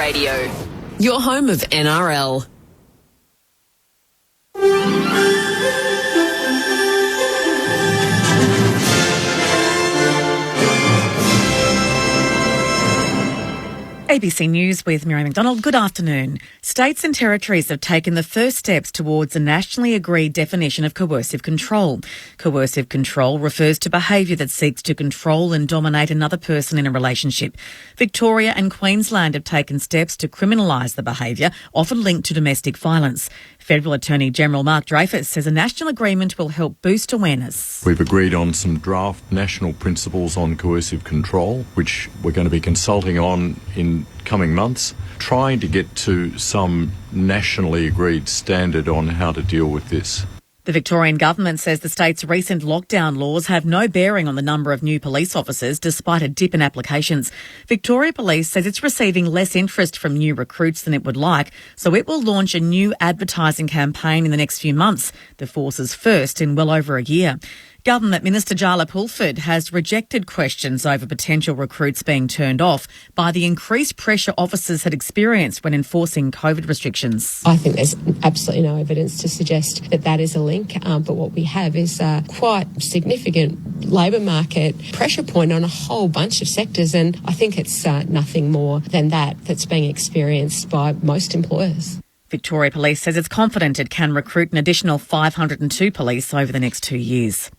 Radio, your home of NRL. ABC News with Miriam McDonald. Good afternoon. States and territories have taken the first steps towards a nationally agreed definition of coercive control. Coercive control refers to behaviour that seeks to control and dominate another person in a relationship. Victoria and Queensland have taken steps to criminalise the behaviour, often linked to domestic violence. Federal Attorney General Mark Dreyfus says a national agreement will help boost awareness. We've agreed on some draft national principles on coercive control, which we're going to be consulting on in coming months, trying to get to some nationally agreed standard on how to deal with this. The Victorian government says the state's recent lockdown laws have no bearing on the number of new police officers despite a dip in applications. Victoria Police says it's receiving less interest from new recruits than it would like, so it will launch a new advertising campaign in the next few months, the force's first in well over a year. Government Minister Jala Pulford has rejected questions over potential recruits being turned off by the increased pressure officers had experienced when enforcing COVID restrictions. I think there's absolutely no evidence to suggest that that is a link, but what we have is quite significant labour market pressure point on a whole bunch of sectors, and I think it's nothing more than that's being experienced by most employers. Victoria Police says it's confident it can recruit an additional 502 police over the next 2 years.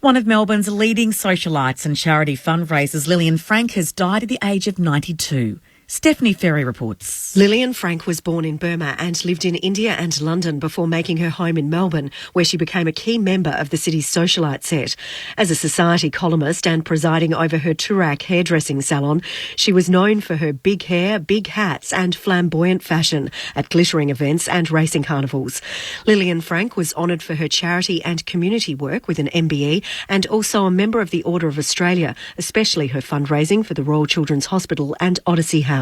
One of Melbourne's leading socialites and charity fundraisers, Lillian Frank, has died at the age of 92. Stephanie Ferry reports. Lillian Frank was born in Burma and lived in India and London before making her home in Melbourne, where she became a key member of the city's socialite set. As a society columnist and presiding over her Turak hairdressing salon, she was known for her big hair, big hats and flamboyant fashion at glittering events and racing carnivals. Lillian Frank was honoured for her charity and community work with an MBE and also a member of the Order of Australia, especially her fundraising for the Royal Children's Hospital and Odyssey House.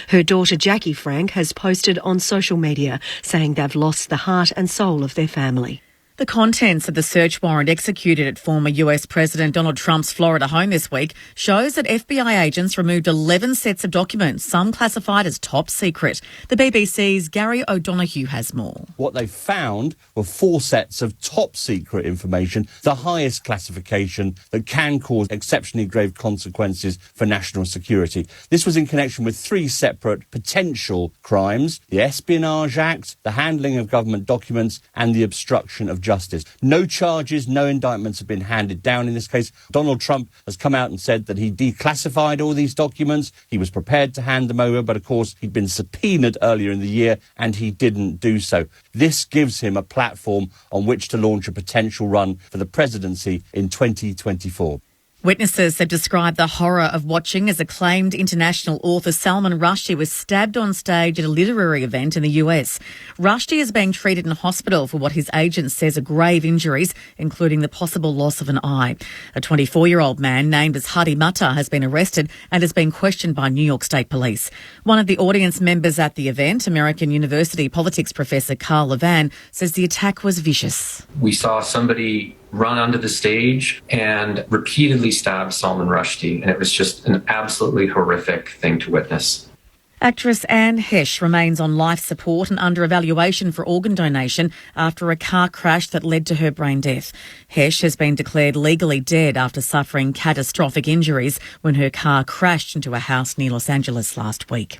Her daughter Jackie Frank has posted on social media saying they've lost the heart and soul of their family. The contents of the search warrant executed at former US President Donald Trump's Florida home this week shows that FBI agents removed 11 sets of documents, some classified as top secret. The BBC's Gary O'Donoghue has more. What they found were 4 sets of top secret information, the highest classification that can cause exceptionally grave consequences for national security. This was in connection with 3 separate potential crimes: the Espionage Act, the handling of government documents, and the obstruction of justice. No charges, no indictments have been handed down in this case. Donald Trump has come out and said that he declassified all these documents. He was prepared to hand them over, but of course he'd been subpoenaed earlier in the year and he didn't do so. This gives him a platform on which to launch a potential run for the presidency in 2024. Witnesses have described the horror of watching as acclaimed international author Salman Rushdie was stabbed on stage at a literary event in the US. Rushdie is being treated in hospital for what his agent says are grave injuries, including the possible loss of an eye. A 24-year-old man named as Hadi Matar has been arrested and has been questioned by New York State Police. One of the audience members at the event, American University politics professor Carl Levan, says the attack was vicious. We saw somebody run onto the stage and repeatedly stab Salman Rushdie, and it was just an absolutely horrific thing to witness. Actress Anne Heche remains on life support and under evaluation for organ donation after a car crash that led to her brain death. Heche has been declared legally dead after suffering catastrophic injuries when her car crashed into a house near Los Angeles last week.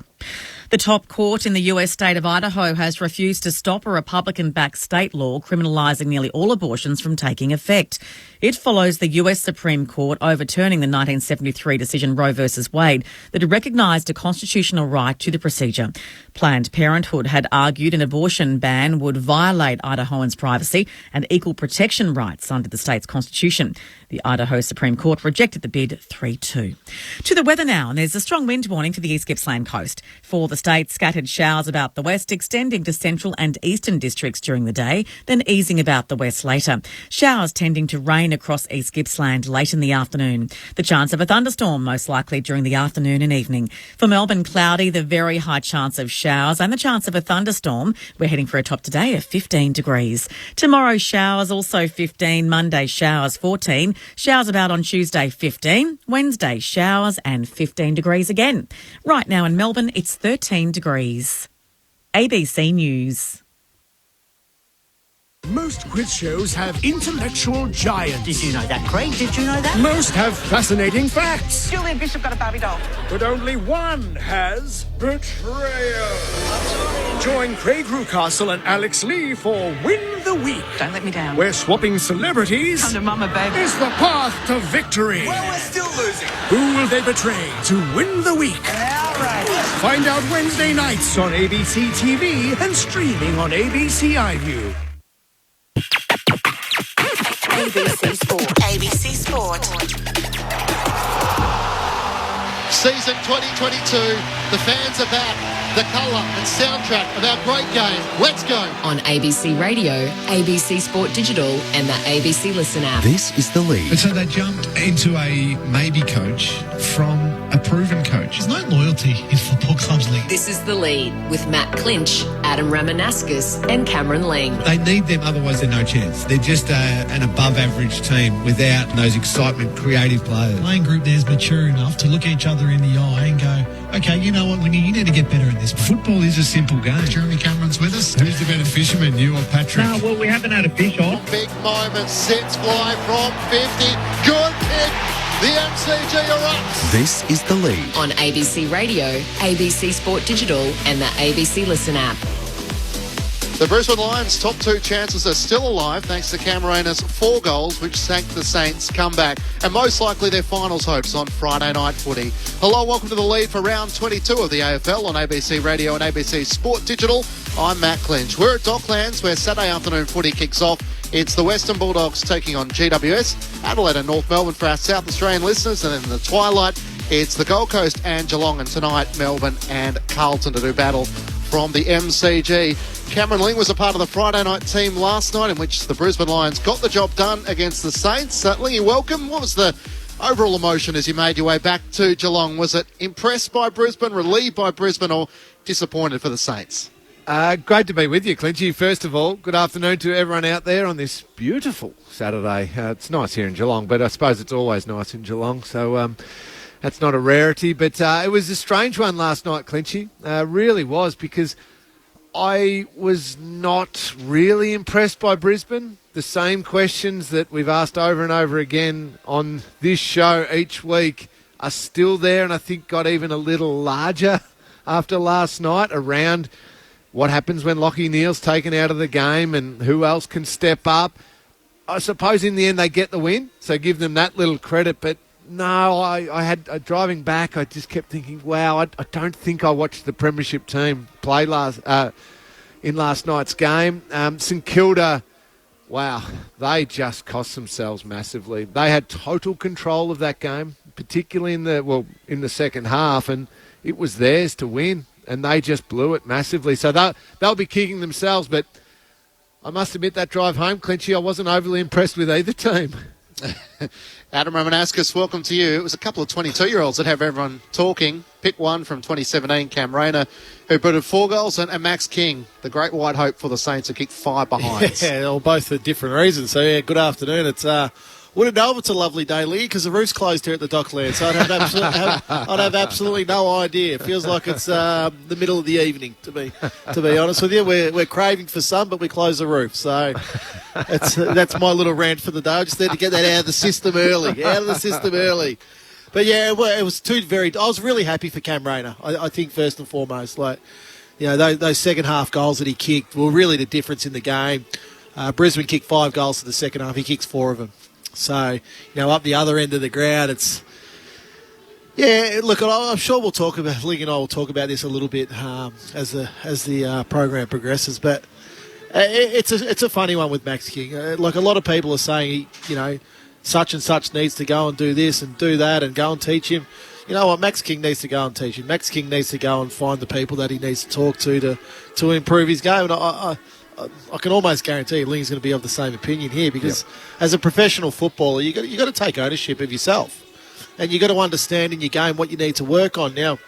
The top court in the US state of Idaho has refused to stop a Republican-backed state law criminalising nearly all abortions from taking effect. It follows the US Supreme Court overturning the 1973 decision Roe v. Wade that recognised a constitutional right to the procedure. Planned Parenthood had argued an abortion ban would violate Idahoans' privacy and equal protection rights under the state's constitution. The Idaho Supreme Court rejected the bid 3-2. To the weather now, and there's a strong wind warning for the East Gippsland coast. For the state, scattered showers about the west, extending to central and eastern districts during the day, then easing about the west later. Showers tending to rain across East Gippsland late in the afternoon. The chance of a thunderstorm most likely during the afternoon and evening. For Melbourne, cloudy, the very high chance of showers and the chance of a thunderstorm. We're heading for a top today of 15 degrees. Tomorrow, showers, also 15. Monday, showers, 14. Showers about on Tuesday, 15. Wednesday, showers and 15 degrees again. Right now in Melbourne, it's 13 degrees. ABC News. Most quiz shows have intellectual giants. Did you know that, Craig? Did you know that? Most have fascinating facts. Julian Bishop got a Barbie doll. But only one has betrayal. Join Craig Rucastle and Alex Lee for Win the Week. Don't let me down. Where swapping celebrities Come to mama, baby. is the path to victory. Well, we're still losing. Who will they betray to win the week? Outrageous. Find out Wednesday nights on ABC TV and streaming on ABC iView. ABC Sport. ABC Sport. Season 2022, the fans are back. The colour and soundtrack of our great game. Let's go. On ABC Radio, ABC Sport Digital and the ABC Listen app. This is The Lead. And so they jumped into a maybe coach from a proven coach. There's no loyalty in football clubs league. This is The Lead with Matt Clinch, Adam Ramanauskas and Cameron Ling. They need them, otherwise they're no chance. They're just an above-average team without those excitement, creative players. Playing group there's mature enough to look each other in the eye and go, okay, you know what, you need to get better at this. Football is a simple game. Jeremy Cameron's with us. Who's the better fisherman, you or Patrick? No, well, we haven't had a fish on. Big moment, sets fly from 50. Good kick. The MCG are up. This is The Lead. On ABC Radio, ABC Sport Digital and the ABC Listen app. The Brisbane Lions' top two chances are still alive thanks to Cam Rayner's 4 goals, which sank the Saints' comeback, and most likely their finals hopes on Friday night footy. Hello, welcome to The Lead for round 22 of the AFL on ABC Radio and ABC Sport Digital. I'm Matt Clinch. We're at Docklands where Saturday afternoon footy kicks off. It's the Western Bulldogs taking on GWS, Adelaide and North Melbourne for our South Australian listeners, and in the twilight it's the Gold Coast and Geelong, and tonight Melbourne and Carlton to do battle from the MCG. Cameron Ling was a part of the Friday night team last night in which the Brisbane Lions got the job done against the Saints. Lingy, welcome. What was the overall emotion as you made your way back to Geelong? Was it impressed by Brisbane, relieved by Brisbane, or disappointed for the Saints? Great to be with you, Clinchy. First of all, good afternoon to everyone out there on this beautiful Saturday. It's nice here in Geelong, but I suppose it's always nice in Geelong, so that's not a rarity. But it was a strange one last night, Clinchy. Really was, because I was not really impressed by Brisbane. The same questions that we've asked over and over again on this show each week are still there, and I think got even a little larger after last night around what happens when Lachie Neale's taken out of the game and who else can step up. I suppose in the end they get the win, so give them that little credit. But no, I had driving back, I just kept thinking, wow, I don't think I watched the Premiership team play in last night's game. St Kilda, wow, they just cost themselves massively. They had total control of that game, particularly in the second half, and it was theirs to win, and they just blew it massively. So they'll be kicking themselves, but I must admit that drive home, Clinchy, I wasn't overly impressed with either team. Adam Ramanauskas, welcome to you. It was a couple of 22-year-olds that have everyone talking. Pick one from 2017, Cam Rayner, who booted 4 goals, and Max King, the great white hope for the Saints, who kicked 5 behinds. Yeah, well, both for different reasons. So, yeah, good afternoon. It's wouldn't know if it's a lovely day, Lee, because the roof's closed here at the Docklands, so I'd have absolutely no idea. It feels like it's the middle of the evening, to be honest with you. We're craving for sun, but we close the roof. So that's my little rant for the day. I just need to get that out of the system early. But yeah, it was I was really happy for Cam Rayner. I think first and foremost, those second half goals that he kicked were really the difference in the game. Brisbane kicked 5 goals in the second half. He kicks 4 of them. So, up the other end of the ground, look, I'm sure we'll talk about, Ling and I will talk about this a little bit as the program progresses, but it's a funny one with Max King. A lot of people are saying, such and such needs to go and do this and do that and go and teach him. You know what? Max King needs to go and teach him. Max King needs to go and find the people that he needs to talk to improve his game. And I can almost guarantee Ling's going to be of the same opinion here, because as a professional footballer, you got to take ownership of yourself, and you got to understand in your game what you need to work on. Now,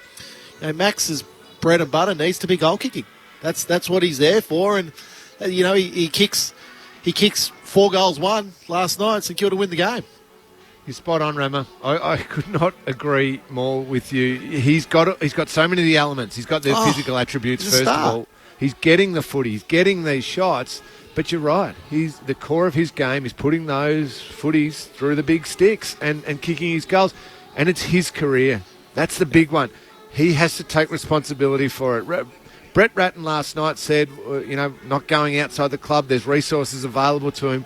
Max's bread and butter needs to be goal kicking. That's what he's there for, and he kicks 4 goals, 1 last night, St Kilda win the game. You're spot on, Rama. I could not agree more with you. He's got so many of the elements. He's got the physical attributes, first of all. He's getting the footy. He's getting these shots. But you're right. The core of his game is putting those footies through the big sticks and kicking his goals. And it's his career. That's the big one. He has to take responsibility for it. Brett Ratton last night said, not going outside the club, there's resources available to him.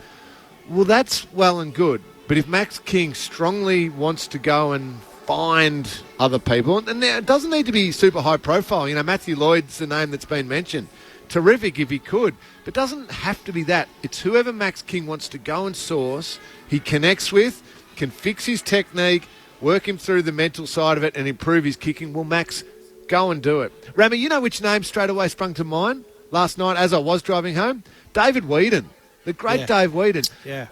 Well, that's well and good. But if Max King strongly wants to go and find other people, and it doesn't need to be super high profile. Matthew Lloyd's the name that's been mentioned. Terrific if he could, but doesn't have to be that. It's whoever Max King wants to go and source, he connects with, can fix his technique, work him through the mental side of it and improve his kicking. Well, Max, go and do it. Rama, you know which name straight away sprung to mind last night as I was driving home? David Whedon, the great Dave Whedon. Yeah.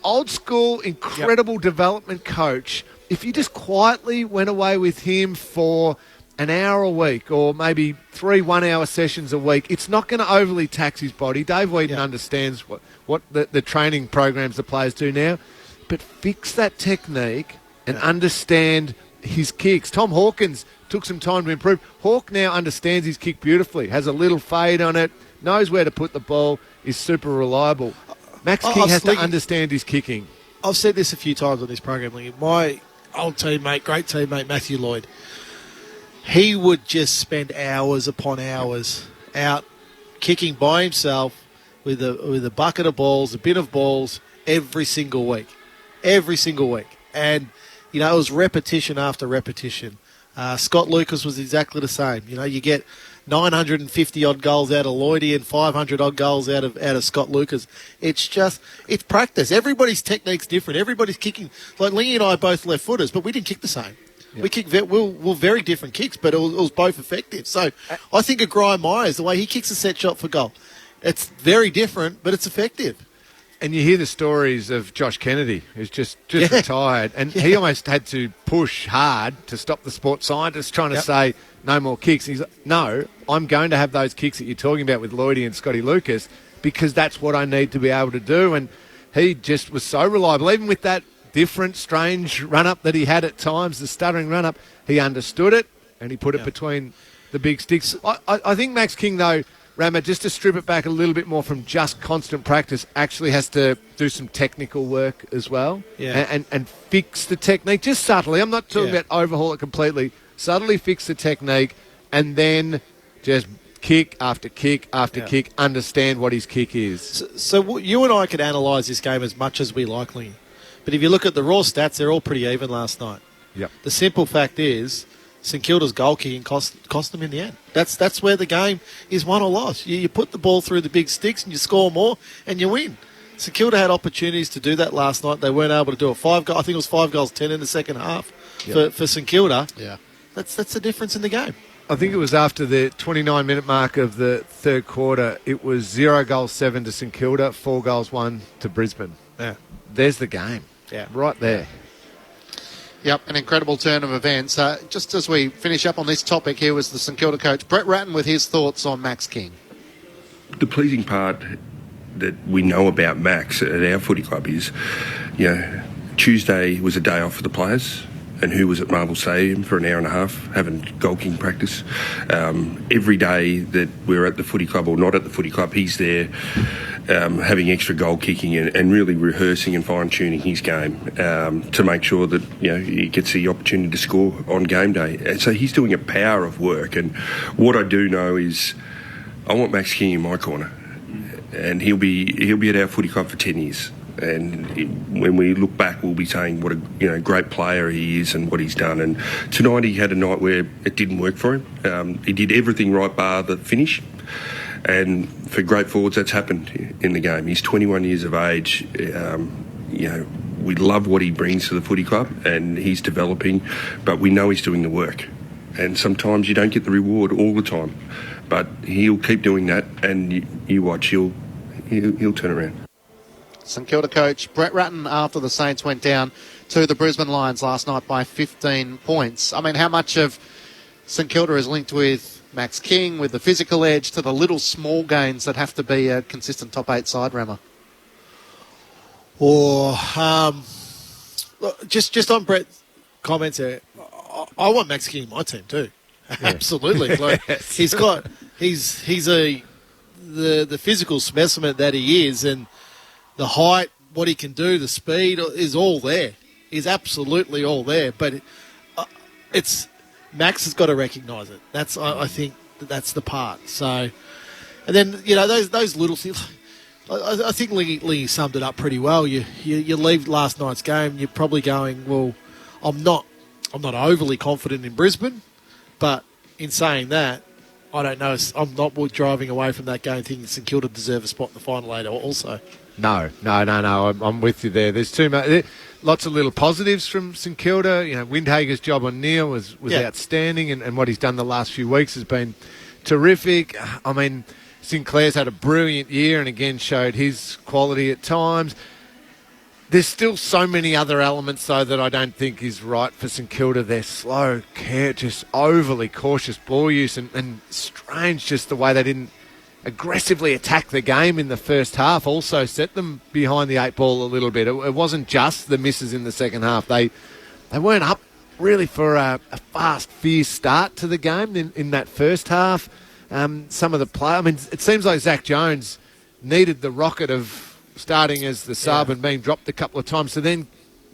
Old school, incredible development coach. If you just quietly went away with him for an hour a week or maybe 3 one-hour sessions a week, it's not going to overly tax his body. Dave Whedon understands what the training programs the players do now. But fix that technique and understand his kicks. Tom Hawkins took some time to improve. Hawk now understands his kick beautifully, has a little fade on it, knows where to put the ball, is super reliable. Max King has to understand his kicking. I've said this a few times on this program. My old teammate, great teammate, Matthew Lloyd, he would just spend hours upon hours out kicking by himself with a bucket of balls, a bin of balls, every single week. Every single week. And, it was repetition after repetition. Scott Lucas was exactly the same. You get 950-odd goals out of Lloydie and 500-odd goals out of Scott Lucas. It's practice. Everybody's technique's different. Everybody's kicking. Like Lingy and I are both left-footers, but we didn't kick the same. Yep. We kick we're very different kicks, but it was both effective. So I think of Graham Myers, the way he kicks a set shot for goal. It's very different, but it's effective. And you hear the stories of Josh Kennedy, who's just retired, and he almost had to push hard to stop the sports scientists trying to say no more kicks. He's like, no, I'm going to have those kicks that you're talking about with Lloydie and Scotty Lucas because that's what I need to be able to do. And he just was so reliable, even with that different, strange run-up that he had at times, the stuttering run-up, he understood it and he put it between the big sticks. I think Max King, though, Rama, just to strip it back a little bit more from just constant practice, actually has to do some technical work as well and fix the technique just subtly. I'm not talking about overhaul it completely. Subtly fix the technique and then just kick after kick after kick, understand what his kick is. So you and I could analyse this game as much as we like, Lingy. But if you look at the raw stats, they're all pretty even last night. Yep. The simple fact is St Kilda's goal kicking cost them in the end. That's where the game is won or lost. You put the ball through the big sticks and you score more and you win. St Kilda had opportunities to do that last night. They weren't able to do it. I think it was 5 goals, 10 in the second half for St Kilda. Yeah. That's the difference in the game. I think it was after the 29-minute mark of the third quarter, it was 0 goals 7 to St Kilda, 4 goals 1 to Brisbane. Yeah. There's the game. Yeah. Right there. Yep, an incredible turn of events. Just as we finish up on this topic, here was the St Kilda coach, Brett Ratton, with his thoughts on Max King. The pleasing part that we know about Max at our footy club is, Tuesday was a day off for the players, and who was at Marvel Stadium for an hour and a half having goal kicking practice. Every day that we're at the footy club or not at the footy club, he's there having extra goal kicking and really rehearsing and fine-tuning his game to make sure that he gets the opportunity to score on game day. And so he's doing a power of work. And what I do know is I want Max King in my corner, and he'll be at our footy club for 10 years. And when we look back, we'll be saying what a great player he is and what he's done. And tonight he had a night where it didn't work for him. He did everything right bar the finish. And for great forwards, that's happened in the game. He's 21 years of age. We love what he brings to the footy club and he's developing, but we know he's doing the work. And sometimes you don't get the reward all the time. But he'll keep doing that, and you watch, he'll turn around. St Kilda coach Brett Ratton, after the Saints went down to the Brisbane Lions last night by 15 points. I mean, how much of St Kilda is linked with Max King, with the physical edge, to the little small gains that have to be a consistent top 8 side, Rama? Look, Look, just on Brett's comments there, I want Max King in my team too. Absolutely. Like, he's the physical specimen that he is, and the height, what he can do, the speed is all there. He's absolutely all there. But it's Max has got to recognise it. I think that's the part. So, and then those little things. I think Lee summed it up pretty well. You leave last night's game, you're probably going, well, I'm not overly confident in Brisbane, but in saying that, I don't know. I'm not driving away from that game thinking St Kilda deserve a spot in the final eight also. No. I'm with you there. There's too much. Lots of little positives from St Kilda. Windhager's job on Neil was outstanding, and what he's done the last few weeks has been terrific. I mean, Sinclair's had a brilliant year and again showed his quality at times. There's still so many other elements, though, that I don't think is right for St Kilda. They're slow, just overly cautious ball use, and strange just the way they didn't aggressively attack the game in the first half also set them behind the 8 ball a little bit. It wasn't just the misses in the second half. They weren't up really for a fast, fierce start to the game in that first half. Some of the play, I mean, it seems like Zach Jones needed the rocket of starting as the sub and being dropped a couple of times to then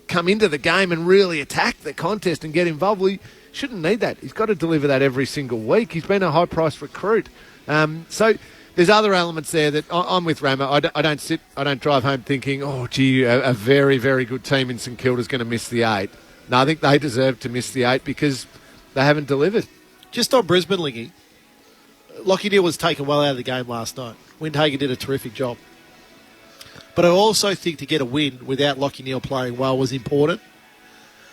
come into the game and really attack the contest and get involved. Well, he shouldn't need that. He's got to deliver that every single week. He's been a high-priced recruit. So there's other elements there that I'm with Ramo. I don't drive home thinking, oh, gee, a very, very good team in St Kilda's going to miss the 8. No, I think they deserve to miss the 8 because they haven't delivered. Just on Brisbane, Lingy, Lockie Neal was taken well out of the game last night. Windhager did a terrific job. But I also think to get a win without Lockie Neal playing well was important.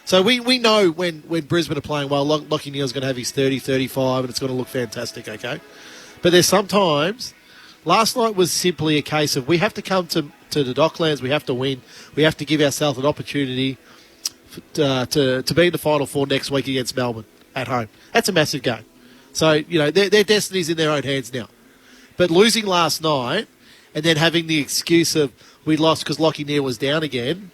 So we know when Brisbane are playing well, Lockie Neal's going to have his 30, 35, and it's going to look fantastic, okay? But there's sometimes, last night was simply a case of we have to come to the Docklands, we have to win, we have to give ourselves an opportunity to be in the Final Four next week against Melbourne at home. That's a massive game. So, their destiny's in their own hands now. But losing last night and then having the excuse of we lost because Lockie Neal was down again,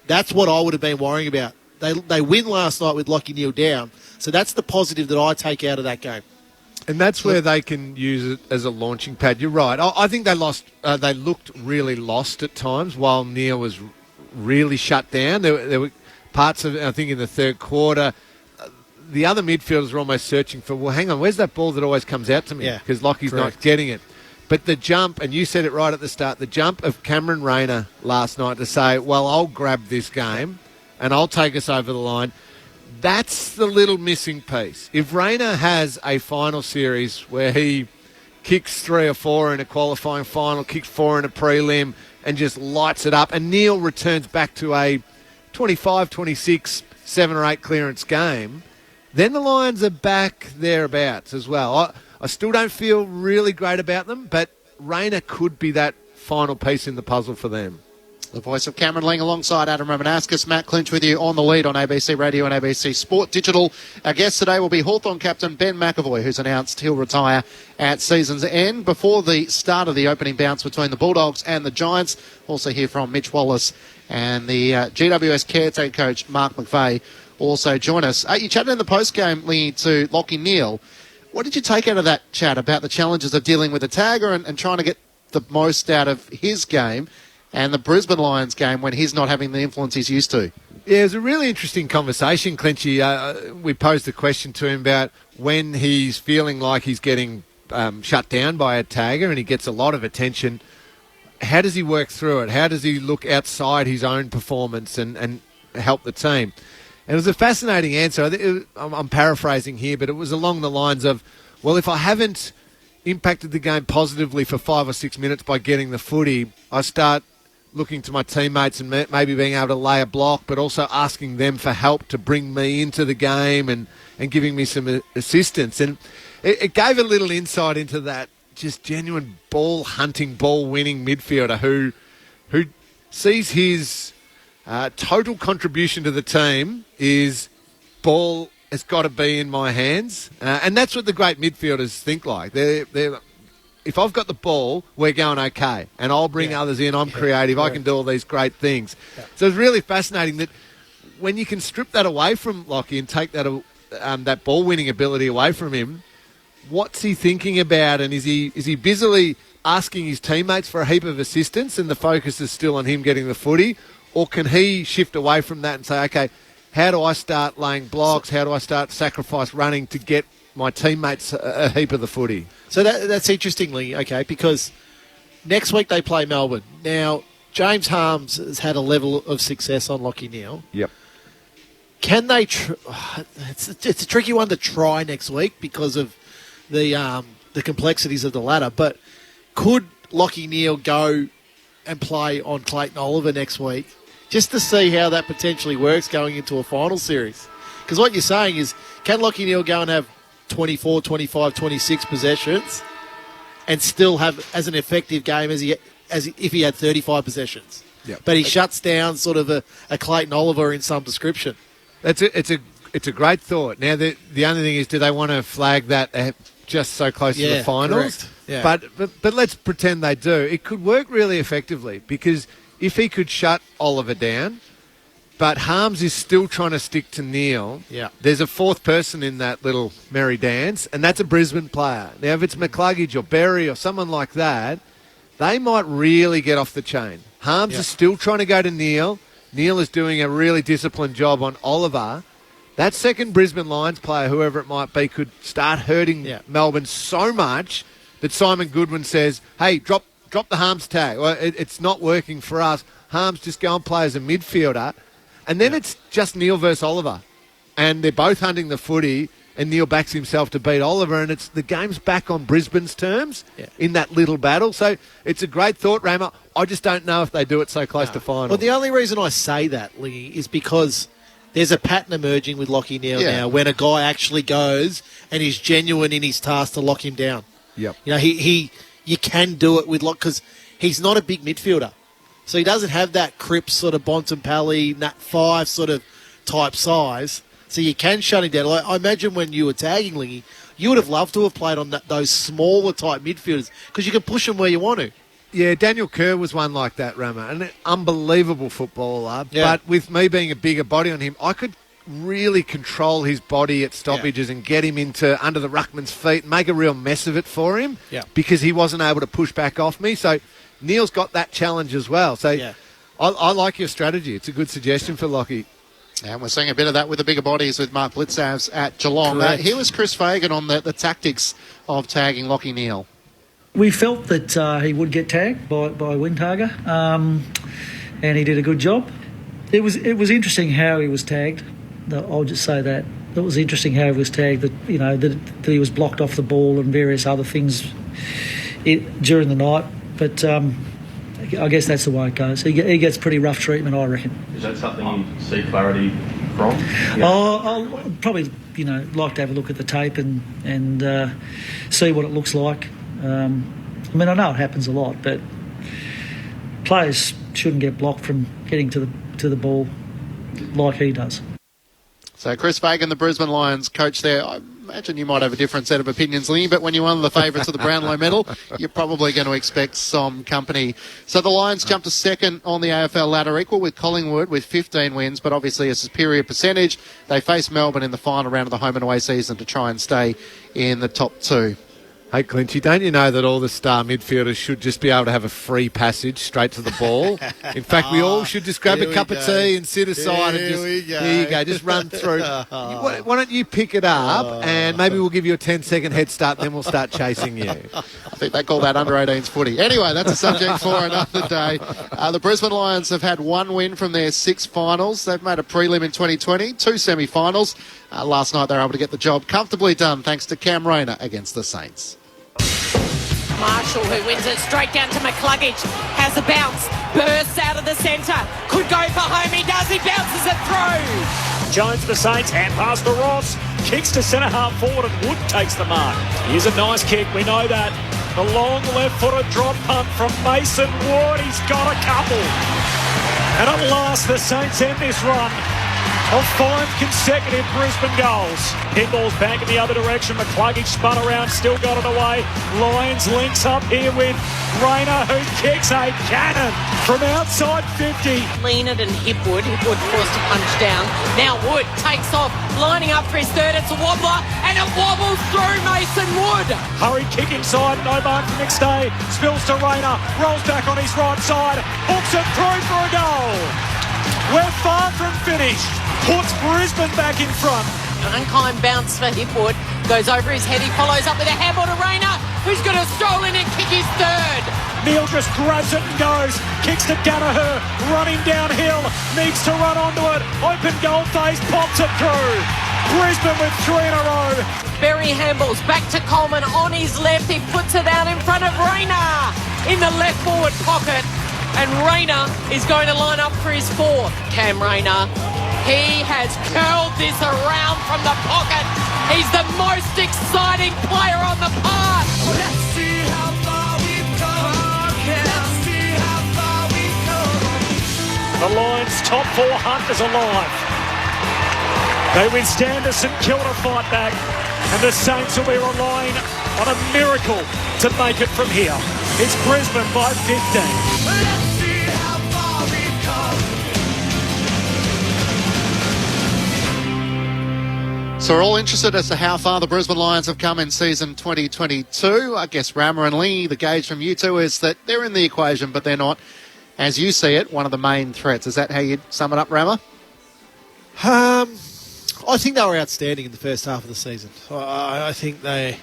that's what I would have been worrying about. They win last night with Lockie Neal down. So that's the positive that I take out of that game. And that's where they can use it as a launching pad. You're right. I think they lost. They looked really lost at times while Neal was really shut down. There were parts of, I think, in the third quarter, the other midfielders were almost searching for, well, hang on, where's that ball that always comes out to me? Because Lockie's not getting it. But the jump, and you said it right at the start, the jump of Cameron Rayner last night to say, well, I'll grab this game and I'll take us over the line. That's the little missing piece. If Rayner has a final series where he kicks 3 or 4 in a qualifying final, kicks 4 in a prelim, and just lights it up, and Neal returns back to a 25, 26, 7 or 8 clearance game, then the Lions are back thereabouts as well. I still don't feel really great about them, but Rayner could be that final piece in the puzzle for them. The voice of Cameron Ling alongside Adam Romanascus. Matt Clinch with you on the lead on ABC Radio and ABC Sport Digital. Our guest today will be Hawthorn captain Ben McAvoy, who's announced he'll retire at season's end before the start of the opening bounce between the Bulldogs and the Giants. Also hear from Mitch Wallace and the GWS caretaker coach Mark McVeigh also join us. You chatted in the post-game, Lee, to Lockie Neal. What did you take out of that chat about the challenges of dealing with a tagger and trying to get the most out of his game and the Brisbane Lions game when he's not having the influence he's used to? Yeah, it was a really interesting conversation, Clinchy. We posed the question to him about when he's feeling like he's getting shut down by a tagger and he gets a lot of attention. How does he work through it? How does he look outside his own performance and help the team? And it was a fascinating answer. I'm paraphrasing here, but it was along the lines of, well, if I haven't impacted the game positively for 5 or 6 minutes by getting the footy, I start looking to my teammates and maybe being able to lay a block, but also asking them for help to bring me into the game and giving me some assistance. And it gave a little insight into that just genuine ball-hunting, ball-winning midfielder who sees his total contribution to the team is ball has got to be in my hands. And that's what the great midfielders think like. They're if I've got the ball, we're going okay. And I'll bring others in. I'm creative. I can do all these great things. So it's really fascinating that when you can strip that away from Lockie and take that ball-winning ability away from him, what's he thinking about? And is he busily asking his teammates for a heap of assistance and the focus is still on him getting the footy? Or can he shift away from that and say, okay, how do I start laying blocks? How do I start sacrifice running to get my teammates a heap of the footy? So that's interestingly, okay, because next week they play Melbourne. Now, James Harmes has had a level of success on Lachie Neale. Yep. Can they... it's a tricky one to try next week because of the complexities of the ladder, but could Lachie Neale go and play on Clayton Oliver next week just to see how that potentially works going into a final series? Because what you're saying is, can Lachie Neale go and have 24, 25, 26 possessions and still have as an effective game as if he had 35 possessions? Yep. But he shuts down sort of a Clayton Oliver in some description. It's a great thought. Now, the only thing is, do they want to flag that just so close to the finals? Yeah. But let's pretend they do. It could work really effectively because if he could shut Oliver down, but Harmes is still trying to stick to Neale, there's a fourth person in that little merry dance, and that's a Brisbane player. Now, if it's McCluggage or Berry or someone like that, they might really get off the chain. Harmes is still trying to go to Neale. Neale is doing a really disciplined job on Oliver. That second Brisbane Lions player, whoever it might be, could start hurting Melbourne so much that Simon Goodwin says, hey, drop the Harmes tag. Well, it's not working for us. Harmes, just go and play as a midfielder. And then it's just Neale versus Oliver. And they're both hunting the footy, and Neale backs himself to beat Oliver, and the game's back on Brisbane's terms in that little battle. So it's a great thought, Raymer. I just don't know if they do it so close to final. Well, the only reason I say that, Lee, is because there's a pattern emerging with Lachie Neale now when a guy actually goes and is genuine in his task to lock him down. Yep. You know, you can do it with Lockie because he's not a big midfielder. So he doesn't have that Cripps sort of Bontempelli, Nat 5 sort of type size. So you can shut him down. I imagine when you were tagging Lingy, you would have loved to have played on those smaller type midfielders because you can push them where you want to. Yeah, Daniel Kerr was one like that, Rama. An unbelievable footballer. Yeah. But with me being a bigger body on him, I could really control his body at stoppages and get him under the ruckman's feet and make a real mess of it for him because he wasn't able to push back off me. So Neale's got that challenge as well. So I like your strategy. It's a good suggestion for Lockie. And we're seeing a bit of that with the bigger bodies with Mark Blitzavs at Geelong. Here was Chris Fagan on the tactics of tagging Lachie Neale. We felt that he would get tagged by Windhager, and he did a good job. It was interesting how he was tagged. I'll just say that. It was interesting how he was tagged, that he was blocked off the ball and various other things during the night. But I guess that's the way it goes. He gets pretty rough treatment, I reckon. Is that something you see clarity from? I'll probably, like to have a look at the tape and see what it looks like. I know it happens a lot, but players shouldn't get blocked from getting to the ball like he does. So Chris Fagan, the Brisbane Lions coach there. I imagine you might have a different set of opinions, Lee, but when you're one of the favourites of the Brownlow medal, you're probably going to expect some company. So the Lions jumped to second on the AFL ladder, equal with Collingwood with 15 wins, but obviously a superior percentage. They face Melbourne in the final round of the home and away season to try and stay in the top two. Hey, Clinchy, don't you know that all the star midfielders should just be able to have a free passage straight to the ball? In fact, we all should just grab a cup of tea and sit aside and just, here you go, just run through. Why don't you pick it up and maybe we'll give you a 10-second head start and then we'll start chasing you. I think they call that under-18s footy. Anyway, that's a subject for another day. The Brisbane Lions have had one win from their 6 finals. They've made a prelim in 2020, 2 semi-finals. Last night they were able to get the job comfortably done thanks to Cam Rayner against the Saints. Marshall, who wins it straight down to McCluggage, has a bounce, bursts out of the centre, could go for home, he does, he bounces it through. Jones for Saints, hand pass to Ross, kicks to centre half forward and Wood takes the mark. Here's a nice kick, we know that. The long left-footed drop punt from Mason Ward, he's got a couple. And at last the Saints end this run of 5 consecutive Brisbane goals. Hitball's back in the other direction. McCluggage spun around, still got it away. Lions links up here with Rayner, who kicks a cannon from outside 50. Leonard and Hipwood. Hipwood forced to punch down. Now Wood takes off, lining up for his third. It's a wobbler, and it wobbles through Mason Wood. Hurry kick inside, no mark for McStay. Spills to Rayner, rolls back on his right side, hooks it through for a goal. We're far from finished. Puts Brisbane back in front. An unkind bounce for Hipwood. Goes over his head. He follows up with a handball to Rayner, who's going to stroll in and kick his third. Neil just grabs it and goes. Kicks to Gallagher. Running downhill. Needs to run onto it. Open goal face. Pops it through. Brisbane with 3 in a row. Berry handballs back to Coleman on his left. He puts it out in front of Rayner in the left forward pocket. And Rayner is going to line up for his fourth. Cam Rayner. He has curled this around from the pocket. He's the most exciting player on the park. Let's see how far we've come. Let's see how far we've come. The Lions' top 4 hunt is alive. They withstand a St Kilda fight back, and the Saints will be relying on a miracle to make it from here. It's Brisbane by 15. So we're all interested as to how far the Brisbane Lions have come in season 2022. I guess Rammer and Lee, the gauge from you two is that they're in the equation, but they're not, as you see it, one of the main threats. Is that how you'd sum it up, Rammer? I think they were outstanding in the first half of the season. I think they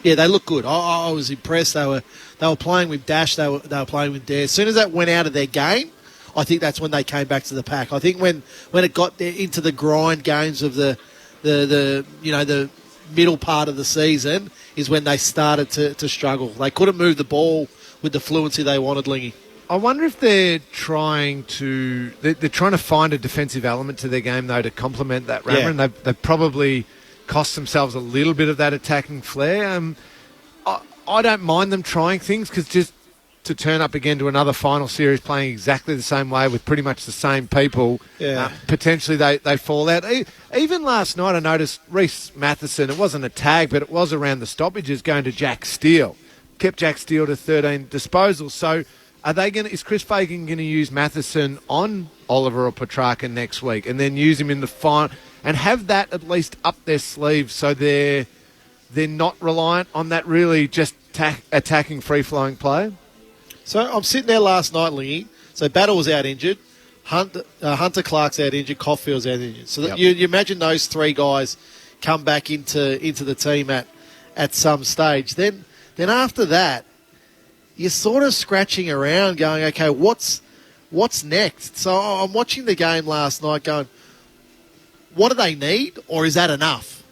look good. I was impressed. They were playing with dash. They were playing with dare. As soon as that went out of their game, I think that's when they came back to the pack. I think when it got there into the grind games of the middle part of the season is when they started to struggle. They couldn't move the ball with the fluency they wanted, Lingy. I wonder if they're trying to find a defensive element to their game though to complement that, Rammer, and they've probably cost themselves a little bit of that attacking flair. I don't mind them trying things because just to turn up again to another final series playing exactly the same way with pretty much the same people, potentially they fall out. Even last night I noticed Reece Matheson, it wasn't a tag, but it was around the stoppages going to Jack Steele. Kept Jack Steele to 13 disposals. So is Chris Fagan going to use Matheson on Oliver or Petrarca next week and then use him in the final and have that at least up their sleeve so they're not reliant on that really just attacking free-flowing play? So I'm sitting there last night, Lingy. So Battle was out injured. Hunter Clark's out injured. Caulfield's out injured. So you imagine those 3 guys come back into the team at some stage. Then after that, you're sort of scratching around going, okay, what's next? So I'm watching the game last night going, what do they need, or is that enough?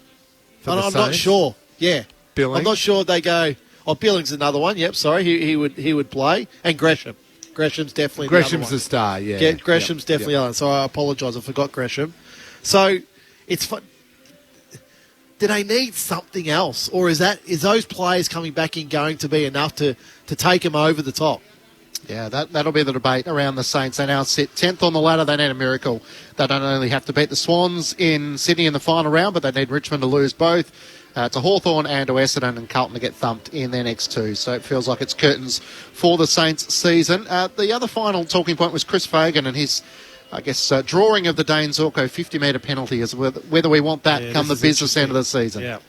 I'm not sure. Yeah. Billings? I'm not sure they go... Oh, Billings another one. Yep, sorry, he would play, and Gresham. Gresham's definitely the star. Yeah, Gresham's definitely the other one. So I apologise, I forgot Gresham. So it's fun. Do they need something else, or is those players coming back in going to be enough to take them over the top? Yeah, that'll be the debate around the Saints. They now sit 10th on the ladder. They need a miracle. They don't only have to beat the Swans in Sydney in the final round, but they need Richmond to lose both. To Hawthorn and to Essendon and Carlton to get thumped in their next 2. So it feels like it's curtains for the Saints season. The other final talking point was Chris Fagan and his, drawing of the Dane Zorko 50-metre penalty, is whether we want that come the business end of the season. Yeah.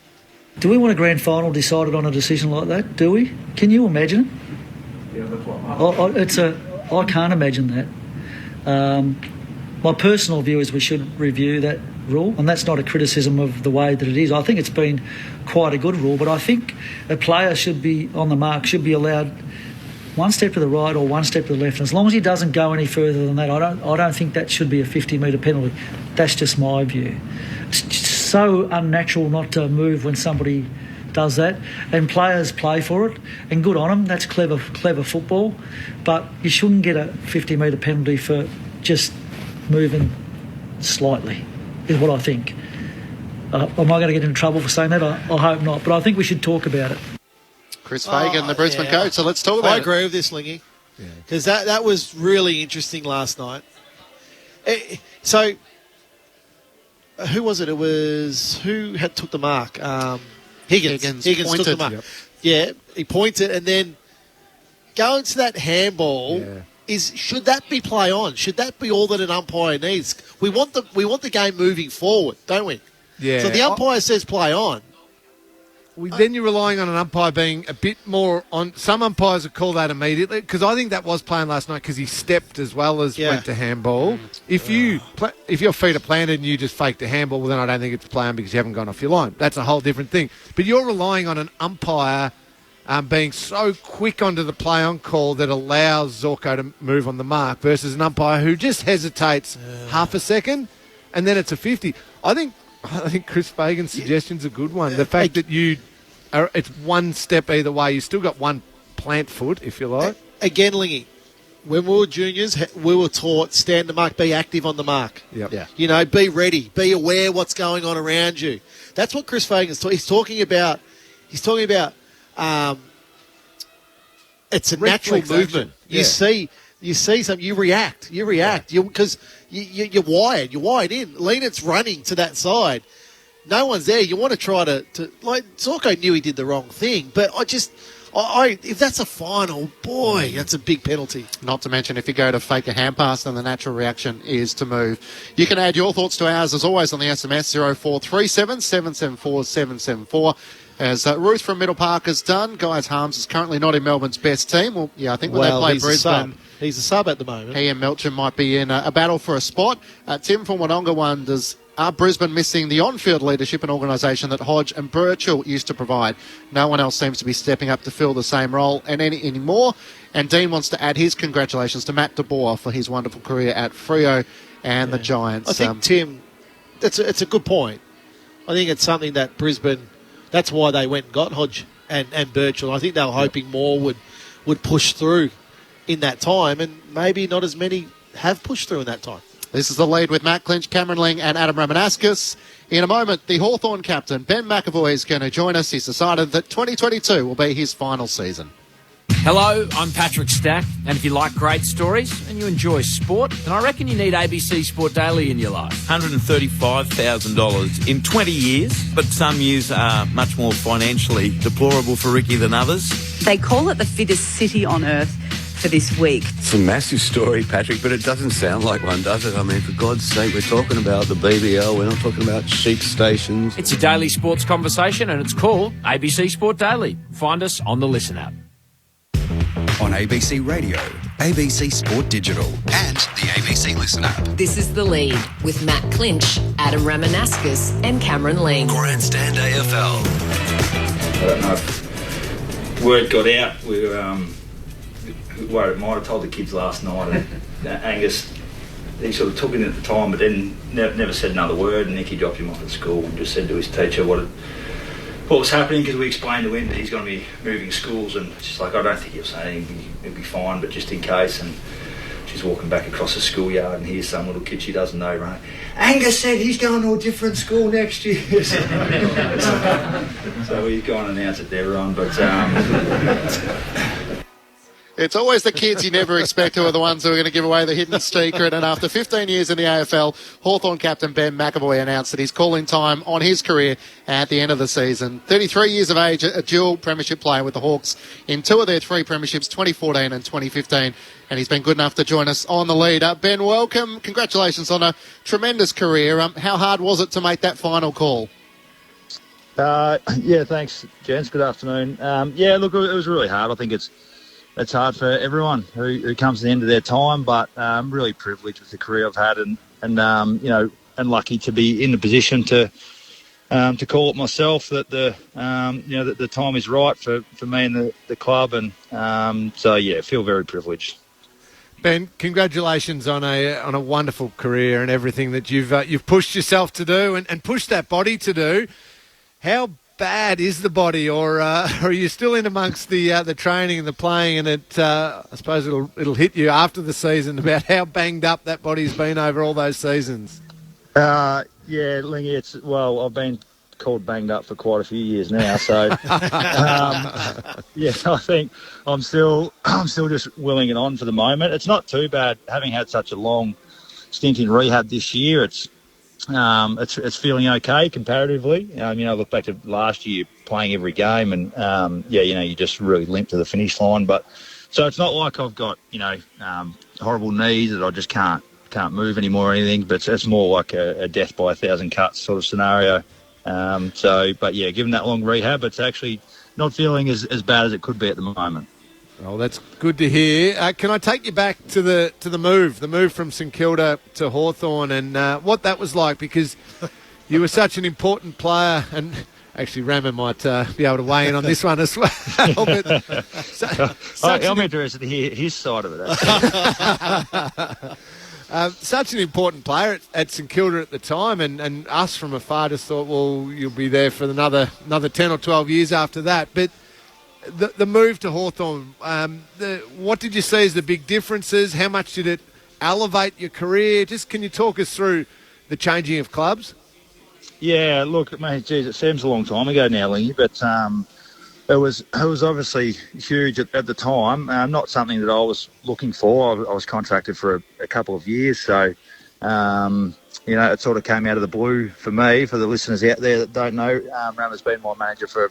Do we want a grand final decided on a decision like that? Do we? Can you imagine it? Yeah, that's what I can't imagine that. My personal view is we should review that rule, and that's not a criticism of the way that it is. I think it's been quite a good rule, but I think a player should be on the mark, should be allowed one step to the right or one step to the left. And as long as he doesn't go any further than that, I don't think that should be a 50-metre penalty. That's just my view. It's just so unnatural not to move when somebody does that, and players play for it, and good on them. That's clever football, but you shouldn't get a 50-metre penalty for just moving slightly, is what I think. Am I going to get in trouble for saying that? I hope not, but I think we should talk about it. Chris Fagan, the Brisbane coach, so let's talk about it. I agree with this, Lingy, because that was really interesting last night. So, who was it? It was who had took the mark? Higgins pointed. took the mark. Yep. Yeah, he pointed, and then going to that handball. Yeah. Should that be play on? Should that be all that an umpire needs? We want the game moving forward, don't we? Yeah. So the umpire says play on. Then you're relying on an umpire being a bit more on. Some umpires would call that immediately, because I think that was playing last night because he stepped as well as went to handball. If your feet are planted and you just faked a handball, well, then I don't think it's playing because you haven't gone off your line. That's a whole different thing. But you're relying on an umpire being so quick onto the play-on call that allows Zorko to move on the mark versus an umpire who just hesitates half a second and then it's a 50. I think Chris Fagan's suggestion's a good one. The fact that it's one step either way. You still got one plant foot, if you like. Again, Lingy, when we were juniors, we were taught stand the mark, be active on the mark. Yep. Yeah. You know, be ready, be aware what's going on around you. That's what Chris Fagan's talking. He's talking about. It's a natural movement. Yeah. You see something, you react. Because you're wired. You're wired in. Lienet's running to that side. No one's there. You want to try to like Zorko knew he did the wrong thing, but if that's a final, boy, that's a big penalty. Not to mention, if you go to fake a hand pass, then the natural reaction is to move. You can add your thoughts to ours, as always, on the SMS 0437 774 774. As Ruth from Middle Park has done, Guys Harms is currently not in Melbourne's best team. Well, yeah, I think when they play Brisbane, he's a sub at the moment. He and Melchin might be in a battle for a spot. Tim from Wodonga wonders, are Brisbane missing the on-field leadership and organisation that Hodge and Burchell used to provide? No one else seems to be stepping up to fill the same role anymore. And Dean wants to add his congratulations to Matt de Boer for his wonderful career at Freo and the Giants. I think, Tim, it's a good point. I think it's something that Brisbane... That's why they went and got Hodge and Burchell. I think they were hoping more would push through in that time, and maybe not as many have pushed through in that time. This is the lead with Matt Clinch, Cameron Ling and Adam Ramanauskas. In a moment, the Hawthorn captain, Ben McAvoy, is going to join us. He's decided that 2022 will be his final season. Hello, I'm Patrick Stack, and if you like great stories and you enjoy sport, then I reckon you need ABC Sport Daily in your life. $135,000 in 20 years, but some years are much more financially deplorable for Ricky than others. They call it the fittest city on earth for this week. It's a massive story, Patrick, but it doesn't sound like one, does it? I mean, for God's sake, we're talking about the BBL, we're not talking about sheep stations. It's a daily sports conversation, and it's called ABC Sport Daily. Find us on the Listen app. On ABC Radio, ABC Sport Digital and the ABC Listen app. This is The Lead with Matt Clinch, Adam Ramanauskas and Cameron Ling. Grandstand AFL. I don't know if word got out. We might have told the kids last night, and Angus, he sort of took it at the time, but then never said another word, and Nicky dropped him off at school and just said to his teacher what was happening, because we explained to him that he's going to be moving schools, and just like, I don't think he'll say anything, he'll be fine, but just in case. And she's walking back across the schoolyard and here's some little kid she doesn't know running, Angus said he's going to a different school next year. So he's gone and announced it there, Ron, but it's always the kids you never expect who are the ones who are going to give away the hidden secret. And after 15 years in the AFL, Hawthorn captain Ben McAvoy announced that he's calling time on his career at the end of the season. 33 years of age, a dual premiership player with the Hawks in two of their three premierships, 2014 and 2015. And he's been good enough to join us on the lead. Ben, welcome. Congratulations on a tremendous career. How hard was it to make that final call? Yeah, thanks, gents. Good afternoon. Yeah, look, it was really hard. I think it's hard for everyone who comes to the end of their time, but I'm really privileged with the career I've had, and you know, and lucky to be in the position to call it myself that the you know, that the time is right for me and the club, and so yeah, feel very privileged. Ben, congratulations on a wonderful career and everything that you've pushed yourself to do and pushed that body to do. How bad is the body, or are you still in amongst the training and the playing, and I suppose it'll hit you after the season about how banged up that body's been over all those seasons? Yeah, Lingy, I've been called banged up for quite a few years now, so yeah, I think I'm still just willing it on for the moment. It's not too bad, having had such a long stint in rehab this year. It's feeling okay comparatively. Look back to last year playing every game, and you just really limp to the finish line. But so it's not like I've got horrible knees that I just can't move anymore or anything. But it's more like a death by 1,000 cuts sort of scenario. Given that long rehab, it's actually not feeling as bad as it could be at the moment. Oh, that's good to hear. Can I take you back to the move from St Kilda to Hawthorn, and what that was like, because you were such an important player, and actually Rammer might be able to weigh in on this one as well. I'm interested to hear his side of it. Such an important player at St Kilda at the time, and us from afar just thought, well, you'll be there for another 10 or 12 years after that. But the move to Hawthorn, what did you see as the big differences? How much did it elevate your career? Just can you talk us through the changing of clubs? Yeah, look, mate, geez, it seems a long time ago now, Lingy, but it was obviously huge at the time. Not something that I was looking for. I was contracted for a couple of years, so it sort of came out of the blue for me. For the listeners out there that don't know, Rammer's been my manager for a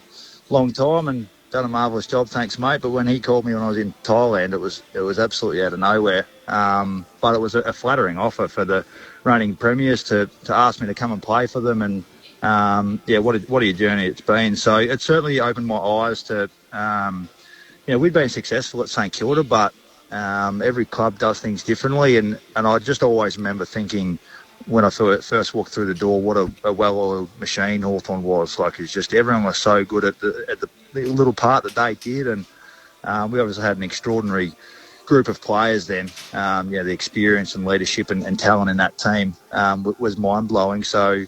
long time and done a marvellous job, thanks, mate. But when he called me when I was in Thailand, it was absolutely out of nowhere. But it was a flattering offer for the reigning premiers to ask me to come and play for them. And what a journey it's been. So it certainly opened my eyes to, we'd been successful at St Kilda, but every club does things differently. And I just always remember thinking, when I first walked through the door, what a well-oiled machine Hawthorn was. Like, it's just everyone was so good at the little part that they did, and we obviously had an extraordinary group of players then. The experience and leadership and talent in that team was mind-blowing. So,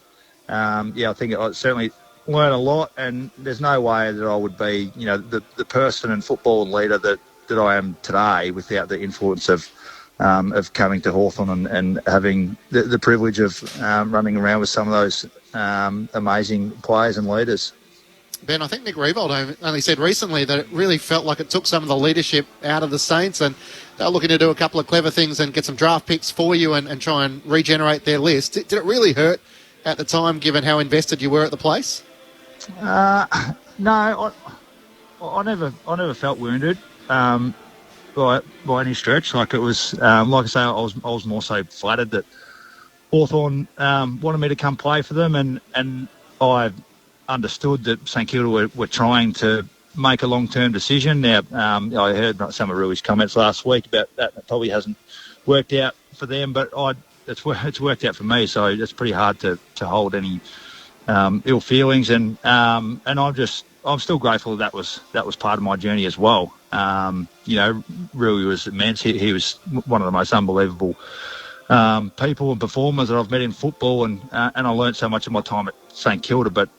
I think I certainly learned a lot, and there's no way that I would be, the person and football leader that I am today without the influence of coming to Hawthorn and having the privilege of running around with some of those amazing players and leaders. Ben, I think Nick Riebold only said recently that it really felt like it took some of the leadership out of the Saints, and they're looking to do a couple of clever things and get some draft picks for you and try and regenerate their list. Did it really hurt at the time, given how invested you were at the place? No, I never felt wounded. By any stretch. Like, it was, like I say, I was more so flattered that Hawthorn wanted me to come play for them, and I understood that St Kilda were trying to make a long-term decision. Now, I heard some of Rui's comments last week about that. It probably hasn't worked out for them, but it's worked out for me, so it's pretty hard to hold any ill feelings, and I'm still grateful that was part of my journey as well. Rui was immense. He was one of the most unbelievable people and performers that I've met in football, and I learned so much of my time at St Kilda, but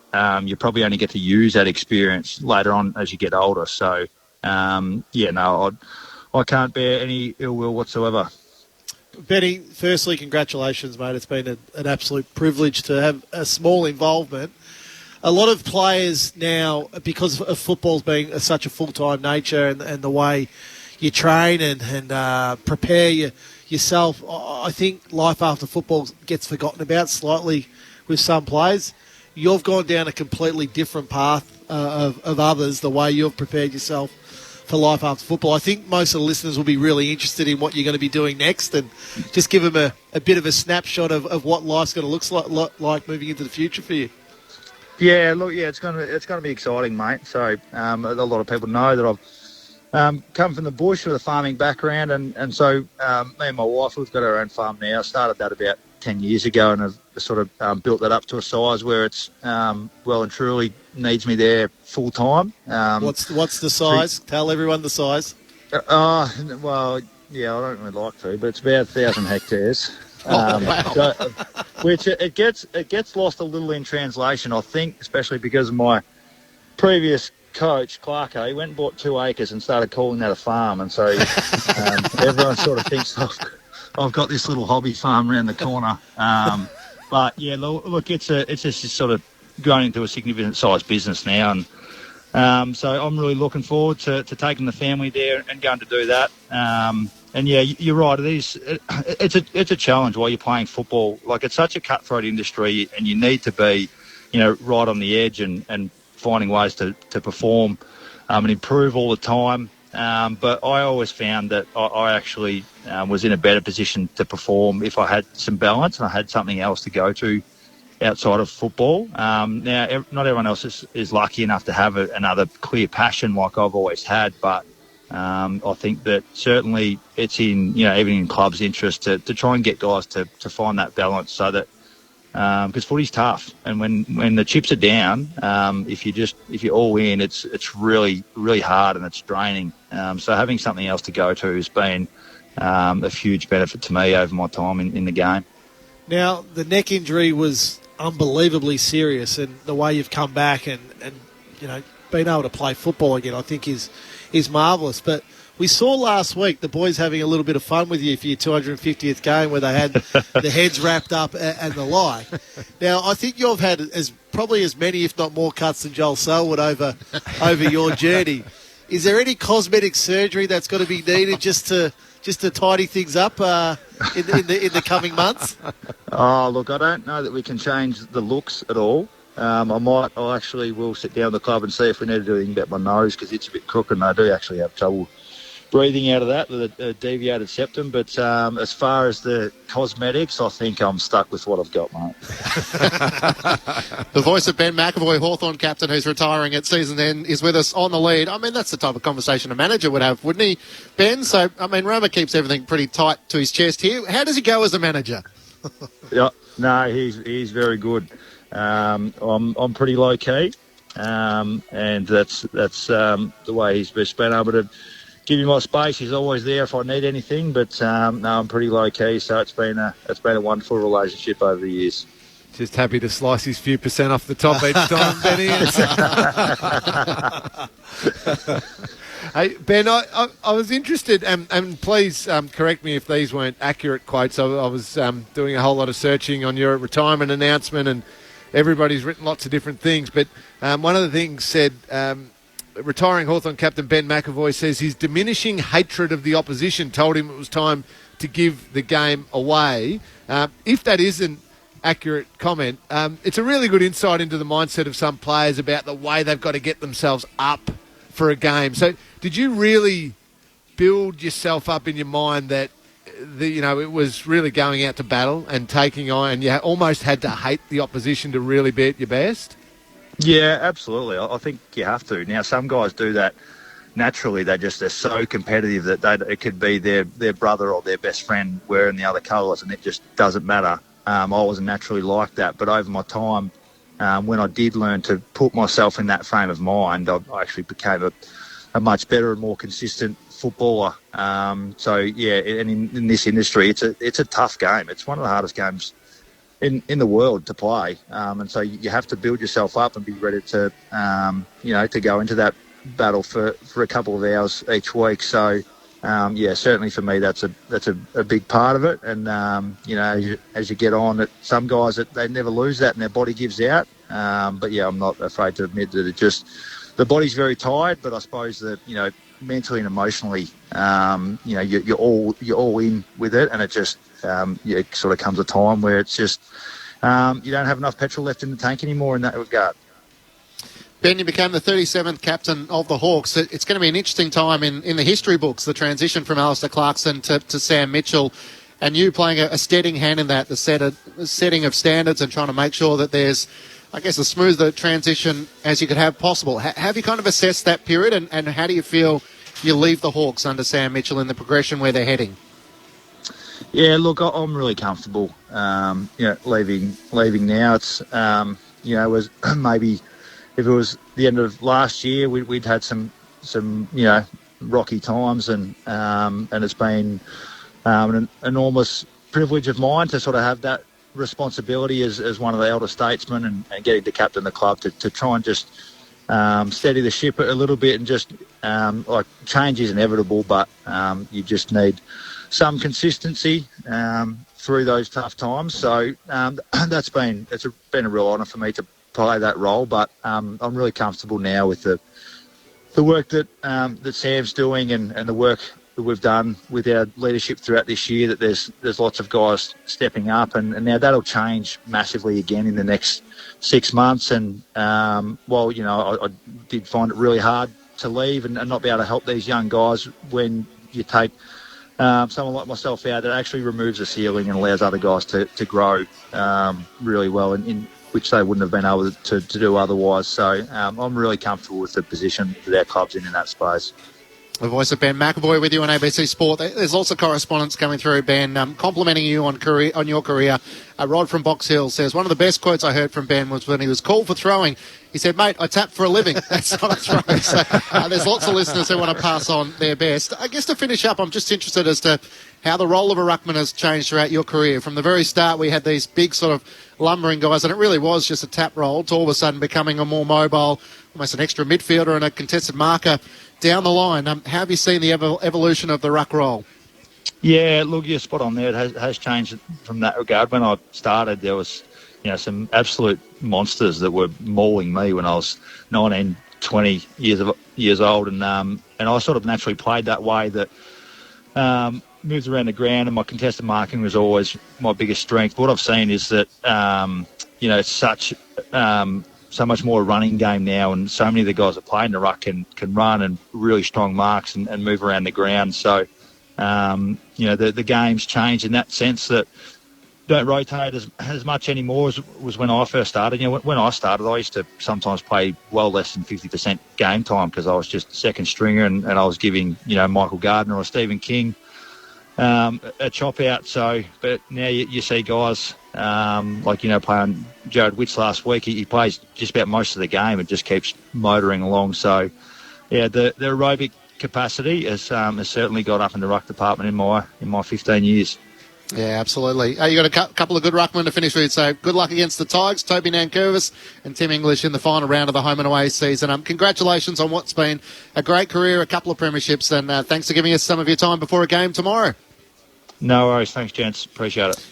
you probably only get to use that experience later on as you get older. So, I can't bear any ill will whatsoever. Benny, firstly, congratulations, mate. It's been an absolute privilege to have a small involvement. A lot of players now, because of football being such a full-time nature and the way you train and prepare yourself, I think life after football gets forgotten about slightly with some players. You've gone down a completely different path of others, the way you've prepared yourself for life after football. I think most of the listeners will be really interested in what you're going to be doing next, and just give them a bit of a snapshot of what life's going to look like moving into the future for you. Yeah, look, it's going to be exciting, mate. So a lot of people know that I've come from the bush with a farming background, and so me and my wife, we've got our own farm now. Started that about 10 years ago, and have sort of built that up to a size where it's well and truly needs me there full time. What's the size? Tell everyone the size. Well, yeah, I don't really like to, but it's about 1,000 hectares. Wow. Which it gets lost a little in translation, I think, especially because of my previous coach, Clarko. He went and bought 2 acres and started calling that a farm, and so everyone sort of thinks I've got this little hobby farm around the corner. But yeah, look, it's just sort of grown into a significant size business now, and so I'm really looking forward to taking the family there and going to do that. yeah, you're right. It's a challenge while you're playing football. Like, it's such a cutthroat industry, and you need to be, right on the edge and finding ways to perform and improve all the time. But I always found that I actually was in a better position to perform if I had some balance and I had something else to go to outside of football. Now, not everyone else is lucky enough to have another clear passion like I've always had, but I think that certainly it's in, even in clubs' interest to try and get guys to find that balance, so that because footy's tough, and when the chips are down, if you're all in, it's really, really hard and it's draining. So having something else to go to has been a huge benefit to me over my time in the game. Now, the neck injury was unbelievably serious, and the way you've come back and being able to play football again, I think is marvellous. But we saw last week the boys having a little bit of fun with you for your 250th game, where they had the heads wrapped up and the like. Now, I think you've had probably as many, if not more, cuts than Joel Selwood over your journey. Is there any cosmetic surgery that's got to be needed just to tidy things up in the coming months? Oh, look, I don't know that we can change the looks at all. I actually will sit down with the club and see if we need to do anything about my nose, because it's a bit crooked and I do actually have trouble breathing out of that with a deviated septum. But as far as the cosmetics, I think I'm stuck with what I've got, mate. The voice of Ben McAvoy, Hawthorn captain, who's retiring at season end, is with us on the lead. I mean, that's the type of conversation a manager would have, wouldn't he, Ben? So, I mean, Roma keeps everything pretty tight to his chest here. How does he go as a manager? Yeah, no, he's very good. I'm pretty low key, and that's the way he's just been able to give me my space. He's always there if I need anything, but no, I'm pretty low key. So it's been a wonderful relationship over the years. Just happy to slice his few percent off the top each time, Benny. Hey, Ben, I was interested, and please correct me if these weren't accurate quotes. I was doing a whole lot of searching on your retirement announcement, and everybody's written lots of different things. But one of the things said, retiring Hawthorn captain Ben McAvoy says his diminishing hatred of the opposition told him it was time to give the game away. If that isn't accurate comment, it's a really good insight into the mindset of some players about the way they've got to get themselves up for a game. So did you really build yourself up in your mind that it was really going out to battle and taking on, and you almost had to hate the opposition to really be at your best? Yeah, absolutely. I think you have to. Now, some guys do that naturally. They're so competitive that it could be their brother or their best friend wearing the other colours, and it just doesn't matter. I wasn't naturally like that, but over my time, when I did learn to put myself in that frame of mind, I actually became a much better and more consistent footballer. So yeah, and in this industry, it's a tough game. It's one of the hardest games in the world to play, and so you have to build yourself up and be ready to to go into that battle for a couple of hours each week. So yeah, certainly for me, that's a big part of it. And as you get on, some guys they never lose that and their body gives out. But yeah, I'm not afraid to admit that the body's very tired, but I suppose that mentally and emotionally, you're all in with it, and it just it sort of comes a time where it's just you don't have enough petrol left in the tank anymore in that regard. Ben, you became the 37th captain of the Hawks. It's going to be an interesting time in the history books, the transition from Alistair Clarkson to Sam Mitchell, and you playing a steadying hand in that, the setting of standards and trying to make sure that there's, I guess, a smoother transition as you could have possible. Have you kind of assessed that period, and how do you feel you leave the Hawks under Sam Mitchell in the progression where they're heading? Yeah, look, I'm really comfortable. Leaving now. It's was maybe if it was the end of last year, we'd had some rocky times, and it's been an enormous privilege of mine to sort of have that responsibility as one of the elder statesmen and getting to captain the club to try and just steady the ship a little bit, and just like change is inevitable, but you just need some consistency through those tough times. So it's been a real honour for me to play that role, but I'm really comfortable now with the work that Sam's doing and the work we've done with our leadership throughout this year, that there's lots of guys stepping up, and now that'll change massively again in the next 6 months. And while I did find it really hard to leave and not be able to help these young guys, when you take someone like myself out, that actually removes the ceiling and allows other guys to grow really well, in which they wouldn't have been able to do otherwise. So I'm really comfortable with the position that our club's in that space. The voice of Ben McAvoy with you on ABC Sport. There's lots of correspondence coming through, Ben, complimenting you on your career. Rod from Box Hill says, one of the best quotes I heard from Ben was when he was called for throwing. He said, mate, I tap for a living. That's not a throw. So there's lots of listeners who want to pass on their best. I guess to finish up, I'm just interested as to how the role of a ruckman has changed throughout your career. From the very start, we had these big sort of lumbering guys, and it really was just a tap role, to all of a sudden becoming a more mobile, almost an extra midfielder and a contested marker down the line. How have you seen the evolution of the ruck role? Yeah, look, you're spot on there. It has changed from that regard. When I started, there was some absolute monsters that were mauling me when I was 19, 20 years old, and I sort of naturally played that way, that moved around the ground, and my contested marking was always my biggest strength. What I've seen is that it's such so much more a running game now, and so many of the guys that play in the ruck can run and really strong marks and move around the ground. So the game's changed in that sense, that don't rotate as much anymore as was when I first started. When I started, I used to sometimes play well less than 50% game time, because I was just second stringer and I was giving Michael Gardner or Stephen King a chop out. So, but now you see guys playing Jared Witts last week. He plays just about most of the game and just keeps motoring along. So, yeah, the aerobic capacity has certainly got up in the ruck department in my 15 years. Yeah, absolutely. You got a couple of good ruckmen to finish with, so good luck against the Tigers, Toby Nankervis and Tim English in the final round of the home and away season. Congratulations on what's been a great career, a couple of premierships, and thanks for giving us some of your time before a game tomorrow. No worries. Thanks, gents. Appreciate it.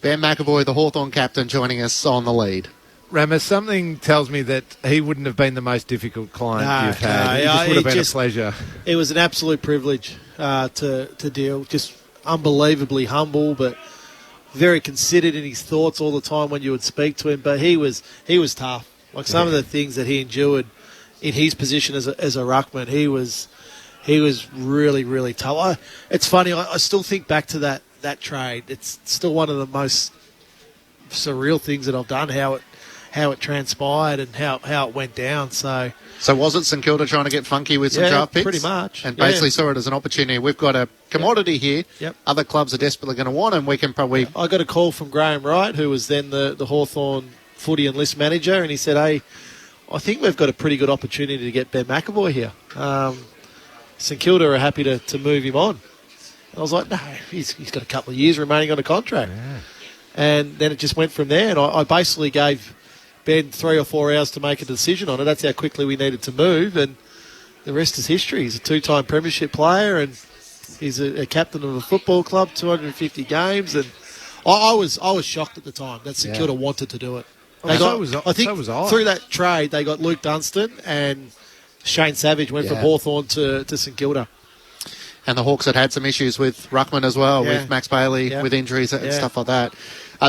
Ben McAvoy, the Hawthorn captain, joining us on the lead. Ramos, something tells me that he wouldn't have been the most difficult client you've had. It just would have been a pleasure. It was an absolute privilege to deal. Just unbelievably humble, but very considered in his thoughts all the time when you would speak to him. But he was tough. Like some of the things that he endured in his position as a ruckman, he was really, really tough. It's funny, I still think back to that trade. It's still one of the most surreal things that I've done, how it transpired and how it went down. So was it St Kilda trying to get funky with some draft picks? Pretty much. And basically saw it as an opportunity. We've got a commodity here. Yep. Other clubs are desperately going to want, and we can probably... I got a call from Graham Wright, who was then the Hawthorn footy and list manager, and he said, hey, I think we've got a pretty good opportunity to get Ben McAvoy here. St Kilda are happy to move him on. And I was like, no, he's got a couple of years remaining on a contract. Yeah. And then it just went from there, and I basically gave Ben 3 or 4 hours to make a decision on it. That's how quickly we needed to move, and the rest is history. He's a 2-time premiership player, and he's a captain of a football club, 250 games, and I was shocked at the time that St Kilda wanted to do it. I think through that trade they got Luke Dunstan, and Shane Savage went from Hawthorn to St Kilda. And the Hawks had some issues with ruckman as well, with Max Bailey, with injuries and stuff like that.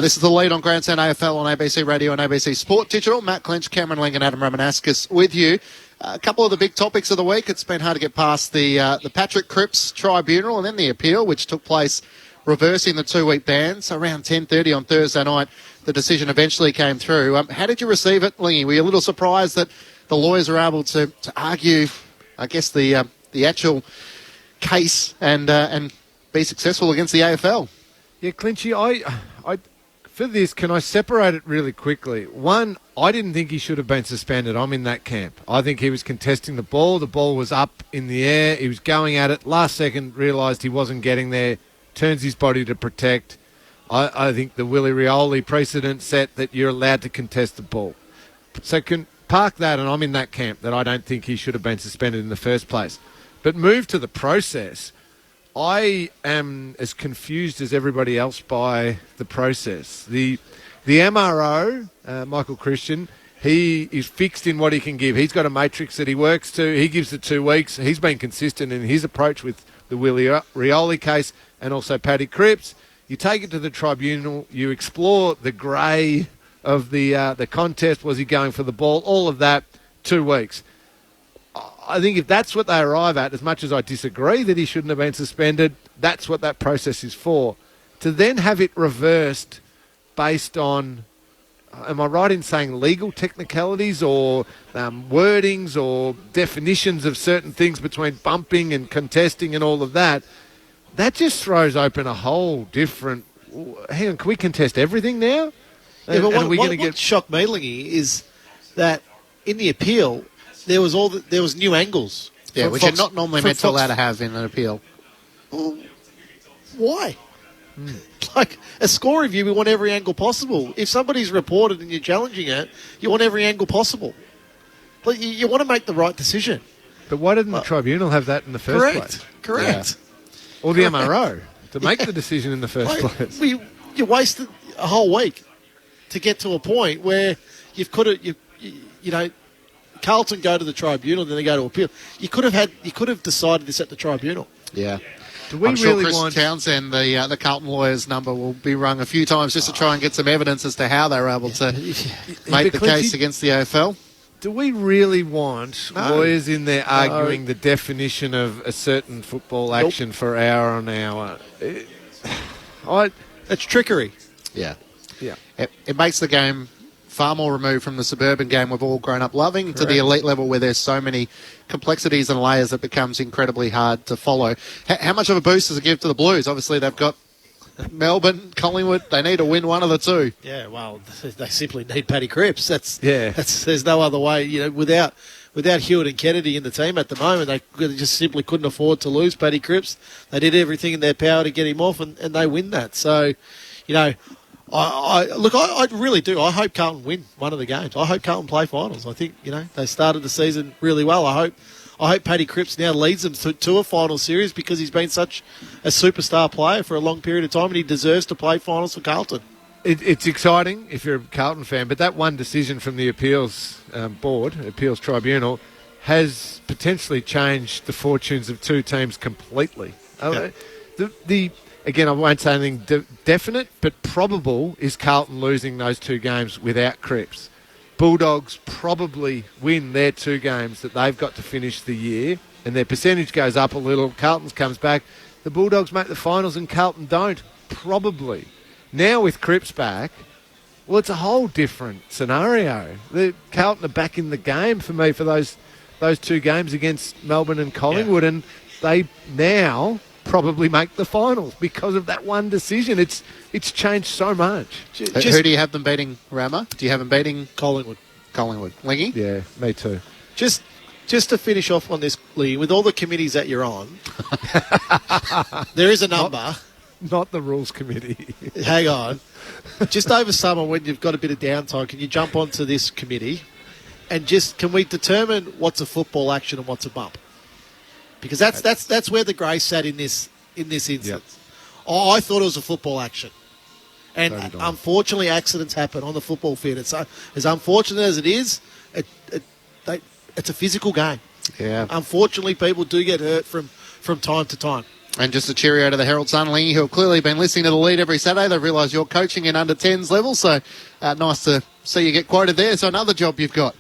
This is the lead on Grandstand AFL on ABC Radio and ABC Sport Digital. Matt Clinch, Cameron Ling and Adam Ramanauskas with you. A couple of the big topics of the week. It's been hard to get past the Patrick Cripps tribunal and then the appeal, which took place reversing the 2-week ban. So around 10:30 on Thursday night, the decision eventually came through. How did you receive it, Lingy? Were you a little surprised that the lawyers were able to argue, I guess, the actual case and be successful against the AFL? Yeah, Clinchy, I for this, can I separate it really quickly? One, I didn't think he should have been suspended. I'm in that camp. I think he was contesting the ball. The ball was up in the air. He was going at it. Last second, realised he wasn't getting there. Turns his body to protect. I think the Willie Rioli precedent set that you're allowed to contest the ball. So can park that, and I'm in that camp that I don't think he should have been suspended in the first place. But move to the process. I am as confused as everybody else by the process. The MRO, Michael Christian, he is fixed in what he can give. He's got a matrix that he works to. He gives the 2 weeks. He's been consistent in his approach with the Willie Rioli case, and also Paddy Cripps. You take it to the tribunal, you explore the grey of the contest. Was he going for the ball? All of that, 2 weeks. I think if that's what they arrive at, as much as I disagree that he shouldn't have been suspended, that's what that process is for. To then have it reversed based on, am I right in saying legal technicalities or wordings or definitions of certain things between bumping and contesting and all of that, that just throws open a whole different... Hang on, can we contest everything now? Yeah, but what shocked me, Lingy, is that in the appeal, there was new angles. Yeah, which you're not normally meant to allow to have in an appeal. Well, why? Like, a score review, we want every angle possible. If somebody's reported and you're challenging it, you want every angle possible. Like, you want to make the right decision. But why didn't the tribunal have that in the first place? Correct. Yeah. Or the MRO to make the decision in the first place. You wasted a whole week to get to a point where Carlton go to the tribunal, then they go to appeal. You could have decided this at the tribunal. Yeah. Do we I'm really sure Chris want Townsend, the Carlton lawyer's number will be rung a few times just to try and get some evidence as to how they were able to make the case against the AFL. Do we really want lawyers in there arguing the definition of a certain football action for hour on hour? It's trickery. Yeah. Yeah. It makes the game far more removed from the suburban game we've all grown up loving to the elite level where there's so many complexities and layers that becomes incredibly hard to follow. How much of a boost does it give to the Blues? Obviously, they've got Melbourne, Collingwood. They need to win one of the two. Yeah, well, they simply need Paddy Cripps. There's no other way. Without Hewitt and Kennedy in the team at the moment, they just simply couldn't afford to lose Paddy Cripps. They did everything in their power to get him off, and they win that. So, I really do. I hope Carlton win one of the games. I hope Carlton play finals. I think, they started the season really well. I hope Paddy Cripps now leads them to a final series because he's been such a superstar player for a long period of time and he deserves to play finals for Carlton. It's exciting if you're a Carlton fan, but that one decision from the appeals appeals tribunal, has potentially changed the fortunes of two teams completely. Yeah. Again, I won't say anything definite, but probable is Carlton losing those two games without Cripps. Bulldogs probably win their two games that they've got to finish the year, and their percentage goes up a little. Carlton's comes back. The Bulldogs make the finals and Carlton don't, probably. Now with Cripps back, well, it's a whole different scenario. Carlton are back in the game for me for those two games against Melbourne and Collingwood, and they now probably make the finals because of that one decision. It's changed so much. Who do you have them beating, Rama? Do you have them beating Collingwood? Lingy? Yeah, me too. Just to finish off on this, Lee, with all the committees that you're on, there is a number. Not the rules committee. Hang on. Just over summer when you've got a bit of downtime, can you jump onto this committee and can we determine what's a football action and what's a bump? Because that's where the grey sat in this instance. Yep. I thought it was a football action. And unfortunately, accidents happen on the football field. It's as unfortunate as it is, it's a physical game. Yeah. Unfortunately, people do get hurt from time to time. And just a cheerio to the Herald Sun, Lingy, who have clearly been listening to the lead every Saturday. They've realised you're coaching in under-10s level, so nice to see you get quoted there. So another job you've got.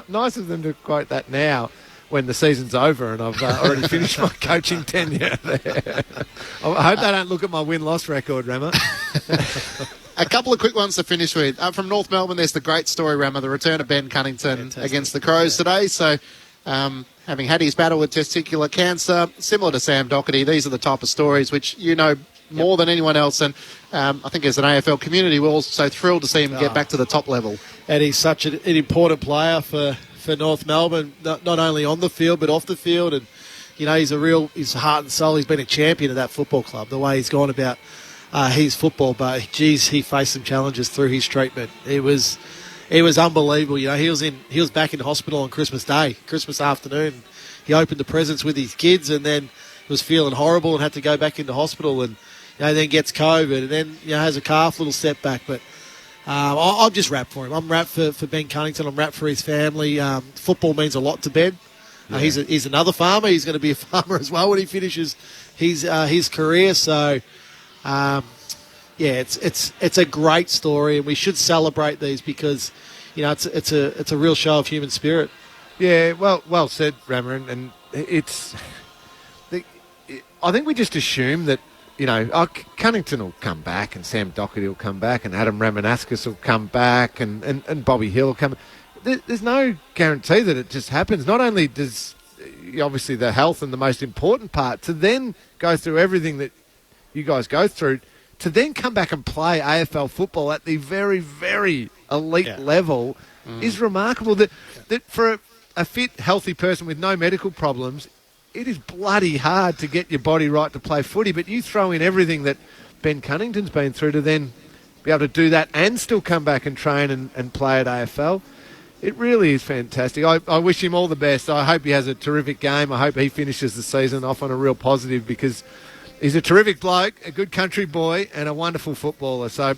Nice of them to quote that now when the season's over and I've already finished my coaching tenure there. I hope they don't look at my win-loss record, Rama. A couple of quick ones to finish with. From North Melbourne, there's the great story, Rama, the return of Ben Cunnington against the Crows today. So having had his battle with testicular cancer, similar to Sam Doherty, these are the type of stories which you know more than anyone else. And I think as an AFL community, we're also thrilled to see him get back to the top level. And he's such an important player for North Melbourne, not only on the field but off the field. And, he's heart and soul. He's been a champion of that football club, the way he's gone about his football. But, geez, he faced some challenges through his treatment. It was unbelievable. He was back in hospital on Christmas Day, Christmas afternoon. He opened the presents with his kids and then was feeling horrible and had to go back into hospital and then gets COVID and then has a calf little setback. But I'm just wrapped for him. I'm wrapped for Ben Cunnington. I'm wrapped for his family. Football means a lot to Ben. Yeah. He's another farmer. He's going to be a farmer as well when he finishes his career. So, it's a great story, and we should celebrate these because, it's a real show of human spirit. Yeah, well said, Rammer, and I think we just assume that, Cunnington will come back and Sam Doherty will come back and Adam Ramanauskas will come back and Bobby Hill will come. There's no guarantee that it just happens. Not only does obviously the health and the most important part, to then go through everything that you guys go through, to then come back and play AFL football at the very, very elite level is remarkable. That for a fit, healthy person with no medical problems, it is bloody hard to get your body right to play footy, but you throw in everything that Ben Cunnington's been through to then be able to do that and still come back and train and play at AFL. It really is fantastic. I wish him all the best. I hope he has a terrific game. I hope he finishes the season off on a real positive because he's a terrific bloke, a good country boy, and a wonderful footballer. So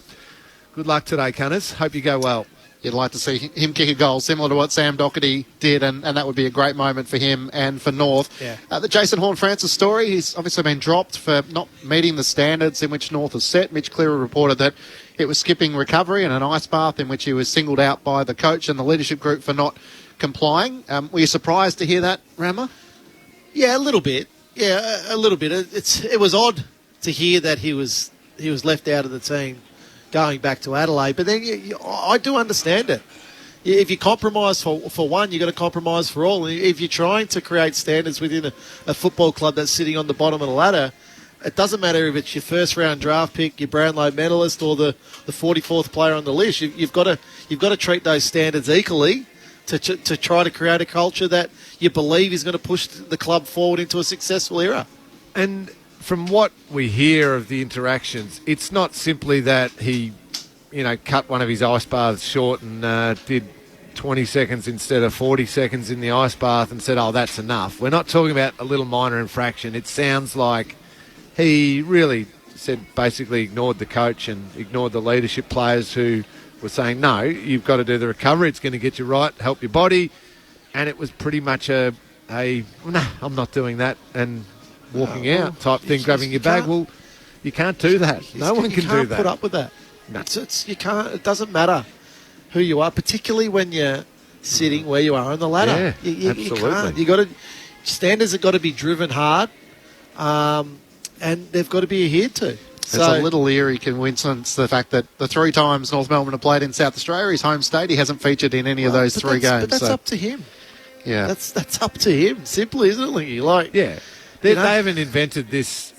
good luck today, Cunners. Hope you go well. You'd like to see him kick a goal similar to what Sam Doherty did, and that would be a great moment for him and for North. Yeah. The Jason Horne-Francis story, he's obviously been dropped for not meeting the standards in which North has set. Mitch Cleary reported that it was skipping recovery and an ice bath in which he was singled out by the coach and the leadership group for not complying. Were you surprised to hear that, Rammer? Yeah, a little bit. Yeah, a little bit. It was odd to hear that he was left out of the team going back to Adelaide, but then I do understand it. If you compromise for one, you've got to compromise for all. If you're trying to create standards within a football club that's sitting on the bottom of the ladder, it doesn't matter if it's your first round draft pick, your Brownlow medalist, or the 44th player on the list. You've got to treat those standards equally to try to create a culture that you believe is going to push the club forward into a successful era. And from what we hear of the interactions, it's not simply that he, cut one of his ice baths short and did 20 seconds instead of 40 seconds in the ice bath and said, oh, that's enough. We're not talking about a little minor infraction. It sounds like he really basically ignored the coach and ignored the leadership players who were saying, no, you've got to do the recovery. It's going to get you right, help your body. And it was pretty much no, I'm not doing that. And walking out type thing, grabbing your bag. Well, you can't do that. No one can do that. You can't put up with that. No. You can't. It doesn't matter who you are, particularly when you're sitting where you are on the ladder. Yeah, absolutely. You can't. Standards have got to be driven hard, and they've got to be adhered to. It's a little eerie coincidence, the fact that the 3 times North Melbourne have played in South Australia, his home state, he hasn't featured in any of those 3 games. But that's up to him. Yeah, that's up to him. Simply, isn't it, Lingy? Yeah. They haven't invented this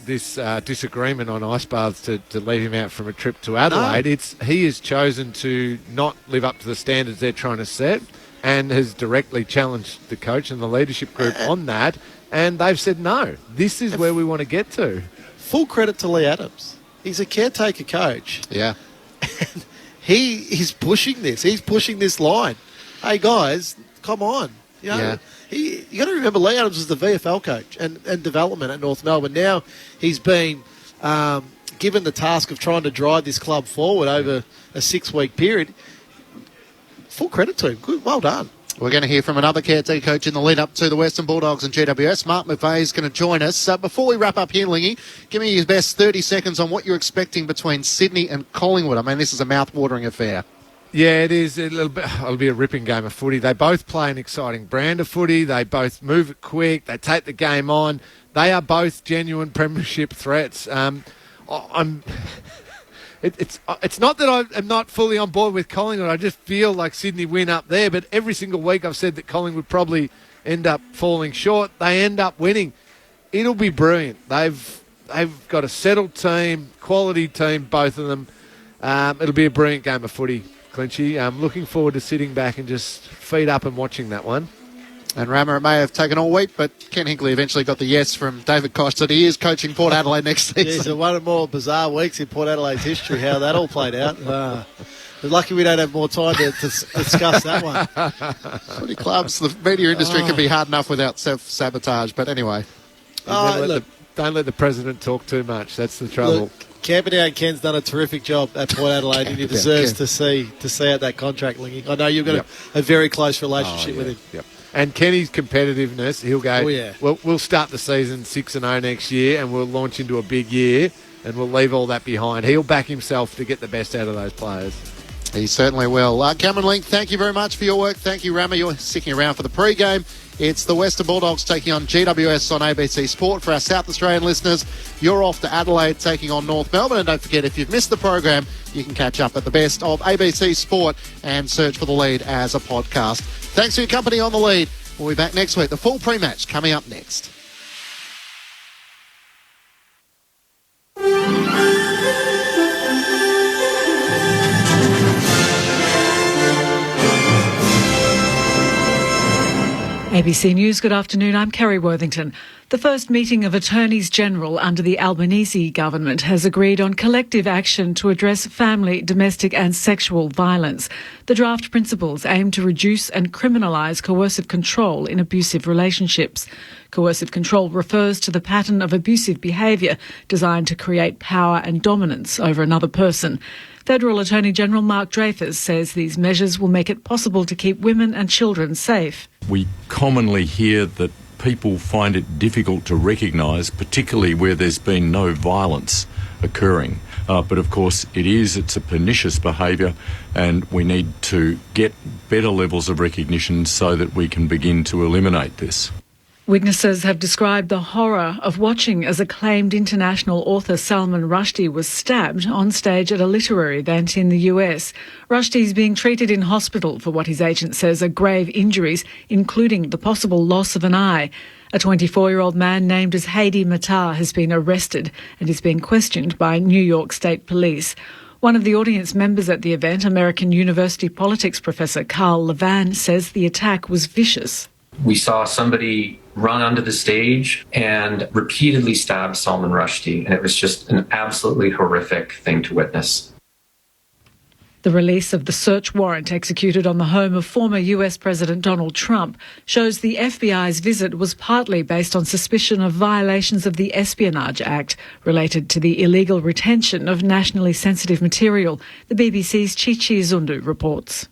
disagreement on ice baths to leave him out from a trip to Adelaide. No. He has chosen to not live up to the standards they're trying to set and has directly challenged the coach and the leadership group on that. And they've said, no, this is where we want to get to. Full credit to Lee Adams. He's a caretaker coach. Yeah. And he is pushing this. He's pushing this line. Hey, guys, come on. You got to remember, Lee Adams was the VFL coach and development at North Melbourne. Now he's been given the task of trying to drive this club forward over a 6-week period. Full credit to him. Good, well done. We're going to hear from another caretaker coach in the lead-up to the Western Bulldogs and GWS. Mark McVeigh is going to join us. Before we wrap up here, Lingy, give me your best 30 seconds on what you're expecting between Sydney and Collingwood. I mean, this is a mouth-watering affair. Yeah, it is. It'll be a ripping game of footy. They both play an exciting brand of footy. They both move it quick. They take the game on. They are both genuine premiership threats. It's not that I'm not fully on board with Collingwood. I just feel like Sydney win up there. But every single week I've said that Collingwood probably end up falling short. They end up winning. It'll be brilliant. They've got a settled team, quality team, both of them. It'll be a brilliant game of footy, Clinchy. I'm looking forward to sitting back and just feet up and watching that one. And Rammer, it may have taken all week, but Ken Hinkley eventually got the yes from David Koch that he is coaching Port Adelaide next season. Yeah, so one of the more bizarre weeks in Port Adelaide's history, how that all played out. We're lucky we don't have more time to discuss that one. Footy clubs, the media industry can be hard enough without self-sabotage, but anyway. Don't let the president talk too much. That's the trouble. Look, Camperdown Ken's done a terrific job at Port Adelaide, and he deserves to see out that contract, Lingy. I know you've got a very close relationship with him. Yep. And Kenny's competitiveness, he'll go, Oh, yeah. well, we'll start the season 6-0 next year and we'll launch into a big year and we'll leave all that behind. He'll back himself to get the best out of those players. He certainly will. Cameron Link, thank you very much for your work. Thank you, Rama. You're sticking around for the pre-game. It's the Western Bulldogs taking on GWS on ABC Sport. For our South Australian listeners, you're off to Adelaide taking on North Melbourne. And don't forget, if you've missed the program, you can catch up at the best of ABC Sport and search for The Lead as a podcast. Thanks for your company on The Lead. We'll be back next week. The full pre-match coming up next. ABC News, good afternoon. I'm Kerry Worthington. The first meeting of Attorneys General under the Albanese government has agreed on collective action to address family, domestic and sexual violence. The draft principles aim to reduce and criminalise coercive control in abusive relationships. Coercive control refers to the pattern of abusive behaviour designed to create power and dominance over another person. Federal Attorney General Mark Dreyfus says these measures will make it possible to keep women and children safe. We commonly hear that people find it difficult to recognise, particularly where there's been no violence occurring. But of course it's a pernicious behaviour and we need to get better levels of recognition so that we can begin to eliminate this. Witnesses have described the horror of watching as acclaimed international author Salman Rushdie was stabbed on stage at a literary event in the US. Rushdie is being treated in hospital for what his agent says are grave injuries, including the possible loss of an eye. A 24-year-old man named as Hadi Matar has been arrested and is being questioned by New York State Police. One of the audience members at the event, American University politics professor Carl Levan, says the attack was vicious. We saw somebody run onto the stage and repeatedly stab Salman Rushdie, and it was just an absolutely horrific thing to witness. The release of the search warrant executed on the home of former US President Donald Trump shows the FBI's visit was partly based on suspicion of violations of the Espionage Act related to the illegal retention of nationally sensitive material. The BBC's Chichi Zundu reports.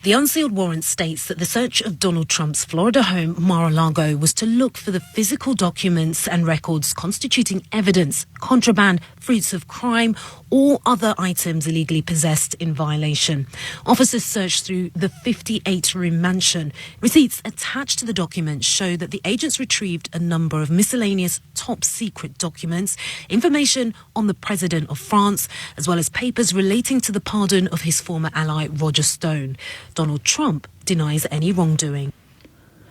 The unsealed warrant states that the search of Donald Trump's Florida home, Mar-a-Lago, was to look for the physical documents and records constituting evidence, contraband, fruits of crime, or other items illegally possessed in violation. Officers searched through the 58-room mansion. Receipts attached to the documents show that the agents retrieved a number of miscellaneous top-secret documents, information on the President of France, as well as papers relating to the pardon of his former ally Roger Stone. Donald Trump denies any wrongdoing.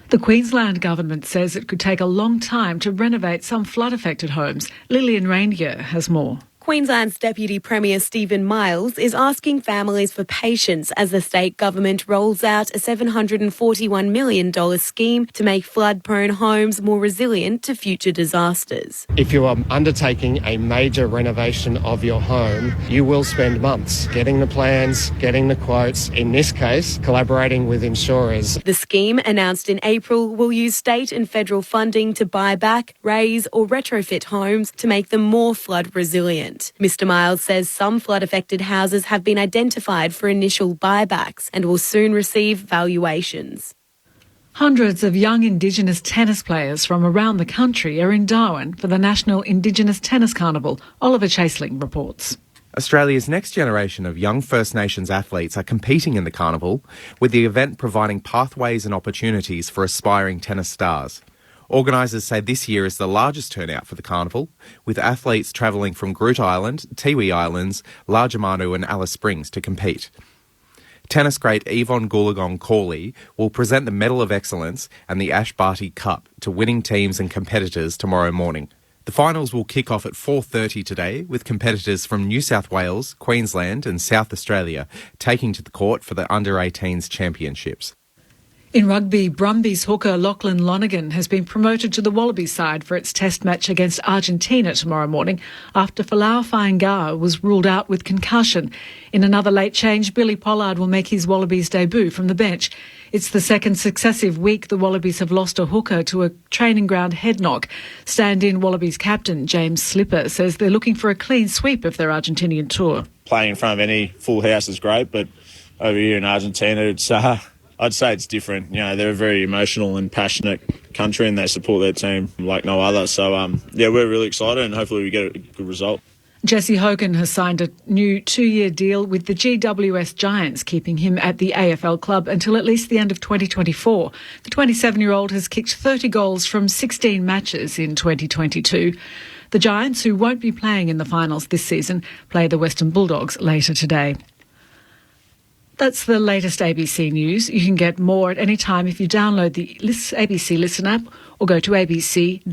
The Queensland government says it could take a long time to renovate some flood-affected homes. Lillian Reindeer has more. Queensland's Deputy Premier Stephen Miles is asking families for patience as the state government rolls out a $741 million scheme to make flood-prone homes more resilient to future disasters. If you are undertaking a major renovation of your home, you will spend months getting the plans, getting the quotes, in this case, collaborating with insurers. The scheme, announced in April, will use state and federal funding to buy back, raise or retrofit homes to make them more flood resilient. Mr Miles says some flood-affected houses have been identified for initial buybacks and will soon receive valuations. Hundreds of young Indigenous tennis players from around the country are in Darwin for the National Indigenous Tennis Carnival. Oliver Chaseling reports. Australia's next generation of young First Nations athletes are competing in the carnival, with the event providing pathways and opportunities for aspiring tennis stars. Organisers say this year is the largest turnout for the carnival, with athletes travelling from Groote Island, Tiwi Islands, Largemanu and Alice Springs to compete. Tennis great Yvonne Goolagong-Cawley will present the Medal of Excellence and the Ash Barty Cup to winning teams and competitors tomorrow morning. The finals will kick off at 4:30 today, with competitors from New South Wales, Queensland and South Australia taking to the court for the Under-18s Championships. In rugby, Brumbies hooker Lachlan Lonergan has been promoted to the Wallabies side for its test match against Argentina tomorrow morning after Folau Fainga'a was ruled out with concussion. In another late change, Billy Pollard will make his Wallabies debut from the bench. It's the second successive week the Wallabies have lost a hooker to a training ground head knock. Stand-in Wallabies captain James Slipper says they're looking for a clean sweep of their Argentinian tour. Playing in front of any full house is great, but over here in Argentina, it's I'd say it's different. You know, they're a very emotional and passionate country, and they support their team like no other. So, yeah, we're really excited, and hopefully we get a good result. Jesse Hogan has signed a new 2-year deal with the GWS Giants, keeping him at the AFL club until at least the end of 2024. The 27-year-old has kicked 30 goals from 16 matches in 2022. The Giants, who won't be playing in the finals this season, play the Western Bulldogs later today. That's the latest ABC News. You can get more at any time if you download the ABC Listen app or go to abc.net.au.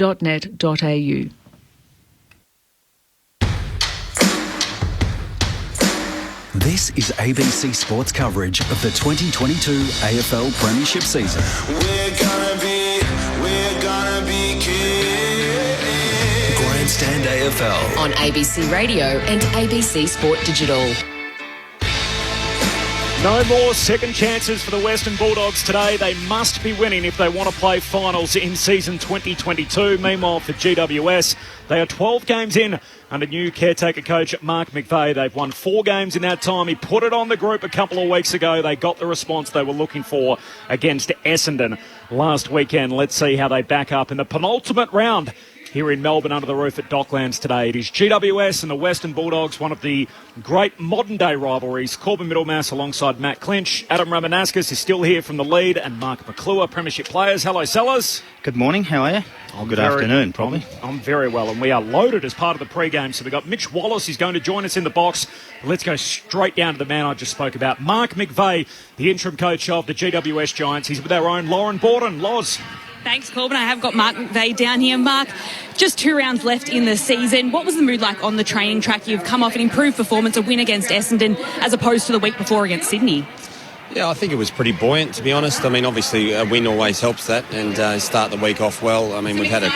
This is ABC Sports coverage of the 2022 AFL Premiership season. We're gonna be kids. Grandstand AFL on ABC Radio and ABC Sport Digital. No more second chances for the Western Bulldogs today. They must be winning if they want to play finals in season 2022. Meanwhile, for GWS, they are 12 games in under new caretaker coach Mark McVeigh. They've won 4 games in that time. He put it on the group a couple of weeks ago. They got the response they were looking for against Essendon last weekend. Let's see how they back up in the penultimate round here in Melbourne under the roof at Docklands today. It is GWS and the Western Bulldogs, one of the great modern-day rivalries. Corbin Middlemass alongside Matt Clinch. Adam Ramanauskas is still here from the lead, and Mark McClure, Premiership Players. Hello, sellers. Good morning, how are you? Good afternoon, probably. I'm very well, and we are loaded as part of the pre-game. So we've got Mitch Wallace, he's going to join us in the box. Let's go straight down to the man I just spoke about, Mark McVeigh, the interim coach of the GWS Giants. He's with our own Lauren Borden. Loz. Thanks, Corbin. I have got Mark McVeigh down here. Mark, just 2 rounds left in the season. What was the mood like on the training track? You've come off an improved performance, a win against Essendon, as opposed to the week before against Sydney. Yeah, I think it was pretty buoyant, to be honest. I mean, obviously, a win always helps that, and start the week off well. I mean, we've had a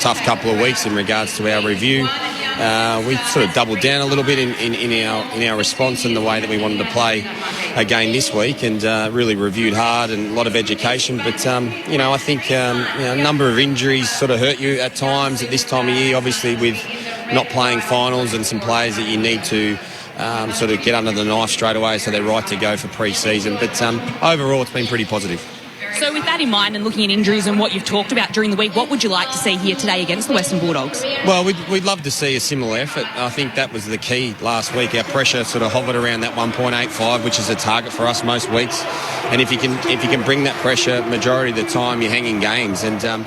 tough couple of weeks in regards to our review. We sort of doubled down a little bit in our response and the way that we wanted to play again this week, and really reviewed hard and a lot of education. But I think a number of injuries sort of hurt you at times at this time of year. Obviously, with not playing finals and some players that you need to sort of get under the knife straight away, so they're right to go for pre-season. But overall, it's been pretty positive. So with that in mind and looking at injuries and what you've talked about during the week, what would you like to see here today against the Western Bulldogs? Well, we'd love to see a similar effort. I think that was the key last week. Our pressure sort of hovered around that 1.85, which is a target for us most weeks. And if you can bring that pressure majority of the time, you're hanging games. And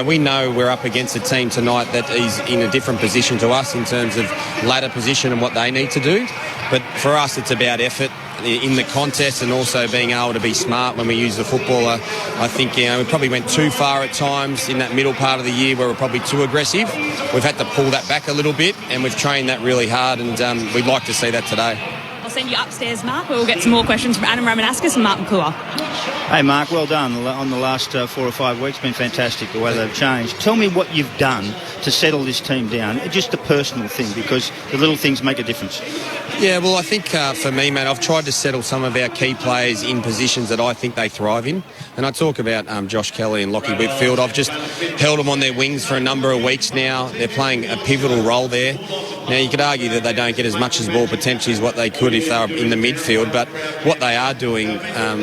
we know we're up against a team tonight that is in a different position to us in terms of ladder position and what they need to do. But for us, it's about effort in the contest and also being able to be smart when we use the football. I think we probably went too far at times in that middle part of the year where we're probably too aggressive. We've had to pull that back a little bit, and we've trained that really hard, and we'd like to see that today. I'll send you upstairs, Mark, where we'll get some more questions from Adam Ramanauskas and Mark McClure. Hey, Mark, well done on the last 4 or 5 weeks. Been fantastic, the way they've changed. Tell me what you've done to settle this team down, just a personal thing, because the little things make a difference. Yeah, well, I think for me, mate, I've tried to settle some of our key players in positions that I think they thrive in. And I talk about Josh Kelly and Lockie Whitfield. I've just held them on their wings for a number of weeks now. They're playing a pivotal role there. Now, you could argue that they don't get as much as ball potentially as what they could if they were in the midfield, but what they are doing,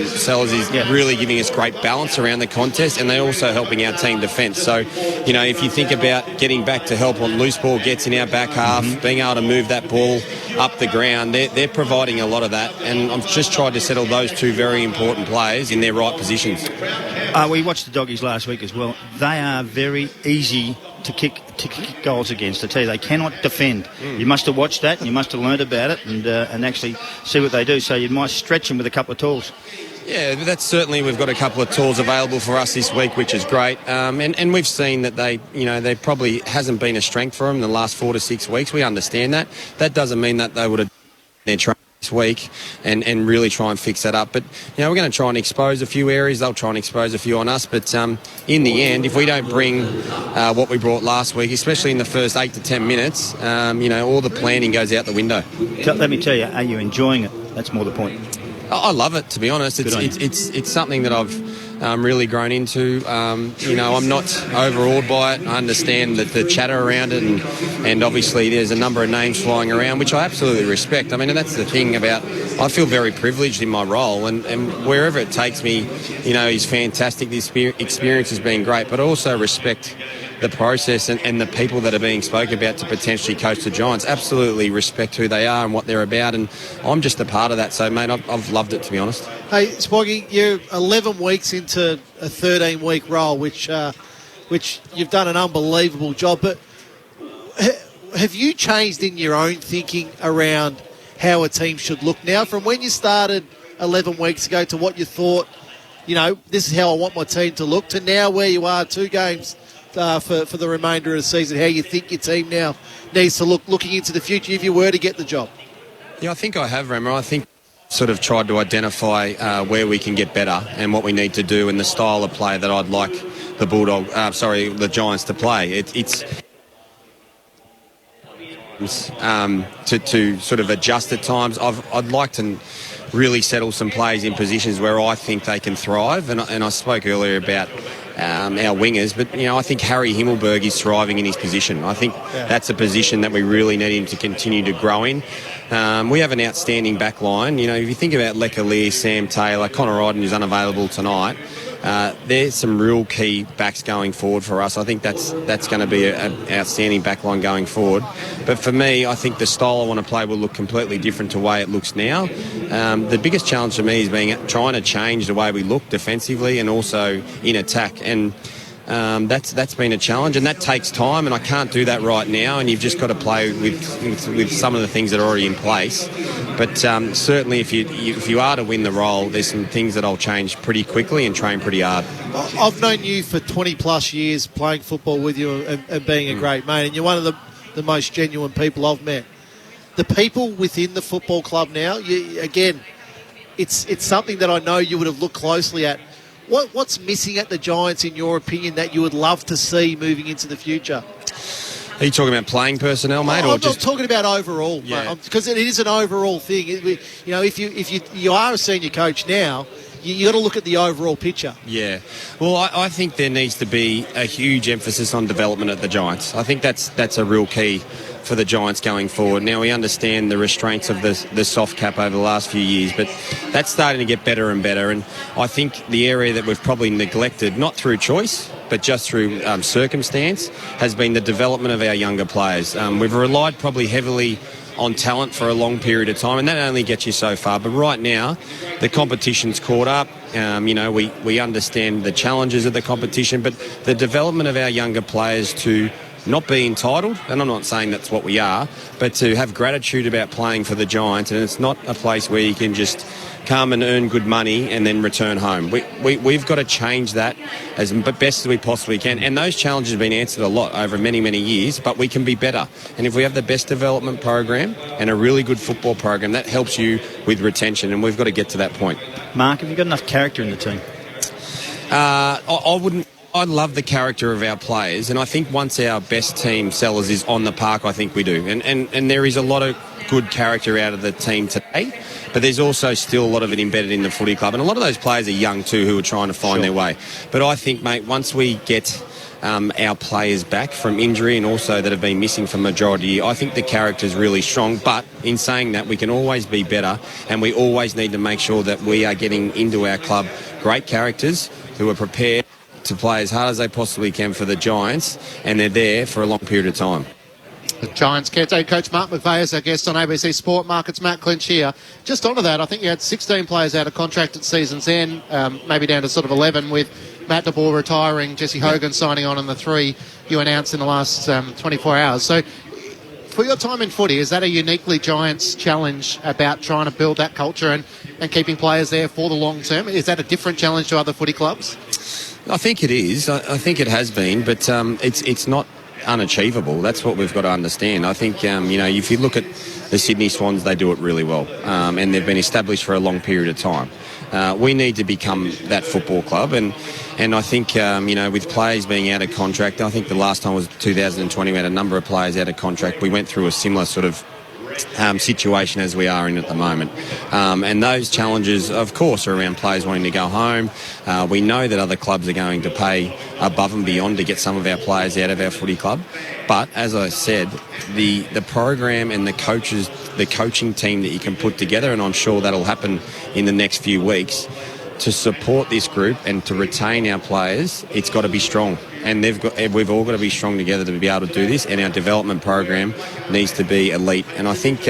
Sellers, is really giving us great balance around the contest, and they're also helping our team defence. So, if you think about getting back to help on loose ball gets in our back half, being able to move that ball up the ground, they're providing a lot of that, and I've just tried to settle those 2 very important players in their right positions. We watched the Doggies last week as well. They are very easy to kick goals against. I tell you, they cannot defend. You must have watched that, and you must have learned about it, and actually see what they do. So you might stretch them with a couple of tools. Yeah, that's certainly, we've got a couple of tools available for us this week, which is great. And we've seen that they probably hasn't been a strength for them in the last 4 to 6 weeks. We understand that. That doesn't mean that they would have their training this week and really try and fix that up. But, we're going to try and expose a few areas. They'll try and expose a few on us. But in the end, if we don't bring what we brought last week, especially in the first 8 to 10 minutes, all the planning goes out the window. Let me tell you, are you enjoying it? That's more the point. I love it, to be honest. It's something that I've really grown into. I'm not overawed by it. I understand that the chatter around it, and obviously there's a number of names flying around, which I absolutely respect. I mean, and that's the thing about, I feel very privileged in my role, and wherever it takes me, is fantastic. The experience has been great, but I also respect the process and the people that are being spoken about to potentially coach the Giants. Absolutely respect who they are and what they're about, and I'm just a part of that. So, mate, I've loved it, to be honest. Hey, Spoggy, you're 11 weeks into a 13-week role, which you've done an unbelievable job. But have you changed in your own thinking around how a team should look now, from when you started 11 weeks ago to what you thought, this is how I want my team to look, to now where you are 2 games for the remainder of the season, how you think your team now needs to look looking into the future if you were to get the job? Yeah, I think I have, Ramo. I think sort of tried to identify where we can get better and what we need to do and the style of play that I'd like the Giants to play. It's to sort of adjust at times. I'd like to really settle some players in positions where I think they can thrive, and I spoke earlier about our wingers, but I think Harry Himmelberg is thriving in his position. I think that's a position that we really need him to continue to grow in. We have an outstanding back line. If you think about Leclerc, Sam Taylor, Connor Ryden, who's unavailable tonight, there's some real key backs going forward for us. I think that's going to be an outstanding back line going forward. But for me, I think the style I want to play will look completely different to the way it looks now. The biggest challenge for me is trying to change the way we look defensively and also in attack. And that's been a challenge, and that takes time, and I can't do that right now, and you've just got to play with some of the things that are already in place. But certainly if you are to win the role, there's some things that I'll change pretty quickly and train pretty hard. I've known you for 20 plus years, playing football with you and being a great mate, and you're one of the most genuine people I've met. The people within the football club now, it's something that I know you would have looked closely at. What's missing at the Giants, in your opinion, that you would love to see moving into the future? Are you talking about playing personnel, mate? I'm not talking about overall, mate, because it is an overall thing. If you are a senior coach now, you got to look at the overall picture. Yeah. Well, I think there needs to be a huge emphasis on development at the Giants. I think that's a real key for the Giants going forward. Now, we understand the restraints of the soft cap over the last few years, but that's starting to get better and better. And I think the area that we've probably neglected, not through choice, but just through circumstance, has been the development of our younger players. We've relied probably heavily on talent for a long period of time, and that only gets you so far. But right now, the competition's caught up. We understand the challenges of the competition, but the development of our younger players to not be entitled, and I'm not saying that's what we are, but to have gratitude about playing for the Giants, and it's not a place where you can just come and earn good money and then return home. We've got to change that as best as we possibly can, and those challenges have been answered a lot over many, many years, but we can be better. And if we have the best development program and a really good football program, that helps you with retention, and we've got to get to that point. Mark, have you got enough character in the team? I love the character of our players, and I think once our best team sellers is on the park, I think we do. And there is a lot of good character out of the team today, but there's also still a lot of it embedded in the footy club. And a lot of those players are young too, who are trying to find their way. But I think, mate, once we get our players back from injury and also that have been missing for majority, I think the character's really strong. But in saying that, we can always be better, and we always need to make sure that we are getting into our club great characters who are prepared to play as hard as they possibly can for the Giants, and they're there for a long period of time. The Giants caretaker coach Mark McVeigh is our guest on ABC Sport. Mark, it's Matt Clinch here. Just onto that, I think you had 16 players out of contract at season's end, maybe down to sort of 11, with Matt de Boer retiring, Jesse Hogan signing on, and the 3 you announced in the last 24 hours. So for your time in footy, is that a uniquely Giants challenge about trying to build that culture and keeping players there for the long term? Is that a different challenge to other footy clubs? I think it is. I think it has been, but it's not unachievable. That's what we've got to understand. I think, if you look at the Sydney Swans, they do it really well, and they've been established for a long period of time. We need to become that football club, and I think, with players being out of contract, I think the last time was 2020, we had a number of players out of contract. We went through a similar sort of situation as we are in at the moment. And those challenges, of course, are around players wanting to go home. We know that other clubs are going to pay above and beyond to get some of our players out of our footy club. But as I said, the program and the coaches, the coaching team that you can put together, and I'm sure that'll happen in the next few weeks, to support this group and to retain our players, it's got to be strong. And we've all got to be strong together to be able to do this, and our development program needs to be elite. And I think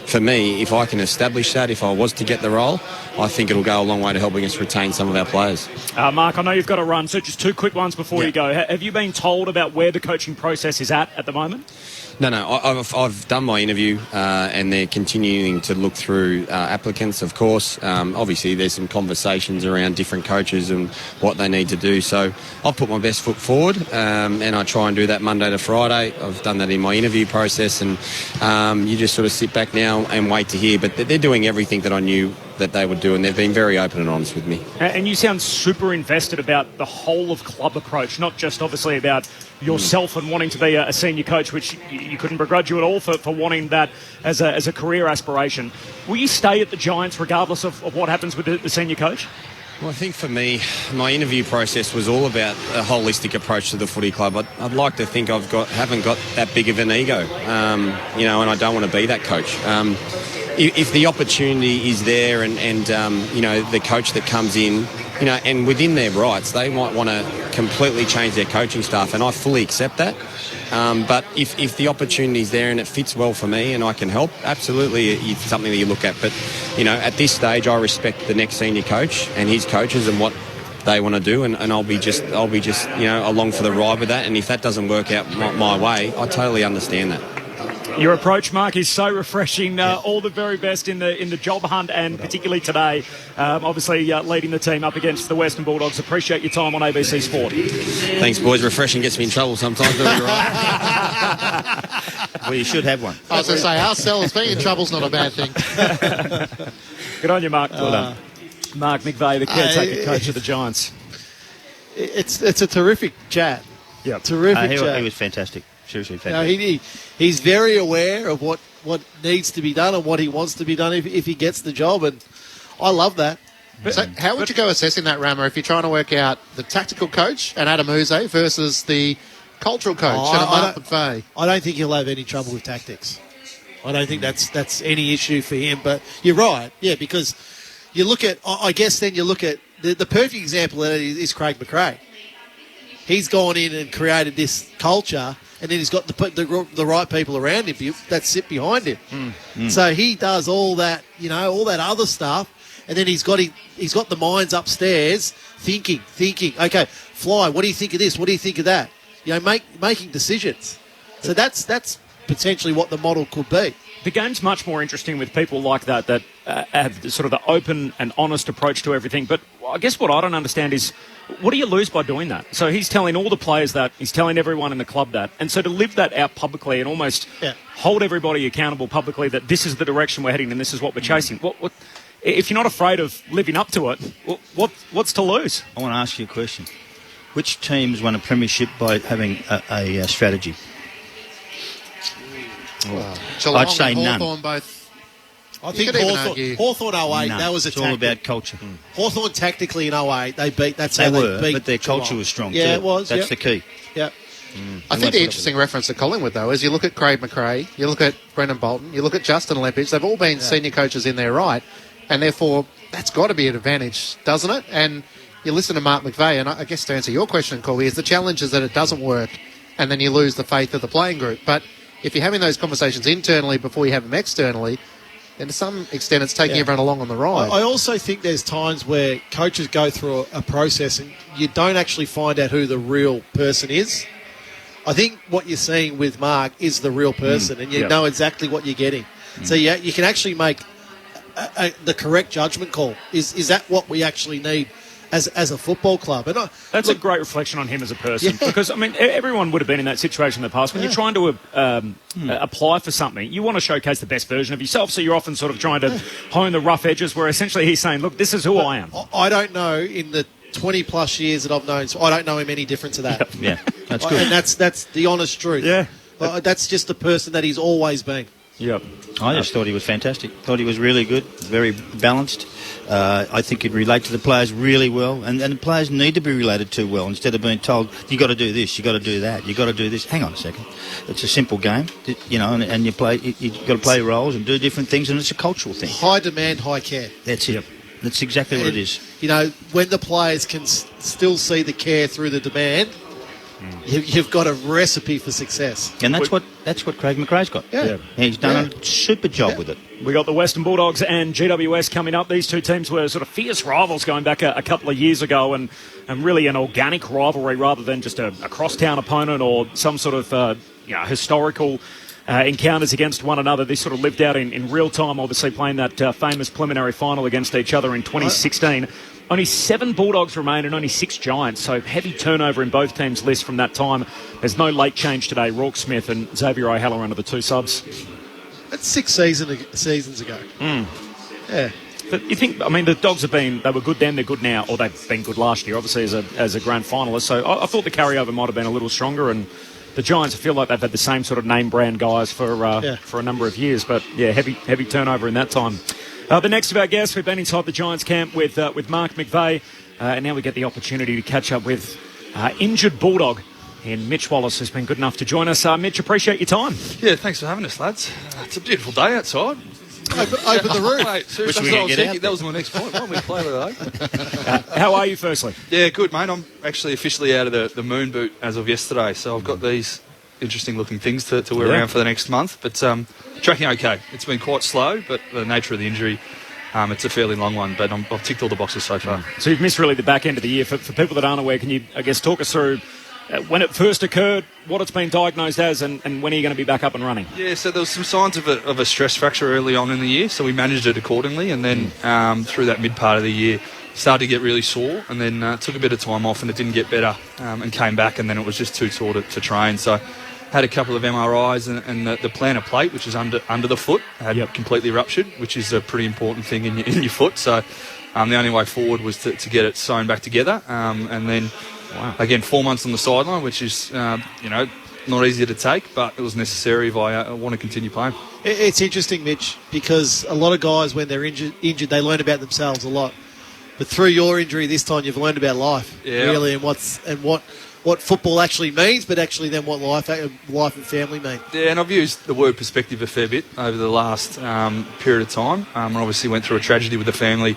for me, if I can establish that, if I was to get the role, I think it'll go a long way to helping us retain some of our players. Mark, I know you've got to run, so just two quick ones before you go. Have you been told about where the coaching process is at the moment? No, I've done my interview and they're continuing to look through applicants, of course. Obviously, there's some conversations around different coaches and what they need to do. So I've put my best foot forward and I try and do that Monday to Friday. I've done that in my interview process, and you just sort of sit back now and wait to hear. But they're doing everything that I knew that they would do, and they've been very open and honest with me. And you sound super invested about the whole of club approach, not just obviously about yourself and wanting to be a senior coach, which you couldn't begrudge you at all for wanting that as a career aspiration. Will you stay at the Giants regardless of what happens with the senior coach? Well, I think for me, my interview process was all about a holistic approach to the footy club. I'd like to think haven't got that big of an ego, and I don't want to be that coach. If the opportunity is there and the coach that comes in, and within their rights, they might want to completely change their coaching staff, and I fully accept that. But if the opportunity is there and it fits well for me and I can help, absolutely it's something that you look at. But, at this stage, I respect the next senior coach and his coaches and what they want to do, and I'll be just along for the ride with that. And if that doesn't work out my way, I totally understand that. Your approach, Mark, is so refreshing. All the very best in the job hunt, and particularly today, obviously leading the team up against the Western Bulldogs. Appreciate your time on ABC Sport. Thanks, boys. Refreshing gets me in trouble sometimes. But you're right. Well, you should have one. I was going to say, our sellers being in trouble's not a bad thing. Good on you, Mark. Well done. Mark McVeigh, the caretaker coach of the Giants. It's a terrific chat. Yeah, terrific chat. He was fantastic. Seriously fantastic. He's very aware of what needs to be done and what he wants to be done if he gets the job, and I love that. So how would you go assessing that, Ramo, if you're trying to work out the tactical coach and Adam Uze versus the cultural coach and Mark McVeigh? I don't think he'll have any trouble with tactics. I don't think that's any issue for him. But you're right, because you look at, I guess then you look at, the perfect example of that is Craig McRae. He's gone in and created this culture, and then he's got the right people around him that sit behind him. So he does all that, all that other stuff, and then he's got the minds upstairs thinking. Okay, Fly, what do you think of this? What do you think of that? Making decisions. So that's potentially what the model could be. The game's much more interesting with people like that have sort of the open and honest approach to everything. But I guess what I don't understand is, what do you lose by doing that? So he's telling all the players that, he's telling everyone in the club that, and so to live that out publicly and almost hold everybody accountable publicly that this is the direction we're heading and this is what we're chasing. What if you're not afraid of living up to it, what's to lose? I want to ask you a question. Which teams won a premiership by having a strategy? I'd say none. Both. I think Hawthorn 08, that was a It's all about culture. Hawthorn tactically in 08, they beat. That's they how were, they beat. but their culture was strong too. Yeah, it was. That's the key. Yeah. I think the interesting reference to Collingwood, though, is you look at Craig McRae, you look at Brendan Bolton, you look at Justin Lepage. They've all been senior coaches in their right, and therefore that's got to be an advantage, doesn't it? And you listen to Mark McVeigh, and I guess to answer your question, Corby, is the challenge is that it doesn't work, and then you lose the faith of the playing group. But if you're having those conversations internally before you have them externally, then to some extent it's taking everyone along on the ride. I also think there's times where coaches go through a process and you don't actually find out who the real person is. I think what you're seeing with Mark is the real person, and you know exactly what you're getting. So you can actually make the correct judgment call. Is that what we actually need as a football club? And that's a great reflection on him as a person, because, I mean, everyone would have been in that situation in the past. When you're trying to apply for something, you want to showcase the best version of yourself, so you're often sort of trying to hone the rough edges, where essentially he's saying, look, this is who I am. I don't know, in the 20-plus years that I've known, so I don't know him any different to that. Yeah, that's good. And that's the honest truth. Yeah. That's just the person that he's always been. Yep. I just thought he was fantastic. Thought he was really good, very balanced. I think he'd relate to the players really well, and the players need to be related to well instead of being told, you got to do this, you got to do that, you got to do this. Hang on a second. It's a simple game, and you got to play roles and do different things, and it's a cultural thing. High demand, high care. That's it. Yep. That's exactly what it is. When the players can still see the care through the demand, you've got a recipe for success. And that's what Craig McRae's got. Yeah. He's done a super job with it. We got the Western Bulldogs and GWS coming up. These two teams were sort of fierce rivals going back a couple of years ago, and really an organic rivalry rather than just a crosstown opponent or some sort of historical encounters against one another. This sort of lived out in real time, obviously playing that famous preliminary final against each other in 2016. Only 7 Bulldogs remain and only 6 Giants, so heavy turnover in both teams' lists from that time. There's no late change today. Rourke Smith and Xavier O'Halloran under the 2 subs. That's 6 seasons ago. Yeah. But you think, the Dogs they were good then, they're good now, or they've been good last year, obviously, as a grand finalist. So I thought the carryover might have been a little stronger, and the Giants, I feel like they've had the same sort of name brand guys for a number of years. But yeah, heavy turnover in that time. The next of our guests, we've been inside the Giants camp with Mark McVeigh, and now we get the opportunity to catch up with injured Bulldog and Mitch Wallace, who's been good enough to join us. Mitch, appreciate your time. Yeah, thanks for having us, lads. It's a beautiful day outside. Open the roof. Mate, seriously, that was my next point. Why don't we play today? How are you, firstly? Yeah, good, mate. I'm actually officially out of the moon boot as of yesterday, so I've got these interesting-looking things to wear around for the next month. But tracking okay. It's been quite slow, but the nature of the injury, it's a fairly long one. But I've ticked all the boxes so far. So you've missed really the back end of the year. For people that aren't aware, can you, talk us through when it first occurred, what it's been diagnosed as, and when are you going to be back up and running? Yeah, so there was some signs of a stress fracture early on in the year, so we managed it accordingly. And then through that mid part of the year, started to get really sore, and then took a bit of time off, and it didn't get better, and came back, and then it was just too sore to train. So had a couple of MRIs, and the plantar plate, which is under the foot, had completely ruptured, which is a pretty important thing in your foot. So the only way forward was to get it sewn back together, and then again 4 months on the sideline, which is not easy to take, but it was necessary if I want to continue playing. It's interesting, Mitch, because a lot of guys when they're injured they learn about themselves a lot, but through your injury this time you've learned about life really, and what football actually means, but actually then what life and family mean. Yeah, and I've used the word perspective a fair bit over the last period of time. I obviously went through a tragedy with the family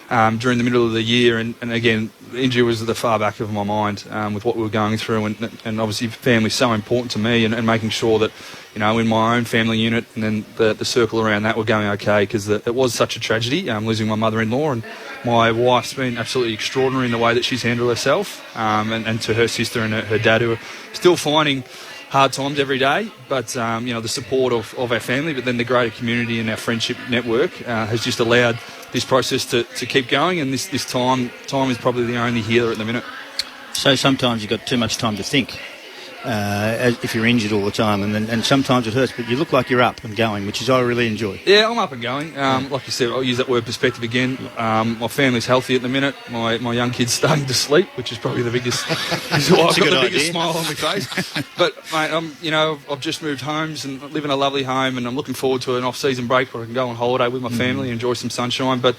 during the middle of the year, and again, the injury was at the far back of my mind with what we were going through, and obviously family's so important to me, and making sure that, in my own family unit and then the circle around that were going okay, because it was such a tragedy, losing my mother-in-law, and my wife's been absolutely extraordinary in the way that she's handled herself, and to her sister and her dad, who are still finding hard times every day, but the support of our family, but then the greater community and our friendship network has just allowed this process to keep going, and this time is probably the only healer at the minute. So sometimes you've got too much time to think if you're injured all the time, and sometimes it hurts, but you look like you're up and going, which is I really enjoy. Yeah, I'm up and going. Like you said, I'll use that word perspective again. My family's healthy at the minute. My young kid's starting to sleep, which is probably the biggest. I've got the biggest smile on my face. But mate, I've just moved homes and live in a lovely home, and I'm looking forward to an off-season break where I can go on holiday with my family, enjoy some sunshine. But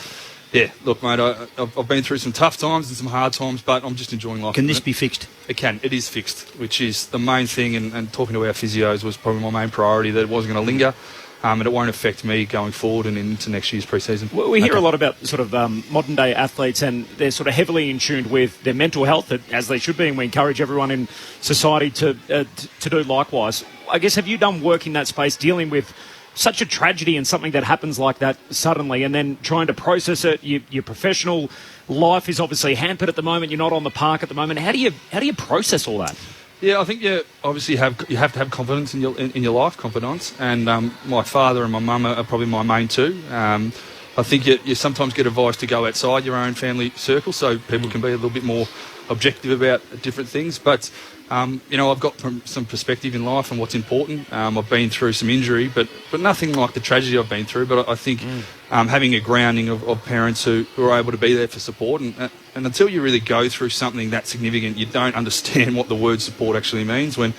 yeah, look, mate, I've been through some tough times and some hard times, but I'm just enjoying life. Can this be fixed? It can. It is fixed, which is the main thing, and talking to our physios was probably my main priority, that it wasn't going to linger, and it won't affect me going forward and into next year's pre-season. We hear a lot about sort of modern-day athletes, and they're sort of heavily in tune with their mental health, as they should be, and we encourage everyone in society to do likewise. I guess, have you done work in that space dealing with such a tragedy and something that happens like that suddenly, and then trying to process it? Your professional life is obviously hampered at the moment. You're not on the park at the moment. How do you process all that? Yeah, I think you obviously have to have confidence in your life, confidence. And my father and my mum are probably my main two. I think you sometimes get advised to go outside your own family circle, so people can be a little bit more objective about different things. But I've got some perspective in life and what's important. I've been through some injury, but nothing like the tragedy I've been through. But I think having a grounding of parents who are able to be there for support, and until you really go through something that significant, you don't understand what the word support actually means. When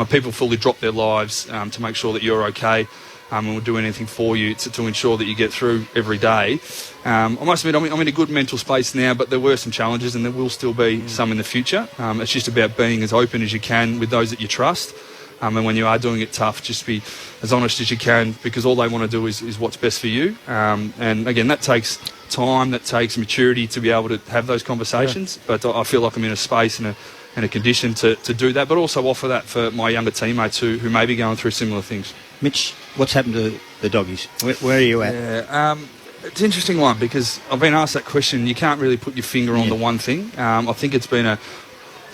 people fully drop their lives to make sure that you're okay, and we'll do anything for you to ensure that you get through every day. I must admit, I'm in a good mental space now, but there were some challenges and there will still be some in the future. It's just about being as open as you can with those that you trust. And when you are doing it tough, just be as honest as you can, because all they want to do is what's best for you. And again, that takes time, that takes maturity to be able to have those conversations. Yeah. But I feel like I'm in a space and a condition to do that, but also offer that for my younger teammates who may be going through similar things. Mitch, what's happened to the doggies? Where are you at? Yeah, it's an interesting one, because I've been asked that question. You can't really put your finger on the one thing. I think there's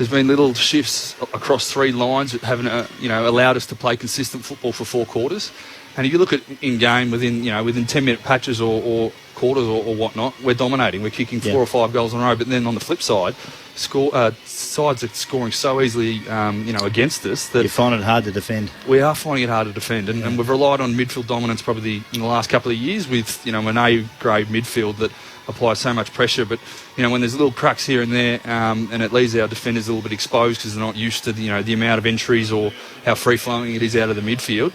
been little shifts across 3 lines that haven't allowed us to play consistent football for 4 quarters. And if you look at in-game within 10-minute patches or quarters or whatnot, we're dominating. We're kicking 4 or 5 goals in a row. But then on the flip side, sides are scoring so easily, against us that you find it hard to defend. We are finding it hard to defend, and we've relied on midfield dominance probably in the last couple of years with an A-grade midfield that applies so much pressure. But when there's little cracks here and there, and it leaves our defenders a little bit exposed because they're not used to the amount of entries or how free-flowing it is out of the midfield.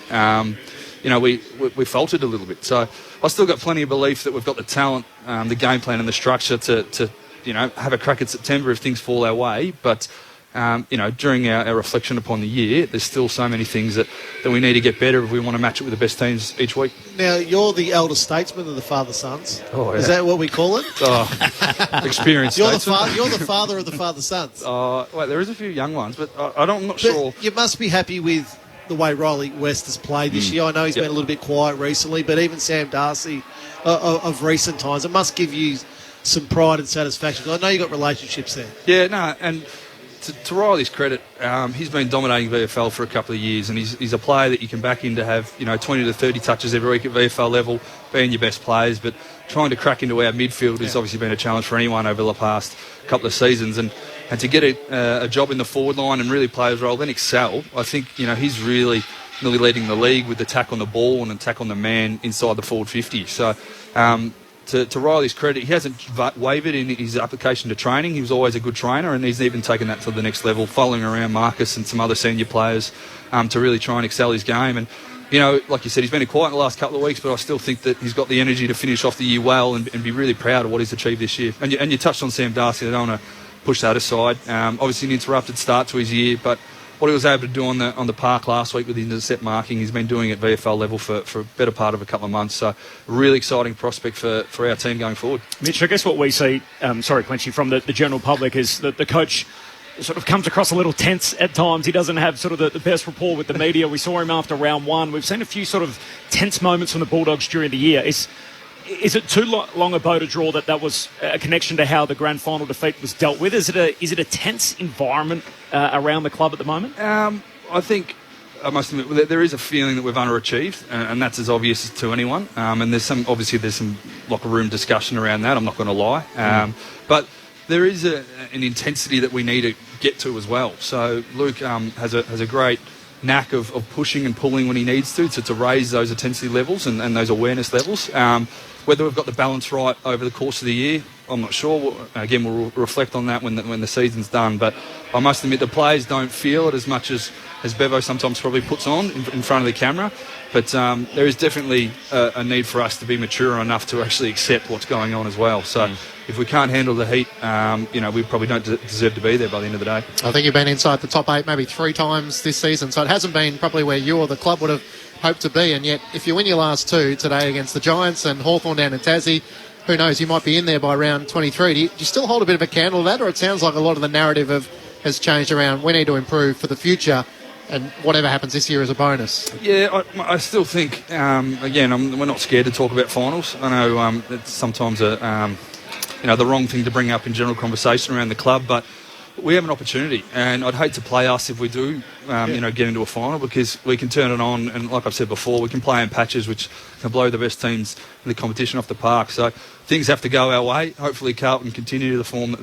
We faltered a little bit. So I've still got plenty of belief that we've got the talent, the game plan and the structure to have a crack at September if things fall our way. But, during our reflection upon the year, there's still so many things that we need to get better if we want to match it with the best teams each week. Now, you're the elder statesman of the father-sons. Oh, yeah. Is that what we call it? Oh, experienced you're statesman. You're the father of the father-sons. Well, there is a few young ones, but I'm not sure. You must be happy with the way Riley West has played this year. I know he's been a little bit quiet recently, but even Sam Darcy of recent times, it must give you some pride and satisfaction. I know you've got relationships there. Yeah, no, and to Riley's credit, he's been dominating VFL for a couple of years, and he's a player that you can back in to have 20 to 30 touches every week at VFL level, being your best players. But trying to crack into our midfield has obviously been a challenge for anyone over the past couple of seasons, and to get a job in the forward line and really play his role, then excel. I think he's really leading the league with attack on the ball and attack on the man inside the forward 50. So. To Riley's credit, he hasn't wavered in his application to training. He was always a good trainer, and he's even taken that to the next level, following around Marcus and some other senior players to really try and excel his game. And, like you said, he's been quiet in the last couple of weeks, but I still think that he's got the energy to finish off the year well and be really proud of what he's achieved this year. And you touched on Sam Darcy. I don't want to push that aside. Obviously, an interrupted start to his year, but what he was able to do on the park last week with his intercept marking, he's been doing at VFL level for a better part of a couple of months. So, a really exciting prospect for our team going forward. Mitch, I guess what we see, Clenchy, from the general public is that the coach sort of comes across a little tense at times. He doesn't have sort of the best rapport with the media. We saw him after round 1. We've seen a few sort of tense moments from the Bulldogs during the year. Is it too long a bow to draw that was a connection to how the grand final defeat was dealt with? Is it a tense environment around the club at the moment? I think, I must admit, there is a feeling that we've underachieved, and that's as obvious to anyone. And there's some locker room discussion around that. I'm not going to lie, but there is an intensity that we need to get to as well. So Luke has a great knack of pushing and pulling when he needs to raise those intensity levels and those awareness levels. Whether we've got the balance right over the course of the year, I'm not sure. Again, we'll reflect on that when the season's done. But I must admit, the players don't feel it as much as Bevo sometimes probably puts on in front of the camera. But there is definitely a need for us to be mature enough to actually accept what's going on as well. So if we can't handle the heat, we probably don't deserve to be there by the end of the day. I think you've been inside the top 8 maybe 3 times this season, so it hasn't been probably where you or the club would have hoped to be. And yet, if you win your last 2 today against the Giants and Hawthorn down in Tassie, who knows, you might be in there by round 23. Do you still hold a bit of a candle to that, or it sounds like a lot of the narrative has changed around we need to improve for the future, and whatever happens this year is a bonus? Yeah, I still think, we're not scared to talk about finals. I know it's sometimes the wrong thing to bring up in general conversation around the club, but we have an opportunity, and I'd hate to play us if we do, get into a final, because we can turn it on, and like I've said before, we can play in patches which can blow the best teams in the competition off the park. So things have to go our way. Hopefully Carlton continue the form that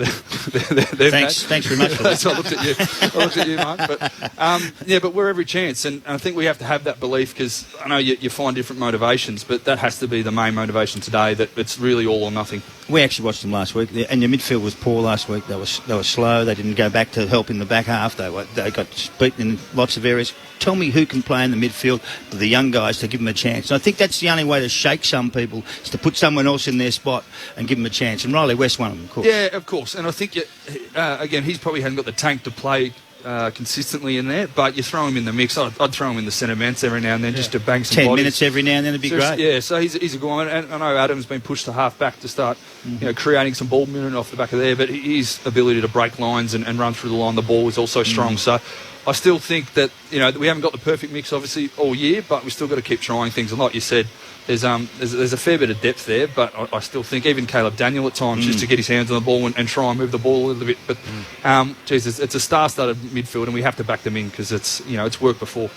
they've had. Thanks very much for that. So I looked at you, Mark. But we're every chance, and I think we have to have that belief, because I know you find different motivations, but that has to be the main motivation today, that it's really all or nothing. We actually watched them last week, and your midfield was poor last week. They were slow. They didn't go back to help in the back half. They got beaten in lots of areas. Tell me who can play in the midfield for the young guys to give them a chance. And I think that's the only way to shake some people, is to put someone else in their spot and give them a chance. And Riley West one of them, of course. Yeah, of course. And I think, again, he's probably hasn't got the tank to play consistently in there, but you throw him in the mix. I'd throw him in the centre minutes every now and then, just to bang some 10 bodies. minutes every now and then would be great. Yeah, so he's a good one. And I know Adam's been pushed to half back to start creating some ball movement off the back of there, but his ability to break lines and run through the line, the ball is also strong. So I still think that, we haven't got the perfect mix, obviously, all year, but we've still got to keep trying things. And like you said, there's a fair bit of depth there, but I still think even Caleb Daniel at times, just to get his hands on the ball and try and move the ball a little bit. But, it's a star-studded midfield, and we have to back them in, because it's worked before.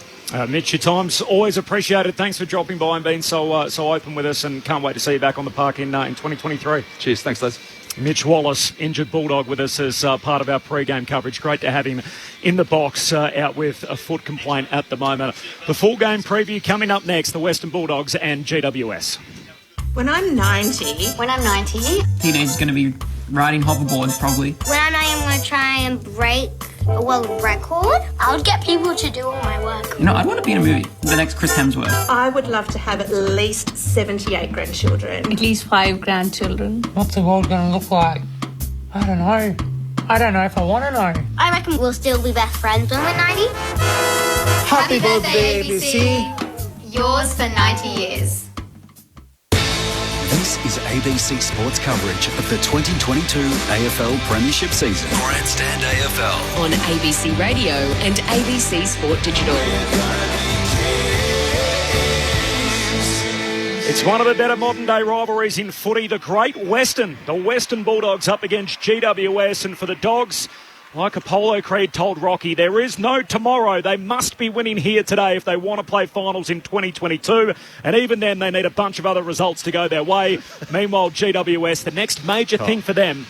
Mitch, your time's always appreciated. Thanks for dropping by and being so open with us, and can't wait to see you back on the park in 2023. Cheers. Thanks, Les. Mitch Wallace, injured Bulldog, with us as part of our pre-game coverage. Great to have him in the box, out with a foot complaint at the moment. The full game preview coming up next, the Western Bulldogs and GWS. When I'm 90. Teenager's going to be riding hoverboards, probably. When I am going to try and break a world record, I would get people to do all my work. I'd want to be in a movie, the next Chris Hemsworth. I would love to have at least 78 grandchildren. At least 5 grandchildren. What's the world going to look like? I don't know. I don't know if I want to know. I reckon we'll still be best friends when we're 90. Happy birthday, ABC. Yours for 90 years. This is ABC Sports coverage of the 2022 AFL Premiership season. Grandstand AFL on ABC Radio and ABC Sport Digital. It's one of the better modern-day rivalries in footy, the Great Western. The Western Bulldogs up against GWS, and for the Dogs, like Apollo Creed told Rocky, there is no tomorrow. They must be winning here today if they want to play finals in 2022. And even then, they need a bunch of other results to go their way. Meanwhile, GWS, the next major thing for them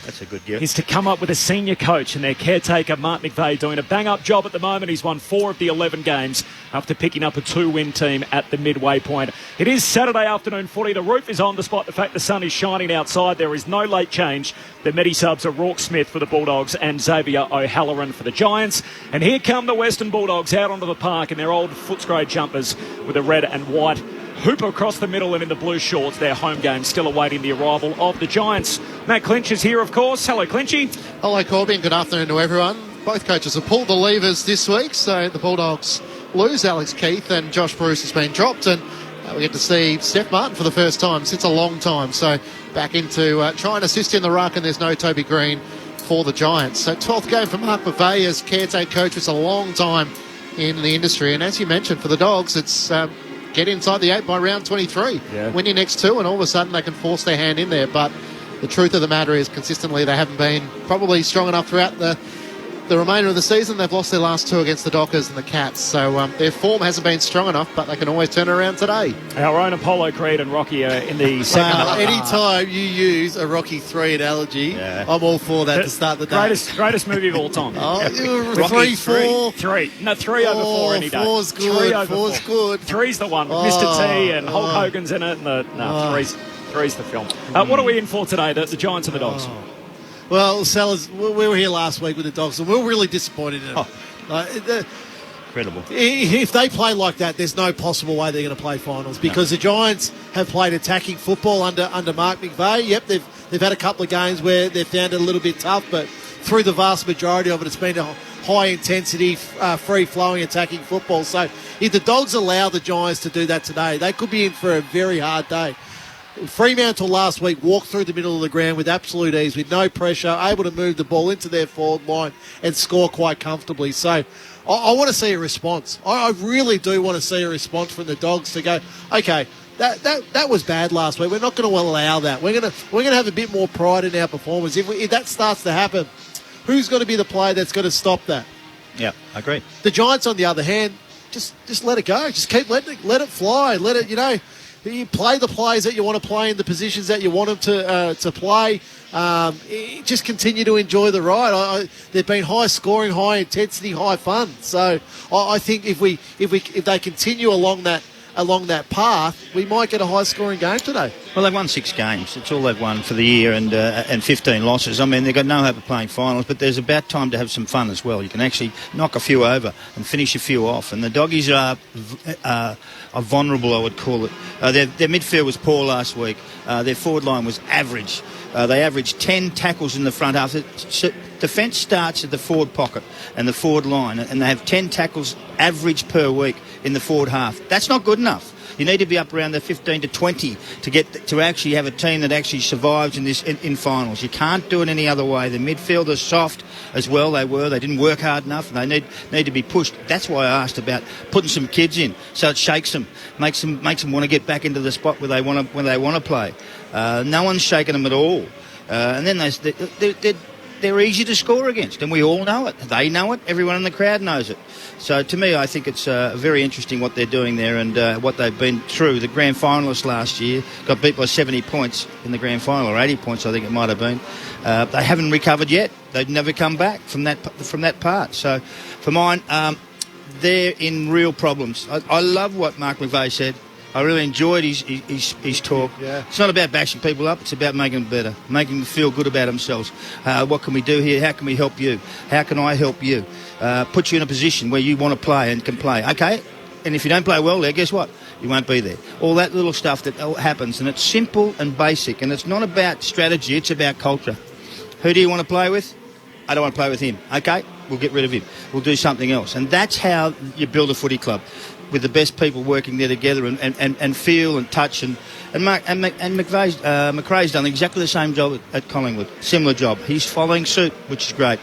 is to come up with a senior coach, and their caretaker, Mark McVeigh, doing a bang-up job at the moment. He's won 4 of the 11 games after picking up a 2-win team at the midway point. It is Saturday afternoon footy. The roof is on despite the fact the sun is shining outside. There is no late change. The Medi-subs are Rourke Smith for the Bulldogs and Xavier O'Halloran for the Giants. And here come the Western Bulldogs out onto the park in their old Footscray jumpers with a red and white hoop across the middle and in the blue shorts. Their home game still awaiting the arrival of the Giants. Matt Clinch is here, of course. Hello, Clinchy. Hello, Corby, and good afternoon to everyone. Both coaches have pulled the levers this week, so the Bulldogs lose Alex Keith and Josh Bruce has been dropped, and we get to see Steph Martin for the first time since a long time. So back into try and assist in the ruck, and there's no Toby Green for the Giants. So 12th game for Mark McVeigh as caretaker coach. It's a long time in the industry, and as you mentioned, for the Dogs, it's get inside the 8 by round 23. Win your next 2, and all of a sudden they can force their hand in there. But the truth of the matter is, consistently they haven't been probably strong enough throughout the remainder of the season. They've lost their last 2 against the Dockers and the Cats, so their form hasn't been strong enough, but they can always turn it around today. Our own Apollo Creed and Rocky are in the second half. Any time you use a Rocky 3 analogy, I'm all for that to start the day. Greatest movie of all time. 3, 4. 3. No, 3 over 4 any day. 4's good. 4's good. 3's the one with Mr. T and Hulk Hogan's in it. And three's the film. What are we in for today, the Giants and the Dogs? Well, Sellers, we were here last week with the Dogs, and we were really disappointed in them. Incredible. If they play like that, there's no possible way they're going to play finals, because the Giants have played attacking football under Mark McVeigh. Yep, they've had a couple of games where they've found it a little bit tough, but through the vast majority of it, it's been a high-intensity, free-flowing attacking football. So if the Dogs allow the Giants to do that today, they could be in for a very hard day. Fremantle last week walked through the middle of the ground with absolute ease, with no pressure, able to move the ball into their forward line and score quite comfortably. So I want to see a response. I really do want to see a response from the Dogs to go, okay, that was bad last week. We're not going to allow that. We're going to have a bit more pride in our performance. If that starts to happen, who's going to be the player that's going to stop that? Yeah, I agree. The Giants, on the other hand, just let it go. Just keep let it fly. Let it, You play the players that you want to play in the positions that you want them to play. Just continue to enjoy the ride. They've been high scoring, high intensity, high fun. So I think if they continue along that path, we might get a high scoring game today. Well, they've won 6 games. It's all they've won for the year, and 15 losses. I mean, they've got no hope of playing finals, but there's about time to have some fun as well. You can actually knock a few over and finish a few off. And the Doggies are vulnerable, I would call it. Their midfield was poor last week. Their forward line was average. They averaged 10 tackles in the front half. Defence starts at the forward pocket and the forward line, and they have 10 tackles average per week in the forward half. That's not good enough. You need to be up around the 15 to 20 to actually have a team that actually survives in finals. You can't do it any other way. The midfield is soft as well. They didn't work hard enough, and they need to be pushed. That's why I asked about putting some kids in, so it shakes them, makes them want to get back into the spot where they want to play. No one's shaking them at all, and then they're easy to score against, and we all know it. They know it. Everyone in the crowd knows it. So to me, I think it's very interesting what they're doing there and what they've been through. The grand finalists last year got beat by 70 points in the grand final, or 80 points, I think it might have been. They haven't recovered yet. They've never come back from that part. So for mine, they're in real problems. I love what Mark McVeigh said. I really enjoyed his talk. Yeah. It's not about bashing people up. It's about making them better, making them feel good about themselves. What can we do here? How can we help you? How can I help you? Put you in a position where you want to play and can play. Okay? And if you don't play well there, guess what? You won't be there. All that little stuff that happens, and it's simple and basic, and it's not about strategy. It's about culture. Who do you want to play with? I don't want to play with him. Okay? We'll get rid of him. We'll do something else. And that's how you build a footy club, with the best people working there together and feel and touch. And McRae's done exactly the same job at Collingwood. Similar job. He's following suit, which is great.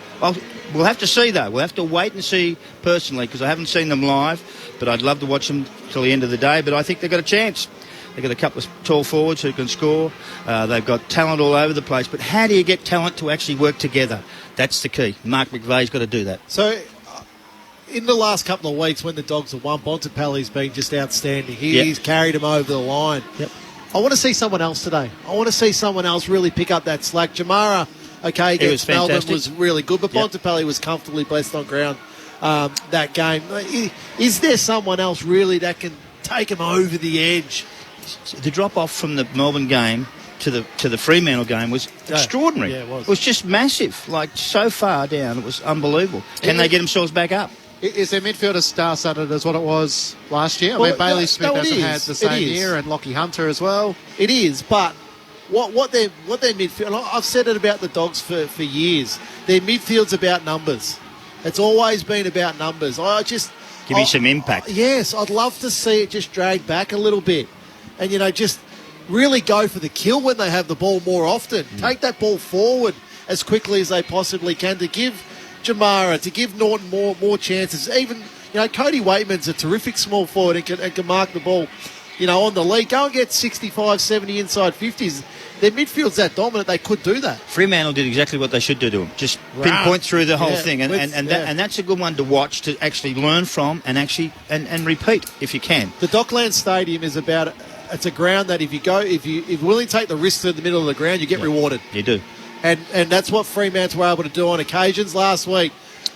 We'll have to see, though. We'll have to wait and see personally, because I haven't seen them live, but I'd love to watch them till the end of the day. But I think they've got a chance. They've got a couple of tall forwards who can score. They've got talent all over the place. But how do you get talent to actually work together? That's the key. Mark McVeigh's got to do that. So, in the last couple of weeks when the Dogs have won, Bontempelli's been just outstanding. He's carried them over the line. Yep. I want to see someone else today. I want to see someone else really pick up that slack. Jamara, against Melbourne was really good, but Bontempelli was comfortably blessed on ground that game. Is there someone else really that can take him over the edge? The drop-off from the Melbourne game to the Fremantle game was extraordinary. Yeah, it was. It was just massive, like so far down. It was unbelievable. Can they get themselves back up? Is their midfield as star-studded as what it was last year? I mean, Bailey Smith hasn't had the same year, and Lockie Hunter as well. It is, but what their midfield... I've said it about the Dogs for years. Their midfield's about numbers. It's always been about numbers. Give you some impact. Yes, I'd love to see it just drag back a little bit, and just really go for the kill when they have the ball more often. Take that ball forward as quickly as they possibly can to give Jamara, to give Norton more chances. Even, Cody Waitman's a terrific small forward and can mark the ball, on the lead. Go and get 65, 70 inside 50s. Their midfield's that dominant, they could do that. Fremantle did exactly what they should do to them. Just pinpoint through the whole thing. And that's a good one to watch, to actually learn from and repeat if you can. The Docklands Stadium is it's a ground that if you're willing to take the risk through the middle of the ground, you get rewarded. You do. And that's what Fremantle were able to do on occasions last week.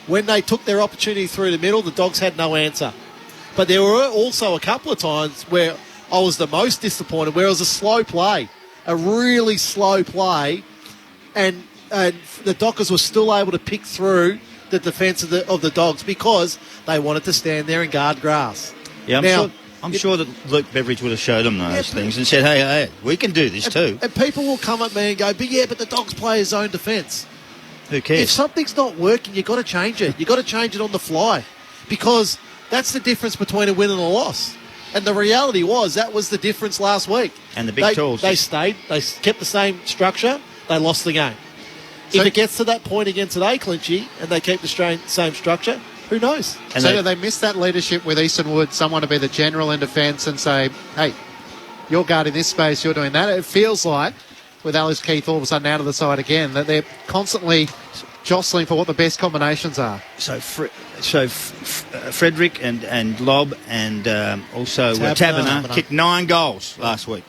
When they took their opportunity through the middle, the Dogs had no answer. But there were also a couple of times where I was the most disappointed, where it was a slow play, a really slow play, and the Dockers were still able to pick through the defence of the Dogs because they wanted to stand there and guard grass. Yeah, I'm sure that Luke Beveridge would have showed them those things and said, hey, we can do this too. And people will come at me and go, but the Dogs play his own defence. Who cares? If something's not working, you've got to change it. You've got to change it on the fly, because that's the difference between a win and a loss. And the reality was that was the difference last week. And the big tools. They stayed. They kept the same structure. They lost the game. If it gets to that point again today, Clinchy, and they keep the same structure, who knows? And so do they miss that leadership with Easton Wood, someone to be the general in defence and say, hey, you're guarding this space, you're doing that? It feels like, with Alice Keith all of a sudden out of the side again, that they're constantly jostling for what the best combinations are. So Frederick and Lobb and also Taberner kicked 9 goals last week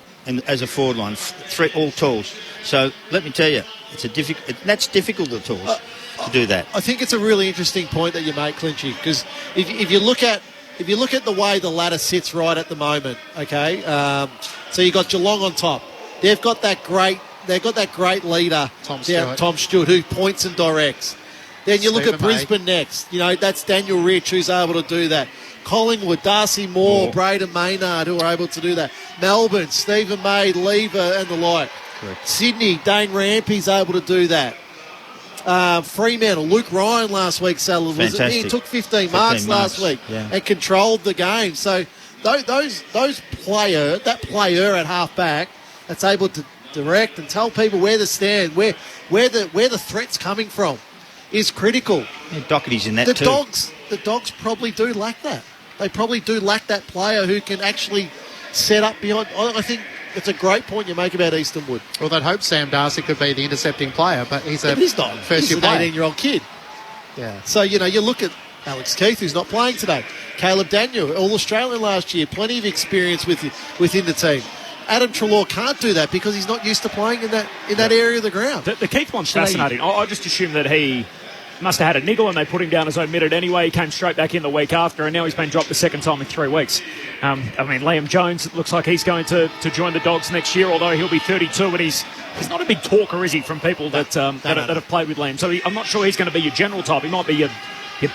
as a forward line, all tools. So let me tell you, that's difficult at tools to do that. I think it's a really interesting point that you make, Clinchy, because if you look at the way the ladder sits right at the moment, okay, so you got Geelong on top. They've got that great leader, Tom Stewart, who points and directs. Then you look at Brisbane next. That's Daniel Rich, who's able to do that. Collingwood, Darcy Moore, Braden Maynard, who are able to do that. Melbourne, Stephen May, Lever, and the like. Correct. Sydney, Dane Rampy's able to do that. Fremantle, Luke Ryan last week, he took 15 marks last week and controlled the game. So that player at half back that's able to direct and tell people where to stand, where the threat's coming from, is critical. Yeah, Doherty's in that too. The Dogs probably do lack that. They probably do lack that player who can actually set up beyond. I think it's a great point you make about Eastonwood. Well, they'd hope Sam Darcy could be the intercepting player, but he's not. He's an player. 18-year-old kid. Yeah. So, you look at Alex Keith, who's not playing today. Caleb Daniel, All-Australian last year, plenty of experience within the team. Adam Treloar can't do that because he's not used to playing in that area of the ground. The Keith one's fascinating. I just assumed that he must have had a niggle and they put him down as omitted anyway. He came straight back in the week after, and now he's been dropped the second time in 3 weeks. Liam Jones, it looks like he's going to join the Dogs next year, although he'll be 32, and he's not a big talker, is he, from people that have played with Liam. So I'm not sure he's going to be your general type. He might be your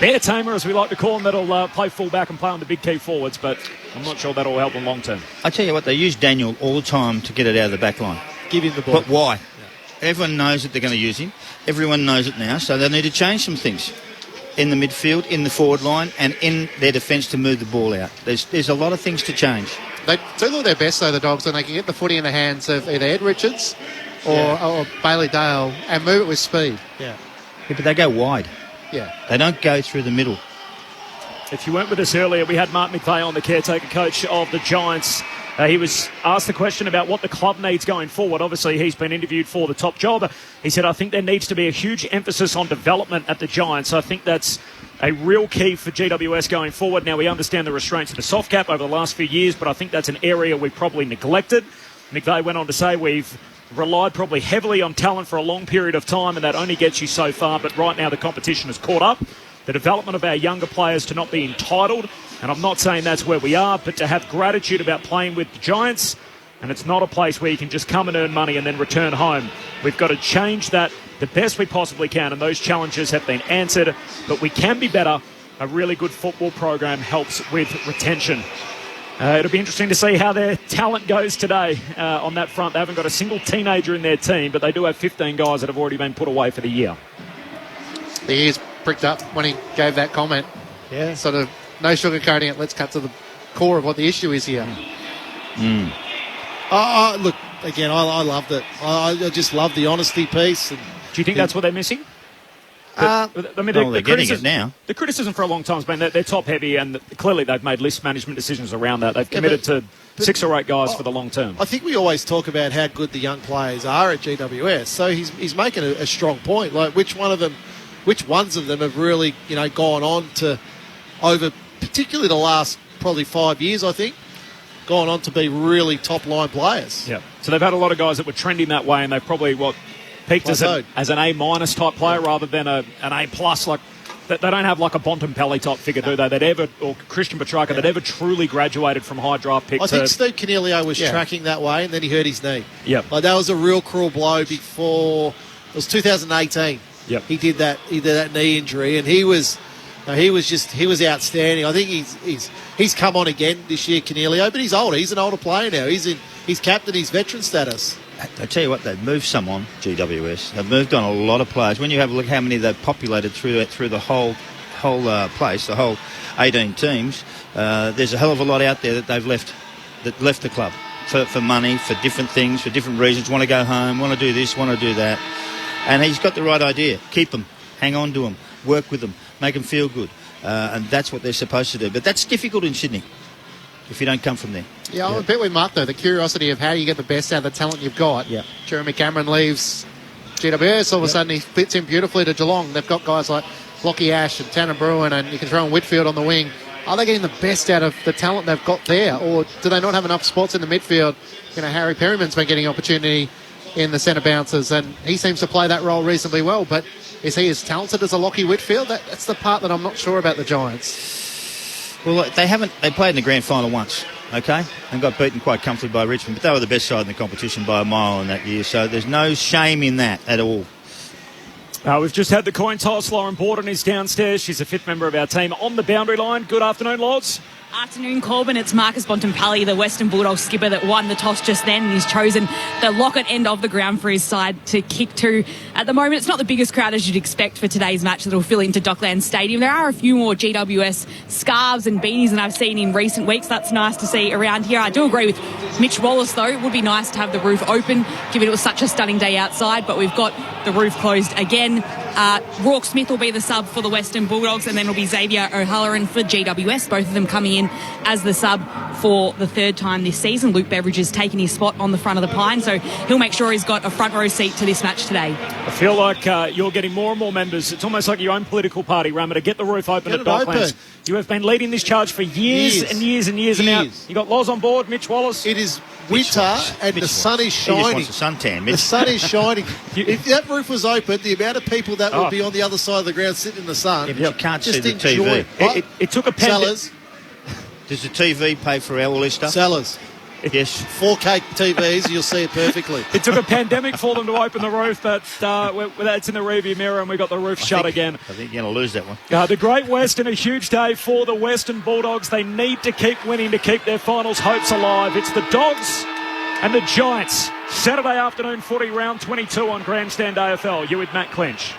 bear tamer, as we like to call him, that'll play full-back and play on the big key forwards, but I'm not sure that'll help him long-term. I tell you what, they use Daniel all the time to get it out of the back line. Give him the ball. But why? Everyone knows that they're going to use him. Everyone knows it now, so they need to change some things in the midfield, in the forward line, and in their defence to move the ball out. There's a lot of things to change. They do look their best, though, the Dogs, when they can get the footy in the hands of either Ed Richards or Bailey Dale and move it with speed. Yeah, but they go wide. Yeah. They don't go through the middle. If you weren't with us earlier, we had Mark McVeigh on, the caretaker coach of the Giants. He was asked the question about what the club needs going forward. Obviously, he's been interviewed for the top job. He said, I think there needs to be a huge emphasis on development at the Giants. I think that's a real key for GWS going forward. Now, we understand the restraints of the soft cap over the last few years, but I think that's an area we probably neglected. McVeigh went on to say we've relied probably heavily on talent for a long period of time, and that only gets you so far. But right now, the competition has caught up. The development of our younger players to not be entitled, and I'm not saying that's where we are, but to have gratitude about playing with the Giants, and it's not a place where you can just come and earn money and then return home. We've got to change that the best we possibly can, and those challenges have been answered, but we can be better. A really good football program helps with retention. It'll be interesting to see how their talent goes today on that front. They haven't got a single teenager in their team, but they do have 15 guys that have already been put away for the year. The ears pricked up when he gave that comment. Yeah. Sort of no sugarcoating it. Let's cut to the core of what the issue is here. Look, again, I loved it. I just love the honesty piece. And do you think that's what they're missing? They're getting it now. The criticism for a long time has been that they're top heavy, and clearly they've made list management decisions around that. They've committed to 6 or 8 guys for the long term. I think we always talk about how good the young players are at GWS. So he's making a strong point. Like which ones of them have really gone on to over, particularly the last probably 5 years, I think, gone on to be really top line players. Yeah. So they've had a lot of guys that were trending that way, and they've probably peaked as an A- type player rather than an A+. Like they don't have like a Bontempelli type figure, do they? Or Christian Petrarca that ever truly graduated from high draft pick. I think Steve Coniglio was tracking that way, and then he hurt his knee. Yep. Like that was a real cruel blow before. It was 2018. Yep. He did that knee injury, and he was outstanding. I think he's come on again this year, Coniglio, but he's older. He's an older player now. He's captain. He's veteran status. I tell you what, they've moved some on, GWS. They've moved on a lot of players. When you have a look how many they've populated through the whole place, the whole 18 teams, there's a hell of a lot out there that they've left the club for money, for different things, for different reasons. Want to go home, want to do this, want to do that. And he's got the right idea. Keep them, hang on to them, work with them, make them feel good. And that's what they're supposed to do. But that's difficult in Sydney if you don't come from there. Yeah, I'm a bit with Mark, though. The curiosity of how you get the best out of the talent you've got. Yeah. Jeremy Cameron leaves GWS. All of a sudden he fits in beautifully to Geelong. They've got guys like Lockie Ash and Tanner Bruin, and you can throw in Whitfield on the wing. Are they getting the best out of the talent they've got there, or do they not have enough spots in the midfield? Harry Perryman's been getting opportunity in the centre bounces, and he seems to play that role reasonably well, but is he as talented as a Lockie Whitfield? That's the part that I'm not sure about the Giants. Well, they played in the grand final once, okay, and got beaten quite comfortably by Richmond, but they were the best side in the competition by a mile in that year, so there's no shame in that at all. We've just had the coin toss. Lauren Borden is downstairs. She's a fifth member of our team on the boundary line. Good afternoon, Lods. Afternoon, Corbin. It's Marcus Bontempelli, the Western Bulldogs skipper, that won the toss just then, and he's chosen the Lockett end of the ground for his side to kick to. At the moment, it's not the biggest crowd as you'd expect for today's match that will fill into Docklands Stadium. There are a few more GWS scarves and beanies than I've seen in recent weeks. That's nice to see around here. I do agree with Mitch Wallace, though. It would be nice to have the roof open, given it was such a stunning day outside, but we've got the roof closed again. Rourke Smith will be the sub for the Western Bulldogs, and then it'll be Xavier O'Halloran for GWS, both of them coming in as the sub for the third time this season. Luke Beveridge has taken his spot on the front of the pine, so he'll make sure he's got a front row seat to this match today. I feel like you're getting more and more members. It's almost like your own political party, Rama, to get the roof open at Docklands. You have been leading this charge for years and years and years. And now you got Loz on board, Mitch Wallace. It is winter and the sun is shining. He just wants a suntan, Mitch. The sun is shining. If that roof was open, the amount of people that would be on the other side of the ground sitting in the sun. Yeah, but you can't just see the TV. It took a Sellers. Does the TV pay for all this stuff? Sellers. Yes. 4K TVs, you'll see it perfectly. It took a pandemic for them to open the roof, but that's in the rearview mirror, and we got the roof shut again. I think you're going to lose that one. The Great Western, a huge day for the Western Bulldogs. They need to keep winning to keep their finals hopes alive. It's the Dogs and the Giants. Saturday afternoon footy, round 22 on Grandstand AFL. You with Matt Clinch.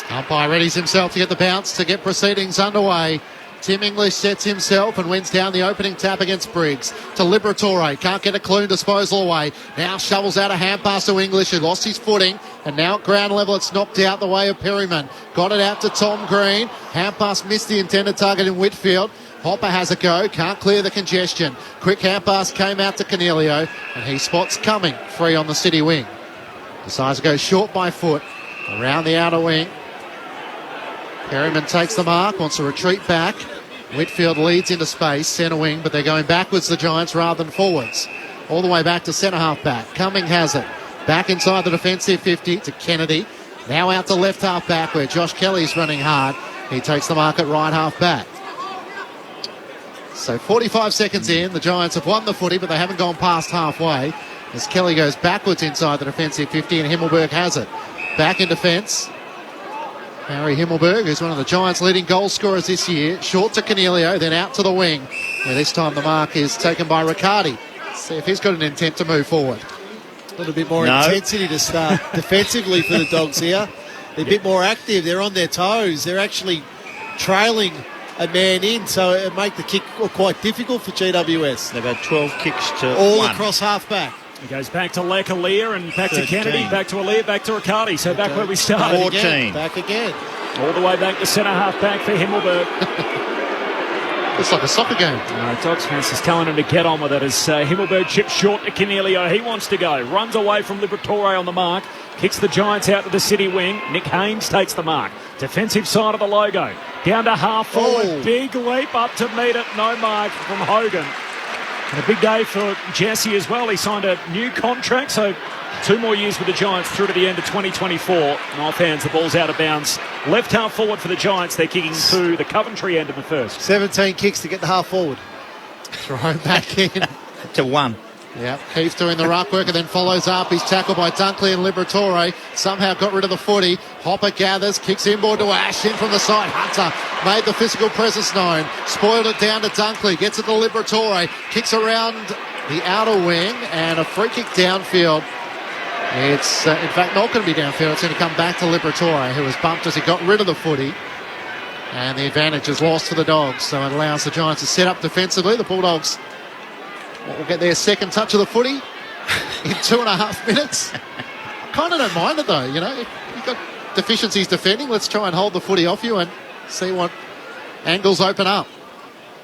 Umpire readies himself to get the bounce to get proceedings underway. Tim English sets himself and wins down the opening tap against Briggs to Liberatore. Can't get a Clune disposal away. Now shovels out a hand pass to English, who lost his footing. And now at ground level, it's knocked out the way of Perryman. Got it out to Tom Green. Hand pass missed the intended target in Whitfield. Hopper has a go. Can't clear the congestion. Quick hand pass came out to Cornelio. And he spots Cumming free on the city wing. Decides to go short by foot. Around the outer wing. Perryman takes the mark, wants to retreat back. Whitfield leads into space, centre wing, but they're going backwards, the Giants, rather than forwards. All the way back to centre half back. Cumming has it. Back inside the defensive 50 to Kennedy. Now out to left half back where Josh Kelly's running hard. He takes the mark at right half back. So 45 seconds in, the Giants have won the footy, but they haven't gone past halfway as Kelly goes backwards inside the defensive 50 and Himmelberg has it. Back in defence. Harry Himmelberg, who's one of the Giants' leading goal scorers this year. Short to Cornelio, then out to the wing, where this time the mark is taken by Riccardi. See if he's got an intent to move forward. A little bit more intensity to start defensively for the Dogs here. They're a bit more active. They're on their toes. They're actually trailing a man in, so it make the kick quite difficult for GWS. They've had 12 kicks to all 1. across half back. It goes back to Lecalier and back 13. To Kennedy, back to Alear, back to Riccardi. So back where we started. 14. Back again. All the way back to centre half back for Himmelberg. It's like a soccer game. Dogs fans is telling him to get on with it as Himmelberg chips short to Cornelio. He wants to go. Runs away from Liberatore on the mark. Kicks the Giants out to the city wing. Nick Haynes takes the mark. Defensive side of the logo. Down to half forward. Big leap up to meet it. No mark from Hogan. And a big day for Jesse as well. He signed a new contract, so 2 more years with the Giants through to the end of 2024. And offhands, the ball's out of bounds. Left half forward for the Giants. They're kicking to the Coventry end of the first. 17 kicks to get the half forward. Throw back in. To 1. Yep, Keith doing the ruck work and then follows up. He's tackled by Dunkley and Liberatore. Somehow got rid of the footy. Hopper gathers, kicks inboard to Ash, in from the side. Hunter made the physical presence known. Spoiled it down to Dunkley. Gets it to Liberatore. Kicks around the outer wing and a free kick downfield. It's, in fact, not going to be downfield. It's going to come back to Liberatore, who was bumped as he got rid of the footy. And the advantage is lost to the Dogs, so it allows the Giants to set up defensively. The Bulldogs will get their second touch of the footy in 2.5 minutes. I kind of don't mind it, though. You know, if you've got deficiencies defending, let's try and hold the footy off you and see what angles open up.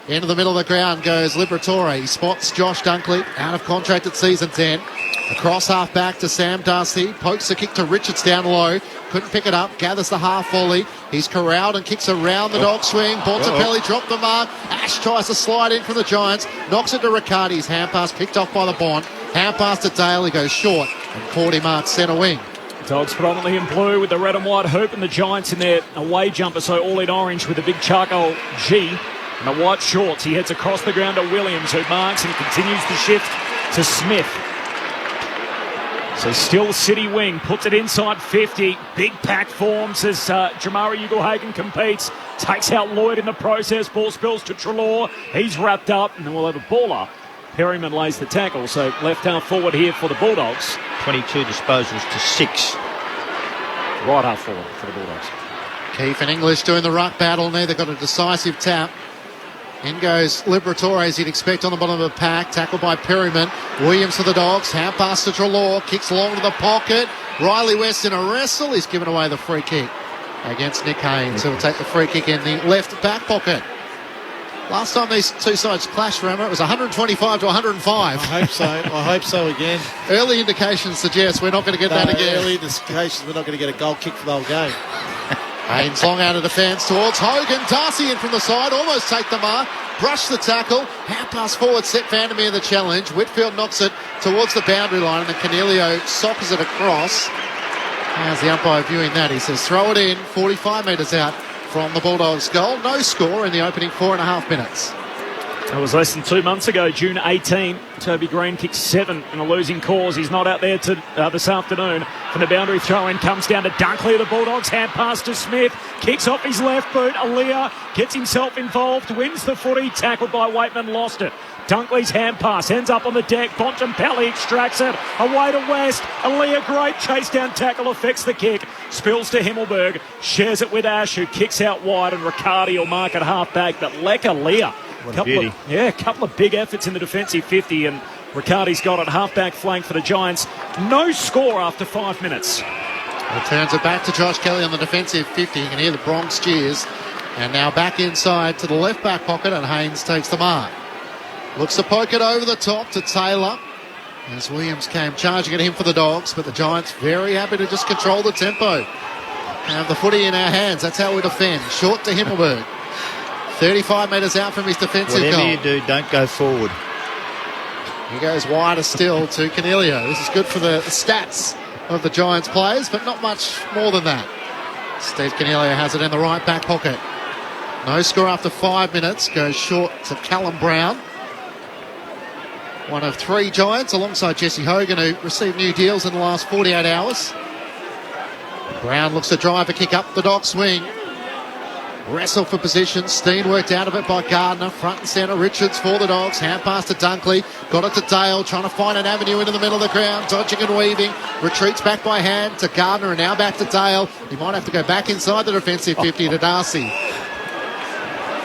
Into the middle of the ground goes Liberatore. He spots Josh Dunkley, out of contract at season 10. Across half back to Sam Darcy. Pokes the kick to Richards down low. Couldn't pick it up. Gathers the half volley. He's corralled and kicks around the dog swing. Bontempelli dropped the mark. Ash tries to slide in from the Giants. Knocks it to Riccardi's hand pass picked off by the Bond. Hand pass to Dale. He goes short and Cordy marks centre wing. Dogs predominantly in blue with the red and white hoop, and the Giants in their away jumper, so all in orange with the big charcoal G and the white shorts. He heads across the ground to Williams, who marks and continues the shift to Smith. So still City wing, puts it inside 50. Big pack forms as Jamari Ugelhagen competes. Takes out Lloyd in the process. Ball spills to Treloar. He's wrapped up, and then we'll have a baller. Perryman lays the tackle, so left half forward here for the Bulldogs. 22 disposals to 6. Right half forward for the Bulldogs. Keefe and English doing the ruck battle. Neither got a decisive tap. In goes Liberatore, as you'd expect on the bottom of the pack. Tackled by Perryman. Williams for the Dogs. Hand pass to Treloar. Kicks long to the pocket. Riley West in a wrestle. He's given away the free kick against Nick Haynes, who will take the free kick in the left back pocket. Last time these two sides clashed, remember, it was 125 to 105. I hope so. I hope so again. Early indications suggest we're not going to get that again. Early indications we're not going to get a goal kick for the whole game. Haynes long out of defence towards Hogan. Darcy in from the side, almost take the mark. Brush the tackle. Hand pass forward, set Vandermeer the challenge. Whitfield knocks it towards the boundary line, and then Canelio soccers it across. How's the umpire viewing that? He says throw it in, 45 metres out from the Bulldogs' goal. No score in the opening 4.5 minutes. It was less than 2 months ago, June 18. Toby Green kicked 7 in a losing cause. He's not out there this afternoon. From the boundary throw-in comes down to Dunkley of the Bulldogs. Hand pass to Smith. Kicks off his left boot. Aaliyah gets himself involved. Wins the footy. Tackled by Waitman. Lost it. Dunkley's hand pass ends up on the deck. Bontempelli extracts it. Away to West. Aaliyah, great chase down tackle, affects the kick. Spills to Himmelberg. Shares it with Ash, who kicks out wide, and Riccardi will mark at half back. But Aaliyah. A couple of big efforts in the defensive 50, and Riccardi's got it. Half-back flank for the Giants. No score after 5 minutes. Returns it back to Josh Kelly on the defensive 50. You can hear the Bronx cheers. And now back inside to the left-back pocket, and Haynes takes the mark. Looks to poke it over the top to Taylor, as Williams came charging at him for the Dogs, but the Giants very happy to just control the tempo. Have the footy in our hands. That's how we defend. Short to Himmelberg. 35 metres out from his defensive goal. Whatever you do, don't go forward. He goes wider still to Canelio. This is good for the stats of the Giants players, but not much more than that. Steve Canelio has it in the right back pocket. No score after 5 minutes. Goes short to Callum Brown. One of 3 Giants alongside Jesse Hogan, who received new deals in the last 48 hours. Brown looks to drive a kick up the dog swing. Wrestle for position. Steen worked out of it by Gardner. Front and centre. Richards for the Dogs. Hand pass to Dunkley. Got it to Dale. Trying to find an avenue into the middle of the ground. Dodging and weaving. Retreats back by hand to Gardner, and now back to Dale. He might have to go back inside the defensive 50 to Darcy.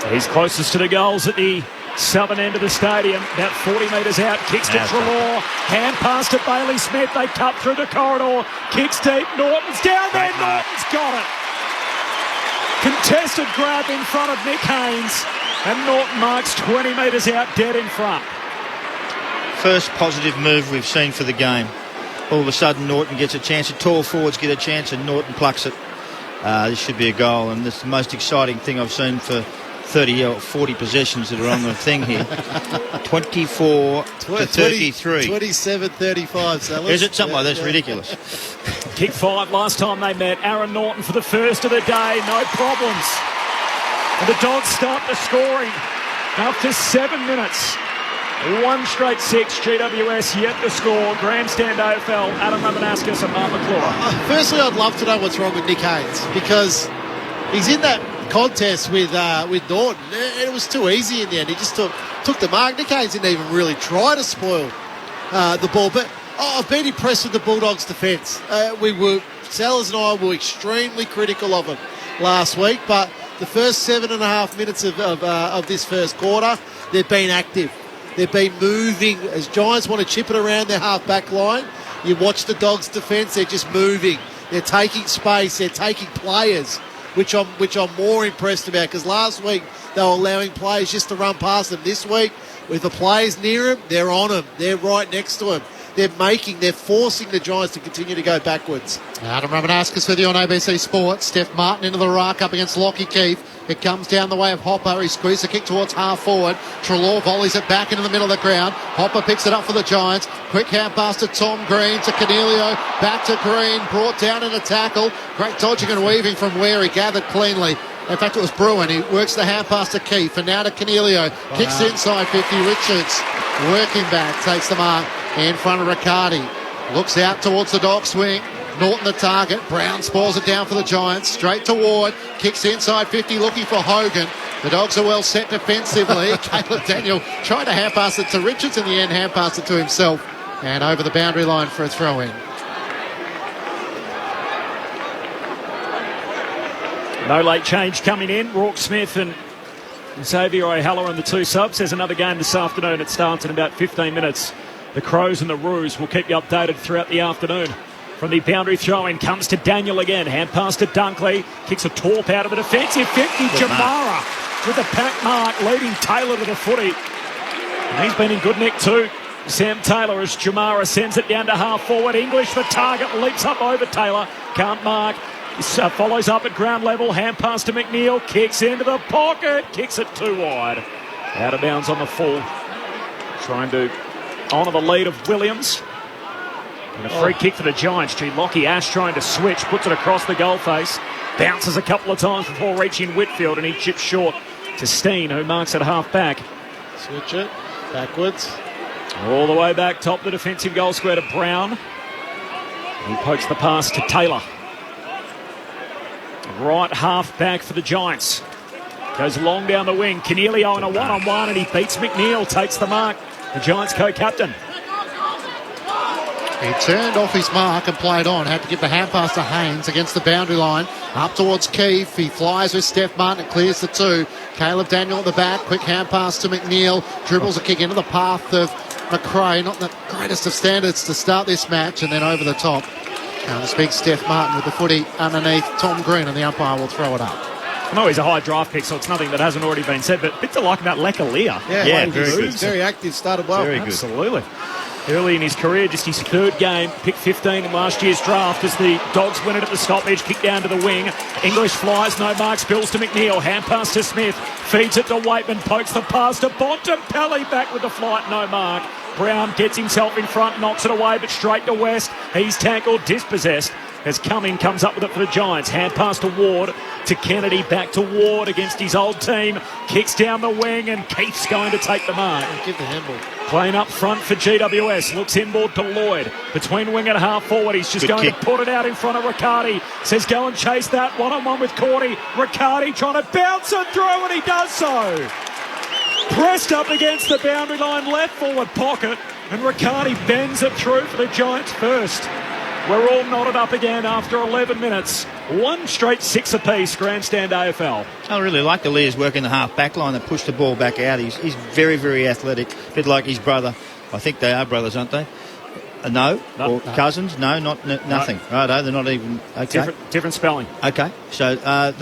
He's closest to the goals at the southern end of the stadium. About 40 metres out. Kicks to Treloar. Hand pass to Bailey Smith. They cut through the corridor. Kicks deep. Norton's down there. Norton's got it. Contested grab in front of Nick Haynes, and Norton marks 20 metres out, dead in front. First positive move we've seen for the game. All of a sudden Norton gets a chance, the tall forwards get a chance, and Norton plucks it. This should be a goal, and this is the most exciting thing I've seen for 30 or 40 possessions that are on the thing here. 24 to 33. 27-35, Sellers. Is it something like this? Ridiculous. Kick 5 last time they met. Aaron Norton for the first of the day. No problems. And the Dogs start the scoring after 7 minutes. 1 straight 6. GWS yet to score. Grandstand AFL. Adam Ramanauskas and Mark McClure. Firstly, I'd love to know what's wrong with Nick Haynes, because he's in that contest with Norton. It was too easy in the end. He just took the mark. Nick Haynes didn't even really try to spoil the ball. But I've been impressed with the Bulldogs' defence. Sellers and I were extremely critical of them last week, but the first 7.5 minutes of this first quarter, they've been active. They've been moving. As Giants want to chip it around their half-back line, you watch the Dogs' defence, they're just moving. They're taking space. They're taking players, which I'm more impressed about, because last week they were allowing players just to run past them. This week, with the players near them, they're on them. They're right next to them. they're forcing the Giants to continue to go backwards. Adam Ramanauskas with you on ABC Sports. Steph Martin into the ruck up against Lockie Keefe. It comes down the way of Hopper. He squeezes a kick towards half forward. Treloar volleys it back into the middle of the ground. Hopper picks it up for the Giants. Quick hand pass to Tom Green, to Canelio, back to Green, brought down in a tackle. Great dodging and weaving from where he gathered cleanly. In fact, it was Bruin. He works the hand pass to Keefe, and now to Canelio. Kicks inside 50. Richards working back, takes the mark in front of Riccardi. Looks out towards the dog swing. Norton the target. Brown spoils it down for the Giants. Straight to Ward. Kicks inside 50, looking for Hogan. The Dogs are well set defensively. Caleb Daniel tried to hand pass it to Richards. In the end, hand passed it to himself. And over the boundary line for a throw-in. No late change coming in. Rourke Smith and Xavier O'Halloran, the two subs. There's another game this afternoon. It starts in about 15 minutes. The Crows and the Roos will keep you updated throughout the afternoon. From the boundary throw-in comes to Daniel again. Hand pass to Dunkley. Kicks a torp out of the defensive 50. Jamara with a pack mark, leading Taylor to the footy. And he's been in good nick too. Sam Taylor as Jamara sends it down to half forward. English the target, leaps up over Taylor. Can't mark. Follows up at ground level. Hand pass to McNeil. Kicks into the pocket. Kicks it too wide. Out of bounds on the full. Trying to honour the lead of Williams. And a free kick for the Giants. Lockie Ash trying to switch. Puts it across the goal face. Bounces a couple of times before reaching Whitfield. And he chips short to Steen, who marks at half back. Switch it. Backwards. All the way back. Top the defensive goal square to Brown. He pokes the pass to Taylor. Right half back for the Giants. Goes long down the wing. Canelio in a one-on-one, and he beats McNeil. Takes the mark. The Giants co-captain. He turned off his mark and played on. Had to give the hand pass to Haynes against the boundary line. Up towards Keefe. He flies with Steph Martin. It clears the two. Caleb Daniel at the back. Quick hand pass to McNeil. Dribbles a kick into the path of McRae. Not the greatest of standards to start this match. And then over the top. Comes big Steph Martin with the footy underneath Tom Green, and the umpire will throw it up. I know he's a high draft pick, so it's nothing that hasn't already been said, but bits of like about Lekalia. Yeah, very good. Very active, started well. Very good. Absolutely. Early in his career, just his third game, picked 15 in last year's draft as the Dogs win it at the stoppage, kick down to the wing. English flies, no mark, spills to McNeil, hand pass to Smith, feeds it to Waitman, pokes the pass to Bontempelli, back with the flight, no mark. Brown gets himself in front, knocks it away, but straight to West. He's tackled, dispossessed. As Cumming comes up with it for the Giants. Hand pass to Ward, to Kennedy, back to Ward against his old team. Kicks down the wing, and Keith's going to take the mark. Give the handball. Playing up front for GWS. Looks inboard to Lloyd. Between wing and half forward. He's just going to put it out in front of Riccardi. Says go and chase that. One-on-one with Cordy. Riccardi trying to bounce it through, and he does so. Pressed up against the boundary line, left forward pocket, and Riccardi bends it through for the Giants first. We're all knotted up again after 11 minutes. One straight six apiece, Grandstand AFL. I really like the Lears working the half-back line that pushed the ball back out. He's very, very athletic, a bit like his brother. I think they are brothers, aren't they? No? Or cousins? No, nothing. No. Righto, they're not even... Okay. Different spelling. Okay, so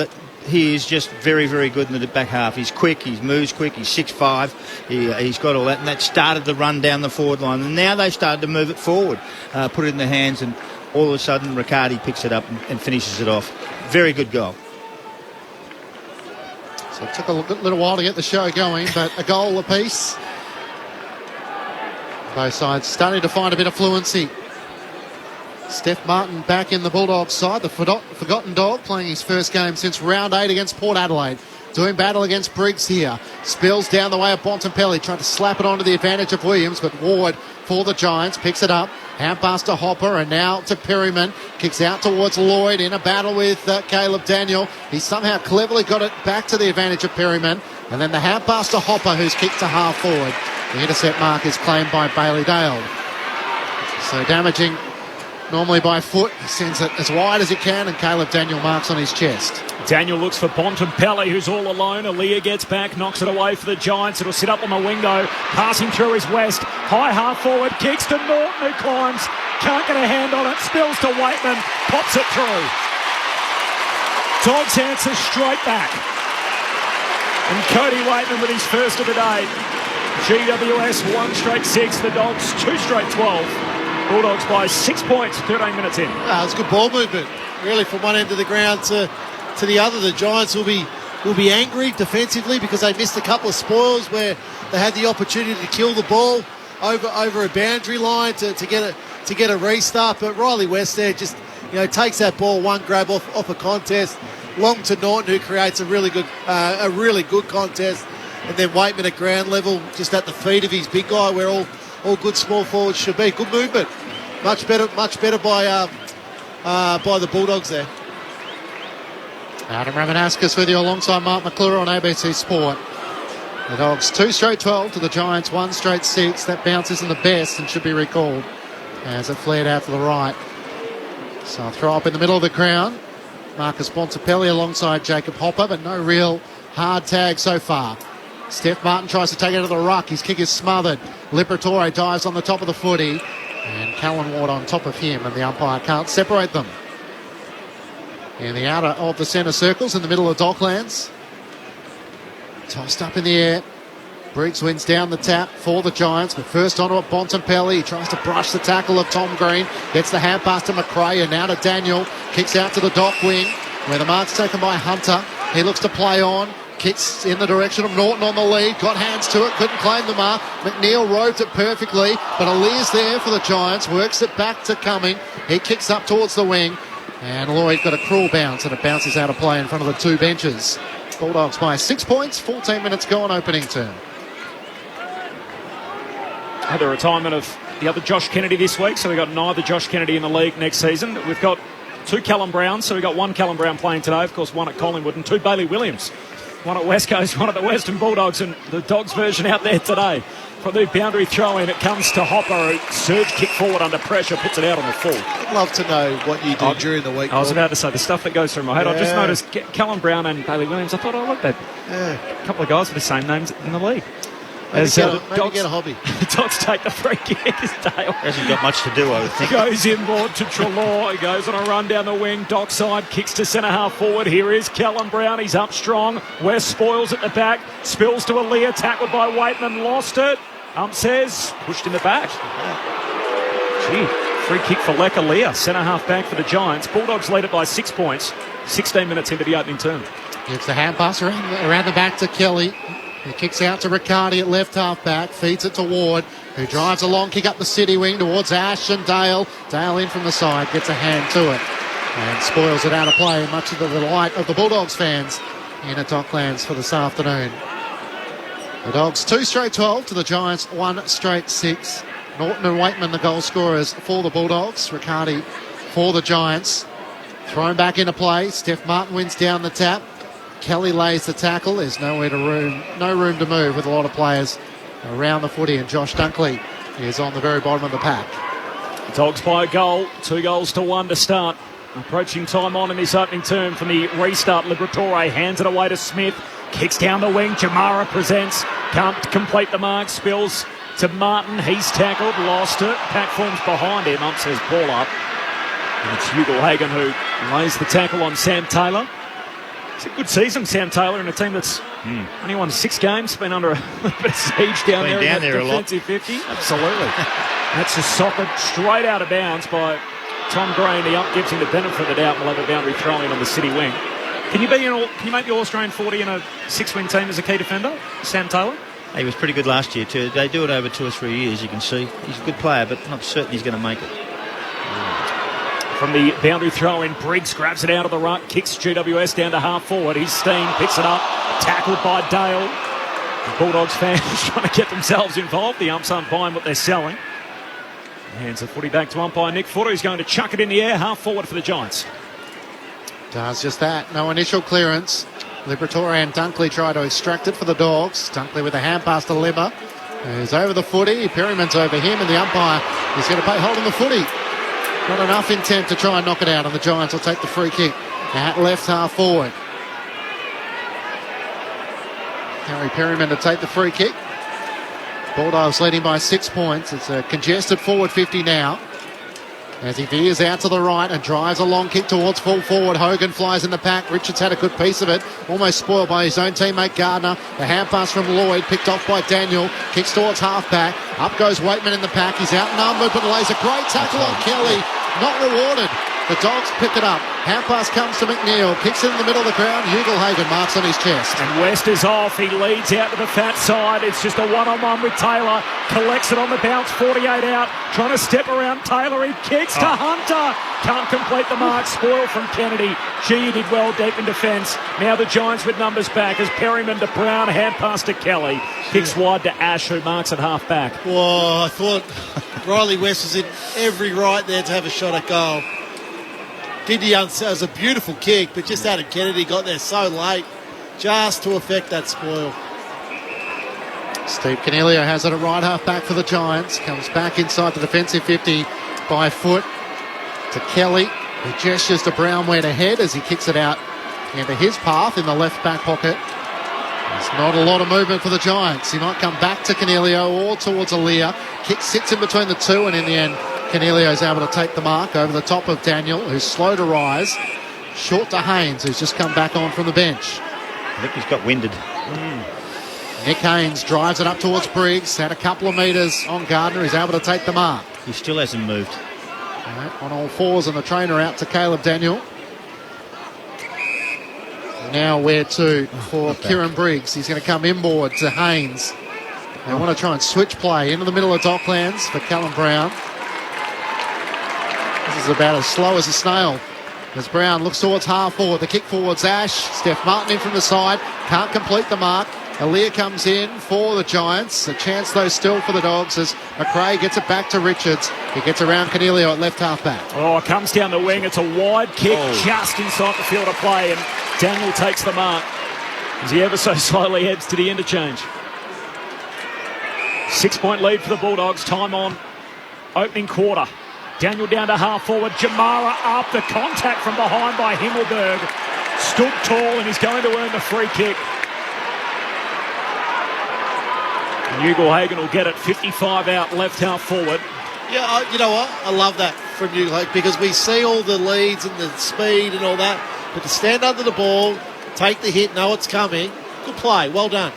he is just very, very good in the back half. He's quick, he moves quick, he's 6'5". He's got all that, and that started the run down the forward line. And now they've started to move it forward, put it in their hands, and all of a sudden Riccardi picks it up and finishes it off. Very good goal. So it took a little while to get the show going, but a goal apiece. Both sides starting to find a bit of fluency. Steph Martin back in the Bulldogs side, the forgotten dog, playing his first game since round 8 against Port Adelaide. Doing battle against Briggs here. Spills down the way of Bontempelli, trying to slap it onto the advantage of Williams, but Ward for the Giants picks it up. Hand pass to Hopper, and now to Perryman. Kicks out towards Lloyd in a battle with Caleb Daniel. He somehow cleverly got it back to the advantage of Perryman. And then the hand pass to Hopper, who's kicked to half forward. The intercept mark is claimed by Bailey Dale. So damaging normally by foot. He sends it as wide as he can, and Caleb Daniel marks on his chest. Daniel looks for Bontempelli, who's all alone. Aaliyah gets back, knocks it away for the Giants. It'll sit up on the window. Passing through his West. High half forward. Kicks to Norton, who climbs. Can't get a hand on it. Spills to Waitman. Pops it through. Dogs answer straight back. And Cody Waitman with his first of the day. GWS 1 straight 6. The Dogs 2 straight 12. Bulldogs by 6 points, 13 minutes in. It's good ball movement, really, from one end of the ground to the other. The Giants will be angry defensively because they missed a couple of spoils where they had the opportunity to kill the ball over a boundary line to get a restart. But Riley West there just takes that ball, one grab off a contest, long to Norton, who creates a really good contest, and then Waitman at ground level, just at the feet of his big guy, where all good small forwards should be. Good movement, much better by the Bulldogs there. Adam Ramanauskas with you alongside Mark McClure on ABC Sport. The Dogs 2 straight 12 to the Giants 1 straight 6. That bounce isn't the best and should be recalled as it flared out to the right. So I'll throw up in the middle of the ground. Marcus Bontempelli alongside Jacob Hopper, but no real hard tag so far. Steph Martin tries to take it to the ruck. His kick is smothered. Liberatore dives on the top of the footy, and Callan Ward on top of him, and the umpire can't separate them. In the outer of the centre circles, in the middle of Docklands. Tossed up in the air. Briggs wins down the tap for the Giants, but first onto it, Bontempelli. He tries to brush the tackle of Tom Green. Gets the hand pass to McRae, and now to Daniel. Kicks out to the dock wing, where the mark's taken by Hunter. He looks to play on. Kicks in the direction of Norton on the lead. Got hands to it, couldn't claim the mark. McNeil roved it perfectly, but Alir's there for the Giants. Works it back to Cumming. He kicks up towards the wing. And Lloyd got a cruel bounce, and it bounces out of play in front of the two benches. Bulldogs by 6 points, 14 minutes gone opening term. Had the retirement of the other Josh Kennedy this week, so we've got neither Josh Kennedy in the league next season. We've got 2 Callum Browns, so we've got 1 Callum Brown playing today, of course 1 at Collingwood, and 2 Bailey Williams. 1 at West Coast, 1 at the Western Bulldogs, and the Dogs version out there today. For the boundary throw-in, it comes to Hopper, who surge kick forward under pressure, puts it out on the full. I'd love to know what you do during the week. I was about to say, the stuff that goes through my head. I just noticed Callum Brown and Bailey Williams. I thought, look, that a couple of guys with the same names in the league. Maybe get a hobby. The Dogs take the free kick as Dale hasn't got much to do, I would think. Goes inboard to Treloar. He goes on a run down the wing. Dockside kicks to centre half forward. Here is Callum Brown. He's up strong. West spoils at the back. Spills to Alia. Tackled by Waitman. Lost it. Says pushed in the back. Gee, free kick for Lecalia. Centre half back for the Giants. Bulldogs lead it by 6 points. 16 minutes into the opening term. Gives the hand pass around the back to Kelly. He kicks out to Riccardi at left half back, feeds it to Ward, who drives a long kick up the city wing towards Ash and Dale. Dale in from the side, gets a hand to it, and spoils it out of play, much to the delight of the Bulldogs fans in at Docklands for this afternoon. The Dogs 2 straight 12 to the Giants 1 straight 6. Norton and Waitman the goal scorers for the Bulldogs. Riccardi for the Giants. Thrown back into play. Steph Martin wins down the tap. Kelly lays the tackle. There's no room to move with a lot of players around the footy, and Josh Dunkley is on the very bottom of the pack. Dogs by a goal, 2 goals to 1 to start. Approaching time on in this opening term from the restart. Liberatore hands it away to Smith. Kicks down the wing. Jamara presents. Can't complete the mark. Spills to Martin. He's tackled. Lost it. Pack forms behind him. Says ball up. And it's Hugo Hagan who lays the tackle on Sam Taylor. It's a good season, Sam Taylor, in a team that's only won 6 games, been under a bit of siege down there in the defensive 50. Absolutely. That's just socked straight out of bounds by Tom Green. The ump gives him the benefit of the doubt and will have a boundary throw-in on the city wing. Can you make the All-Australian 40 in a 6-win team as a key defender, Sam Taylor? He was pretty good last year too. They do it over 2 or 3 years, you can see. He's a good player, but not certain he's going to make it. From the boundary throw-in, Briggs grabs it out of the ruck, kicks GWS down to half forward. He's Steen, picks it up, tackled by Dale. The Bulldogs fans trying to get themselves involved. The umps aren't buying what they're selling. Hands the footy back to umpire Nick Footer, who's going to chuck it in the air, half forward for the Giants. Does just that. No initial clearance. Liberatore and Dunkley try to extract it for the Dogs. Dunkley with a hand pass to Libba, who's over the footy. Perryman's over him, and the umpire is going to pay hold on the footy. Not enough intent to try and knock it out, and the Giants will take the free kick at left half forward. Harry Perryman to take the free kick. Bulldogs leading by 6 points. It's a congested forward 50 now. As he veers out to the right and drives a long kick towards full forward. Hogan flies in the pack. Richards had a good piece of it. Almost spoiled by his own teammate Gardner. The hand pass from Lloyd, picked off by Daniel. Kicks towards half-back. Up goes Waitman in the pack. He's outnumbered, but lays a great tackle on Kelly. Not rewarded. The Dogs pick it up. Hand pass comes to McNeil. Kicks it in the middle of the ground. Ugelhagen marks on his chest. And West is off. He leads out to the fat side. It's just a one-on-one with Taylor. Collects it on the bounce. 48 out. Trying to step around Taylor. He kicks to Hunter. Can't complete the mark. Spoil from Kennedy. He did well deep in defence. Now the Giants with numbers back as Perryman to Brown. Hand pass to Kelly. Kicks wide to Ash, who marks at half back. Whoa, I thought Riley West was in every right there to have a shot at goal. It was a beautiful kick, but just Adam Kennedy got there so late just to affect that spoil. Steve Cannelio has it at right half back for the Giants. Comes back inside the defensive 50 by foot to Kelly, who gestures to Brown where to head as he kicks it out into his path in the left back pocket. There's not a lot of movement for the Giants. He might come back to Cannelio or towards Aaliyah. Kick sits in between the two, and in the end, Cannelio's able to take the mark over the top of Daniel, who's slow to rise. Short to Haynes, who's just come back on from the bench. I think he's got winded. Nick Haynes drives it up towards Briggs. Had a couple of metres on Gardner. He's able to take the mark. He still hasn't moved. On all fours, and the trainer out to Caleb Daniel. Now where to for Kieran Briggs. He's going to come inboard to Haynes. They want to try and switch play into the middle of Docklands for Callum Brown. This is about as slow as a snail. As Brown looks towards half forward, the kick forwards Ash. Steph Martin in from the side, can't complete the mark. Aaliyah comes in for the Giants. A chance though still for the Dogs as McRae gets it back to Richards. He gets around Cannelio at left half back. Oh, it comes down the wing. It's a wide kick just inside the field of play, and Daniel takes the mark as he ever so slowly heads to the interchange. 6-point lead for the Bulldogs. Time on opening quarter. Daniel down to half forward. Jamara up. The contact from behind by Himmelberg. Stood tall and he's going to earn the free kick. And Ugelhagen will get it. 55 out, left half forward. Yeah, you know what? I love that from Ugelhagen because we see all the leads and the speed and all that. But to stand under the ball, take the hit, know it's coming. Good play. Well done.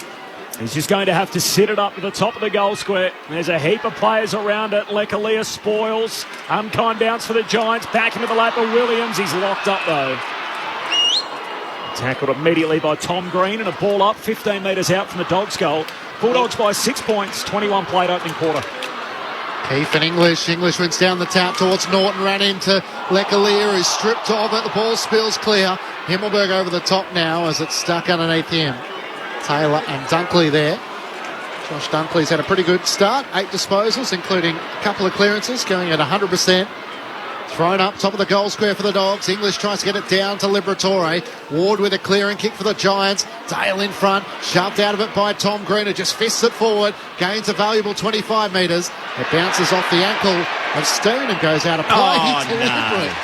He's just going to have to sit it up to the top of the goal square. There's a heap of players around it. Lekalia spoils. Unkind bounce for the Giants. Back into the lap of Williams. He's locked up though. Tackled immediately by Tom Green and a ball up 15 metres out from the Dogs' goal. Bulldogs by 6 points. 21 played opening quarter. Keith and English. English wins down the tap towards Norton. Ran into Lekalia, who's stripped of it. The ball spills clear. Himmelberg over the top now as it's stuck underneath him. Taylor and Dunkley there. Josh Dunkley's had a pretty good start. 8 disposals, including a couple of clearances, going at 100%. Thrown up top of the goal square for the Dogs. English tries to get it down to Liberatore. Ward with a clearing kick for the Giants. Dale in front, shoved out of it by Tom Green, who just fists it forward. Gains a valuable 25 metres. It bounces off the ankle of Stone and goes out of play. Deliberate.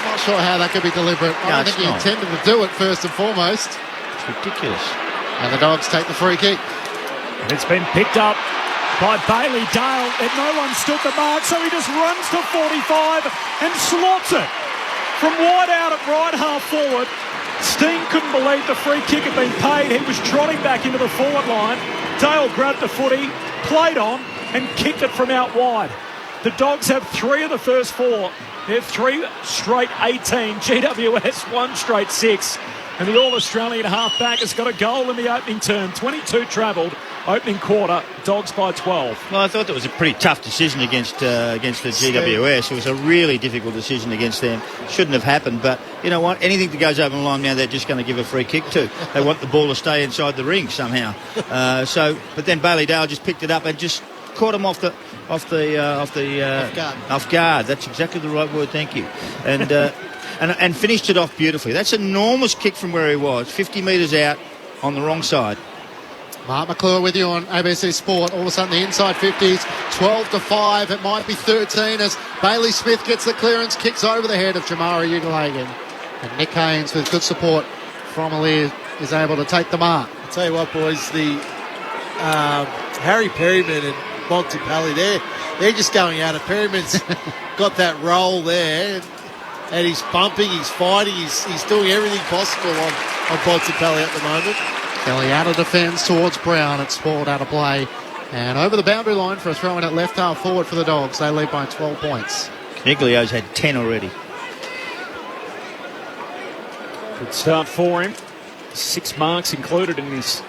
Not sure how that could be deliberate. I don't think he intended to do it first and foremost. It's ridiculous. And the Dogs take the free kick. And it's been picked up by Bailey Dale. And no one stood the mark, so he just runs to 45 and slots it. From wide out at right half forward. Steen couldn't believe the free kick had been paid. He was trotting back into the forward line. Dale grabbed the footy, played on, and kicked it from out wide. The Dogs have 3 of the first 4. They're 3 straight 18. GWS 1 straight 6. And the All-Australian half-back has got a goal in the opening term. 22 travelled, opening quarter, Dogs by 12. Well, I thought that was a pretty tough decision against the GWS. It was a really difficult decision against them. Shouldn't have happened, but you know what? Anything that goes over the line now, they're just going to give a free kick to. They want the ball to stay inside the ring somehow. But then Bailey Dale just picked it up and just caught him off guard. That's exactly the right word. Thank you. And finished it off beautifully. That's an enormous kick from where he was, 50 metres out on the wrong side. Mark McClure with you on ABC Sport. All of a sudden the inside 50s, 12-5. It might be 13 as Bailey Smith gets the clearance, kicks over the head of Jamara Ugelhagen. And Nick Haynes, with good support from Aaliyah, is able to take the mark. I'll tell you what, boys, the Harry Perryman and Bontempelli, they're just going out. And Perryman's got that roll there, and he's bumping, he's fighting, he's doing everything possible on Bontempelli at the moment. Kelly out of defence towards Brown. It's balled out of play. And over the boundary line for a throw in at left half forward for the Dogs. They lead by 12 points. Coniglio's had 10 already. Good start for him. 6 marks included in his...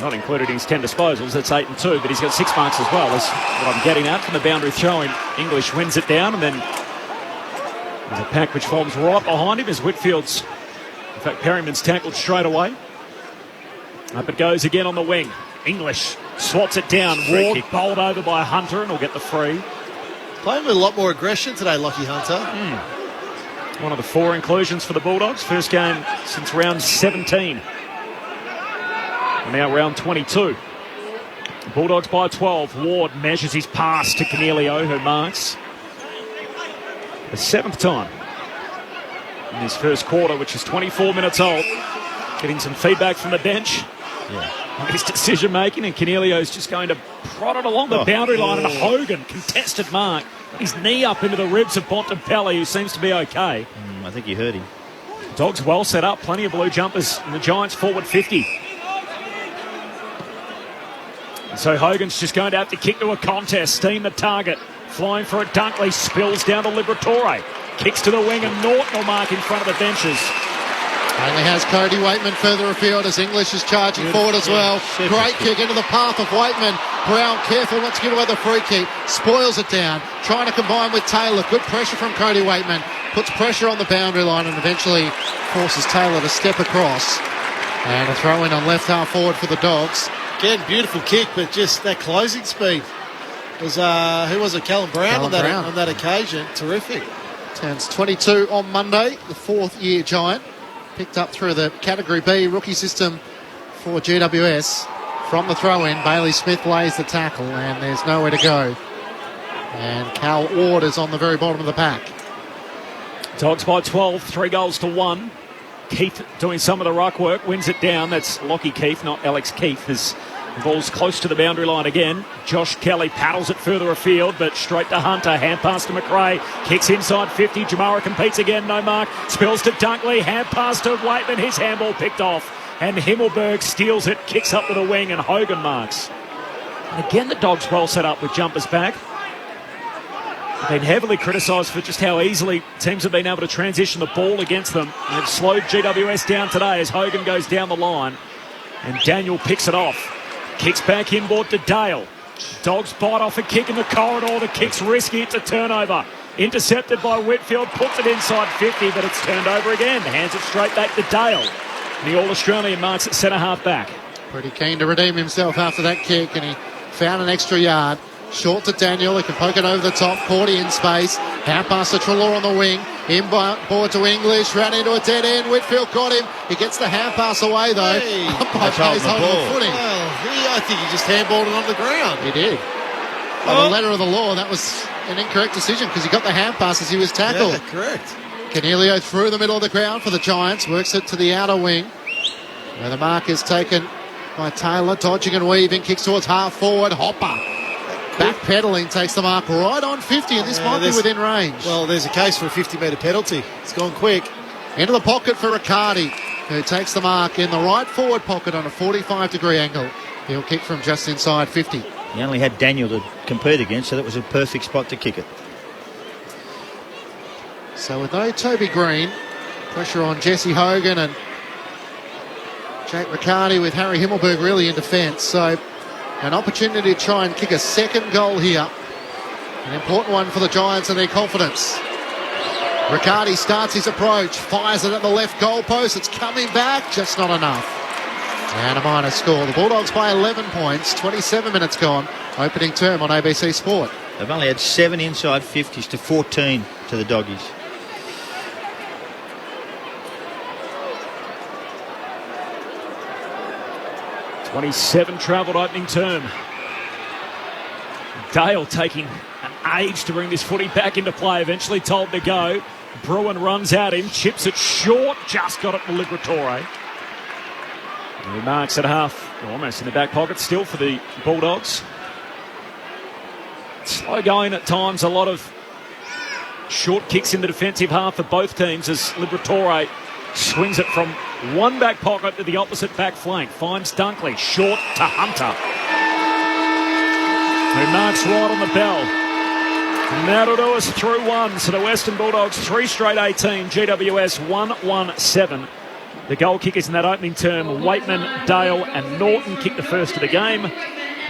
Not included in his 10 disposals. That's 8 and 2, but he's got 6 marks as well. That's what I'm getting at from the boundary throwing. English wins it down, and then there's a pack which forms right behind him as Whitfield's... In fact, Perryman's tackled straight away. Up it goes again on the wing. English swats it down. Ward bowled over by Hunter and will get the free. Playing with a lot more aggression today, Lockie Hunter. One of the 4 inclusions for the Bulldogs. First game since round 17. And now round 22. The Bulldogs by 12. Ward measures his pass to Cornelio, who marks the 7th time in his first quarter, which is 24 minutes old. Getting some feedback from the bench. On his decision making, and Cornelio's just going to prod it along the boundary line, and Hogan contested mark. His knee up into the ribs of Bontempelli, who seems to be okay. I think he hurt him. Dogs well set up, plenty of blue jumpers in the Giants forward 50. And so Hogan's just going to have to kick to a contest, steam the target, flying for it. Dunkley spills down to Liberatore, kicks to the wing, and Norton will mark in front of the benches. Only has Cody Waitman further afield as English is charging forward as well. Great kick into the path of Waitman. Brown careful not to give away the free kick. Spoils it down. Trying to combine with Taylor. Good pressure from Cody Waitman. Puts pressure on the boundary line and eventually forces Taylor to step across. And a throw in on left half forward for the Dogs. Again, beautiful kick, but just that closing speed. Was who was it? Callum Brown on that occasion. Terrific. Turns 22 on Monday. The 4th year Giant. Picked up through the Category B rookie system for GWS. From the throw-in, Bailey Smith lays the tackle, and there's nowhere to go. And Cal Ward is on the very bottom of the pack. Dogs by 12, 3 goals to 1. Keith doing some of the ruck work, wins it down. That's Lockie Keith, not Alex Keith. As the ball's close to the boundary line again. Josh Kelly paddles it further afield, but straight to Hunter. Hand pass to McRae. Kicks inside 50. Jamara competes again, no mark. Spills to Dunkley. Hand pass to Waitman. His handball picked off. And Himmelberg steals it, kicks up to the wing, and Hogan marks. And again, the Dogs well set up with jumpers back. Been heavily criticised for just how easily teams have been able to transition the ball against them. And they've slowed GWS down today as Hogan goes down the line. And Daniel picks it off. Kicks back inboard to Dale. Dogs bite off a kick in the corridor. The kick's risky. It's a turnover. Intercepted by Whitfield. Puts it inside 50, but it's turned over again. Hands it straight back to Dale. The All-Australian marks at centre-half back. Pretty keen to redeem himself after that kick, and he found an extra yard. Short to Daniel, he can poke it over the top. Cordy in space. Hand pass to Treloar on the wing. Inboard to English. Ran into a dead end. Whitfield got him. He gets the hand pass away, though. Umpire plays holding the footing. Well, I think he just handballed it on the ground. He did. By the letter of the law, that was an incorrect decision because he got the hand pass as he was tackled. Yeah, correct. Cornelio through the middle of the ground for the Giants. Works it to the outer wing, where the mark is taken by Taylor. Dodging and weaving. Kicks towards half forward. Hopper. Backpedaling takes the mark right on 50, and this might be within range. Well, there's a case for a 50-metre penalty. It's gone quick. Into the pocket for Riccardi, who takes the mark in the right forward pocket on a 45-degree angle. He'll kick from just inside 50. He only had Daniel to compete against, so that was a perfect spot to kick it. So with no Toby Green, pressure on Jesse Hogan and Jake Riccardi with Harry Himmelberg really in defence. So an opportunity to try and kick a second goal here. An important one for the Giants and their confidence. Riccardi starts his approach, fires it at the left goal post. It's coming back, just not enough. And a minor score. The Bulldogs by 11 points, 27 minutes gone. Opening term on ABC Sport. They've only had 7 inside 50s to 14 to the Doggies. '27 travelled opening term. Dale taking an age to bring this footy back into play. Eventually told to go. Bruin runs at him, chips it short, just got it to Liberatore. He marks at half, almost in the back pocket still for the Bulldogs. Slow going at times, a lot of Short kicks in the defensive half for both teams as Liberatore swings it from one back pocket to the opposite back flank. Finds Dunkley. Short to Hunter, who marks right on the bell. And that'll do us through one. So the Western Bulldogs 3 straight 18. GWS 1-1-7. The goal kickers in that opening term, Waitman, Dale and Norton kicked the first of the game.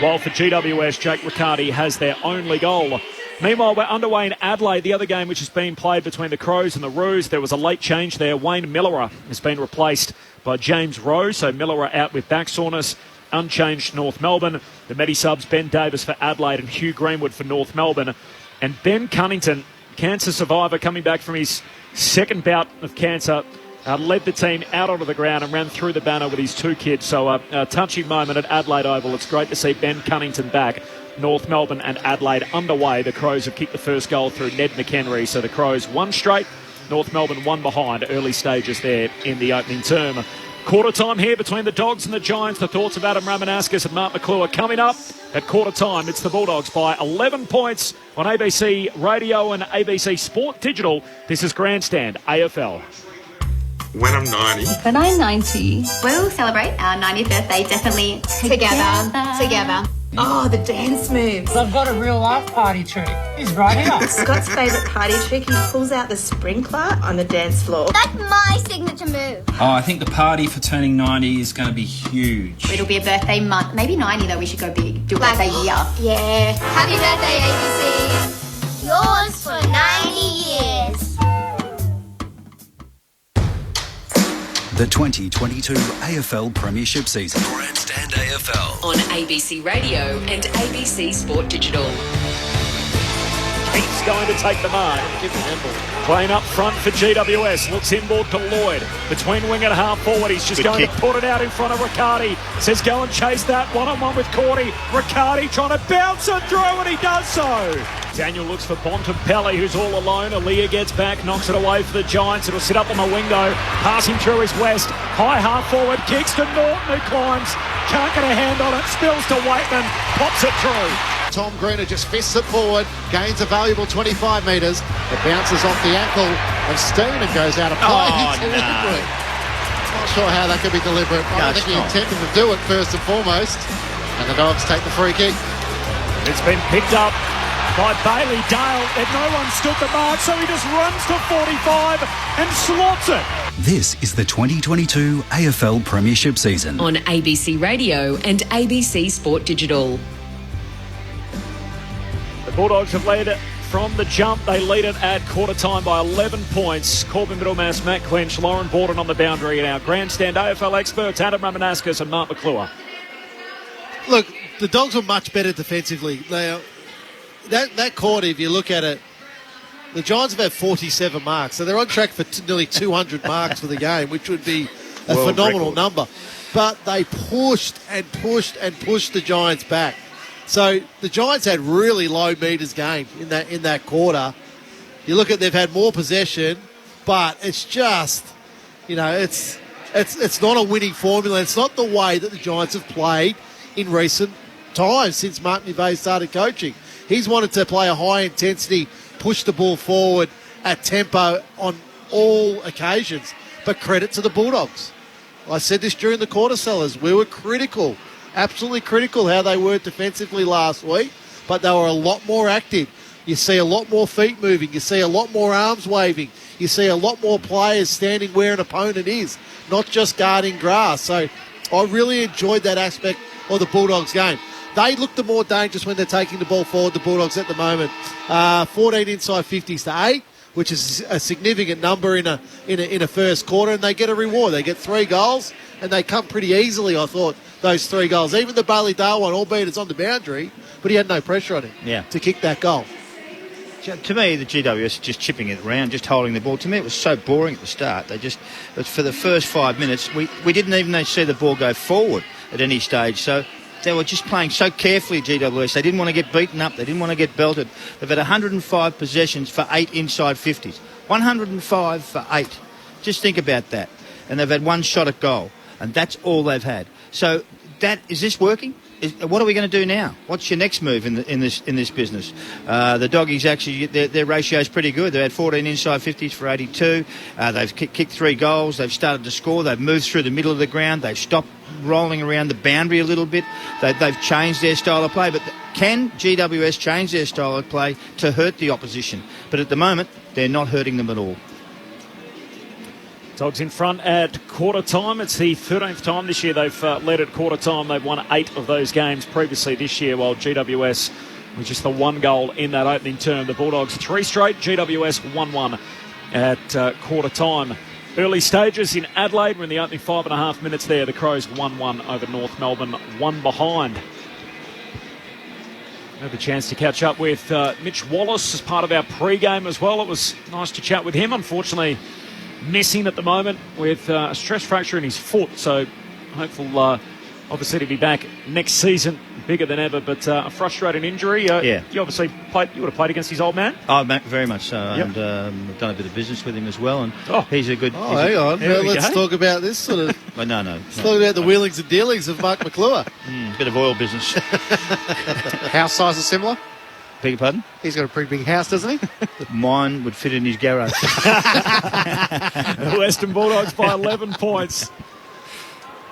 While for GWS, Jake Riccardi has their only goal. Meanwhile, we're underway in Adelaide, the other game which has been played between the Crows and the Roos. There was a late change there. Wayne Millerer has been replaced by James Rowe. So Millerer out with back soreness. Unchanged North Melbourne. The Medi subs, Ben Davis for Adelaide and Hugh Greenwood for North Melbourne. And Ben Cunnington, cancer survivor, coming back from his second bout of cancer, led the team out onto the ground and ran through the banner with his 2 kids. So a touching moment at Adelaide Oval. It's great to see Ben Cunnington back. North Melbourne and Adelaide underway. The Crows have kicked the first goal through Ned McHenry. So the Crows 1 straight, North Melbourne 1 behind. Early stages there in the opening term. Quarter time here between the Dogs and the Giants. The thoughts of Adam Ramanaskas and Mark McClure coming up at quarter time. It's the Bulldogs by 11 points on ABC Radio and ABC Sport Digital. This is Grandstand AFL. When I'm 90. When I'm 90. We'll celebrate our 90th birthday definitely together. Oh, the dance moves. I've got a real life party trick. He's right here. Scott's favourite party trick, he pulls out the sprinkler on the dance floor. That's my signature move. Oh, I think the party for turning 90 is going to be huge. It'll be a birthday month. Maybe 90 though, we should go big. Do a birthday year. Yeah. Happy birthday, ABC. Yours for 90 years. The 2022 AFL Premiership season. Grandstand AFL on ABC Radio and ABC Sport Digital. Keith's going to take the mark. Playing up front for GWS. Looks inboard to Lloyd. Between wing and half forward. He's just going to put it out in front of Riccardi. Says go and chase that. One-on-one with Cordy. Riccardi trying to bounce it through, and he does so. Daniel looks for Bontempelli, who's all alone. Aaliyah gets back, knocks it away for the Giants. It'll sit up on the window. Passing through his West. High half forward. Kicks to Norton, who climbs. Can't get a hand on it. Spills to Waitman. Pops it through. Tom Greener just fists it forward, gains a valuable 25 metres. It bounces off the ankle of Steen and goes out of play. Deliberate. Not sure how that could be deliberate. I think he intended to do it first and foremost. And the Dogs take the free kick. It's been picked up by Bailey Dale, and no one stood the mark, so he just runs to 45 and slots it. This is the 2022 AFL Premiership season. On ABC Radio and ABC Sport Digital. The Bulldogs have led from the jump. They lead it at quarter time by 11 points. Corbin Middlemass, Matt Clinch, Lauren Borden on the boundary, and our Grandstand AFL experts, Adam Ramanaskas and Mark McClure. Look, the Dogs were much better defensively. That quarter, if you look at it, the Giants have had 47 marks, so they're on track for nearly 200 marks for the game, which would be a phenomenal number. But they pushed and pushed and pushed the Giants back. So the Giants had really low metres game in that quarter. You look at, they've had more possession, but it's just, it's not a winning formula. It's not the way that the Giants have played in recent times since Mark McVeigh started coaching. He's wanted to play a high intensity, push the ball forward at tempo on all occasions. But credit to the Bulldogs. I said this during the quarter sellers. We were critical, absolutely critical how they were defensively last week, but they were a lot more active. You see a lot more feet moving. You see a lot more arms waving. You see a lot more players standing where an opponent is, not just guarding grass. So I really enjoyed that aspect of the Bulldogs game. They look the more dangerous when they're taking the ball forward, the Bulldogs at the moment. 14 inside 50s to 8, which is a significant number in a first quarter, and they get a reward. They get 3 goals, and they come pretty easily, I thought, those 3 goals. Even the Bailey Dale one, albeit it's on the boundary, but he had no pressure on him to kick that goal. To me, the GWS are just chipping it around, just holding the ball. To me, it was so boring at the start. For the first 5 minutes, we didn't even see the ball go forward at any stage. So they were just playing so carefully, GWS. They didn't want to get beaten up. They didn't want to get belted. They've had 105 possessions for 8 inside 50s. 105 for 8. Just think about that. And they've had 1 shot at goal. And that's all they've had. So is this working? what are we going to do now? What's your next move in this business? The doggies actually, their ratio is pretty good. They've had 14 inside 50s for 82. They've kicked 3 goals. They've started to score. They've moved through the middle of the ground. They've stopped rolling around the boundary a little bit. They've changed their style of play. But can GWS change their style of play to hurt the opposition? But at the moment, they're not hurting them at all. Dogs in front at quarter time. It's the 13th time this year they've led at quarter time. They've won 8 of those games previously this year, while GWS was just the 1 goal in that opening term. The Bulldogs 3 straight, GWS 1-1 at quarter time. Early stages in Adelaide. We're in the opening 5.5 minutes there. The Crows 1-1 over North Melbourne, 1 behind. I had the chance to catch up with Mitch Wallace as part of our pre-game as well. It was nice to chat with him. Unfortunately, missing at the moment with a stress fracture in his foot, so hopeful obviously to be back next season bigger than ever, but a frustrating injury. Yeah. You obviously would have played against his old man. Oh, very much so. Yep. And I've done a bit of business with him as well, and he's a good... Oh, hang on. Well, let's talk about this sort of... Well, no. Let's talk about the wheelings and dealings of Mark McClure. Bit of oil business. House size is similar? Beg your pardon? He's got a pretty big house, doesn't he? Mine would fit in his garage. The Western Bulldogs by 11 points.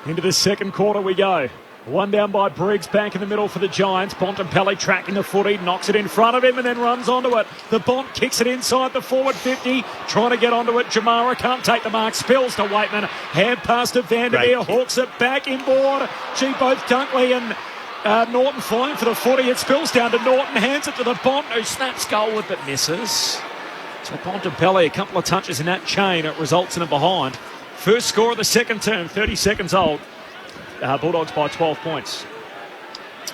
Into the second quarter we go. 1 down by Briggs, back in the middle for the Giants. Bontempelli tracking the footy, knocks it in front of him and then runs onto it. The Bont kicks it inside the forward 50, trying to get onto it. Jamara can't take the mark, spills to Waitman. Hand pass to Vandermeer, hooks it back inboard. Both Dunkley and Norton flying for the footy. It spills down to Norton, hands it to the Bont, who snaps goal with but misses. So Bontempelli, a couple of touches in that chain, it results in a behind. First score of the second term, 30 seconds old. Bulldogs by 12 points.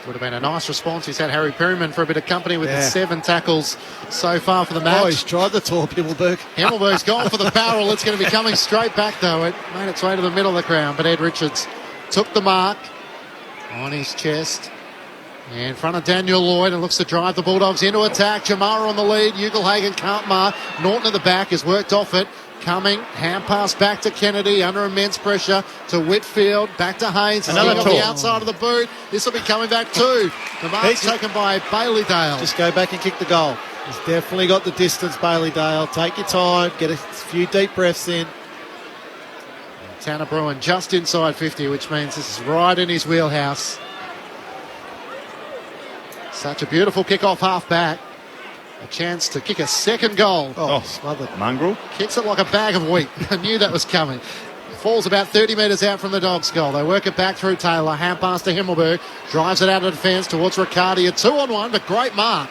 Would have been a nice response. He's had Harry Perryman for a bit of company with his 7 tackles so far for the match. Oh, he's tried the top, Himmelberg. Himmelberg's gone for the barrel. It's going to be coming straight back, though. It made its way to the middle of the ground, but Ed Richards took the mark on his chest. In front of Daniel Lloyd, and looks to drive the Bulldogs into attack. Jamara on the lead. Ugelhagen can't mark. Norton at the back has worked off it. Coming, hand pass back to Kennedy under immense pressure to Whitfield, back to Haynes. He's on the outside of the boot. This will be coming back too. The mark's taken by Bailey Dale. Just go back and kick the goal. He's definitely got the distance, Bailey Dale. Take your time, get a few deep breaths in. Tanner Bruin just inside 50, which means this is right in his wheelhouse. Such a beautiful kick-off half-back. A chance to kick a second goal. Oh, smothered. Mongrel. Kicks it like a bag of wheat. I knew that was coming. Falls about 30 metres out from the Dogs' goal. They work it back through Taylor. Hand pass to Himmelberg. Drives it out of defence towards Riccardi. A 2-on-1, but great mark.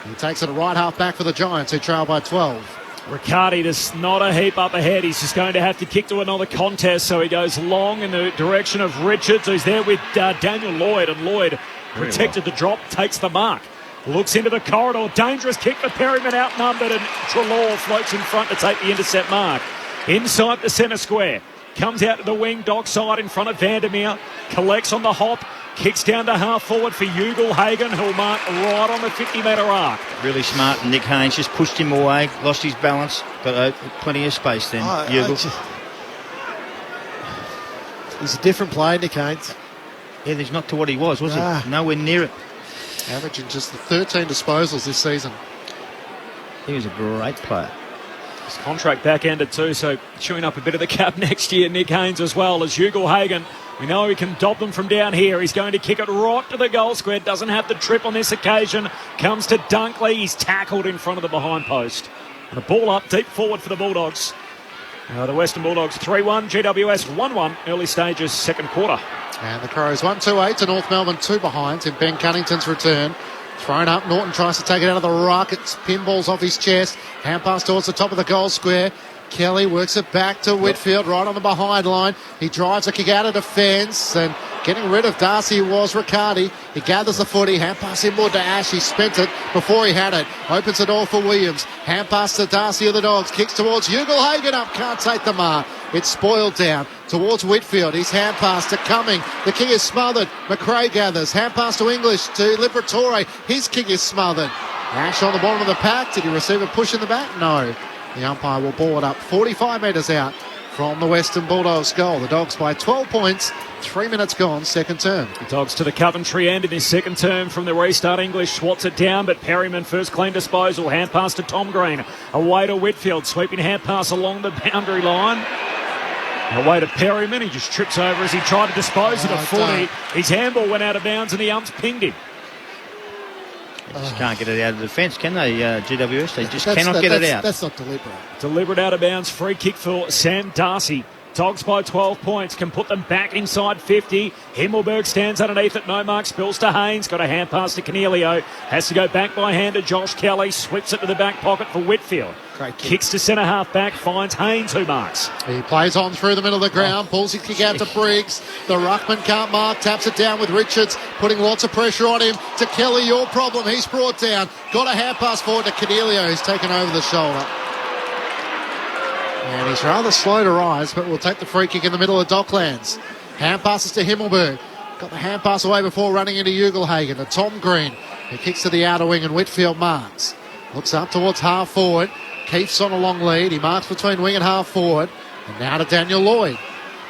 He takes it a right half back for the Giants, who trail by 12. Riccardi, there's not a heap up ahead. He's just going to have to kick to another contest, so he goes long in the direction of Richards, who's there with Daniel Lloyd, and Lloyd protected the drop, takes the mark. Looks into the corridor, dangerous kick for Perryman, outnumbered, and Treloar floats in front to take the intercept mark. Inside the centre square, comes out to the wing, dockside in front of Vandermeer, collects on the hop, kicks down to half forward for Ugelhagen, who'll mark right on the 50-metre arc. Really smart, Nick Haynes just pushed him away, lost his balance, got plenty of space then. He's a different player, Nick Haynes. Yeah, he's not to what he was he? Nowhere near it. Averaging just 13 disposals this season. He was a great player. His contract back-ended too, so chewing up a bit of the cap next year, Nick Haynes as well as Ugelhagen. We know he can dob them from down here. He's going to kick it right to the goal square. Doesn't have the trip on this occasion. Comes to Dunkley. He's tackled in front of the behind post. And a ball up deep forward for the Bulldogs. The Western Bulldogs 3-1, GWS 1-1, early stages, second quarter. And the Crows 1-2-8 to North Melbourne, 2 behind in Ben Cunnington's return. Thrown up, Norton tries to take it out of the ruck. It's pinballs off his chest. Hand pass towards the top of the goal square. Kelly works it back to Whitfield, right on the behind line. He drives a kick out of defence, and getting rid of Darcy was Riccardi. He gathers the footy, hand pass inboard to Ash. He spent it before he had it. Opens the door for Williams. Hand pass to Darcy of the Dogs. Kicks towards Ugelhagen up, can't take the mark. It's spoiled down towards Whitfield. His hand pass to Cumming. The kick is smothered. McRae gathers. Hand pass to English to Liberatore. His kick is smothered. Ash on the bottom of the pack. Did he receive a push in the back? No. The umpire will ball it up 45 metres out from the Western Bulldogs goal. The Dogs by 12 points, 3 minutes gone, second term. The Dogs to the Coventry end in his second term from the restart. English swats it down, but Perryman first clean disposal. Hand pass to Tom Green. Away to Whitfield. Sweeping hand pass along the boundary line. Away to Perryman. He just trips over as he tried to dispose of a footy. His handball went out of bounds and the umps pinged him. They just can't get it out of the defence, can they, GWS? They just cannot get it out. That's not deliberate. Deliberate out of bounds. Free kick for Sam Darcy. Dogs by 12 points, can put them back inside 50. Himmelberg stands underneath it. No mark, spills to Haynes. Got a hand pass to Cornelio. Has to go back by hand to Josh Kelly. Sweeps it to the back pocket for Whitfield. Great kick. Kicks to centre half back. Finds Haynes, who marks. He plays on through the middle of the ground. Pulls his kick out to Briggs. The ruckman can't mark. Taps it down with Richards. Putting lots of pressure on him. To Kelly, your problem. He's brought down. Got a hand pass forward to Cornelio, who's taken over the shoulder. And he's rather slow to rise, but we'll take the free kick in the middle of Docklands. Hand passes to Himmelberg. Got the hand pass away before running into Ugelhagen. To Tom Green, who kicks to the outer wing and Whitfield marks. Looks up towards half forward. Keith's on a long lead. He marks between wing and half forward. And now to Daniel Lloyd.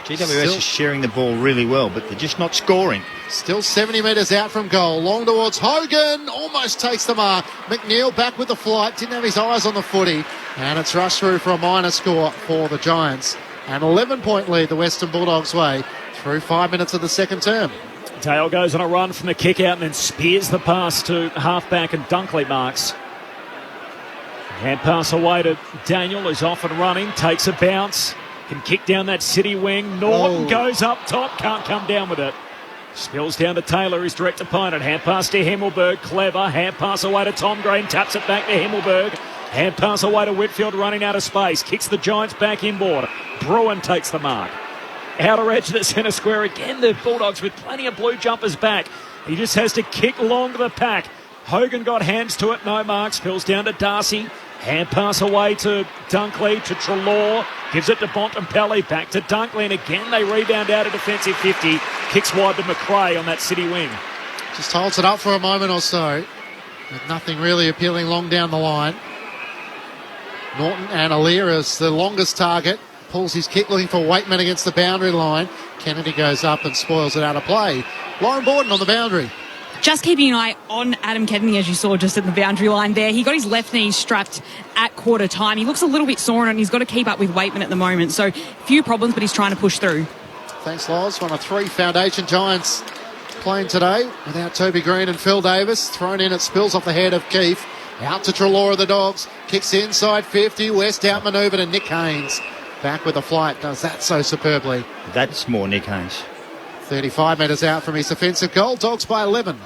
GWS is sharing the ball really well, but they're just not scoring. Still 70 metres out from goal. Long towards Hogan. Almost takes the mark. McNeil back with the flight. Didn't have his eyes on the footy. And it's rushed through for a minor score for the Giants. An 11-point lead the Western Bulldogs way through 5 minutes of the second term. Dale goes on a run from the kick out and then spears the pass to halfback and Dunkley marks. Hand pass away to Daniel, who's off and running. Takes a bounce. Can kick down that City wing. Norton goes up top. Can't come down with it. Spills down to Taylor, his direct opponent. Hand pass to Himmelberg. Clever. Hand pass away to Tom Green. Taps it back to Himmelberg. Hand pass away to Whitfield, running out of space. Kicks the Giants back inboard. Bruin takes the mark. Outer edge of the centre square again. The Bulldogs with plenty of blue jumpers back. He just has to kick long to the pack. Hogan got hands to it. No mark. Spills down to Darcy. Hand pass away to Dunkley, to Treloar. Gives it to Bontempelli. Back to Dunkley. And again, they rebound out of defensive 50. Kicks wide to McRae on that City wing. Just holds it up for a moment or so. With nothing really appealing long down the line. Norton and Alir is the longest target. Pulls his kick looking for Waitman against the boundary line. Kennedy goes up and spoils it out of play. Lauren Borden on the boundary. Just keeping an eye on Adam Kennedy, as you saw just at the boundary line there. He got his left knee strapped at quarter time. He looks a little bit sore and he's got to keep up with Waitman at the moment. So, few problems, but he's trying to push through. Thanks, Loz. One of three Foundation Giants playing today without Toby Green and Phil Davis. Thrown in, it spills off the head of Keefe. Out to Treloar of the Dogs. Kicks inside 50. West out manoeuvre to Nick Haynes. Back with the flight. Does that so superbly. That's more Nick Haynes. 35 metres out from his offensive goal. Dogs by 11.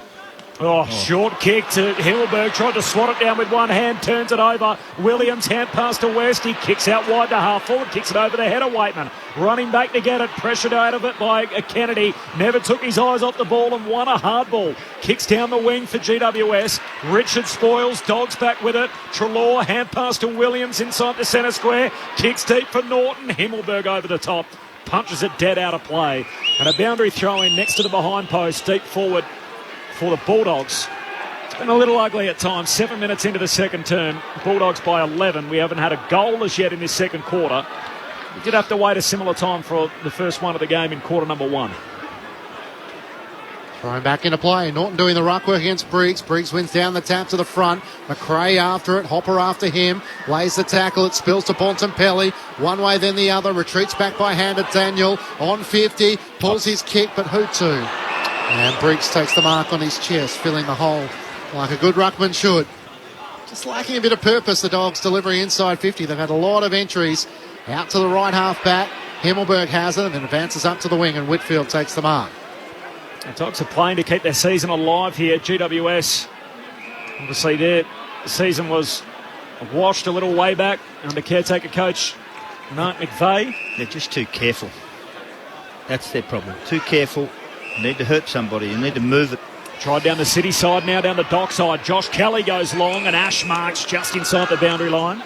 Short kick to Himmelberg. Tried to swat it down with one hand. Turns it over. Williams hand pass to West. He kicks out wide to half forward. Kicks it over the head of Waitman. Running back to get it. Pressured out of it by Kennedy. Never took his eyes off the ball and won a hard ball. Kicks down the wing for GWS. Richard spoils. Dogs back with it. Treloar hand pass to Williams inside the centre square. Kicks deep for Norton. Himmelberg over the top. Punches it dead out of play. And a boundary throw in next to the behind post. Deep forward for the Bulldogs. It's been a little ugly at times. 7 minutes into the second term. Bulldogs by 11. We haven't had a goal as yet in this second quarter. We did have to wait a similar time for the first one of the game in quarter number one. Thrown back into play. Norton doing the ruck work against Briggs. Briggs wins down the tap to the front. McRae after it. Hopper after him. Lays the tackle. It spills to Bontempelli. One way then the other. Retreats back by hand at Daniel. On 50. Pulls his kick, but who to? And Briggs takes the mark on his chest, filling the hole like a good ruckman should. Just lacking a bit of purpose, the Dogs delivering inside 50. They've had a lot of entries out to the right half back. Himmelberg has it and then advances up to the wing and Whitfield takes the mark. The Dogs are playing to keep their season alive here. GWS, obviously their season was washed a little way back under caretaker coach Mark McVeigh. They're just too careful. That's their problem. Too careful. You need to hurt somebody. You need to move it. Tried down the City side, now down the Dock side. Josh Kelly goes long and Ash marks just inside the boundary line.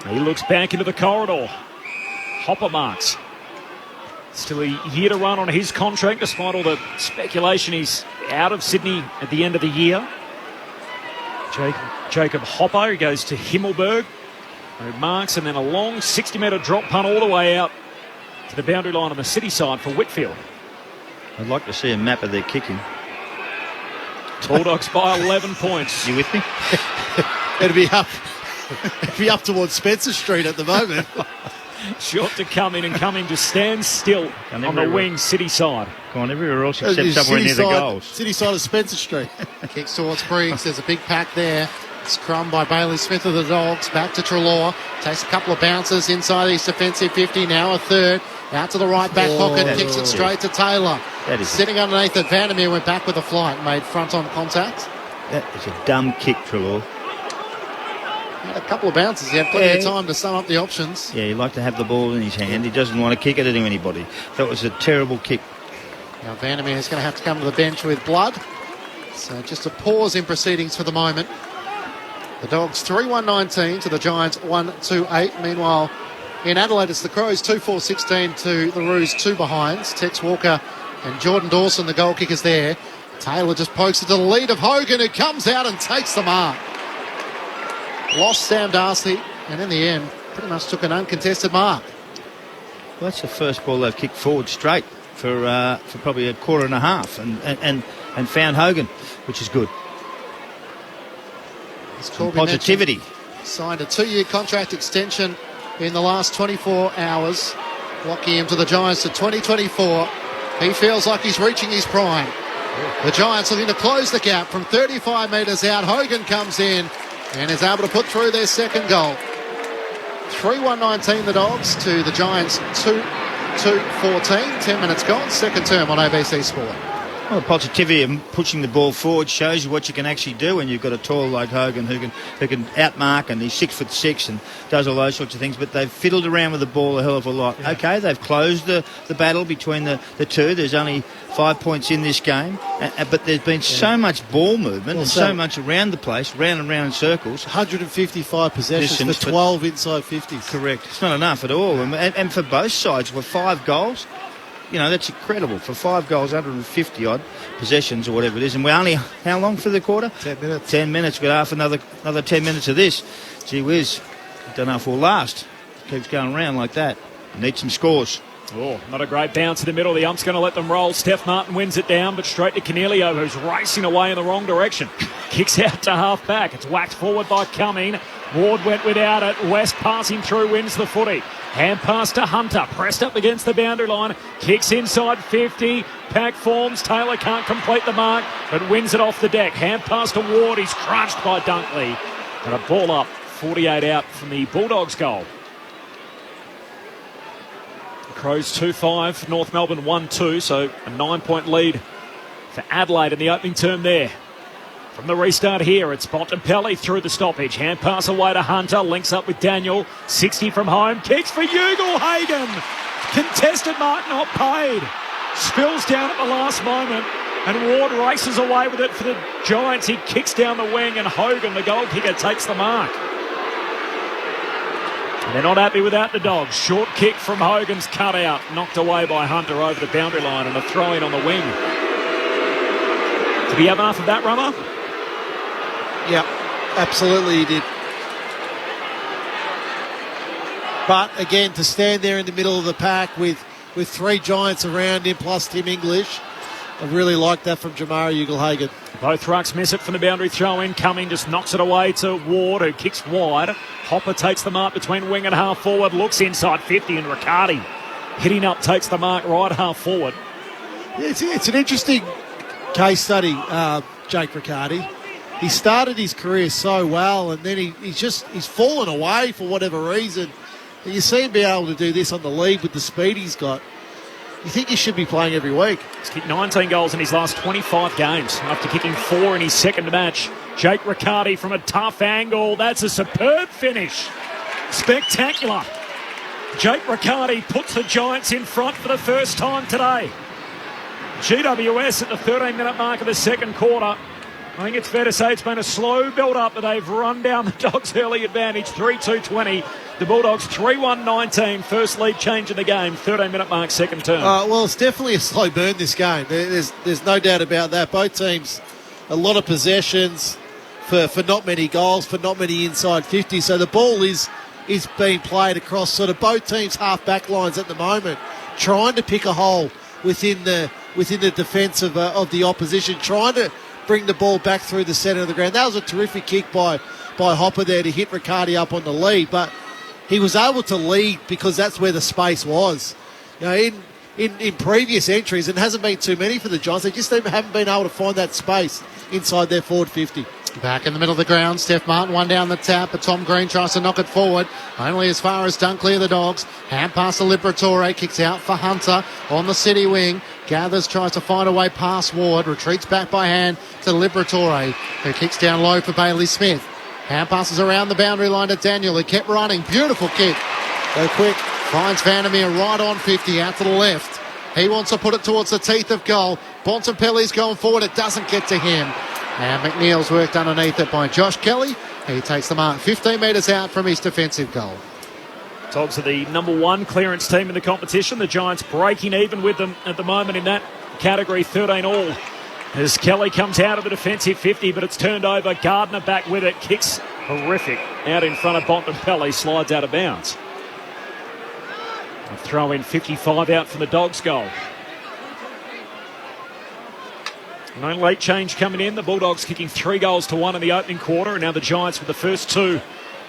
He looks back into the corridor. Hopper marks. Still a year to run on his contract, despite all the speculation he's out of Sydney at the end of the year. Jacob Hopper, he goes to Himmelberg. who marks, and then a long 60-metre drop punt all the way out to the boundary line on the city side for Whitfield. I'd like to see a map of their kicking. Bulldogs by 11 points. You with me? It'd be up towards Spencer Street at the moment. Short to Cumming, and Cumming just stands still on the wing, city side. Go on everywhere else except somewhere near the goals. City side of Spencer Street. Kicks towards Briggs. There's a big pack there. Scrum by Bailey Smith of the Dogs. Back to Treloar. Takes a couple of bounces inside his defensive 50. Now a third. Out to the right back pocket. Kicks it straight to Taylor. Sitting underneath it. Vandermeer went back with a flight. Made front-on contact. That is a dumb kick, Treloar. Had a couple of bounces. He had plenty of time to sum up the options. Yeah, he'd like to have the ball in his hand. He doesn't want to kick it at anybody. That was a terrible kick. Now Vandermeer is going to have to come to the bench with blood. So just a pause in proceedings for the moment. The Dogs 3-1-19 to the Giants 1-2-8. Meanwhile, in Adelaide, it's the Crows 2-4-16 to the Roos 2 behinds. Tex Walker and Jordan Dawson, the goal kickers there. Taylor just pokes it to the lead of Hogan, who comes out and takes the mark. Lost Sam Darcy, and in the end, pretty much took an uncontested mark. Well, that's the first ball they've kicked forward straight for probably a quarter and a half, and found Hogan, which is good. Positivity. Signed a 2-year contract extension in the last 24 hours, locking him to the Giants to 2024. He feels like he's reaching his prime. The Giants looking to close the gap from 35 metres out. Hogan comes in and is able to put through their second goal. 3-1-19 the Dogs to the Giants 2-2-14. 10 minutes gone. Second term on ABC Sport. Well, the positivity of pushing the ball forward shows you what you can actually do when you've got a tall like Hogan who can outmark, and he's 6'6" and does all those sorts of things. But they've fiddled around with the ball a hell of a lot. Yeah. Okay, they've closed the battle between the two. There's only 5 points in this game, but there's been so much ball movement and so much around the place, round and round in circles. 155 possessions for 12 inside 50s. Correct. It's not enough at all. And for both sides, with 5 goals. You know, that's incredible. For 5 goals, 150-odd possessions or whatever it is. And we're only, how long for the quarter? 10 minutes. 10 minutes. We've got another 10 minutes of this. Gee whiz. Don't know if we'll last. Keeps going around like that. Need some scores. Oh, not a great bounce in the middle. The ump's going to let them roll. Steph Martin wins it down, but straight to Canelio, who's racing away in the wrong direction. Kicks out to half back. It's whacked forward by Cumming. Ward went without it. West passing through wins the footy. Hand pass to Hunter, pressed up against the boundary line, kicks inside 50, pack forms, Taylor can't complete the mark, but wins it off the deck. Hand pass to Ward, he's crushed by Dunkley. And a ball up, 48 out from the Bulldogs goal. The Crows 2-5, North Melbourne 1-2, so a 9-point lead for Adelaide in the opening term there. From the restart here, it's Bontempelli through the stoppage. Hand pass away to Hunter, links up with Daniel. 60 from home, kicks for Ugle-Hagan. Contested mark not paid. Spills down at the last moment, and Ward races away with it for the Giants. He kicks down the wing, and Hogan, the goal kicker, takes the mark. And they're not happy without the Dogs. Short kick from Hogan's cut out, knocked away by Hunter over the boundary line, and a throw-in on the wing. Did he have enough of that, Rummer? Yeah, absolutely he did. But again, to stand there in the middle of the pack with 3 Giants around him plus Tim English, I really like that from Jamari Ugle-Hagan. Both rucks miss it from the boundary throw-in. Cumming just knocks it away to Ward, who kicks wide. Hopper takes the mark between wing and half forward, looks inside 50, and Riccardi hitting up takes the mark right half forward. Yeah, it's an interesting case study, Jake Riccardi. He started his career so well, and then he's fallen away for whatever reason. And you see him be able to do this on the league with the speed he's got. You think he should be playing every week. He's kicked 19 goals in his last 25 games after kicking 4 in his second match. Jake Riccardi from a tough angle. That's a superb finish. Spectacular. Jake Riccardi puts the Giants in front for the first time today. GWS at the 13-minute mark of the second quarter. I think it's fair to say it's been a slow build-up, but they've run down the Dogs' early advantage, 3-2-20. The Bulldogs 3-1-19, first lead change in the game, 13-minute mark, second term. Well, it's definitely a slow burn, this game. There's no doubt about that. Both teams, a lot of possessions for not many goals, for not many inside 50. So the ball is is being played across sort of both teams' half-back lines at the moment, trying to pick a hole within the defence of the opposition, trying to bring the ball back through the centre of the ground. That was a terrific kick by Hopper there to hit Riccardi up on the lead, but he was able to lead because that's where the space was. You know, in previous entries, and hasn't been too many for the Giants, they just haven't been able to find that space inside their forward 50. Back in the middle of the ground, Steph Martin, one down the tap, but Tom Green tries to knock it forward, only as far as Dunkley of the Dogs. Hand pass to Liberatore, kicks out for Hunter on the city wing. Gathers, tries to find a way past Ward, retreats back by hand to Liberatore, who kicks down low for Bailey Smith. Hand passes around the boundary line to Daniel, who kept running. Beautiful kick. Go quick, finds Vandermeer right on 50, out to the left. He wants to put it towards the teeth of goal. Bontempelli's going forward, it doesn't get to him. And McNeil's worked underneath it by Josh Kelly. He takes the mark 15 metres out from his defensive goal. Dogs are the number one clearance team in the competition. The Giants breaking even with them at the moment in that category, 13 all. As Kelly comes out of the defensive 50, but it's turned over. Gardner back with it. Kicks horrific. Out in front of Bontempelli, slides out of bounds. A throw in 55 out from the Dogs' goal. No late change coming in. The Bulldogs kicking 3-1 in the opening quarter, and now the Giants with the first two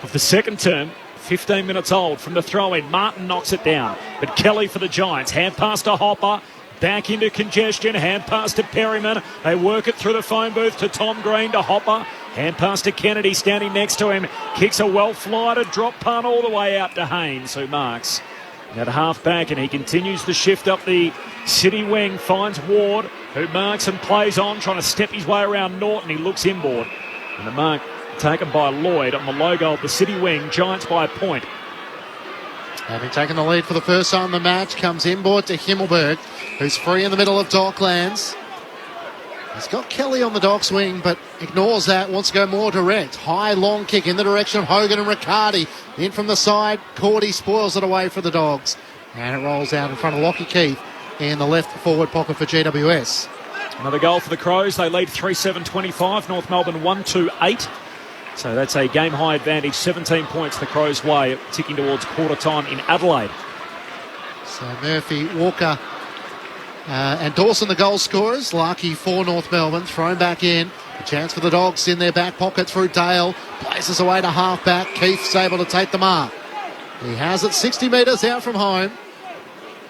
of the second term. 15 minutes old from the throw-in. Martin knocks it down, but Kelly for the Giants. Hand pass to Hopper. Back into congestion. Hand pass to Perryman. They work it through the phone booth to Tom Green to Hopper. Hand pass to Kennedy standing next to him. Kicks a well-flighted drop punt all the way out to Haynes, who marks at half-back, and he continues to shift up the city wing. Finds Ward, who marks and plays on, trying to step his way around Norton. He looks inboard. And the mark taken by Lloyd on the logo of the city wing. Giants by a point. Having taken the lead for the first time in the match, comes inboard to Himmelberg, who's free in the middle of Docklands. He's got Kelly on the Dogs wing, but ignores that, wants to go more direct. High, long kick in the direction of Hogan and Riccardi. In from the side, Cordy spoils it away for the Dogs. And it rolls out in front of Lockie Keith in the left forward pocket for GWS. Another goal for the Crows. They lead 3-7-25. North Melbourne 1-2-8. So that's a game-high advantage, 17 points the Crows' way, ticking towards quarter time in Adelaide. So Murphy, Walker and Dawson the goal scorers. Larkey for North Melbourne, thrown back in. A chance for the Dogs in their back pocket through Dale. Places away to half-back. Keith's able to take the mark. He has it 60 metres out from home.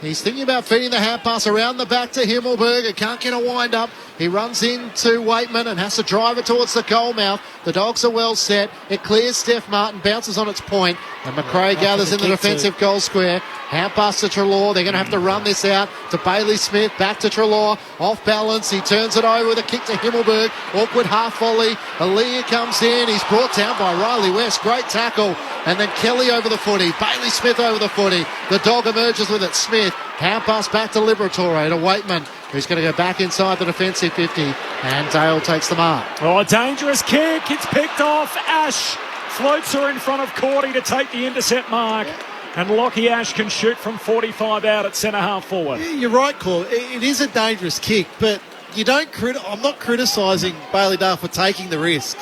He's thinking about feeding the hand pass around the back to Himmelberger. Can't get a wind-up. He runs into Waitman and has to drive it towards the goal mouth. The Dogs are well set. It clears Steph Martin, bounces on its point, and McRae gathers in the defensive goal square. Hand pass to Treloar. They're going to have to run this out to Bailey Smith. Back to Treloar. Off balance. He turns it over with a kick to Himmelberg. Awkward half volley. Aaliyah comes in. He's brought down by Riley West. Great tackle. And then Kelly over the footy. Bailey Smith over the footy. The Dog emerges with it. Smith. Hand pass back to Liberatore, to Waitman, who's going to go back inside the defensive 50. And Dale takes the mark. Oh, a dangerous kick. It's picked off. Ash floats her in front of Cordy to take the intercept mark. And Lockie Ash can shoot from 45 out at centre-half forward. You're right, Cor. It is a dangerous kick, but you don't. I'm not criticising Bailey Dale for taking the risk.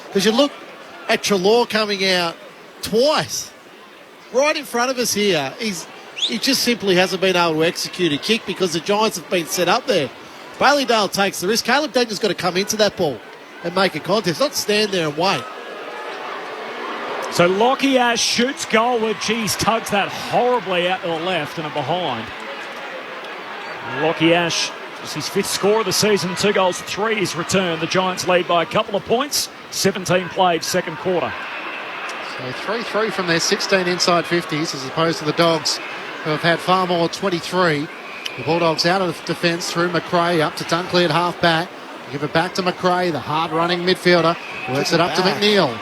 Because you look at Treloar coming out twice, right in front of us here. He just simply hasn't been able to execute a kick because the Giants have been set up there. Bailey Dale takes the risk. Caleb Daniel's got to come into that ball and make a contest, not stand there and wait. So Lockie Ash shoots goalward. Geez, tugs that horribly out to the left and a behind. Lockie Ash is his fifth score of the season. 2 goals, 3 is returned. The Giants lead by a couple of points. 17 played, second quarter. So 3-3 from their 16 inside 50s as opposed to the Dogs, who have had far more, 23. The Bulldogs out of defence through McRae up to Dunkley at half-back. Give it back to McRae, the hard-running midfielder. Works it up to McNeil.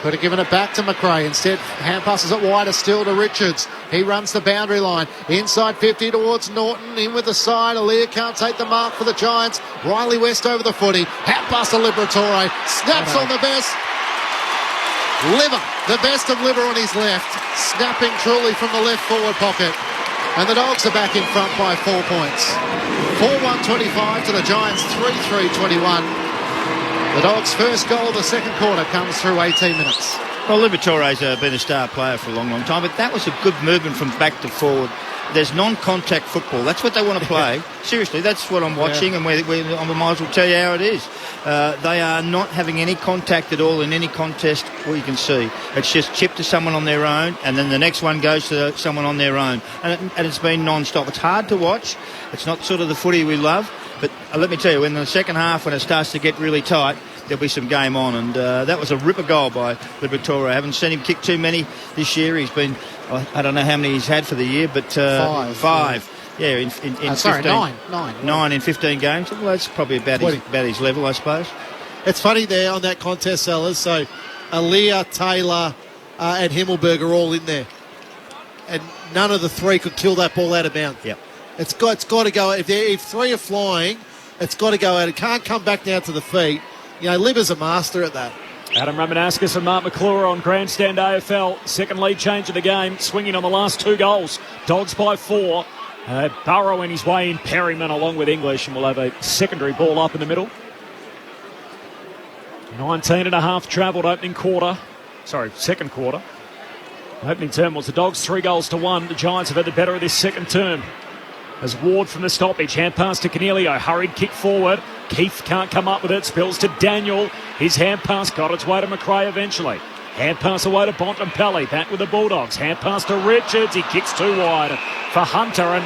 Could have given it back to McRae. Instead, hand passes it wider still to Richards. He runs the boundary line. Inside 50 towards Norton. In with the side. Aaliyah can't take the mark for the Giants. Riley West over the footy. Hand pass to Liberatore. Snaps on the best. Liver. The best of Liver on his left. Snapping truly from the left forward pocket. And the Dogs are back in front by 4 points. 4-1-25 to the Giants. 3-3-21. The Dogs' first goal of the second quarter comes through 18 minutes. Well, Liberatore's been a star player for a long, long time, but that was a good movement from back to forward. There's non-contact football. That's what they want to play. Seriously, that's what I'm watching, and I might as well tell you how it is. They are not having any contact at all in any contest we can see. It's just chip to someone on their own, and then the next one goes to someone on their own. And it's been non-stop. It's hard to watch. It's not sort of the footy we love. But let me tell you, in the second half, when it starts to get really tight, there'll be some game on. And that was a ripper goal by Liberatore. I haven't seen him kick too many this year. He's been, I don't know how many he's had for the year, but five. Yeah, in 15. Nine in 15 games. Well, that's probably about his level, I suppose. It's funny there on that contest, sellers. So, Aaliyah, Taylor, and Himmelberg are all in there, and none of the three could kill that ball out of bounds. Yep. It's got to go. If three are flying, it's got to go out. It can't come back down to the feet. You know, Libba's a master at that. Adam Ramanauskas and Mark McClure on Grandstand AFL. Second lead change of the game, swinging on the last 2 goals. Dogs by 4. Burrowing his way in, Perryman along with English, and we'll have a secondary ball up in the middle. 19.5 travelled opening quarter. Second quarter. Opening term was the Dogs 3-1. The Giants have had the better of this second term. As Ward from the stoppage, hand pass to Cornelio, hurried kick forward. Keith can't come up with it, spills to Daniel. His hand pass got its way to McRae eventually. Hand pass away to Bontempelli, back with the Bulldogs. Hand pass to Richards, he kicks too wide for Hunter. And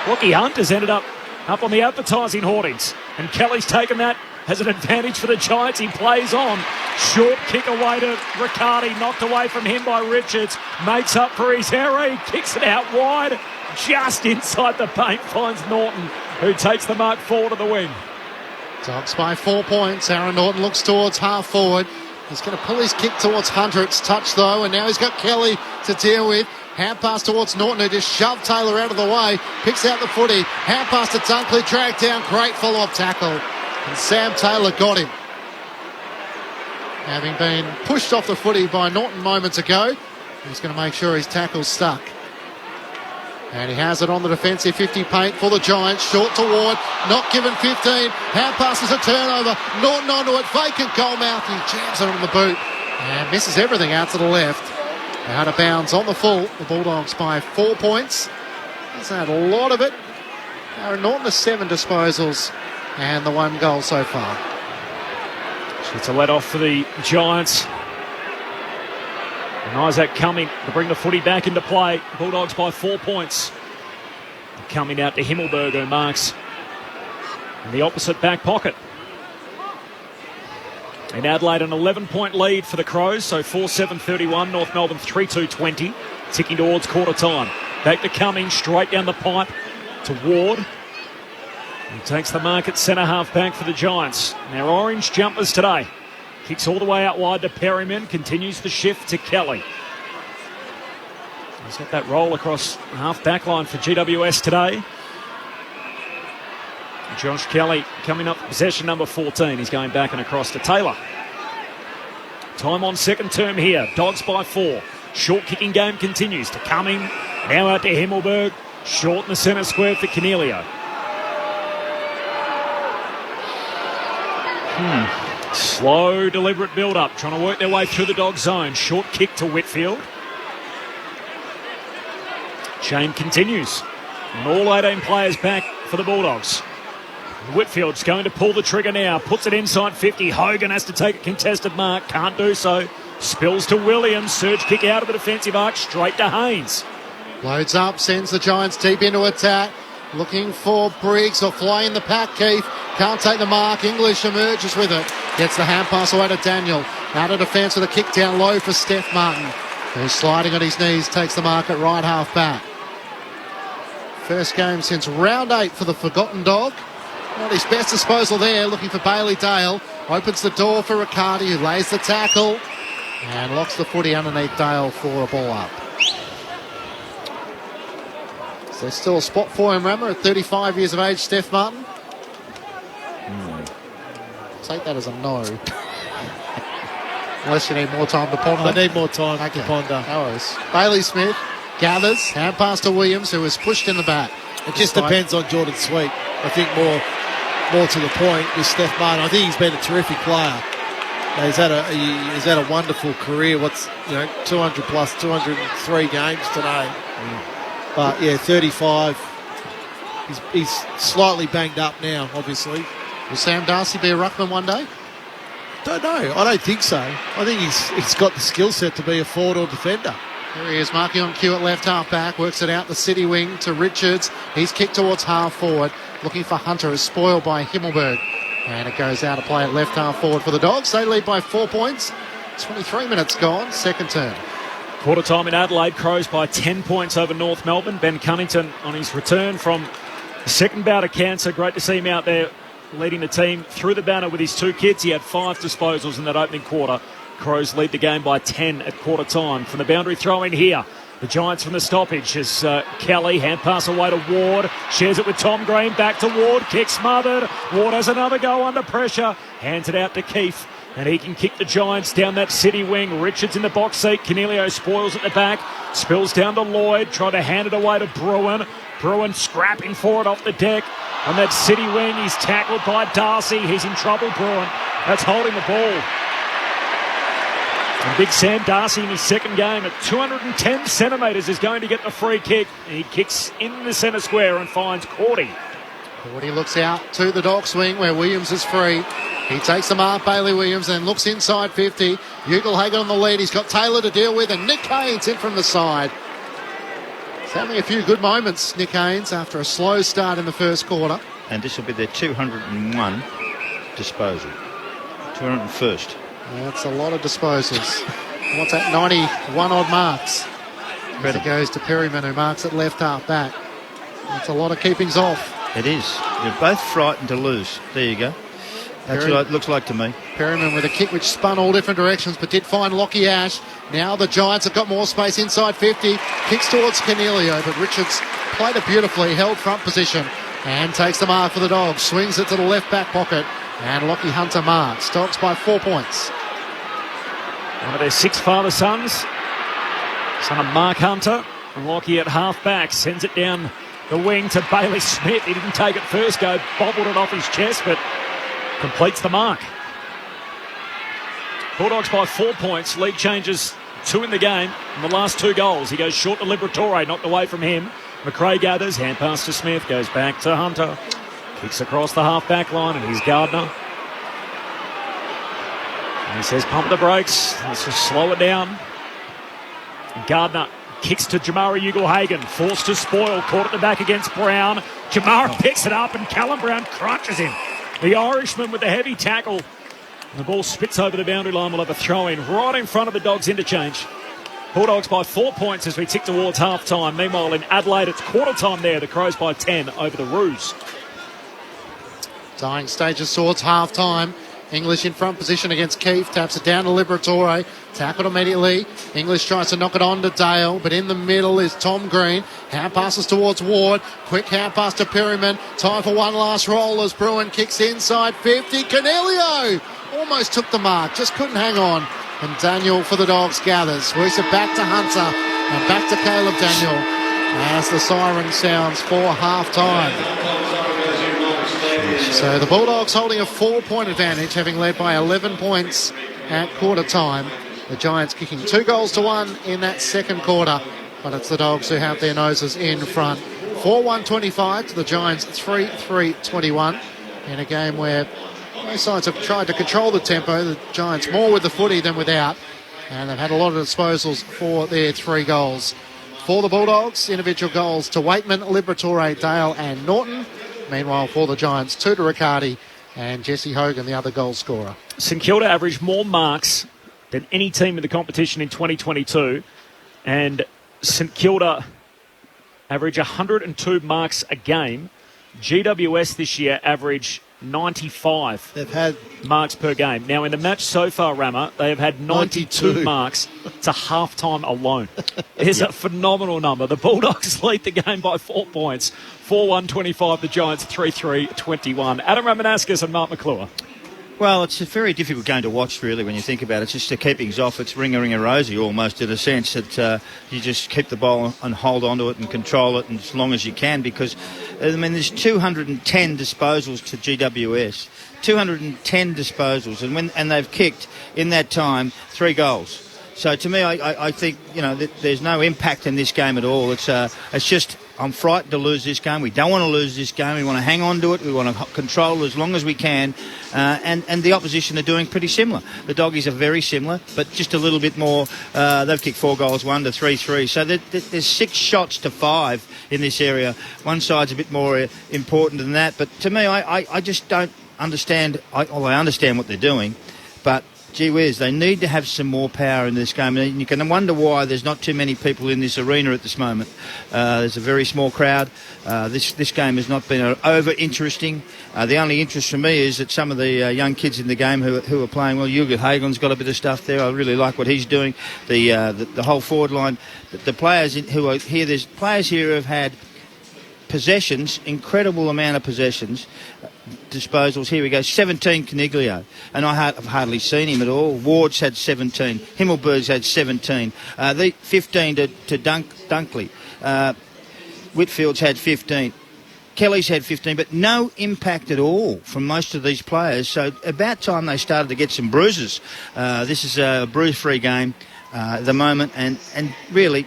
Lockie Hunter's ended up on the advertising hoardings. And Kelly's taken that as an advantage for the Giants. He plays on. Short kick away to Riccardi, knocked away from him by Richards. Makes up for his error, he kicks it out wide. Just inside the paint, finds Norton, who takes the mark forward of the wing. Dogs by 4 points. Aaron Norton looks towards half forward. He's going to pull his kick towards Hunter. It's touched though, and now he's got Kelly to deal with. Hand pass towards Norton, who just shoved Taylor out of the way. Picks out the footy. Hand pass to Dunkley, dragged down. Great follow-up tackle. And Sam Taylor got him. Having been pushed off the footy by Norton moments ago, he's going to make sure his tackle's stuck. And he has it on the defensive 50 paint for the Giants. Short to Ward, not given 15. Hand passes a turnover. Norton onto it, vacant goal mouth. He jams it on the boot and misses everything out to the left. Out of bounds on the full. The Bulldogs by 4 points. Hasn't had a lot of it. Aaron Norton has 7 disposals and the 1 goal so far. It's a let-off for the Giants. And Isaac Cumming to bring the footy back into play. Bulldogs by 4 points. Coming out to Himmelberg, who marks in the opposite back pocket. In Adelaide, an 11-point lead for the Crows, so 4-7-31. North Melbourne 3-2-20. Ticking towards quarter time. Back to Cumming, straight down the pipe to Ward. He takes the mark at centre-half back for the Giants. Now orange jumpers today. Kicks all the way out wide to Perryman. Continues the shift to Kelly. He's got that roll across half back line for GWS today. Josh Kelly coming up possession number 14. He's going back and across to Taylor. Time on second term here. Dogs by 4. Short kicking game continues to Cumming. Now out to Himmelberg. Short in the centre square for Cornelio. Slow, deliberate build-up, trying to work their way through the dog zone. Short kick to Whitfield. Chain continues. And all 18 players back for the Bulldogs. Whitfield's going to pull the trigger now. Puts it inside 50. Hogan has to take a contested mark. Can't do so. Spills to Williams. Surge kick out of the defensive arc. Straight to Haynes. Loads up, sends the Giants deep into attack. Looking for Briggs or flying the pack, Keith. Can't take the mark. English emerges with it. Gets the hand pass away to Daniel. Out of defence with a kick down low for Steph Martin, who's sliding on his knees. Takes the mark at right half back. First game since round 8 for the Forgotten Dog. Not his best disposal there. Looking for Bailey Dale. Opens the door for Riccardi, who lays the tackle and locks the footy underneath Dale for a ball up. Is there still a spot for him, Rammer, at 35 years of age, Steph Martin? Take that as a no. Unless you need more time to ponder. I need more time to ponder. No worries. Bailey Smith gathers, hand pass to Williams, who was pushed in the back. It just depends on Jordan Sweet. I think more to the point with Steph Martin. I think he's been a terrific player. He's had a wonderful career. 200 plus, 203 games today. But yeah, 35. He's slightly banged up now, obviously. Will Sam Darcy be a ruckman one day? Don't know. I don't think so. I think he's got the skill set to be a forward or defender. Here he is, marking on cue at left half back. Works it out the city wing to Richards. He's kicked towards half forward. Looking for Hunter, is spoiled by Himmelberg. And it goes out of play at left half forward for the Dogs. They lead by 4 points. 23 minutes gone, second term. Quarter time in Adelaide. Crows by 10 points over North Melbourne. Ben Cunnington on his return from the second bout of cancer. Great to see him out there leading the team through the banner with his 2 kids. He had 5 disposals in that opening quarter. Crows lead the game by 10 at quarter time. From the boundary throw in here, the Giants from the stoppage as Kelly, hand pass away to Ward, shares it with Tom Green, back to Ward, kick smothered. Ward has another go under pressure, hands it out to Keefe, and he can kick the Giants down that city wing. Richards in the box seat, Canelio spoils at the back, spills down to Lloyd, trying to hand it away to Bruin. Bruin scrapping for it off the deck on that city wing. He's tackled by Darcy. He's in trouble, Bruin. That's holding the ball. And big Sam Darcy in his second game at 210 centimetres is going to get the free kick. He kicks in the centre square and finds Cordy. Cordy looks out to the dog swing where Williams is free. He takes the mark, Bailey Williams, and looks inside 50. Ugelhagen on the lead. He's got Taylor to deal with, and Nick Haynes in from the side. He's having a few good moments, Nick Haynes, after a slow start in the first quarter. And this will be their 201 disposal. 201st. That's a lot of disposals. What's that? 91 odd marks. As it goes to Perryman, who marks at left half back. That's a lot of keepings off. It is. They're both frightened to lose. There you go. That's what it looks like to me. Perryman with a kick which spun all different directions but did find Lockie Ash. Now the Giants have got more space inside 50. Kicks towards Canelio, but Richards played it beautifully, held front position and takes the mark for the Dogs. Swings it to the left back pocket. And Lockie Hunter marks. Dogs by 4 points. One of their 6 father-sons, son of Mark Hunter. And Lockie at half-back sends it down the wing to Bailey Smith. He didn't take it first go, bobbled it off his chest, but completes the mark. Bulldogs by 4 points. Lead changes 2 in the game. And the last 2 goals, he goes short to Liberatore, knocked away from him. McRae gathers, hand pass to Smith, goes back to Hunter. Kicks across the half-back line, and here's Gardner. And he says, pump the brakes. Let's just slow it down. And Gardner kicks to Jamara Ugelhagen. Forced to spoil. Caught at the back against Brown. Jamara picks it up, and Callum Brown crunches him. The Irishman with the heavy tackle. And the ball spits over the boundary line. We'll have a throw-in right in front of the Dogs' interchange. Bulldogs by 4 points as we tick towards half-time. Meanwhile, in Adelaide, it's quarter-time there. The Crows by 10 over the Roos. Dying stages towards half-time. English in front position against Keefe. Taps it down to Liberatore. Tackled immediately. English tries to knock it on to Dale, but in the middle is Tom Green. Hand passes towards Ward. Quick hand pass to Perryman. Time for one last roll as Bruin kicks inside 50. Canelio almost took the mark. Just couldn't hang on. And Daniel for the Dogs gathers. Works it back to Hunter. And back to Caleb Daniel as the siren sounds for half-time. So the Bulldogs holding a 4-point advantage, having led by 11 points at quarter time. The Giants kicking 2 goals to 1 in that second quarter, but it's the Dogs who have their noses in front. 4-1-25 to the Giants 3-3-21 in a game where both sides have tried to control the tempo. The Giants more with the footy than without, and they've had a lot of disposals for their 3 goals. For the Bulldogs, individual goals to Waitman, Liberatore, Dale and Norton. Meanwhile, for the Giants, 2 to Riccardi and Jesse Hogan, the other goal scorer. St Kilda averaged more marks than any team in the competition in 2022. And St Kilda average 102 marks a game. GWS this year average 95 They've had marks per game. Now, in the match so far, Rama, they have had 92 marks to half-time alone. It's a phenomenal number. The Bulldogs lead the game by 4 points. 4-1-25, the Giants 3-3-21. Adam Ramanauskas and Mark McClure. Well, it's a very difficult game to watch, really, when you think about it. It's just to keep things off. It's ring-a-ring-a-rosy, almost, in a sense that you just keep the ball and hold on to it and control it as long as you can, because I mean, there's 210 disposals to GWS. 210 disposals, and they've kicked in that time 3 goals. So to me, I think, you know, that there's no impact in this game at all. It's just, I'm frightened to lose this game. We don't want to lose this game. We want to hang on to it. We want to control it as long as we can. And the opposition are doing pretty similar. The Doggies are very similar, but just a little bit more. They've kicked 4 goals, 1 to 3-3. So there's 6 shots to 5 in this area. One side's a bit more important than that. But to me, I just don't understand. I understand what they're doing, but gee whiz, they need to have some more power in this game. And you can wonder why there's not too many people in this arena at this moment. There's a very small crowd. This game has not been over-interesting. The only interest for me is that some of the young kids in the game who are playing well, Jürgen Hagen's got a bit of stuff there. I really like what he's doing. The whole forward line, the players who are here, there's players here who have had possessions, incredible amount of possessions, disposals. Here we go, 17 Caniglio, and I have hardly seen him at all. Ward's had 17, Himmelberg's had 17, 15 to Dunkley, Whitfield's had 15, Kelly's had 15, but no impact at all from most of these players. So about time they started to get some bruises. This is a bruise-free game at the moment, and really,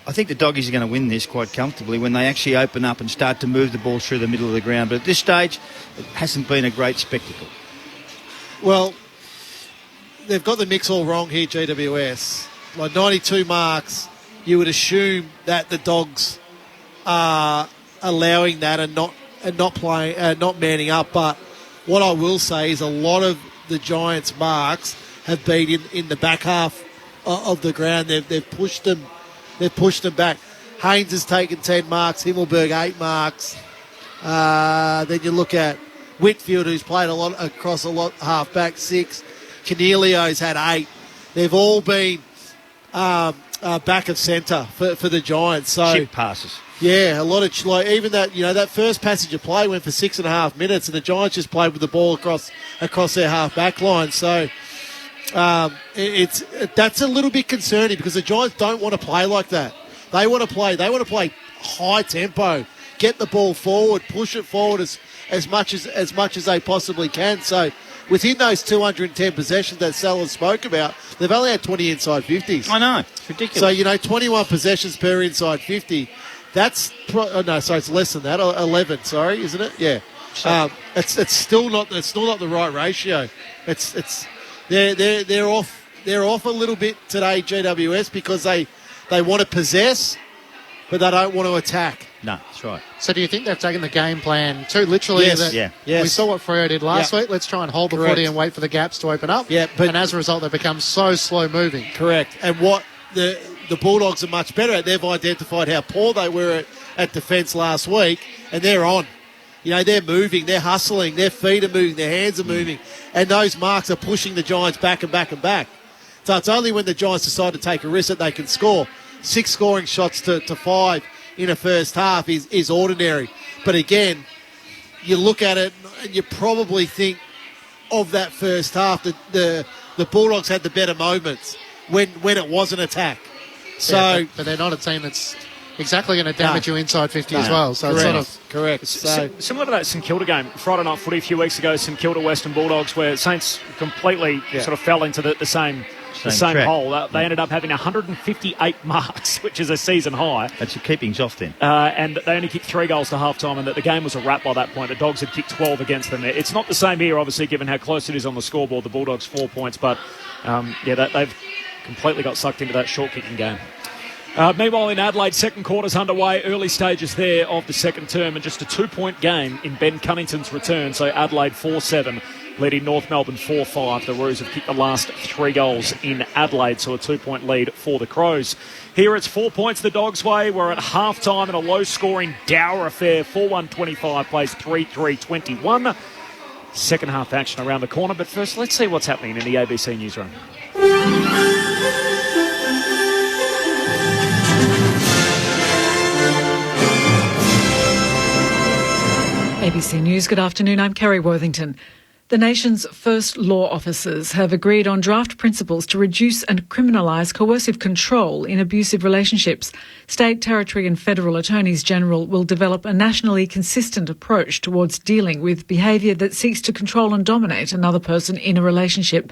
I think the Doggies are going to win this quite comfortably when they actually open up and start to move the ball through the middle of the ground. But at this stage, it hasn't been a great spectacle. Well, they've got the mix all wrong here, GWS. Like 92 marks, you would assume that the Dogs are allowing that and not playing, not manning up. But what I will say is a lot of the Giants' marks have been in the back half of the ground. They've pushed them. They've pushed them back. Haynes has taken 10 marks, Himmelberg 8 marks. Then you look at Whitfield, who's played a lot across a lot, half-back 6. Canelio's had 8. They've all been back of centre for the Giants. So chip passes. Yeah, a lot of even that, you know, that first passage of play went for 6.5 minutes, and the Giants just played with the ball across their half-back line. So that's a little bit concerning because the Giants don't want to play like that. They want to play high tempo, get the ball forward, push it forward as much as they possibly can. So within those 210 possessions that Salah spoke about, they've only had 20 inside 50s. I know, it's ridiculous. So 21 possessions per inside 50. That's it's less than that. 11, sorry, isn't it? Yeah. It's still not the right ratio. They're off a little bit today, GWS, because they want to possess, but they don't want to attack. No, that's right. So do you think they've taken the game plan too literally? Yes. Yes. We saw what Freo did last week. Let's try and hold the footy and wait for the gaps to open up. Yeah, and as a result, they've become so slow moving. Correct. And what the Bulldogs are much better at, they've identified how poor they were at defence last week, and they're on. They're moving, they're hustling, their feet are moving, their hands are moving, and those marks are pushing the Giants back and back and back. So it's only when the Giants decide to take a risk that they can score. 6 scoring shots to 5 in a first half is ordinary. But again, you look at it and you probably think of that first half that the Bulldogs had the better moments when it was an attack. So, but they're not a team that's exactly going to damage you inside 50 as well. So correct. It's sort of correct. So similar to that St Kilda game, Friday night footy a few weeks ago, St Kilda Western Bulldogs, where Saints completely sort of fell into the same hole. They ended up having 158 marks, which is a season high. That's your keepings off then. And they only kicked 3 goals to half-time, and the game was a wrap by that point. The Dogs had kicked 12 against them. It's not the same here, obviously, given how close it is on the scoreboard. The Bulldogs 4 points, but they've completely got sucked into that short-kicking game. Meanwhile, in Adelaide, second quarter's underway, early stages there of the second term, and just a 2-point game in Ben Cunnington's return. So Adelaide 4-7, leading North Melbourne 4-5. The Roos have kicked the last 3 goals in Adelaide, so a 2-point lead for the Crows. Here it's 4 points the Dogs' way. We're at half-time in a low-scoring dour affair. 4-1-25 plays 3-3-21. Second half action around the corner, but first let's see what's happening in the ABC newsroom. ABC News, good afternoon. I'm Kerry Worthington. The nation's first law officers have agreed on draft principles to reduce and criminalise coercive control in abusive relationships. State, territory and federal attorneys general will develop a nationally consistent approach towards dealing with behaviour that seeks to control and dominate another person in a relationship.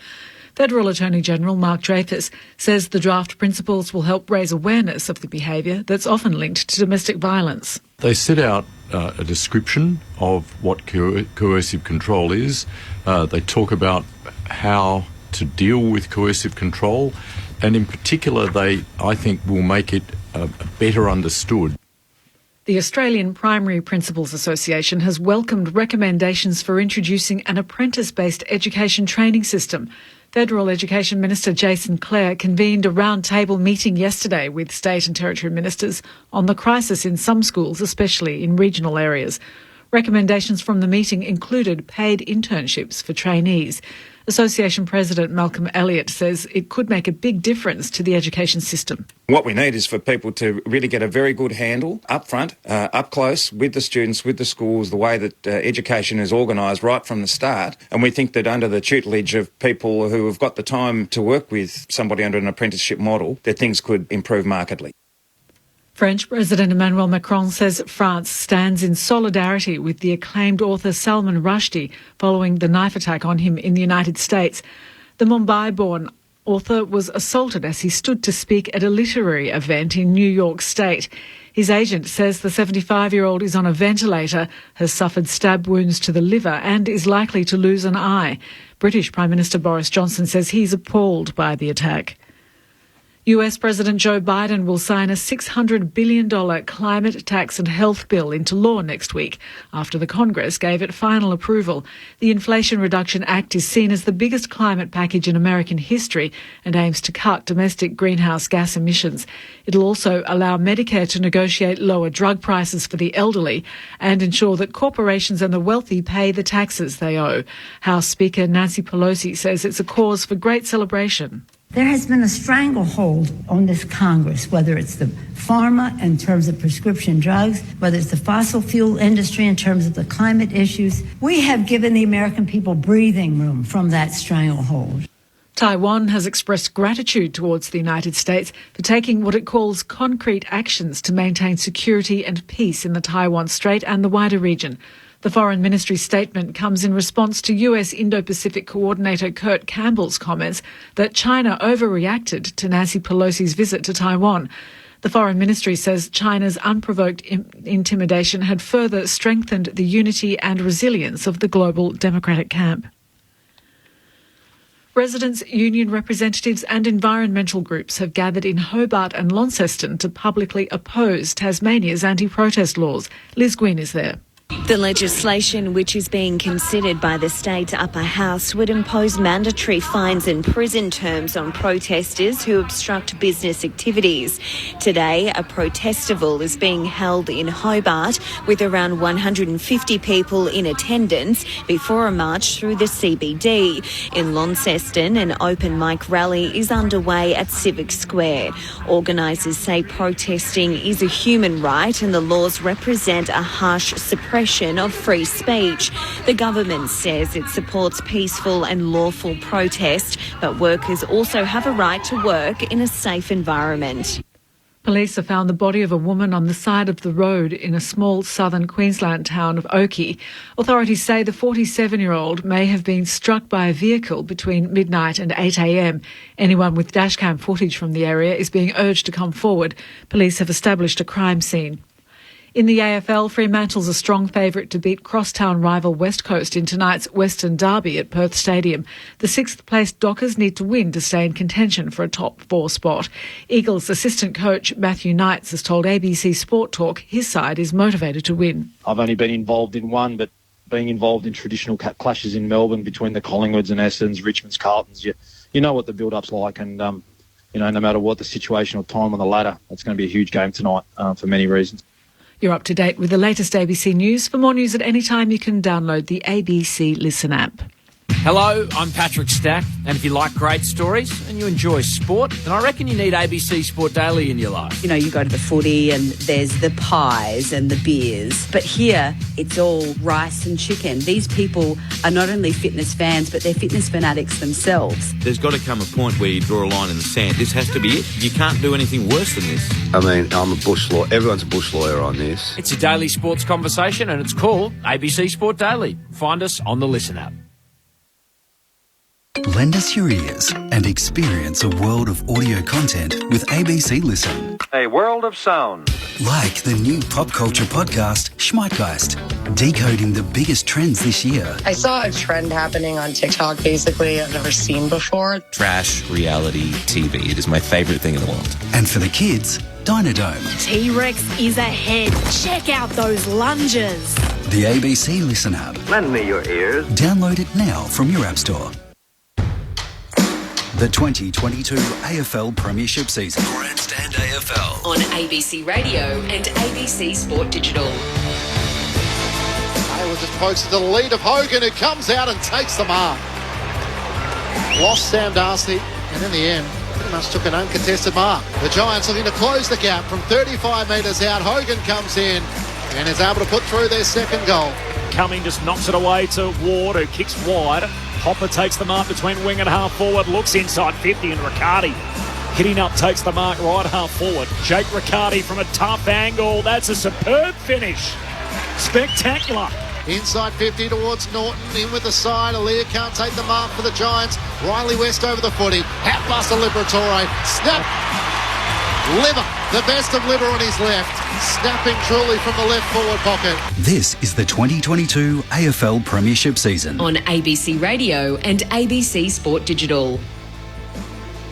Federal Attorney General Mark Dreyfus says the draft principles will help raise awareness of the behaviour that's often linked to domestic violence. They set out a description of what coercive control is. They talk about how to deal with coercive control, and in particular, I think, will make it better understood. The Australian Primary Principals Association has welcomed recommendations for introducing an apprentice-based education training system. Federal Education Minister Jason Clare convened a round-table meeting yesterday with state and territory ministers on the crisis in some schools, especially in regional areas. Recommendations from the meeting included paid internships for trainees. Association President Malcolm Elliott says it could make a big difference to the education system. What we need is for people to really get a very good handle up front, up close with the students, with the schools, the way that education is organised right from the start. And we think that under the tutelage of people who have got the time to work with somebody under an apprenticeship model, that things could improve markedly. French President Emmanuel Macron says France stands in solidarity with the acclaimed author Salman Rushdie following the knife attack on him in the United States. The Mumbai-born author was assaulted as he stood to speak at a literary event in New York State. His agent says the 75-year-old is on a ventilator, has suffered stab wounds to the liver and is likely to lose an eye. British Prime Minister Boris Johnson says he's appalled by the attack. US President Joe Biden will sign a $600 billion climate tax and health bill into law next week after the Congress gave it final approval. The Inflation Reduction Act is seen as the biggest climate package in American history and aims to cut domestic greenhouse gas emissions. It'll also allow Medicare to negotiate lower drug prices for the elderly and ensure that corporations and the wealthy pay the taxes they owe. House Speaker Nancy Pelosi says it's a cause for great celebration. There has been a stranglehold on this Congress, whether it's the pharma in terms of prescription drugs, whether it's the fossil fuel industry in terms of the climate issues. We have given the American people breathing room from that stranglehold. Taiwan has expressed gratitude towards the United States for taking what it calls concrete actions to maintain security and peace in the Taiwan Strait and the wider region. The Foreign Ministry statement comes in response to US Indo-Pacific Coordinator Kurt Campbell's comments that China overreacted to Nancy Pelosi's visit to Taiwan. The Foreign Ministry says China's unprovoked intimidation had further strengthened the unity and resilience of the global democratic camp. Residents, union representatives and environmental groups have gathered in Hobart and Launceston to publicly oppose Tasmania's anti-protest laws. Liz Gwynn is there. The legislation, which is being considered by the state's upper house, would impose mandatory fines and prison terms on protesters who obstruct business activities. Today, a protestival is being held in Hobart with around 150 people in attendance before a march through the CBD. In Launceston, an open mic rally is underway at Civic Square. Organisers say protesting is a human right and the laws represent a harsh suppression of free speech. The government says it supports peaceful and lawful protest, but workers also have a right to work in a safe environment. Police have found the body of a woman on the side of the road in a small southern Queensland town of Oakey. Authorities say the 47-year-old may have been struck by a vehicle between midnight and 8 a.m. Anyone with dashcam footage from the area is being urged to come forward. Police have established a crime scene. In the AFL, Fremantle's a strong favourite to beat crosstown rival West Coast in tonight's Western Derby at Perth Stadium. The sixth-placed Dockers need to win to stay in contention for a top four spot. Eagles assistant coach Matthew Knights has told ABC Sport Talk his side is motivated to win. I've only been involved in one, but being involved in traditional clashes in Melbourne between the Collingwoods and Essendons, Richmonds, Carltons, you know what the build-up's like, and no matter what the situation or time on the ladder, it's going to be a huge game tonight for many reasons. You're up to date with the latest ABC News. For more news at any time, you can download the ABC Listen app. Hello, I'm Patrick Stack, and if you like great stories and you enjoy sport, then I reckon you need ABC Sport Daily in your life. You know, you go to the footy and there's the pies and the beers, but here it's all rice and chicken. These people are not only fitness fans, but they're fitness fanatics themselves. There's got to come a point where you draw a line in the sand. This has to be it. You can't do anything worse than this. I mean, I'm a bush lawyer. Everyone's a bush lawyer on this. It's a daily sports conversation, and it's called ABC Sport Daily. Find us on the Listen app. Lend us your ears and experience a world of audio content with ABC Listen. A world of sound. Like the new pop culture podcast, Schmeitgeist, decoding the biggest trends this year. I saw a trend happening on TikTok, basically, I've never seen before. Trash reality TV. It is my favourite thing in the world. And for the kids, Dynodome. T-Rex is ahead. Check out those lunges. The ABC Listen app. Lend me your ears. Download it now from your app store. The 2022 AFL Premiership season. Grandstand AFL on ABC Radio and ABC Sport Digital. Taylor just pokes it to the lead of Hogan, who comes out and takes the mark. Lost Sam Darcy, and in the end, pretty much took an uncontested mark. The Giants looking to close the gap from 35 metres out. Hogan comes in and is able to put through their second goal. Cumming just knocks it away to Ward, who kicks wide. Hopper takes the mark between wing and half forward, looks inside 50, and Riccardi hitting up takes the mark right half forward. Jake Riccardi from a tough angle. That's a superb finish. Spectacular. Inside 50 towards Norton, in with the side. Aaliyah can't take the mark for the Giants. Riley West over the footy. Hat buster Liberatore. Snap. Liver, the best of Liver on his left. Snapping truly from the left forward pocket. This is the 2022 AFL Premiership season. On ABC Radio and ABC Sport Digital.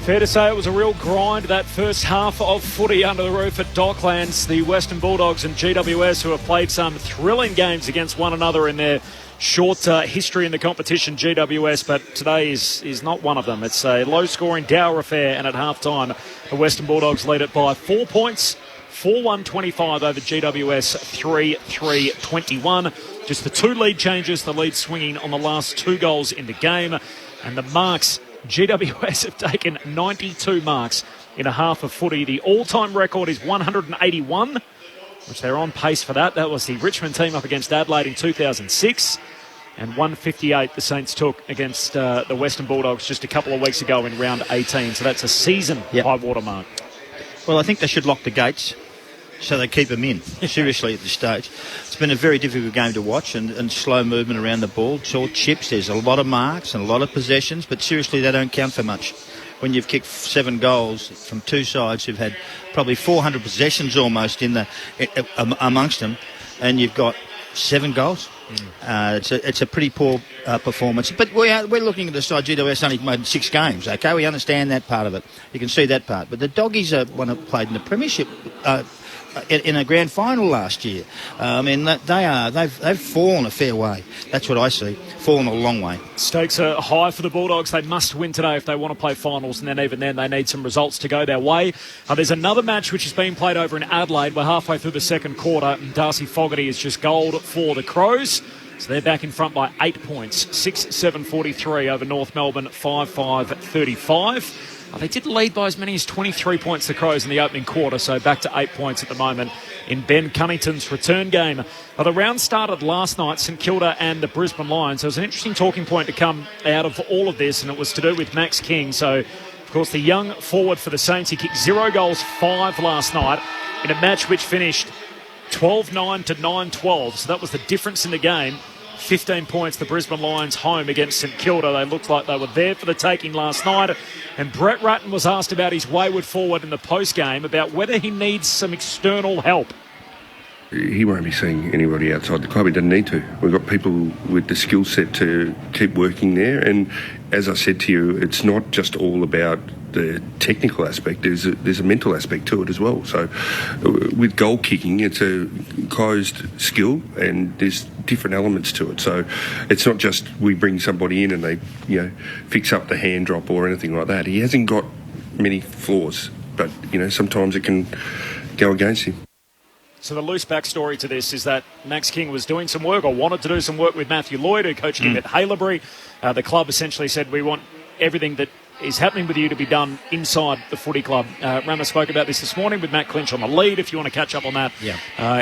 Fair to say it was a real grind, that first half of footy under the roof at Docklands. The Western Bulldogs and GWS, who have played some thrilling games against one another in their short history in the competition, GWS, but today is not one of them. It's a low-scoring dour affair, and at half-time, the Western Bulldogs lead it by 4 points, 4-1-25 over GWS, 3-3-21. Just the two lead changes, the lead swinging on the last two goals in the game, and the marks, GWS have taken 92 marks in a half of footy. The all-time record is 181, which they're on pace for that. That was the Richmond team up against Adelaide in 2006. And 158 the Saints took against the Western Bulldogs just a couple of weeks ago in round 18. So that's a season high water mark. Well, I think they should lock the gates so they keep them in, seriously, at this stage. It's been a very difficult game to watch and slow movement around the ball. Short chips, there's a lot of marks and a lot of possessions, but seriously, they don't count for much. When you've kicked 7 goals from two sides who've had probably 400 possessions almost amongst them, and you've got 7 goals. It's a pretty poor performance. But we're looking at the side. GWS only made 6 games, okay? We understand that part of it. You can see that part. But the Doggies are one that played in the Premiership in a grand final last year. I mean, they've fallen a fair way. That's what I see. Fallen a long way. Stakes are high for the Bulldogs. They must win today if they want to play finals, and then even then they need some results to go their way. There's another match which is being played over in Adelaide. We're halfway through the second quarter, and Darcy Fogarty is just gold for the Crows. So they're back in front by 8 points, 6-7-43 over North Melbourne, 5-5-35. They did lead by as many as 23 points, the Crows, in the opening quarter, so back to 8 points at the moment in Ben Cunnington's return game. The round started last night, St Kilda and the Brisbane Lions. There was an interesting talking point to come out of all of this, and it was to do with Max King. So, of course, the young forward for the Saints, he kicked 0 goals, 5 last night in a match which finished 12-9 to 9-12. So that was the difference in the game. 15 points, the Brisbane Lions home against St Kilda. They looked like they were there for the taking last night. And Brett Ratton was asked about his wayward forward in the post-game, about whether he needs some external help. He won't be seeing anybody outside the club. He doesn't need to. We've got people with the skill set to keep working there. And as I said to you, it's not just all about the technical aspect. There's a mental aspect to it as well. So with goal kicking, it's a closed skill and there's different elements to it. So it's not just we bring somebody in and they, fix up the hand drop or anything like that. He hasn't got many flaws, but, sometimes it can go against him. So the loose backstory to this is that Max King was doing some work or wanted to do some work with Matthew Lloyd, who coached him at Haileybury. The club essentially said, we want everything that is happening with you to be done inside the footy club. Rama spoke about this morning with Matt Clinch on the lead. If you want to catch up on that,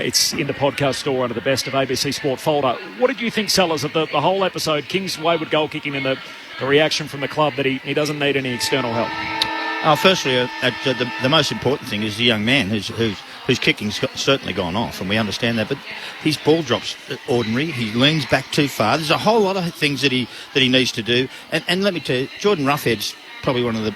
it's in the podcast store under the Best of ABC Sport folder. What did you think, Sellers, of the whole episode? King's wayward goal kicking and the reaction from the club that he doesn't need any external help? Firstly, the most important thing is the young man whose kicking's certainly gone off, and we understand that. But his ball drops ordinary. He leans back too far. There's a whole lot of things that he needs to do. And let me tell you, Jordan Roughhead's probably one of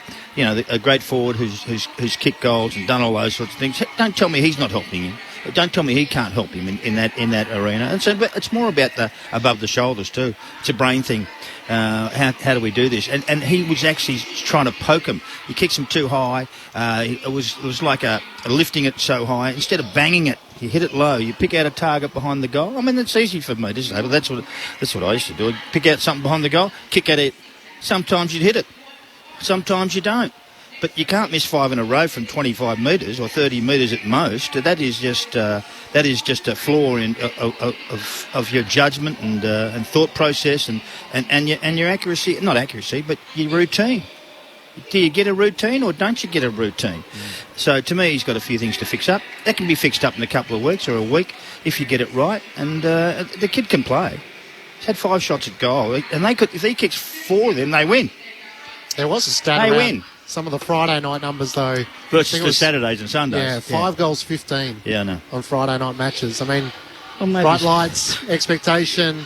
a great forward who's kicked goals and done all those sorts of things. Don't tell me he's not helping him. Don't tell me he can't help him in that arena. And so it's more about the above the shoulders too. It's a brain thing. How do we do this? And he was actually trying to poke him. He kicks him too high. It was like a lifting it so high. Instead of banging it, you hit it low. You pick out a target behind the goal. I mean, it's easy for me to say, but that's what I used to do. I'd pick out something behind the goal, kick at it. Sometimes you'd hit it. Sometimes you don't. But you can't miss 5 in a row from 25 metres or 30 metres at most. That is just a flaw of your judgment and thought process and your accuracy. Not accuracy, but your routine. Do you get a routine or don't you get a routine? So to me, he's got a few things to fix up. That can be fixed up in a couple of weeks or a week if you get it right. And the kid can play. He's had 5 shots at goal, and if he kicks 4 of them, they win. There was a stat They around win. some of the Friday night numbers, though. Versus the Saturdays and Sundays. Yeah, 5 goals, 15 I know. on Friday night matches. I mean, maybe bright lights, expectation.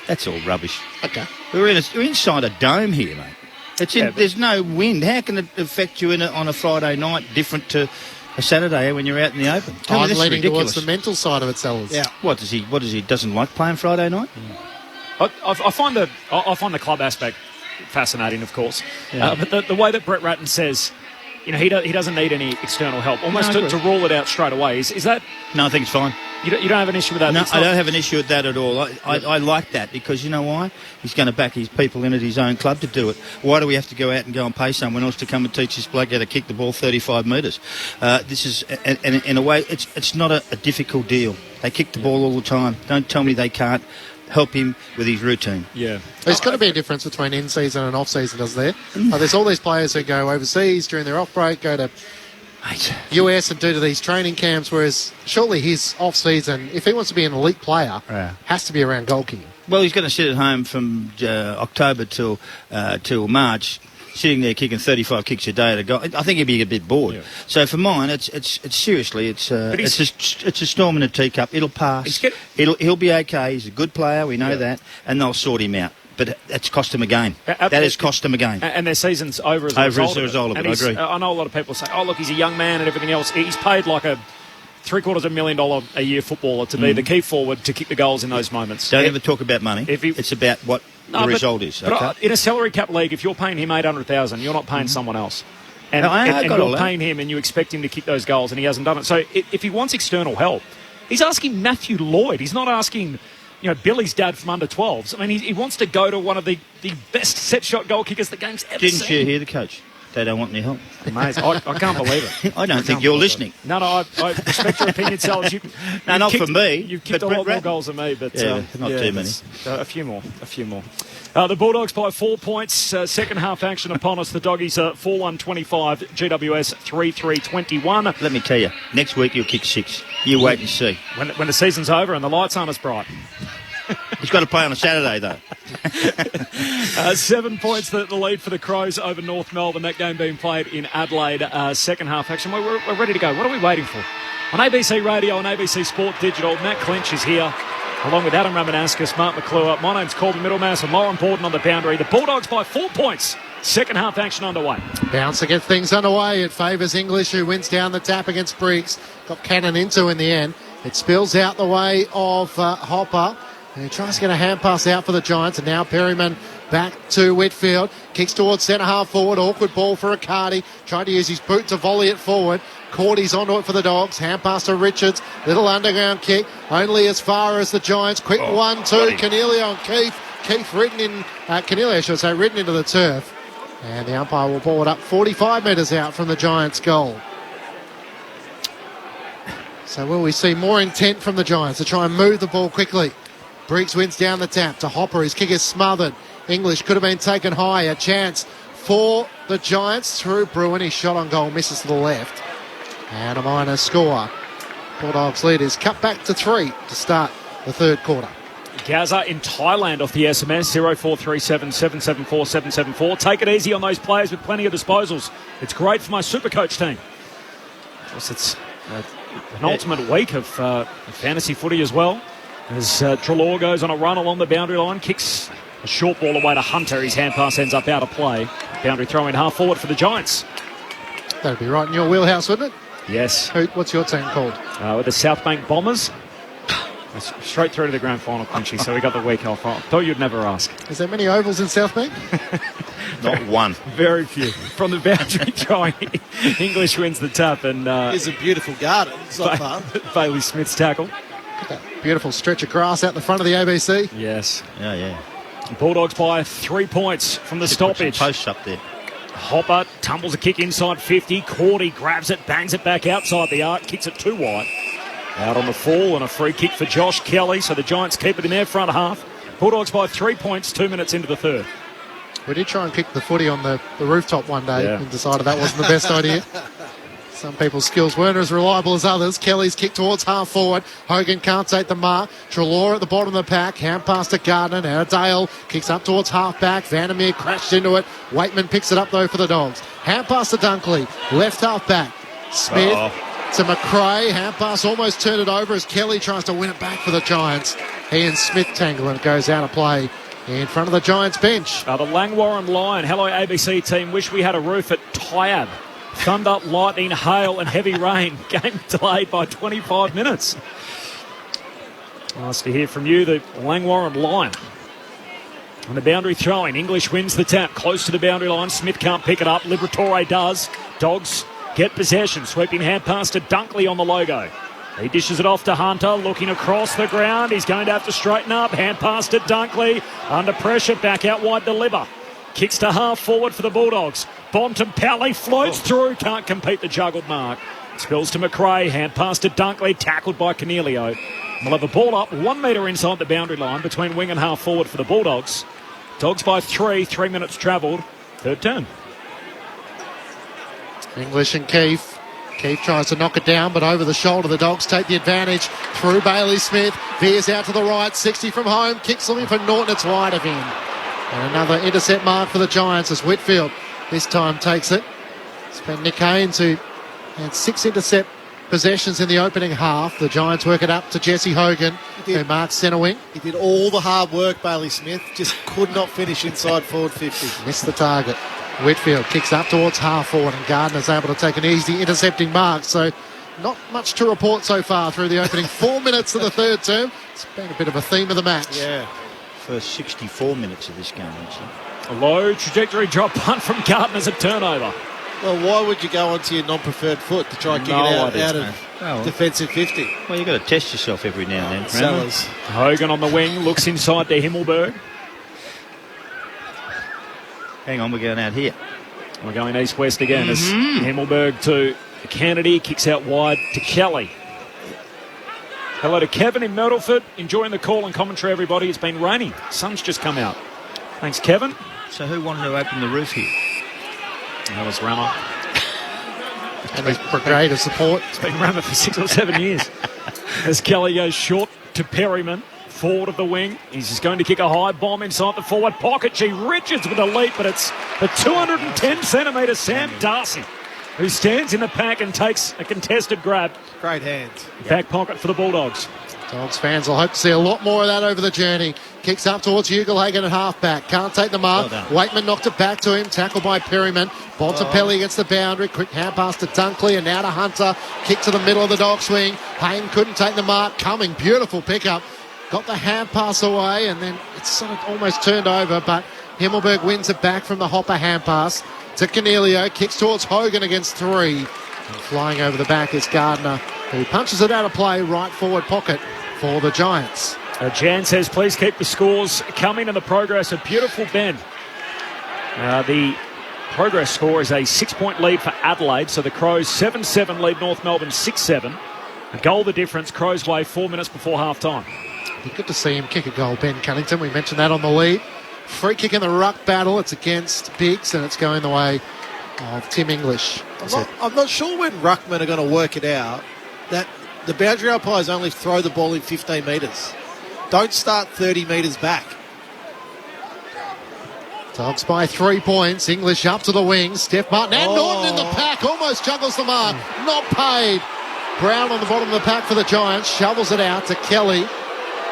That's all rubbish. Okay. We're inside a dome here, mate. There's no wind. How can it affect you on a Friday night different to a Saturday when you're out in the open? I'm leaning towards the mental side of it, Sellers. Yeah. What does he doesn't like playing Friday night? I find the club aspect fascinating, of course. Yeah. But the way that Brett Ratton says, he doesn't need any external help, almost to rule it out straight away. Is that? No, I think it's fine. You don't have an issue with that? No, I don't have an issue with that at all. I like that because you know why? He's going to back his people in at his own club to do it. Why do we have to go out and pay someone else to come and teach this bloke how to kick the ball 35 metres? This is, and in a way, it's not a difficult deal. They kick the ball all the time. Don't tell me they can't help him with his routine. Yeah. There's got to be a difference between in-season and off-season, doesn't there? There's all these players who go overseas during their off-break, go to US and do these training camps, whereas surely his off-season, if he wants to be an elite player, has to be around goal kicking. Well, he's going to sit at home from October till March, sitting there kicking 35 kicks a day at a goal. I think he'd be a bit bored. Yeah. So for mine, it's seriously, it's a storm in a teacup. It'll pass. He'll be okay. He's a good player. We know that, and they'll sort him out. But that's cost him a game. That has cost him a game. And their season's over as a result of it. I agree. I know a lot of people say, "Oh, look, he's a young man and everything else." He's paid like a $750,000 a year footballer to be the key forward to kick the goals in those moments. Don't ever talk about money. It's about what the result is. Okay? In a salary cap league, if you're paying him $800,000, you're not paying someone else. And you're paying him and you expect him to kick those goals and he hasn't done it. So if he wants external help, he's asking Matthew Lloyd. He's not asking Billy's dad from under 12s. I mean, he wants to go to one of the best set shot goal kickers the game's ever seen. Didn't you hear the coach? They don't want any help. Amazing. I can't believe it. I don't think you're listening. No, I respect your opinion, Sellers. No, not for me. You've kicked a lot more goals than me, but not too many. A few more. The Bulldogs by 4 points. Second half action upon us. The Doggies are 4-1-25. GWS 3-3-21. Let me tell you, next week you'll kick 6. You wait and see. When the season's over and the lights aren't as bright. He's got to play on a Saturday, though. 7 points the lead for the Crows over North Melbourne. That game being played in Adelaide. Second half action. We're ready to go. What are we waiting for? On ABC Radio and ABC Sport Digital, Matt Clinch is here, along with Adam Ramanauskas, Mark McClure. My name's Corbin Middlemass and Lauren Borden on the boundary. The Bulldogs by 4 points. Second half action underway. Bounce to get things underway. It favours English, who wins down the tap against Briggs. Got Cannon into in the end. It spills out the way of Hopper. And he tries to get a hand pass out for the Giants. And now Perryman back to Whitfield. Kicks towards centre half forward. Awkward ball for Riccardi. Trying to use his boot to volley it forward. Cordy's onto it for the Dogs. Hand pass to Richards. Little underground kick. Only as far as the Giants. Quick 1-2. Cornelia on Keith. Keith ridden in... Cornelia, I should say, ridden into the turf. And the umpire will ball it up 45 metres out from the Giants' goal. So will we see more intent from the Giants to try and move the ball quickly? Briggs wins down the tap to Hopper. His kick is smothered. English could have been taken high. A chance for the Giants through Bruin. His shot on goal misses to the left. And a minor score. Bulldogs lead is cut back to 3 to start the third quarter. Gaza in Thailand off the SMS 0437 774 774. Take it easy on those players with plenty of disposals. It's great for my Supercoach team. Of course, it's an ultimate week of fantasy footy as well. As Treloar goes on a run along the boundary line, kicks a short ball away to Hunter. His hand pass ends up out of play. Boundary throw in half forward for the Giants. That'd be right in your wheelhouse, wouldn't it? Yes. What's your team called? With the South Bank Bombers. Straight through to the grand final, Quincy, so we got the week off. I thought you'd never ask. Is there many ovals in South Bank? Not one. Very few. From the boundary throwing, English wins the tap. And it's a beautiful garden so far. Bailey Smith's tackle. Beautiful stretch of grass out the front of the ABC. Yes. Yeah. Bulldogs by 3 points from the stoppage. Posts up there. Hopper tumbles a kick inside 50. Cordy grabs it, bangs it back outside the arc, kicks it too wide. Out on the fall and a free kick for Josh Kelly, so the Giants keep it in their front half. Bulldogs by 3 points, 2 minutes into the third. We did try and kick the footy on the rooftop one day and decided that wasn't the best idea. Some people's skills weren't as reliable as others. Kelly's kick towards half forward. Hogan can't take the mark. Treloar at the bottom of the pack. Hand pass to Gardner. Now Dale kicks up towards half back. Vandermeer crashed into it. Waitman picks it up though for the Dogs. Hand pass to Dunkley. Left half back. Smith to McRae. Hand pass almost turned it over as Kelly tries to win it back for the Giants. He and Smith tangle and it goes out of play in front of the Giants bench. The Langwarrin Lion. Hello ABC team. Wish we had a roof at Tyab. Thunder, lightning, hail and heavy rain. Game delayed by 25 minutes. Nice to hear from you, the Langwarrin Lion. On the boundary throwing, English wins the tap. Close to the boundary line. Smith can't pick it up. Liberatore does. Dogs get possession. Sweeping hand pass to Dunkley on the logo. He dishes it off to Hunter, looking across the ground. He's going to have to straighten up. Hand pass to Dunkley. Under pressure, back out wide to Libba. Kicks to half forward for the Bulldogs. Bontempelli floats through. Can't compete the juggled mark. Spills to McRae. Hand pass to Dunkley. Tackled by Cornelio. We'll have a ball up 1 metre inside the boundary line between wing and half forward for the Bulldogs. Dogs by 3. 3 minutes travelled. Third turn. English and Keefe. Keefe tries to knock it down, but over the shoulder the Dogs take the advantage. Through Bailey Smith. Veers out to the right. 60 from home. Kicks looking for Norton. It's wide of him. And another intercept mark for the Giants as Whitfield this time takes it. It's been Nick Haynes who had 6 intercept possessions in the opening half. The Giants work it up to Jesse Hogan, who marks centre wing. He did all the hard work, Bailey Smith. Just could not finish inside forward 50. Missed the target. Whitfield kicks up towards half forward and Gardner's able to take an easy intercepting mark. So not much to report so far through the opening 4 minutes of the third term. It's been a bit of a theme of the match. Yeah. First 64 minutes of this game, actually. A low trajectory drop punt from Gardner's a turnover. Well, why would you go onto your non-preferred foot to try and kick it out of defensive 50? Well, you've got to test yourself every now and then. Sellers. Hogan on the wing, looks inside to Himmelberg. Hang on, we're going out here. We're going east-west again as Himmelberg to Kennedy, kicks out wide to Kelly. Hello to Kevin in Myrtleford. Enjoying the call and commentary, everybody. It's been raining. Sun's just come out. Thanks, Kevin. So who wanted to open the roof here? That was Rammer. And his brigade of support. It's been Rammer for 6 or 7 years. As Kelly goes short to Perryman, forward of the wing. He's just going to kick a high bomb inside the forward pocket. She Richards with a leap, but it's the 210-centimetre Sam Darcy, who stands in the pack and takes a contested grab. Great hands. Back pocket for the Bulldogs. Dogs fans will hope to see a lot more of that over the journey. Kicks up towards Ugelhagen at half-back. Can't take the mark. Waitman knocked it back to him. Tackled by Perryman. Bontempelli against the boundary. Quick hand pass to Dunkley and now to Hunter. Kick to the middle of the dog swing. Hayne couldn't take the mark. Cumming, beautiful pickup. Got the hand pass away and then it's sort of almost turned over, but Himmelberg wins it back from the Hopper hand pass to Cornelio. Kicks towards Hogan against 3. And flying over the back is Gardner, who punches it out of play, right forward pocket for the Giants. Jan says, please keep the scores coming and the progress. A beautiful bend. The progress score is a 6-point lead for Adelaide. So the Crows 7-7 lead North Melbourne 6-7. A goal the difference, Crows way 4 minutes before half-time. Be good to see him kick a goal, Ben Cunnington. We mentioned that on the lead. Free kick in the ruck battle. It's against Biggs, and it's going the way of Tim English. I'm not sure when ruckmen are going to work it out that the boundary umpires only throw the ball in 15 metres. Don't start 30 metres back. Dogs by 3 points. English up to the wing. Steph Martin and Norton in the pack. Almost juggles the mark. Not paid. Brown on the bottom of the pack for the Giants. Shovels it out to Kelly.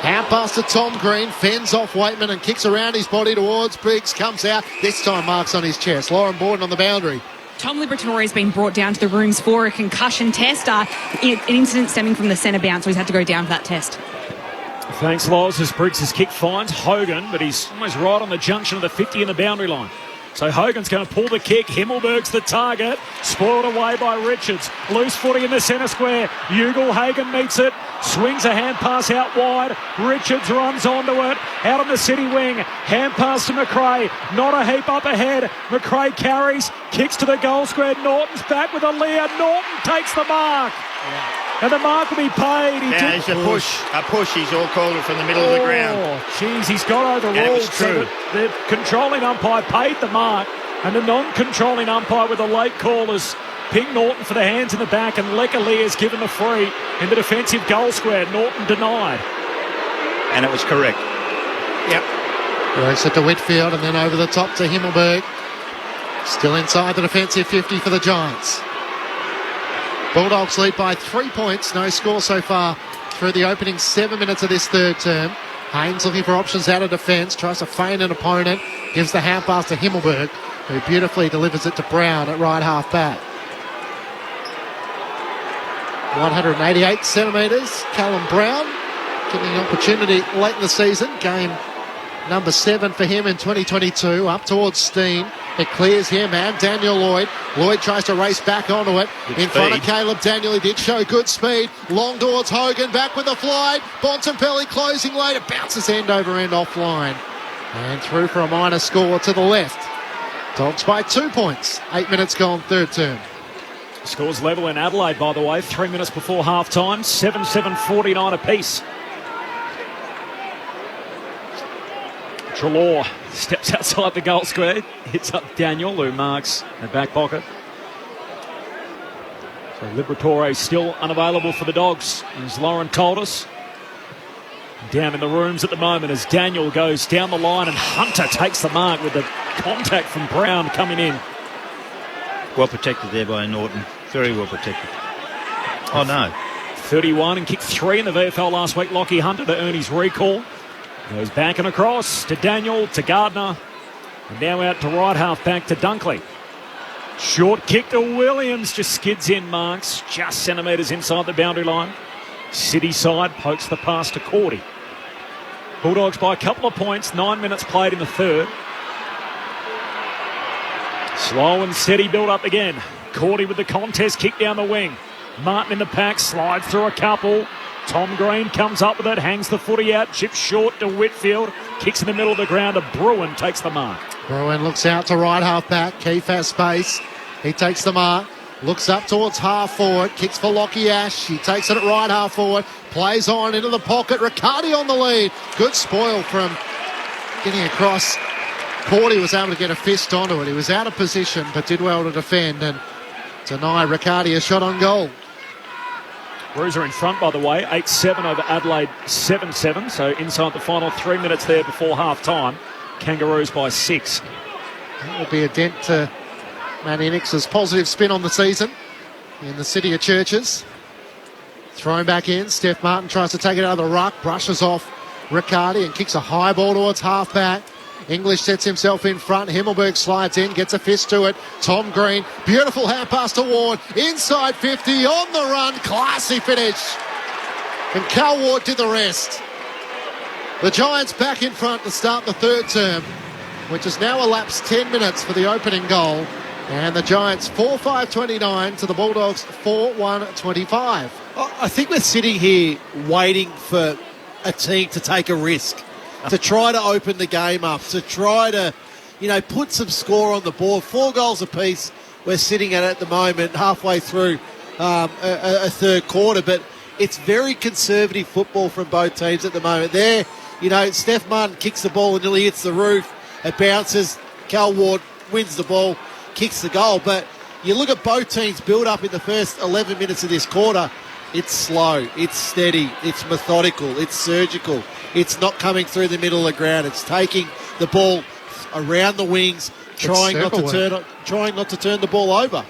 Hand pass to Tom Green. Fends off Waitman and kicks around his body towards Briggs. Comes out. This time marks on his chest. Lauren Borden on the boundary. Tom Liberatore has been brought down to the rooms for a concussion test. An incident stemming from the centre bounce, so he's had to go down for that test. Thanks, Loz, as Briggs' kick finds Hogan, but he's almost right on the junction of the 50 and the boundary line. So Hogan's going to pull the kick. Himmelberg's the target. Spoiled away by Richards. Loose footy in the centre square. Ugle-Hagan meets it. Swings a hand pass out wide. Richards runs onto it. Out on the city wing. Hand pass to McRae. Not a heap up ahead. McRae carries. Kicks to the goal square. Norton's back with a leer. Norton takes the mark. Yeah. And the mark will be paid. It's a push. A push. He's all called it from the middle of the ground. Oh, jeez, he's got overruled. And it was true. So the controlling umpire paid the mark, and the non-controlling umpire with a late call has pinged Norton for the hands in the back, and Leckerle has given the free in the defensive goal square. Norton denied. And it was correct. Yep. Works it to Whitfield and then over the top to Himmelberg. Still inside the defensive 50 for the Giants. Bulldogs lead by 3 points. No score so far through the opening 7 minutes of this third term. Haynes looking for options out of defence. Tries to feign an opponent. Gives the hand pass to Himmelberg, who beautifully delivers it to Brown at right half back. 188 centimetres. Callum Brown getting an opportunity late in the season. Game number 7 for him in 2022. Up towards Steen. It clears him and Daniel Lloyd. Lloyd tries to race back onto it. In front of Caleb Daniel. He did show good speed. Long towards Hogan. Back with the fly. Bontempelli closing late. It bounces end over end offline. And through for a minor score to the left. Dogs by 2 points. 8 minutes gone, third term. Scores level in Adelaide, by the way. 3 minutes before half-time. 7-7-49 apiece. Treloar steps outside the goal square, hits up Daniel, who marks the back pocket. So Liberatore still unavailable for the Dogs, as Lauren told us. Down in the rooms at the moment as Daniel goes down the line and Hunter takes the mark with the contact from Brown coming in. Well protected there by Norton. Very well protected. Oh, no. 31 and kicked 3 in the VFL last week. Lockie Hunter to earn his recall. Goes back and across to Daniel, to Gardner. And now out to right half back to Dunkley. Short kick to Williams. Just skids in, marks just centimetres inside the boundary line. City side pokes the pass to Cordy. Bulldogs by a couple of points. 9 minutes played in the third. Slow and steady build up again. Cordy with the contest kick down the wing. Martin in the pack, slides through a couple. Tom Green comes up with it, hangs the footy out, chips short to Whitfield, kicks in the middle of the ground, and Bruin takes the mark. Bruin looks out to right half back. Keefe has space. He takes the mark. Looks up towards half forward. Kicks for Lockie Ash. He takes it at right half forward. Plays on into the pocket. Riccardi on the lead. Good spoil from getting across. Cordy was able to get a fist onto it. He was out of position but did well to defend and deny Riccardi a shot on goal. Bruiser in front, by the way, 8-7 over Adelaide, 7-7. So inside the final 3 minutes there before half-time. Kangaroos by 6. That will be a dent to Matt Enix's positive spin on the season in the City of Churches. Thrown back in. Steph Martin tries to take it out of the ruck. Brushes off Riccardi and kicks a high ball towards half-back. English sets himself in front. Himmelberg slides in, gets a fist to it. Tom Green, beautiful hand pass to Ward. Inside 50, on the run. Classy finish. And Cal Ward did the rest. The Giants back in front to start the third term, which has now elapsed 10 minutes for the opening goal. And the Giants 4-5-29 to the Bulldogs 4-1-25. I think we're sitting here waiting for a team to take a risk, to try to open the game up, to try to, put some score on the board. 4 goals apiece we're sitting at the moment, halfway through a third quarter. But It's very conservative football from both teams at the moment. There, Steph Martin kicks the ball and nearly hits the roof. It bounces. Cal Ward wins the ball, kicks the goal. But you look at both teams build up in the first 11 minutes of this quarter. It's slow, it's steady, it's methodical, it's surgical. It's not coming through the middle of the ground. It's taking the ball around the wings, trying not to turn the ball over.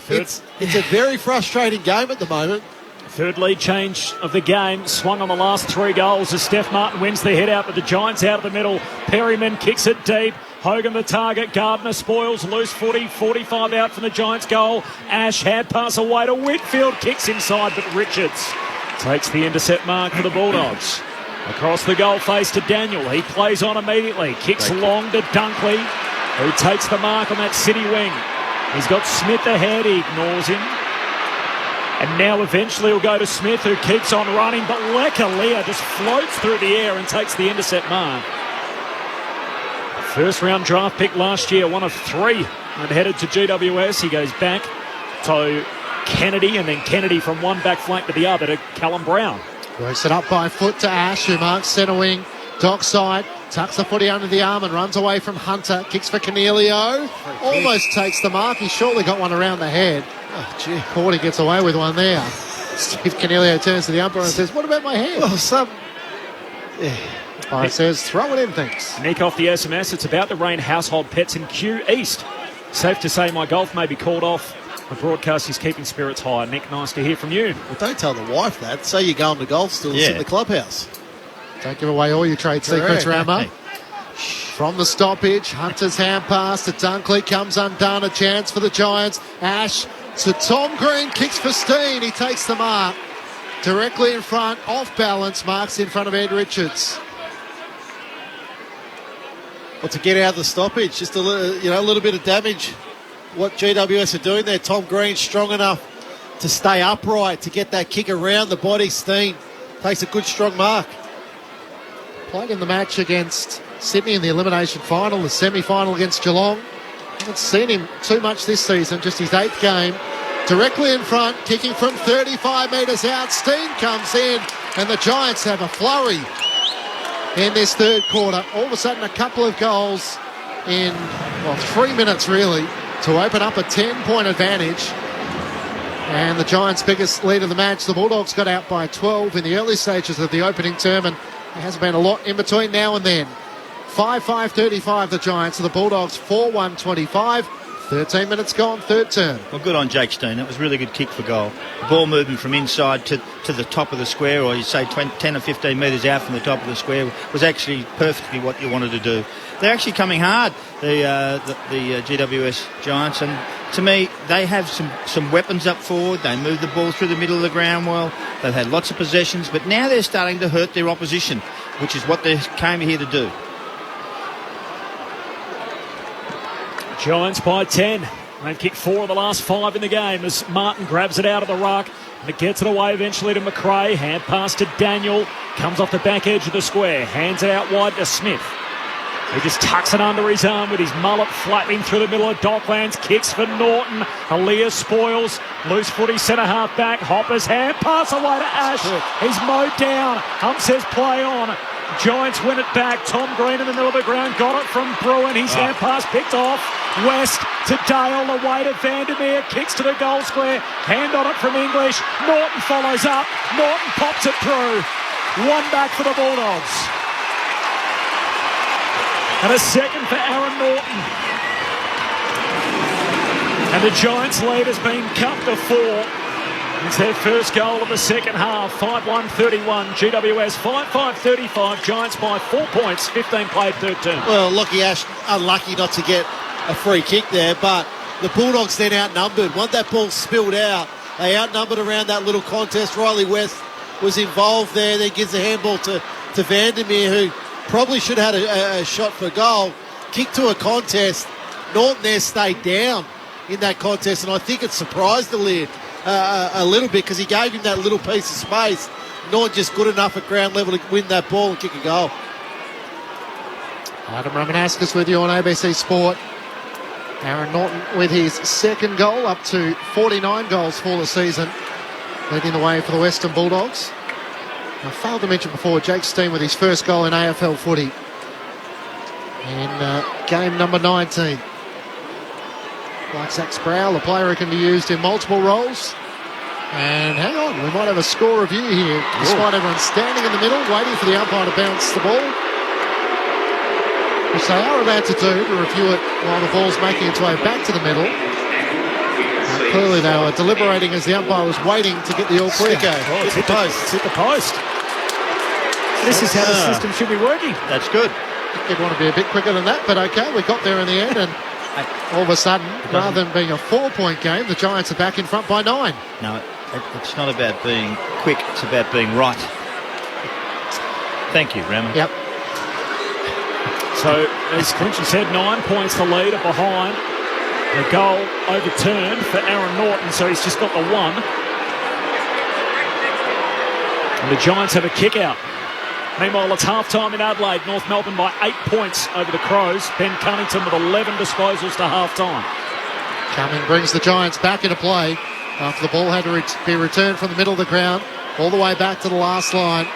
It's a very frustrating game at the moment. Third lead change of the game, swung on the last 3 goals as Steph Martin wins the head out, but the Giants out of the middle. Perryman kicks it deep. Hogan the target. Gardner spoils. Loose footy. 45 out from the Giants' goal. Ash hand pass away to Whitfield. Kicks inside, but Richards takes the intercept mark for the Bulldogs. Across the goal face to Daniel. He plays on immediately. Kicks long to Dunkley, who takes the mark on that City wing. He's got Smith ahead. He ignores him. And now eventually he'll go to Smith, who keeps on running, but Lekalia just floats through the air and takes the intercept mark. First round draft pick last year, one of 3 and headed to GWS. He goes back to Kennedy, and then Kennedy from one back flank to the other to Callum Brown. Works it up by foot to Ash, who marks centre wing, dockside, tucks the footy under the arm and runs away from Hunter. Kicks for Cornelio. Almost takes the mark. He shortly got one around the head. Oh, gee. Cordy gets away with one there. Steve Cornelio turns to the umpire and says, "What about my head?" Well, Umpire says, "Throw it in, thanks." Nick off the SMS. It's about to rain household pets in Kew East. Safe to say my golf may be called off. The broadcast is keeping spirits high. Nick, nice to hear from you. Well, don't tell the wife that. Say you're going to golf still and sit in the clubhouse. Don't give away all your trade secrets, Rammer. From the stoppage, Hunter's hand pass to Dunkley, comes undone. A chance for the Giants. Ash to Tom Green, kicks for Steen. He takes the mark. Directly in front, off balance, marks in front of Ed Richards. Well, to get out of the stoppage, just a little bit of damage. What GWS are doing there, Tom Green strong enough to stay upright, to get that kick around the body. Steen takes a good strong mark. Played in the match against Sydney in the elimination final, the semi-final against Geelong. Haven't seen him too much this season, just his 8th game. Directly in front, kicking from 35 metres out. Steen comes in, and the Giants have a flurry in this third quarter. All of a sudden, a couple of goals in 3 minutes, really, to open up a 10-point advantage. And the Giants' biggest lead of the match. The Bulldogs got out by 12 in the early stages of the opening term, and there hasn't been a lot in between now and then. 5-5-35 the Giants, and the Bulldogs 4-1-25. 13 minutes gone, third term. Well, good on Jake Steen. That was a really good kick for goal. The ball moving from inside to the top of the square, or you say 10 or 15 metres out from the top of the square, was actually perfectly what you wanted to do. They're actually coming hard, the GWS Giants, and to me, they have some weapons up forward. They move the ball through the middle of the ground well. They've had lots of possessions, but now they're starting to hurt their opposition, which is what they came here to do. Giants by 10. They've kicked 4 of the last 5 in the game as Martin grabs it out of the ruck. And it gets it away eventually to McRae. Hand pass to Daniel. Comes off the back edge of the square. Hands it out wide to Smith. He just tucks it under his arm with his mullet flapping through the middle of Docklands. Kicks for Norton. Aaliyah spoils. Loose footy centre half back. Hopper's hand pass away to Ash. He's mowed down. Hump says play on. Giants win it back. Tom Green in the middle of the ground. Got it from Bruin. His hand pass picked off. West to Dale. Away to Vandermeer. Kicks to the goal square. Hand on it from English. Norton follows up. Norton pops it through. One back for the Bulldogs. And a second for Aaron Norton. And the Giants' lead has been cut to 4. It's their first goal of the second half. 5-1-31. GWS 5-5-35. Giants by 4 points. 15 played third term. Well, Lockie Ash unlucky not to get a free kick there, but the Bulldogs then outnumbered. Once that ball spilled out, they outnumbered around that little contest. Riley West was involved there. Then gives the handball to Vandermeer, who probably should have had a shot for goal. Kick to a contest. Norton there stayed down in that contest, and I think it surprised the lid a little bit because he gave him that little piece of space. Norton just good enough at ground level to win that ball and kick a goal. Adam Ramanauskas with you on ABC Sport. Aaron Norton with his second goal, up to 49 goals for the season. leading the way for the Western Bulldogs. I failed to mention before, Jake Steen with his first goal in AFL footy in game number 19. Like Zach Sproul, a player who can be used in multiple roles. And hang on, we might have a score review here, despite everyone standing in the middle, waiting for the umpire to bounce the ball. Which they are allowed to do, to review it while the ball's making its way back to the middle. Clearly they were deliberating as the umpire was waiting to get the all clear. Oh, it's hit the post. It's hit the post. This is how the system should be working. That's good. You'd want to be a bit quicker than that, but okay, we got there in the end, and all of a sudden, rather than being a 4-point game, the Giants are back in front by 9. No, it's not about being quick, it's about being right. Thank you, Raymond. Yep. So, as Clinchy said, 9 points the lead are behind. The goal overturned for Aaron Norton, so he's just got the 1. And the Giants have a kick out. Meanwhile, it's half-time in Adelaide. North Melbourne by 8 points over the Crows. Ben Cunnington with 11 disposals to half-time. Cumming brings the Giants back into play after the ball had to be returned from the middle of the ground all the way back to the last line.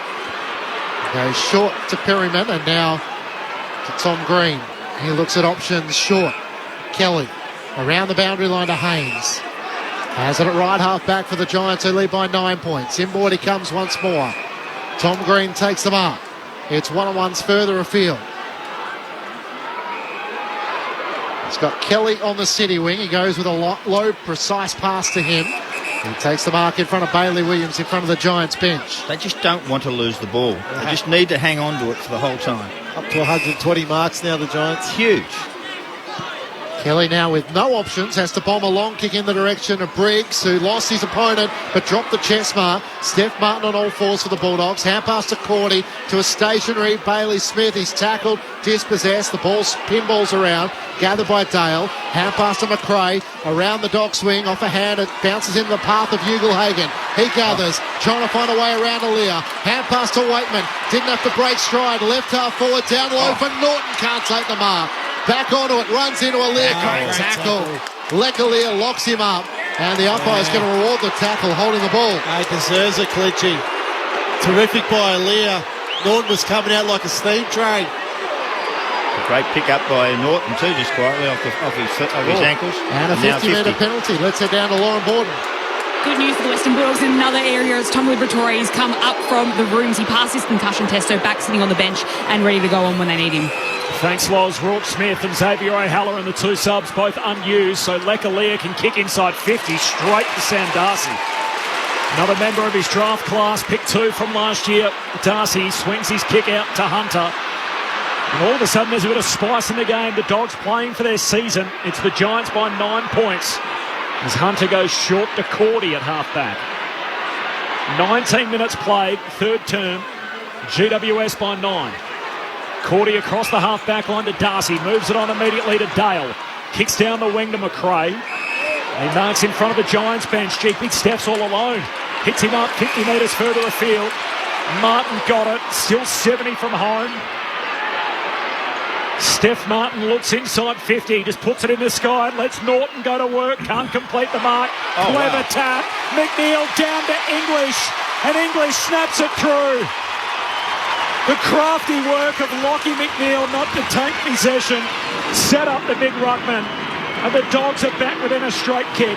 Goes short to Perryman and now to Tom Green. He looks at options short. Kelly around the boundary line to Haynes. Has it at right half back for the Giants who lead by 9 points. Inboard he comes once more. Tom Green takes them up. It's one-on-ones further afield. It's got Kelly on the city wing. He goes with a low, precise pass to him. He takes the mark in front of Bailey Williams in front of the Giants bench. They just don't want to lose the ball. They just need to hang on to it for the whole time. Up to 120 marks now, the Giants. Huge. Kelly now with no options has to bomb a long kick in the direction of Briggs, who lost his opponent but dropped the chest mark. Steph Martin on all fours for the Bulldogs. Hand pass to Cordy to a stationary Bailey Smith. He's tackled, dispossessed. The ball pinballs around. Gathered by Dale. Hand pass to McRae. Around the dock swing. Off a hand. It bounces into the path of Ugelhagen. He gathers. Trying to find a way around Aaliyah. Hand pass to Waitman. Didn't have to break stride. Left half forward. Down low for Norton. Can't take the mark. Back onto it, runs into Aaliyah, great tackle. Aaliyah locks him up, and the umpire's going to reward the tackle, holding the ball. He deserves a Clichy. Terrific by Aaliyah. Norton was coming out like a steam train. A great pick up by Norton too, just quietly off his ankles. And a 50-metre penalty. Let's head down to Lauren Borden. Good news for the Western Bulldogs in another area as Tom Liberatore has come up from the rooms. He passed his concussion test, so back sitting on the bench and ready to go on when they need him. Thanks, Loz. Rourke Smith and Xavier O'Halloran, the two subs, both unused, so Lekalia can kick inside 50 straight to Sam Darcy. Another member of his draft class, pick 2 from last year. Darcy swings his kick out to Hunter. And all of a sudden there's a bit of spice in the game. The Dogs playing for their season. It's the Giants by 9 points as Hunter goes short to Cordy at half-back. 19 minutes played, third term. GWS by 9. Cordy across the half-back line to Darcy. Moves it on immediately to Dale. Kicks down the wing to McRae. He marks in front of the Giants bench. GP Steph's all alone. Hits him up 50 metres further afield. Martin got it. Still 70 from home. Steph Martin looks inside 50. Just puts it in the sky and lets Norton go to work. Can't complete the mark. Clever tap. McNeil down to English. And English snaps it through. The crafty work of Lockie McNeil not to take possession, set up the big ruckman, and the Dogs are back within a straight kick.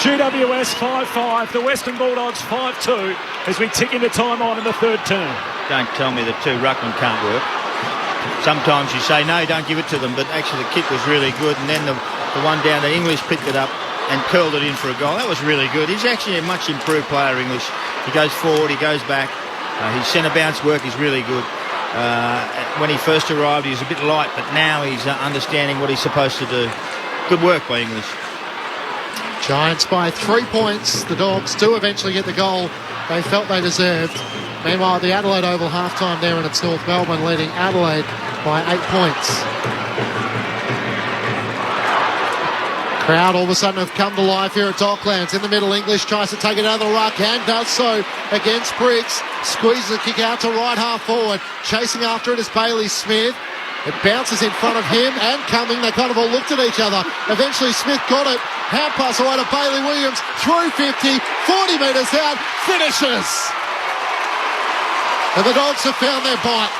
GWS 5-5, the Western Bulldogs 5-2 as we tick into time on in the third term. Don't tell me the two ruckmen can't work. Sometimes you say, no, don't give it to them, but actually the kick was really good, and then the one down to English picked it up and curled it in for a goal. That was really good. He's actually a much improved player, English. He goes forward, he goes back. His centre bounce work is really good. When he first arrived, he was a bit light, but now he's understanding what he's supposed to do. Good work by English. Giants by 3 points. The Dogs do eventually get the goal they felt they deserved. Meanwhile, the Adelaide Oval halftime there, and it's North Melbourne leading Adelaide by 8 points. Crowd all of a sudden have come to life here at Docklands. In the middle, English tries to take another ruck and does so against Briggs. Squeezes a kick out to right half forward. Chasing after it is Bailey Smith. It bounces in front of him and Cumming. They kind of all looked at each other. Eventually Smith got it. Hand pass away to Bailey Williams. Through 50, 40 metres out. Finishes. And the Dogs have found their bite.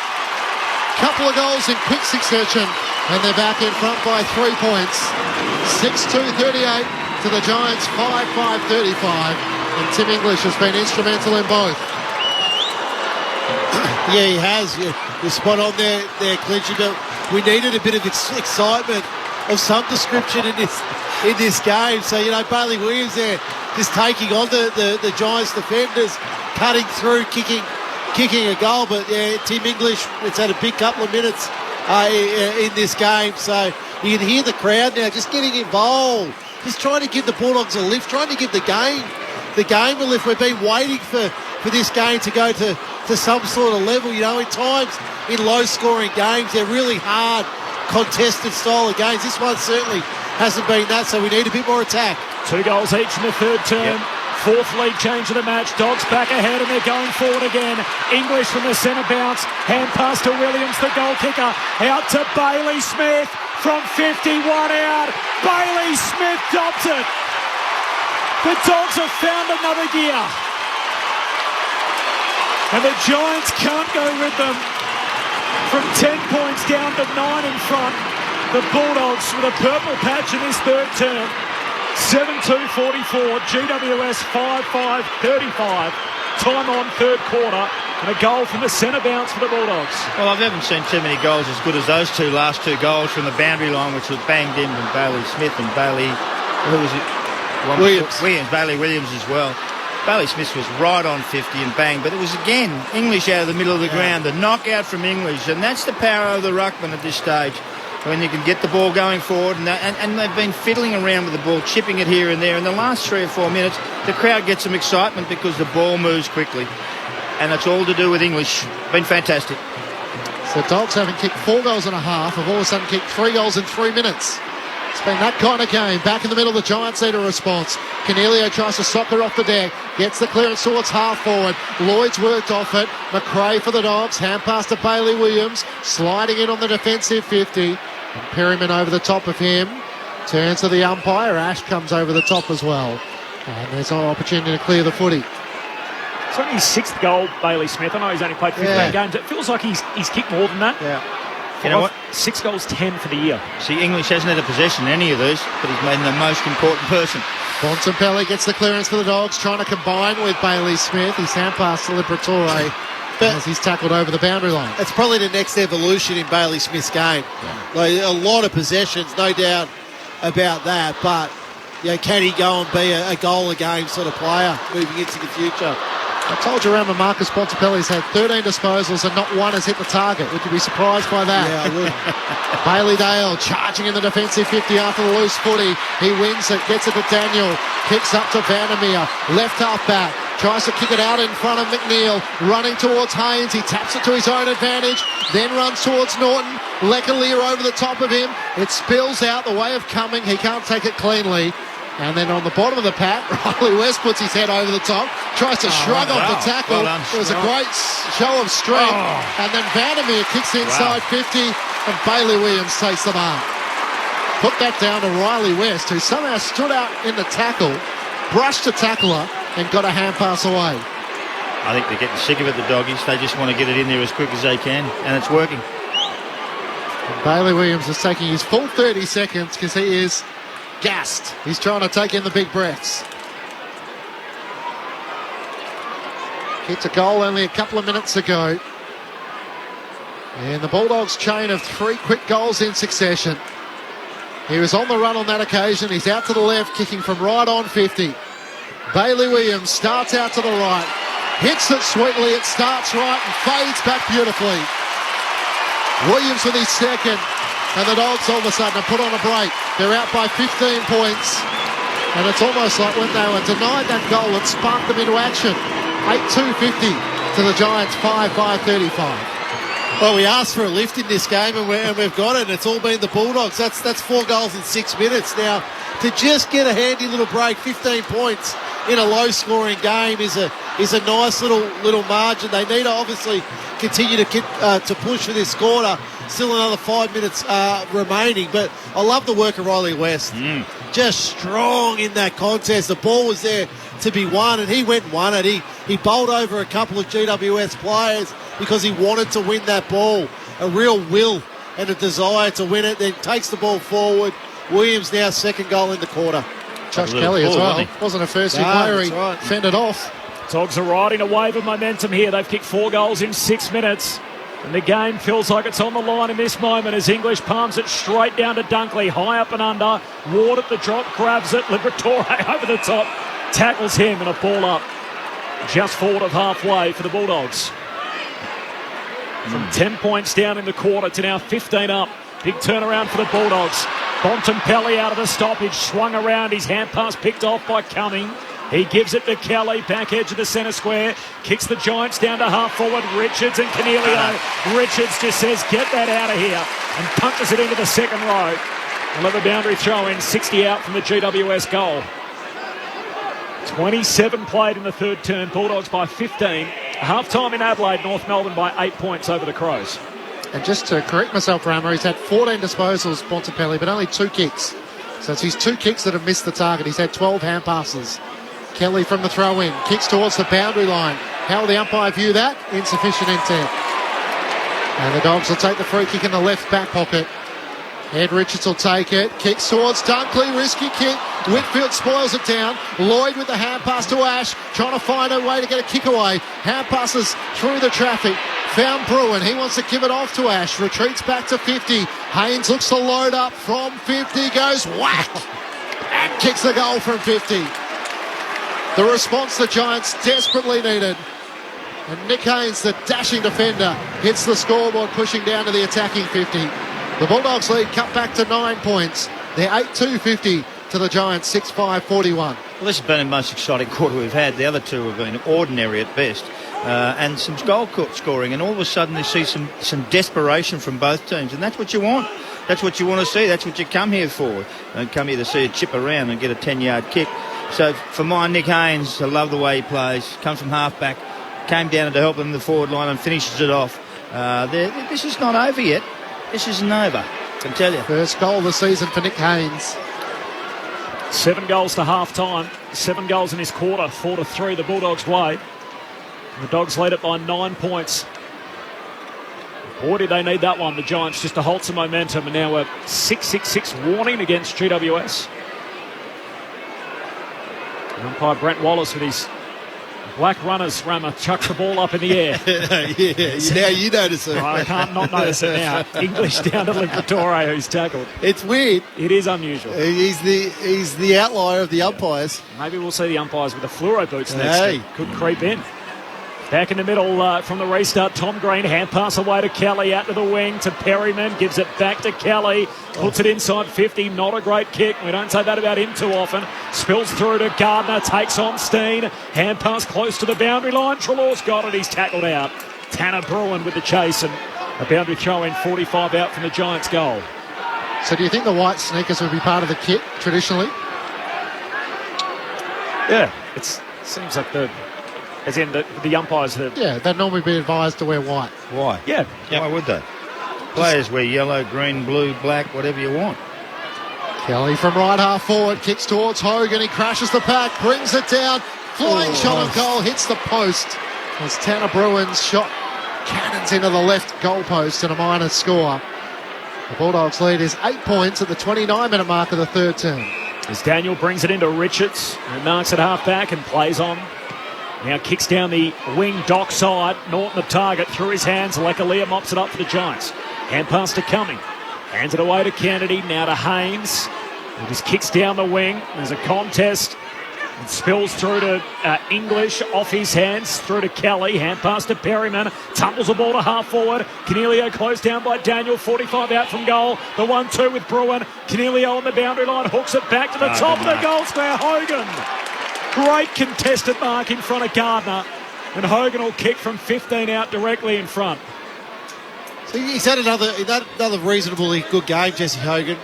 Couple of goals in quick succession, and they're back in front by 3 points. 6-2-38 to the Giants, 5-5-35. And Tim English has been instrumental in both. Yeah, he has. You're spot on there, Clinchy, but we needed a bit of excitement of some description in this game. So, Bailey Williams there just taking on the Giants defenders, cutting through, kicking a goal. But, yeah, Tim English, it's had a big couple of minutes in this game. So you can hear the crowd now just getting involved, just trying to give the Bulldogs a lift, trying to give the game a lift. We've been waiting for this game to go to some sort of level. In times in low-scoring games, they're really hard, contested style of games. This one certainly hasn't been that, so we need a bit more attack. 2 goals each in the third term. Yep. Fourth league change of the match. Dogs back ahead and they're going forward again. English from the centre bounce. Hand pass to Williams, the goal kicker. Out to Bailey Smith from 51 out. Bailey Smith dobs it. The Dogs have found another gear. And the Giants can't go with them. From 10 points down to 9 in front. The Bulldogs with a purple patch in this third term. 7-2-44, GWS 5-5-35. Time on third quarter, and a goal from the centre bounce for the Bulldogs. Well, I haven't seen too many goals as good as those last two goals from the boundary line, which was banged in from Bailey Smith and Bailey, who was it? Bailey Williams as well. Bailey Smith was right on 50 and bang, but it was again English out of the middle of the ground, the knockout from English, and that's the power of the ruckman at this stage. When you can get the ball going forward, and they've been fiddling around with the ball, chipping it here and there. In the last 3 or 4 minutes, the crowd gets some excitement because the ball moves quickly. And that's all to do with English. Been fantastic. So Dogs, having kicked 4 goals and a half, have all of a sudden kicked 3 goals in 3 minutes. It's been that kind of game. Back in the middle, the Giants need a response. Cornelio tries to soccer off the deck, gets the clearance towards half forward. Lloyd's worked off it. McRae for the Dogs. Hand pass to Bailey Williams, sliding in on the defensive 50. And Perryman over the top of him. Turns to the umpire. Ash comes over the top as well. And there's an opportunity to clear the footy. It's only his 6th goal, Bailey Smith. I know he's only played 15 games. It feels like he's kicked more than that. Yeah. You know what? 6 goals, 10 for the year. See, English hasn't had a possession in any of these, but he's made the most important person. Bontempelli gets the clearance for the Dogs, trying to combine with Bailey Smith. His hand pass to Liberatore as he's tackled over the boundary line. It's probably the next evolution in Bailey Smith's game. Yeah. Like, a lot of possessions, no doubt about that, but can he go and be a goal-a-game sort of player moving into the future? I told you, Ramon Marcus Bontempelli's had 13 disposals and not one has hit the target. Would you be surprised by that? Yeah, I would. Bailey Dale charging in the defensive 50 after the loose footy. He wins it, gets it to Daniel, kicks up to Vandermeer, left half back, tries to kick it out in front of McNeil, running towards Haynes. He taps it to his own advantage, then runs towards Norton. Lecalier over the top of him. It spills out the way of coming. He can't take it cleanly. And then on the bottom of the pack, Riley West puts his head over the top, tries to shrug off the tackle. It was a great show of strength. And then Vandermeer kicks inside 50, and Bailey Williams takes the mark. Put that down to Riley West, who somehow stood out in the tackle, brushed the tackler, and got a hand pass away. I think they're getting sick of it, the Doggies. They just want to get it in there as quick as they can, and it's working. And Bailey Williams is taking his full 30 seconds because he is gassed. He's trying to take in the big breaths. Kicked a goal only a couple of minutes ago. And the Bulldogs' chain of 3 quick goals in succession. He was on the run on that occasion. He's out to the left, kicking from right on 50. Bailey Williams starts out to the right. Hits it sweetly. It starts right and fades back beautifully. Williams with his second. And the Dogs all of a sudden have put on a break. They're out by 15 points. And it's almost like when they were denied that goal, it sparked them into action. 8-2-50 to the Giants, 5-5-35. Well, we asked for a lift in this game, and we've got it. It's all been the Bulldogs. That's 4 goals in 6 minutes. Now, to just get a handy little break, 15 points in a low-scoring game is a nice little margin. They need to obviously continue to push for this quarter. Still another 5 minutes remaining. But I love the work of Riley West. Just strong in that contest. The ball was there to be won, and he went and won it. He bowled over a couple of GWS players because he wanted to win that ball. A real will and a desire to win it. Then takes the ball forward. Williams now second goal in the quarter. Josh Kelly as well. Wasn't a first year player. He fended off. Dogs are riding a wave of momentum here. They've kicked 4 goals in 6 minutes. And the game feels like it's on the line in this moment as English palms it straight down to Dunkley. High up and under. Ward at the drop, grabs it. Liberatore over the top. Tackles him and a ball up just forward of halfway for the Bulldogs. From 10 points down in the quarter to now 15 up. Big turnaround for the Bulldogs. Bontempelli out of the stoppage, swung around. His hand pass picked off by Cumming. He gives it to Kelly, back edge of the centre square. Kicks the Giants down to half forward. Richards and Canelio. Richards just says, get that out of here. And punches it into the second row. We'll have a boundary throw in, 60 out from the GWS goal. 27 played in the third term. Bulldogs by 15. Half-time in Adelaide, North Melbourne by 8 points over the Crows. And just to correct myself, Rammer, he's had 14 disposals, Bontempelli, but only 2 kicks. So it's his 2 kicks that have missed the target. He's had 12 hand passes. Kelly from the throw-in, kicks towards the boundary line. How will the umpire view that? Insufficient intent. And the Dogs will take the free kick in the left back pocket. Ed Richards will take it, kicks towards Dunkley, risky kick. Whitfield spoils it down. Lloyd with the hand pass to Ash, trying to find a way to get a kick away. Hand passes through the traffic. Found Bruin, he wants to give it off to Ash. Retreats back to 50. Haynes looks to load up from 50, goes whack, and kicks the goal from 50. The response the Giants desperately needed. And Nick Haynes, the dashing defender, hits the scoreboard, pushing down to the attacking 50. The Bulldogs lead cut back to 9 points. They're 8-2-50 to the Giants, 6-5-41. Well, this has been the most exciting quarter we've had. The other two have been ordinary at best. And some goal scoring, and all of a sudden you see some desperation from both teams, and that's what you want. That's what you want to see. That's what you come here for. Don't come here to see a chip around and get a 10-yard kick. So for mine, Nick Haynes, I love the way he plays. Comes from half-back, came down to help them in the forward line and finishes it off. This is not over yet. This isn't over, I can tell you. First goal of the season for Nick Haynes. 7 goals to half-time. 7 goals in his quarter, 4-3 the Bulldogs' way. The Dogs lead it by 9 points. Boy, did they need that one, the Giants, just to hold some momentum. And now a 6-6-6 warning against GWS. Umpire Brent Wallace with his black runners, Rammer, chucks the ball up in the air. Now you notice it. I can't not notice it now. English down to Liberatore, who's tackled. It's weird. It is unusual. He's the outlier of the umpires. Maybe we'll see the umpires with the fluoro boots next week. Could creep in. Back in the middle from the restart, Tom Green, hand pass away to Kelly, out to the wing to Perryman, gives it back to Kelly, puts it inside 50, not a great kick. We don't say that about him too often. Spills through to Gardner, takes on Steen, hand pass close to the boundary line. Treloar's got it, he's tackled out. Tanner Bruin with the chase, and a boundary throw in, 45 out from the Giants' goal. So do you think the white sneakers would be part of the kit traditionally? Yeah, it seems like as in the umpires have... Yeah, they'd normally be advised to wear white. Why? Yeah. Why would they? Players wear yellow, green, blue, black, whatever you want. Kelly from right half forward, kicks towards Hogan, he crashes the pack, brings it down, flying shot on goal, hits the post. As Tanner Bruin's shot cannons into the left goal post and a minor score. The Bulldogs lead is 8 points at the 29-minute mark of the third term. As Daniel brings it into Richards, who marks at half back and plays on. Now kicks down the wing dock side. Norton the target through his hands. Lekalia mops it up for the Giants. Hand pass to Cumming. Hands it away to Kennedy. Now to Haynes. He just kicks down the wing. There's a contest. It spills through to English. Off his hands. Through to Kelly. Hand pass to Perryman. Tumbles the ball to half forward. Canelio closed down by Daniel. 45 out from goal. The 1-2 with Bruin. Canelio on the boundary line. Hooks it back to the top of the goal square. Hogan. Great contested mark in front of Gardner. And Hogan will kick from 15 out directly in front. So he's had another reasonably good game, Jesse Hogan.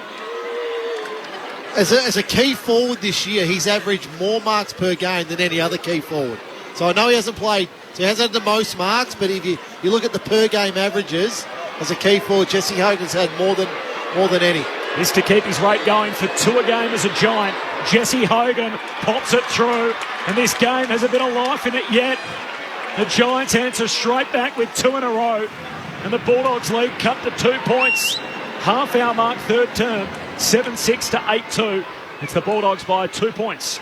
As a key forward this year, he's averaged more marks per game than any other key forward. So I know he hasn't played, so he hasn't had the most marks, but if you look at the per game averages, as a key forward. Jesse Hogan's had more than any. This to keep his rate going for 2 a game as a Giant. Jesse Hogan pops it through, and this game has a bit of life in it yet. The Giants answer straight back with 2 in a row, and the Bulldogs lead cut to 2 points. Half-hour mark, third term, 7-6 to 8-2. It's the Bulldogs by 2 points.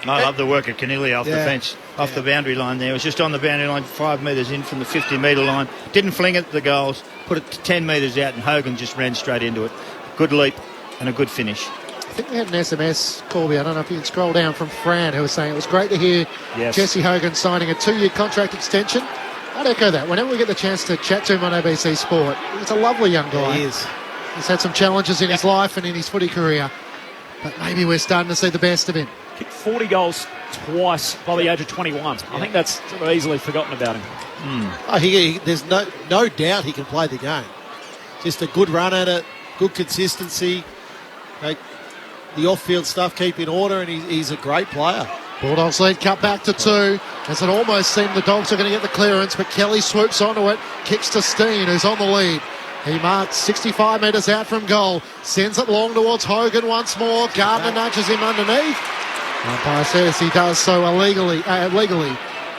I love the work of Canelli off the fence, off the boundary line there. It was just on the boundary line, 5 metres in from the 50-metre line. Didn't fling it to the goals, put it to 10 metres out, and Hogan just ran straight into it. Good leap and a good finish. I think we had an SMS, Corby, I don't know if you can scroll down, from Fran, who was saying it was great to hear Jesse Hogan signing a 2-year contract extension. I'd echo that. Whenever we get the chance to chat to him on ABC Sport, he's a lovely young guy. He is. He's had some challenges in his life and in his footy career, but maybe we're starting to see the best of him. Kicked 40 goals twice by the age of 21. I think that's sort of easily forgotten about him. Oh, there's no doubt he can play the game. Just a good run at it, good consistency, the off-field stuff keep in order, and he's a great player. Bulldogs lead cut back to 2, as it almost seemed the Dogs are going to get the clearance, but Kelly swoops onto it, kicks to Steen, who's on the lead. He marks 65 metres out from goal, sends it long towards Hogan once more. Gardner nudges him underneath. Umpire says he does so legally,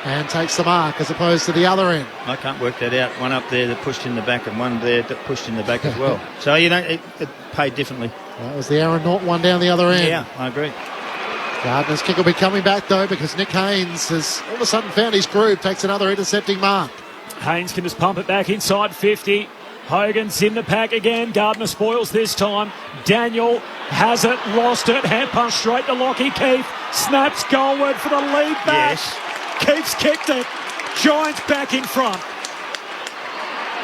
and takes the mark as opposed to the other end. I can't work that out. One up there that pushed in the back and one there that pushed in the back as well. So, it paid differently. That was the Aaron Norton one down the other end. Yeah, I agree. Gardner's kick will be coming back, though, because Nick Haynes has all of a sudden found his groove, takes another intercepting mark. Haynes can just pump it back inside 50. Hogan's in the pack again. Gardner spoils this time. Daniel has it, lost it. Hand pass straight to Lockie Keith. Snaps goalward for the lead back. Yes. Keith's kicked it. Giants back in front.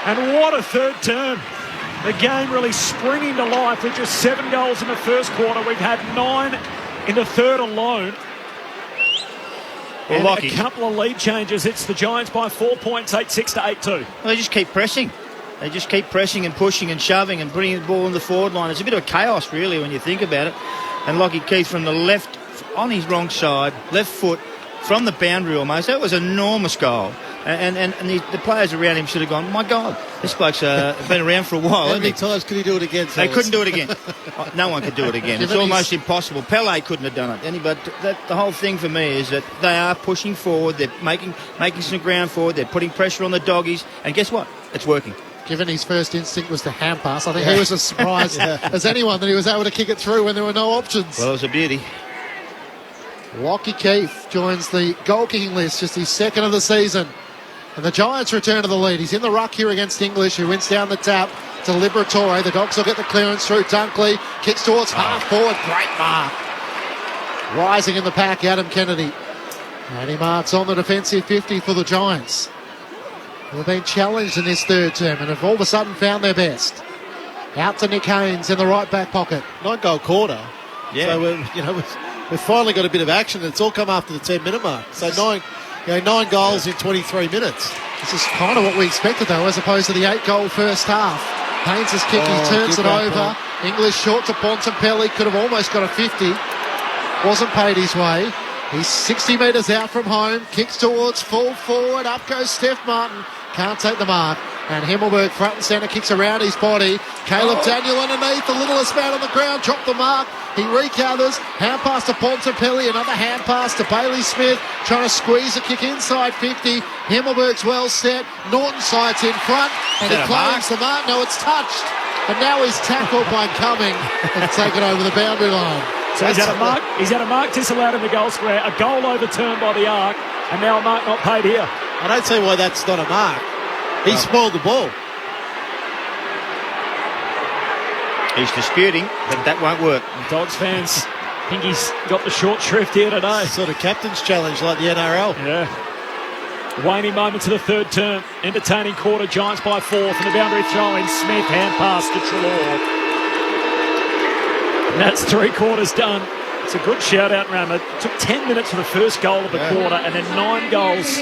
And what a third term. The game really springing to life with just 7 goals in the first quarter. We've had 9 in the third alone. Well, and a couple of lead changes. It's the Giants by 4 points, 8-6 to 8-2. Well, they just keep pressing. They just keep pressing and pushing and shoving and bringing the ball in the forward line. It's a bit of a chaos, really, when you think about it. And Lockie Keith from the left, on his wrong side, left foot, from the boundary almost. That was an enormous goal. And the players around him should have gone, my God, this bloke's been around for a while. How many times could he do it again? They couldn't do it again. No one could do it again. It's almost impossible. Pele couldn't have done it. But the whole thing for me is that they are pushing forward. They're making some ground forward. They're putting pressure on the doggies. And guess what? It's working. Given his first instinct was the hand pass, I think he was as surprised as anyone that he was able to kick it through when there were no options. Well, it was a beauty. Lockie Keith joins the goal-kicking list, just his second of the season. And the Giants return to the lead. He's in the ruck here against English, who wins down the tap to Liberatore. The Dogs will get the clearance through. Dunkley kicks towards half forward. Great mark. Rising in the pack, Adam Kennedy. And he marks on the defensive 50 for the Giants. They've been challenged in this third term and have all of a sudden found their best. Out to Nick Haynes in the right back pocket. 9-goal quarter. Yeah. So we've finally got a bit of action. It's all come after the 10-minute mark. So 9 goals in 23 minutes. This is kind of what we expected, though, as opposed to the 8-goal first half. Haynes' kick, he turns it over. English short to Bontempelli, could have almost got a 50. Wasn't paid his way. He's 60 metres out from home, kicks towards full forward, up goes Steph Martin. Can't take the mark. And Himmelberg front and centre, kicks around his body. Caleb Daniel underneath, the littlest man on the ground, dropped the mark. He recovers, hand pass to Bontempelli, another hand pass to Bailey Smith, trying to squeeze a kick inside 50. Himmelberg's well set, Norton sides in front, and he claims the mark. No, it's touched. And now he's tackled by Cumming and taken over the boundary line. So he's had a mark disallowed in the goal square, a goal overturned by the arc, and now a mark not paid here. I don't see why that's not a mark. He spoiled the ball. He's disputing, but that won't work. Dogs fans think he's got the short shrift here today. Sort of captain's challenge like the NRL. Yeah. Waning moments of the third term. Entertaining quarter. Giants by 4 from the boundary throw in. Smith hand pass to Treloar. And that's 3 quarters done. It's a good shout-out round. It took 10 minutes for the first goal of the quarter and then 9 goals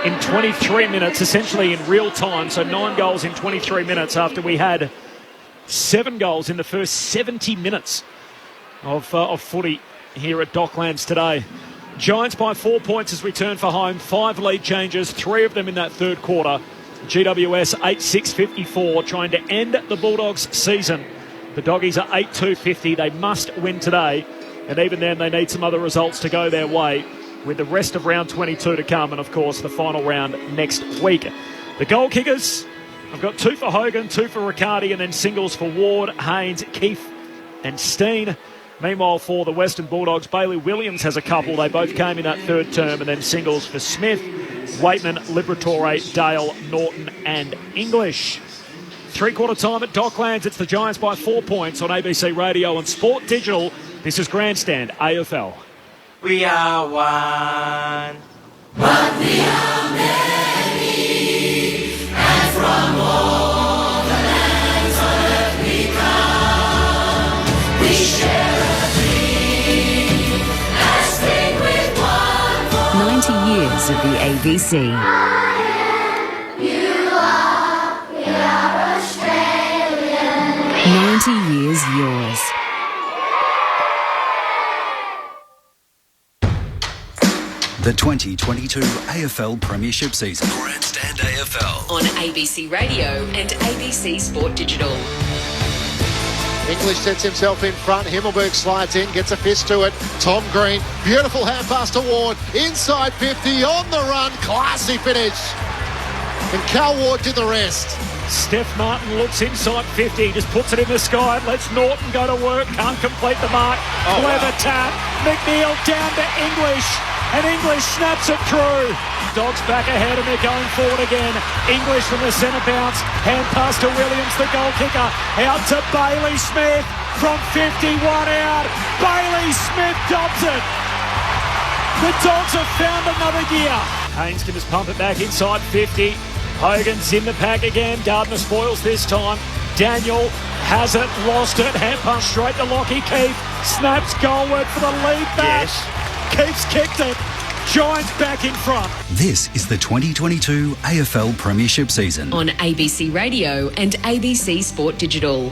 in 23 minutes, essentially in real time. So 9 goals in 23 minutes after we had 7 goals in the first 70 minutes of footy here at Docklands today. Giants by 4 points as we turn for home. 5 lead changes, 3 of them in that third quarter. GWS 8-6-54, trying to end the Bulldogs' season. The Doggies are 8-2-50. They must win today, and even then they need some other results to go their way, with the rest of round 22 to come, and of course the final round next week. The goal kickers, I've got 2 for Hogan, 2 for Riccardi, and then singles for Ward, Haynes, Keefe and Steen. Meanwhile, for the Western Bulldogs, Bailey Williams has a couple. They both came in that third term, and then singles for Smith, Waitman, Liberatore, Dale, Norton and English. Three-quarter time at Docklands. It's the Giants by 4 points on ABC Radio and Sport Digital. This is Grandstand AFL. We are one. But we are many, and from all the lands on earth we come. We share a dream, as big with one voice. 90 years of the ABC. You are Australian. 90 years yours. The 2022 AFL Premiership season. Grandstand AFL. On ABC Radio and ABC Sport Digital. English sets himself in front. Himmelberg slides in, gets a fist to it. Tom Green, beautiful hand pass to Ward. Inside 50, on the run. Classy finish. And Cal Ward did the rest. Steph Martin looks inside 50, just puts it in the sky, lets Norton go to work, can't complete the mark. Clever tap. McNeil down to English, and English snaps it through. Dogs back ahead and they're going forward again. English from the centre bounce, hand pass to Williams, the goal kicker, out to Bailey Smith from 51 out. Bailey Smith dobs it. The Dogs have found another gear. Haynes can just pump it back inside 50. Hogan's in the pack again. Gardner spoils this time. Daniel has it, lost it. Hand pass straight to Lockie. Keefe snaps goalward for the lead back. Yes. Keefe's kicked it. Giants back in front. This is the 2022 AFL Premiership season. On ABC Radio and ABC Sport Digital.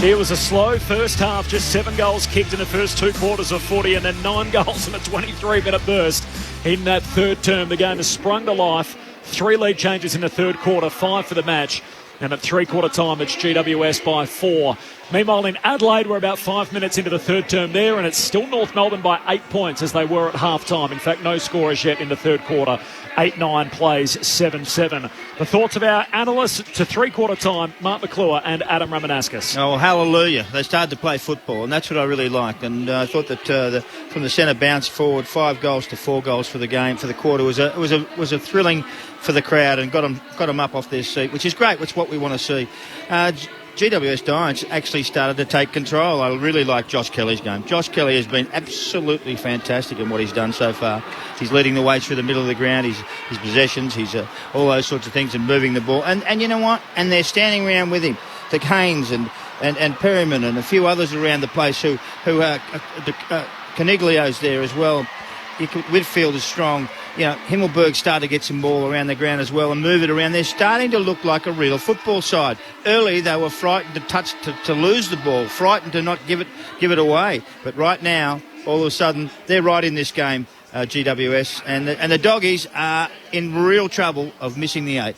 It was a slow first half, just 7 goals kicked in the first 2 quarters of 40 and then 9 goals in a 23-minute burst. In that third term, the game has sprung to life. 3 lead changes in the third quarter, 5 for the match. And at three-quarter time, it's GWS by 4. Meanwhile, in Adelaide, we're about 5 minutes into the third term there, and it's still North Melbourne by 8 points as they were at half-time. In fact, no scorers yet in the third quarter. 8-9 plays 7-7. The thoughts of our analysts to three-quarter time, Mark McClure and Adam Ramanauskas. Oh, hallelujah. They started to play football, and that's what I really liked. And I thought that from the centre bounce forward, 5 goals to 4 goals for the game, for the quarter, was a thrilling for the crowd and got them up off their seat, which is great. Which is what we want to see. GWS Giants actually started to take control. I really like Josh Kelly's game. Josh Kelly has been absolutely fantastic in what he's done so far. He's leading the way through the middle of the ground, his possessions, he's all those sorts of things, and moving the ball. And you know what? And they're standing around with him. The Haynes and Perryman and a few others around the place who are Caniglio's there as well. Whitfield is strong. You know, Himmelberg started to get some ball around the ground as well and move it around. They're starting to look like a real football side. Early, they were frightened to lose the ball, frightened to not give it away. But right now, all of a sudden, they're right in this game, GWS, and the Doggies are in real trouble of missing the 8.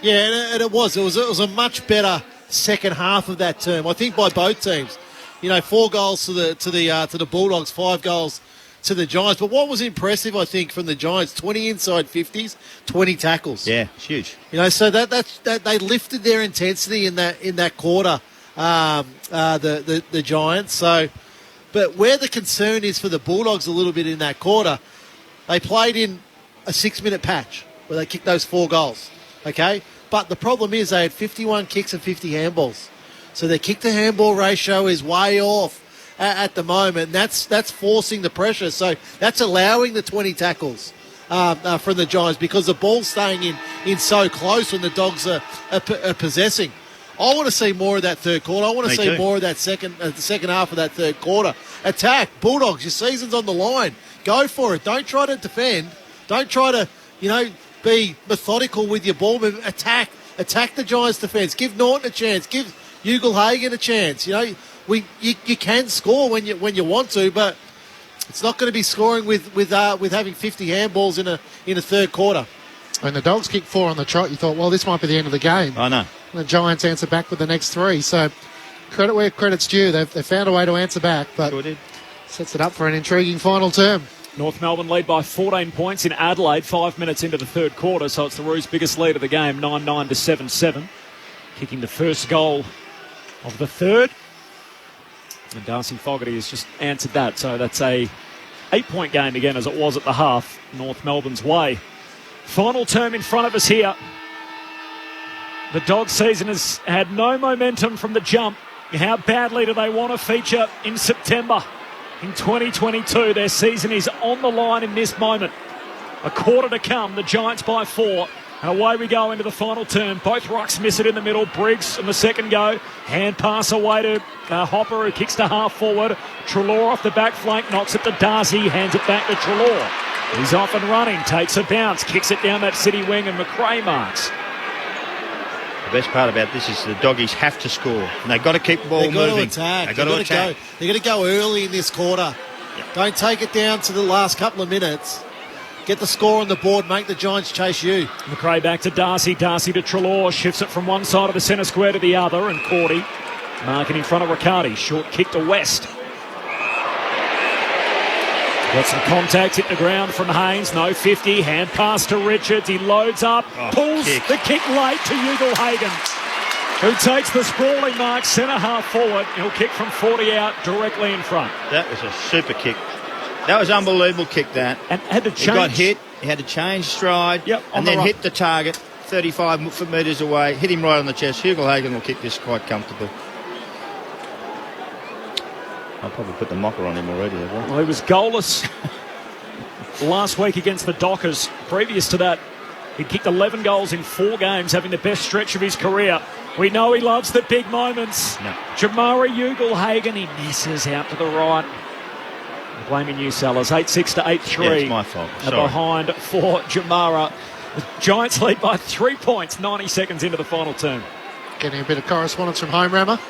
Yeah, and it was a much better second half of that term, I think, by both teams. You know, 4 goals to the Bulldogs, 5 goals to the Giants. But what was impressive, I think, from the Giants, 20 inside 50s, 20 tackles. Yeah, it's huge. You know, so that they lifted their intensity in that quarter, the Giants. So, but where the concern is for the Bulldogs a little bit in that quarter, they played in a 6-minute patch where they kicked those 4 goals. Okay, but the problem is they had 51 kicks and 50 handballs. So their kick-to-handball ratio is way off at the moment. That's forcing the pressure. So that's allowing the 20 tackles from the Giants because the ball's staying in so close when the Dogs are possessing. I want to see more of that third quarter. I want to see more of that the second half of that third quarter. Attack. Bulldogs, your season's on the line. Go for it. Don't try to defend. Don't try to, be methodical with your ball. Attack the Giants' defence. Give Norton a chance. Give Ugle-Hagan a chance. You can score when you want to, but It's not going to be scoring with having 50 handballs in a third quarter. When the Dogs kicked 4 on the trot, you thought, well, this might be the end of the game. I know. And the Giants answer back with the next 3. So credit where credit's due. They've found a way to answer back, but Sure did. Sets it up for an intriguing final term. North Melbourne lead by 14 points in Adelaide, 5 minutes into the third quarter, so it's the Roos' biggest lead of the game, 9-9 to 7-7. Kicking the first goal of the third. And Darcy Fogarty has just answered that, so that's a 8-point game again, as it was at the half, North Melbourne's way. Final term in front of us here. The Dogs season has had no momentum from the jump. How badly do they want to feature in September? In 2022, their season is on the line in this moment. A quarter to come, the Giants by 4. And away we go into the final term. Both rucks miss it in the middle. Briggs on the second go. Hand pass away to Hopper, who kicks to half forward. Treloar off the back flank, knocks it to Darcy, hands it back to Treloar. He's off and running, takes a bounce, kicks it down that city wing, and McRae marks. The best part about this is the Doggies have to score. And they've got to keep the ball moving. They've got to attack. They've got to go early in this quarter. Yep. Don't take it down to the last couple of minutes. Get the score on the board, make the Giants chase you. McRae back to Darcy, Darcy to Treloar, shifts it from one side of the centre square to the other, and Cordy marking in front of Riccardi. Short kick to West. Got some contact, hit the ground from Haynes, no 50, hand pass to Richards, he loads up, pulls the kick late to Ugle-Hagan, who takes the sprawling mark, centre half forward. He'll kick from 40 out, directly in front. That was a super kick. That was unbelievable kick, that. And had to change. He got hit, he had to change stride, and then hit the target 35 metres away, hit him right on the chest. Ugle-Hagan will kick this quite comfortably. I'll probably put the mocker on him already. Well, he was goalless last week against the Dockers. Previous to that, he kicked 11 goals in 4 games, having the best stretch of his career. We know he loves the big moments. No. Jamari Ugle-Hagan, he misses out to the right. I'm blaming you, Sellers. 8-6 to 8-3. Yeah, it's my fault. Sorry. Behind for Jamara. The Giants lead by 3 points, 90 seconds into the final term. Getting a bit of correspondence from home, Rammer.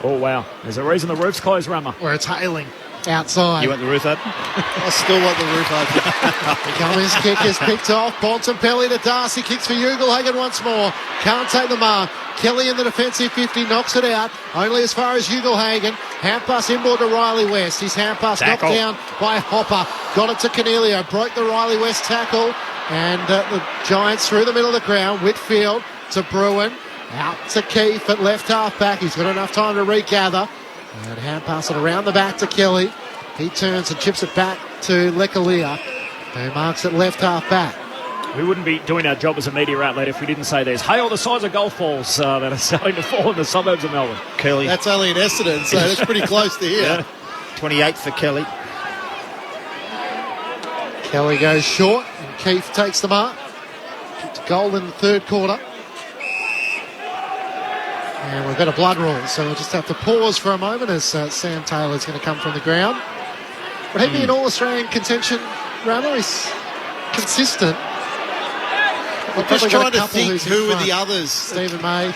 Oh, wow. There's a reason the roof's closed, Rammer. Where it's hailing outside. You want the roof open? I still want the roof open. Cummins' kick is picked off. Bontempelli to Darcy. Kicks for Ugle-Hagan once more. Can't take the mark. Kelly in the defensive 50 knocks it out. Only as far as Ugle-Hagan. Hand pass inboard to Riley West. His hand pass knocked down by Hopper. Got it to Canelio. Broke the Riley West tackle. And the Giants through the middle of the ground. Whitfield to Bruin. Out to Keefe at left half back. He's got enough time to regather. And hand pass it around the back to Kelly. He turns and chips it back to Lekalia, who marks it left half back. We wouldn't be doing our job as a media outlet if we didn't say there's hail the size of golf balls that are starting to fall in the suburbs of Melbourne. Kelly. That's only in Essendon, so that's pretty close to here. Yeah. 28 for Kelly. Kelly goes short and Keefe takes the mark. Kicked a goal in the third quarter. And we've got a blood rule, so we'll just have to pause for a moment as Sam Taylor's going to come from the ground. But he'd be in All-Australian contention, rather. He's consistent. I'm just trying to think who are the others. Stephen May.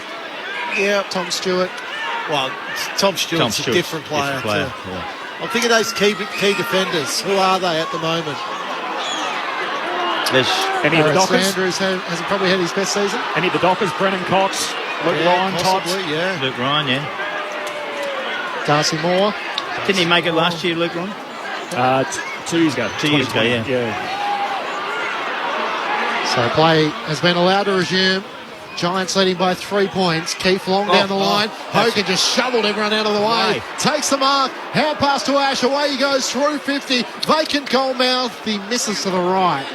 Yeah. Tom Stewart. Well, Tom Stewart's a different player. Yeah. I'm thinking those key defenders. Who are they at the moment? There's any of the Dockers? Andrews hasn't probably had his best season. Any of the Dockers? Brennan Cox, Luke Ryan, possibly, Tots. Luke Ryan, yeah. Darcy Moore. Didn't he make it last year, Luke Ryan? 2 years ago. 2 years ago, yeah. So play has been allowed to resume. Giants leading by 3 points. Keefe long down the line. Hogan just shoveled everyone out of the way. Takes the mark. Hand pass to Ash. Away he goes through 50. Vacant goal mouth. He misses to the right.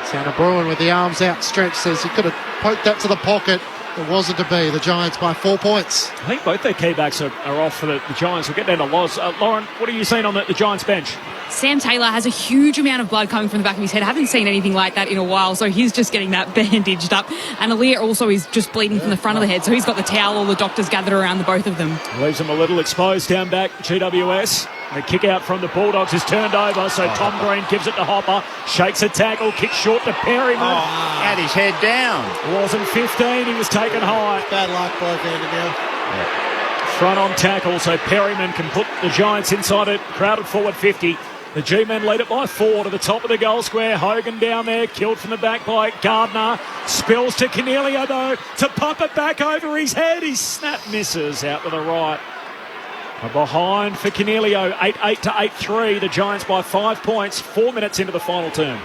Tanner Bruin with the arms outstretched says he could have poked that to the pocket. It wasn't to be. The Giants by 4 points. I think both their key backs are off for the Giants. We'll get down to Loz. Lauren, what are you seeing on the Giants bench? Sam Taylor has a huge amount of blood coming from the back of his head. I haven't seen anything like that in a while, so he's just getting that bandaged up. And Aaliyah also is just bleeding from the front of the head, so he's got the towel. All the doctors gathered around the both of them. Leaves them a little exposed down back. GWS. The kick out from the Bulldogs is turned over, so Tom Green gives it to Hopper. Shakes a tackle, kicks short to Perryman. Had his head down. Wasn't 15, he was taken high. Bad luck by Vanderbilt. front on tackle, so Perryman can put the Giants inside a crowded forward 50. The G-men lead it by 4 to the top of the goal square. Hogan down there, killed from the back by Gardner. Spills to Cornelio, though, to pump it back over his head. His snap misses out to the right. A behind for Cornelio, 8-8 to 8-3. The Giants by 5 points, 4 minutes into the final term.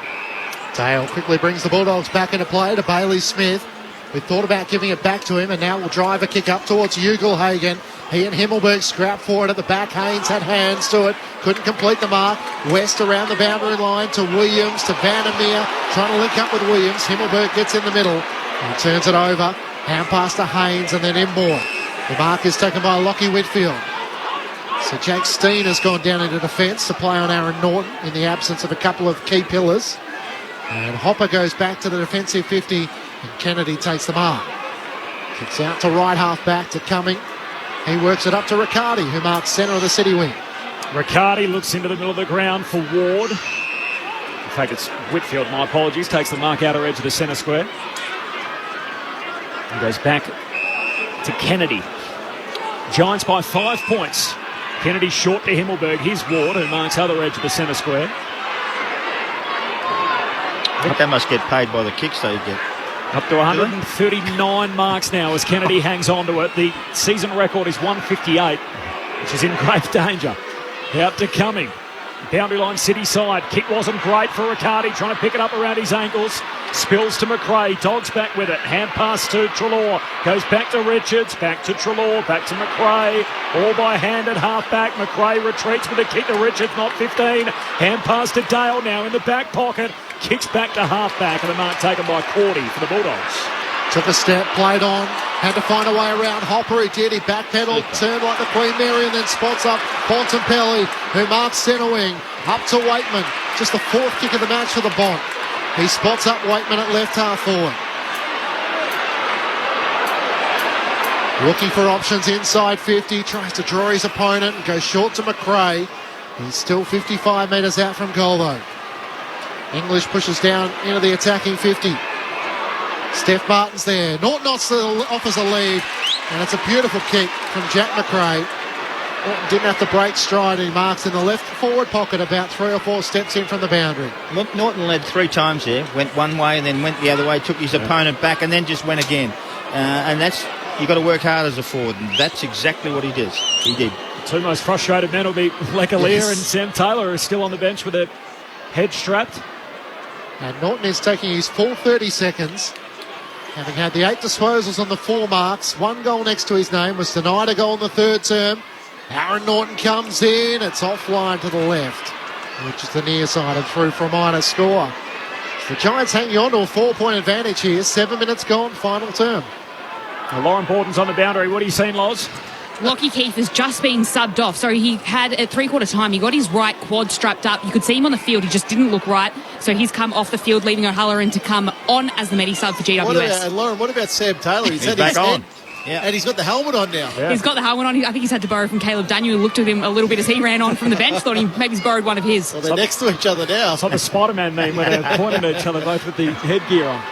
Dale quickly brings the Bulldogs back into play to Bailey Smith. We thought about giving it back to him, and now we'll drive a kick up towards Ugelhagen. He and Himmelberg scrap for it at the back. Haynes had hands to it, couldn't complete the mark. West around the boundary line to Williams, to Vandermeer, trying to link up with Williams. Himmelberg gets in the middle. He turns it over. Hand pass to Haynes and then Imborn. The mark is taken by Lockie Whitfield. So Jake Steen has gone down into defence to play on Aaron Norton in the absence of a couple of key pillars. And Hopper goes back to the defensive 50 and Kennedy takes the mark. Kicks out to right half back to Cumming. He works it up to Riccardi, who marks centre of the city wing. Riccardi looks into the middle of the ground for Ward. In fact, it's Whitfield, my apologies, takes the mark outer edge of the centre square. He goes back to Kennedy. Giants by 5 points. Kennedy short to Himmelberg. Here's Ward, who marks other edge of the centre square. I think they must get paid by the kicks they get. Up to 139 marks now as Kennedy hangs on to it. The season record is 158, which is in grave danger. Out to Cumming. Boundary line city side. Kick wasn't great for Riccardi, trying to pick it up around his ankles. Spills to McRae. Dogs back with it. Hand pass to Treloar. Goes back to Richards. Back to Treloar. Back to McRae. All by hand at half back. McRae retreats with a kick to Richards. Not 15. Hand pass to Dale now in the back pocket. Kicks back to half back and a mark taken by Cordy for the Bulldogs. Took a step, played on, had to find a way around Hopper. He did. He backpedaled, turned like the Queen Mary and then spots up Bontempelli, who marks centre wing. Up to Waitman. Just the fourth kick of the match for the Bont. He spots up Waitman at left half forward. Looking for options inside 50. Tries to draw his opponent and goes short to McRae. He's still 55 metres out from goal though. English pushes down into the attacking 50. Steph Martin's there. Norton offers a lead, and it's a beautiful kick from Jack McRae. Norton didn't have to break stride. He marks in the left forward pocket about 3 or 4 steps in from the boundary. Norton led 3 times there. Went one way and then went the other way, took his opponent back and then just went again. And that's, you've got to work hard as a forward, and that's exactly what he did. The two most frustrated men will be Lecalier and Sam Taylor, who are still on the bench with their head strapped. And Norton is taking his full 30 seconds. Having had the 8 disposals on the 4 marks, 1 goal next to his name, was denied a goal in the third term. Aaron Norton comes in. It's offline to the left, which is the near side and through for a minor score. So the Giants hanging on to a 4-point advantage here. 7 minutes gone, final term. Now, Lauren Borden's on the boundary. What are you seeing, Loz? Lockie Keith has just been subbed off. So he had at 3/4 time, he got his right quad strapped up. You could see him on the field. He just didn't look right. So he's come off the field, leaving O'Halloran to come on as the medi sub for GWS. Lauren, what about Sam Taylor? He's back on. Yeah. And he's got the helmet on now. Yeah. He's got the helmet on. I think he's had to borrow from Caleb Daniel, who looked at him a little bit as he ran on from the bench. Thought he maybe he's borrowed one of his. Well, they're next to each other now. It's like the Spider-Man meme where they're pointing at each other both with the headgear on.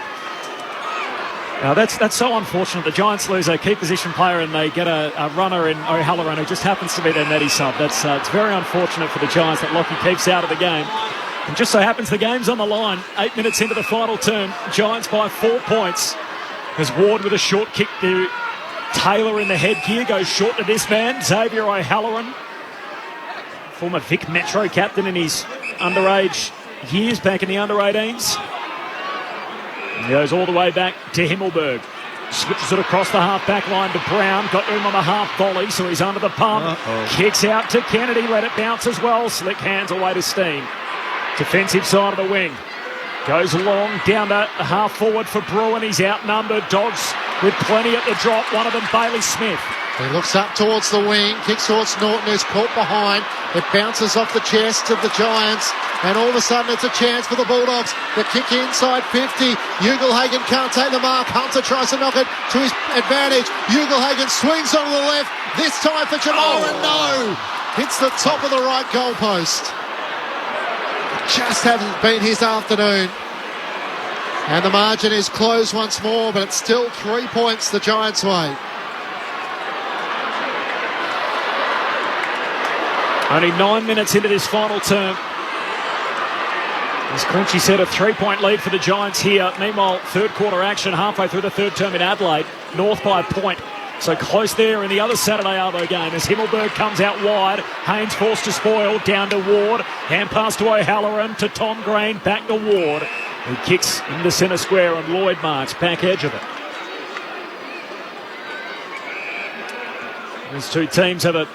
Now that's so unfortunate. The Giants lose a key position player and they get a runner in O'Halloran who just happens to be their netty sub. It's very unfortunate for the Giants that Lockie keeps out of the game. And just so happens the game's on the line. 8 minutes into the final term. Giants by 4 points. As Ward with a short kick to Taylor in the headgear goes short to this man, Xavier O'Halloran. Former Vic Metro captain in his underage years back in the under-18s. He goes all the way back to Himmelberg. Switches it across the half-back line to Brown. Got room on the half volley, so he's under the pump. Kicks out to Kennedy. Let it bounce as well. Slick hands away to Steen. Defensive side of the wing. Goes long down to half forward for Bruin. He's outnumbered. Dogs with plenty at the drop. One of them, Bailey Smith. He looks up towards the wing, kicks towards Norton, who's caught behind. It bounces off the chest of the Giants, and all of a sudden it's a chance for the Bulldogs. The kick inside 50. Ugelhagen can't take the mark. Hunter tries to knock it to his advantage. Ugelhagen swings onto the left. This time for Jamal, and no! Hits the top of the right goalpost. Just hasn't been his afternoon. And the margin is closed once more, but it's still 3 points the Giants' way. Only 9 minutes into this final term. As Clinchy said, a 3-point lead for the Giants here. Meanwhile, third quarter action halfway through the third term in Adelaide. North by a point. So close there in the other Saturday Arvo game as Himmelberg comes out wide. Haynes forced to spoil, down to Ward. Hand pass to O'Halloran, to Tom Green, back to Ward. He kicks into centre square and Lloyd marks back edge of it. These two teams have a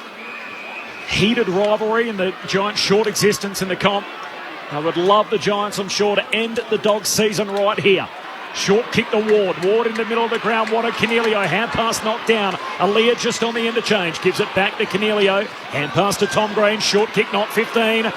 heated rivalry in the Giants' short existence in the comp. I would love the Giants, I'm sure, to end the Dogs season right here. Short kick to Ward. Ward in the middle of the ground. Wanted Cornelio. Hand pass knocked down. Aaliyah just on the interchange. Gives it back to Cornelio. Hand pass to Tom Green. Short kick, not 15. To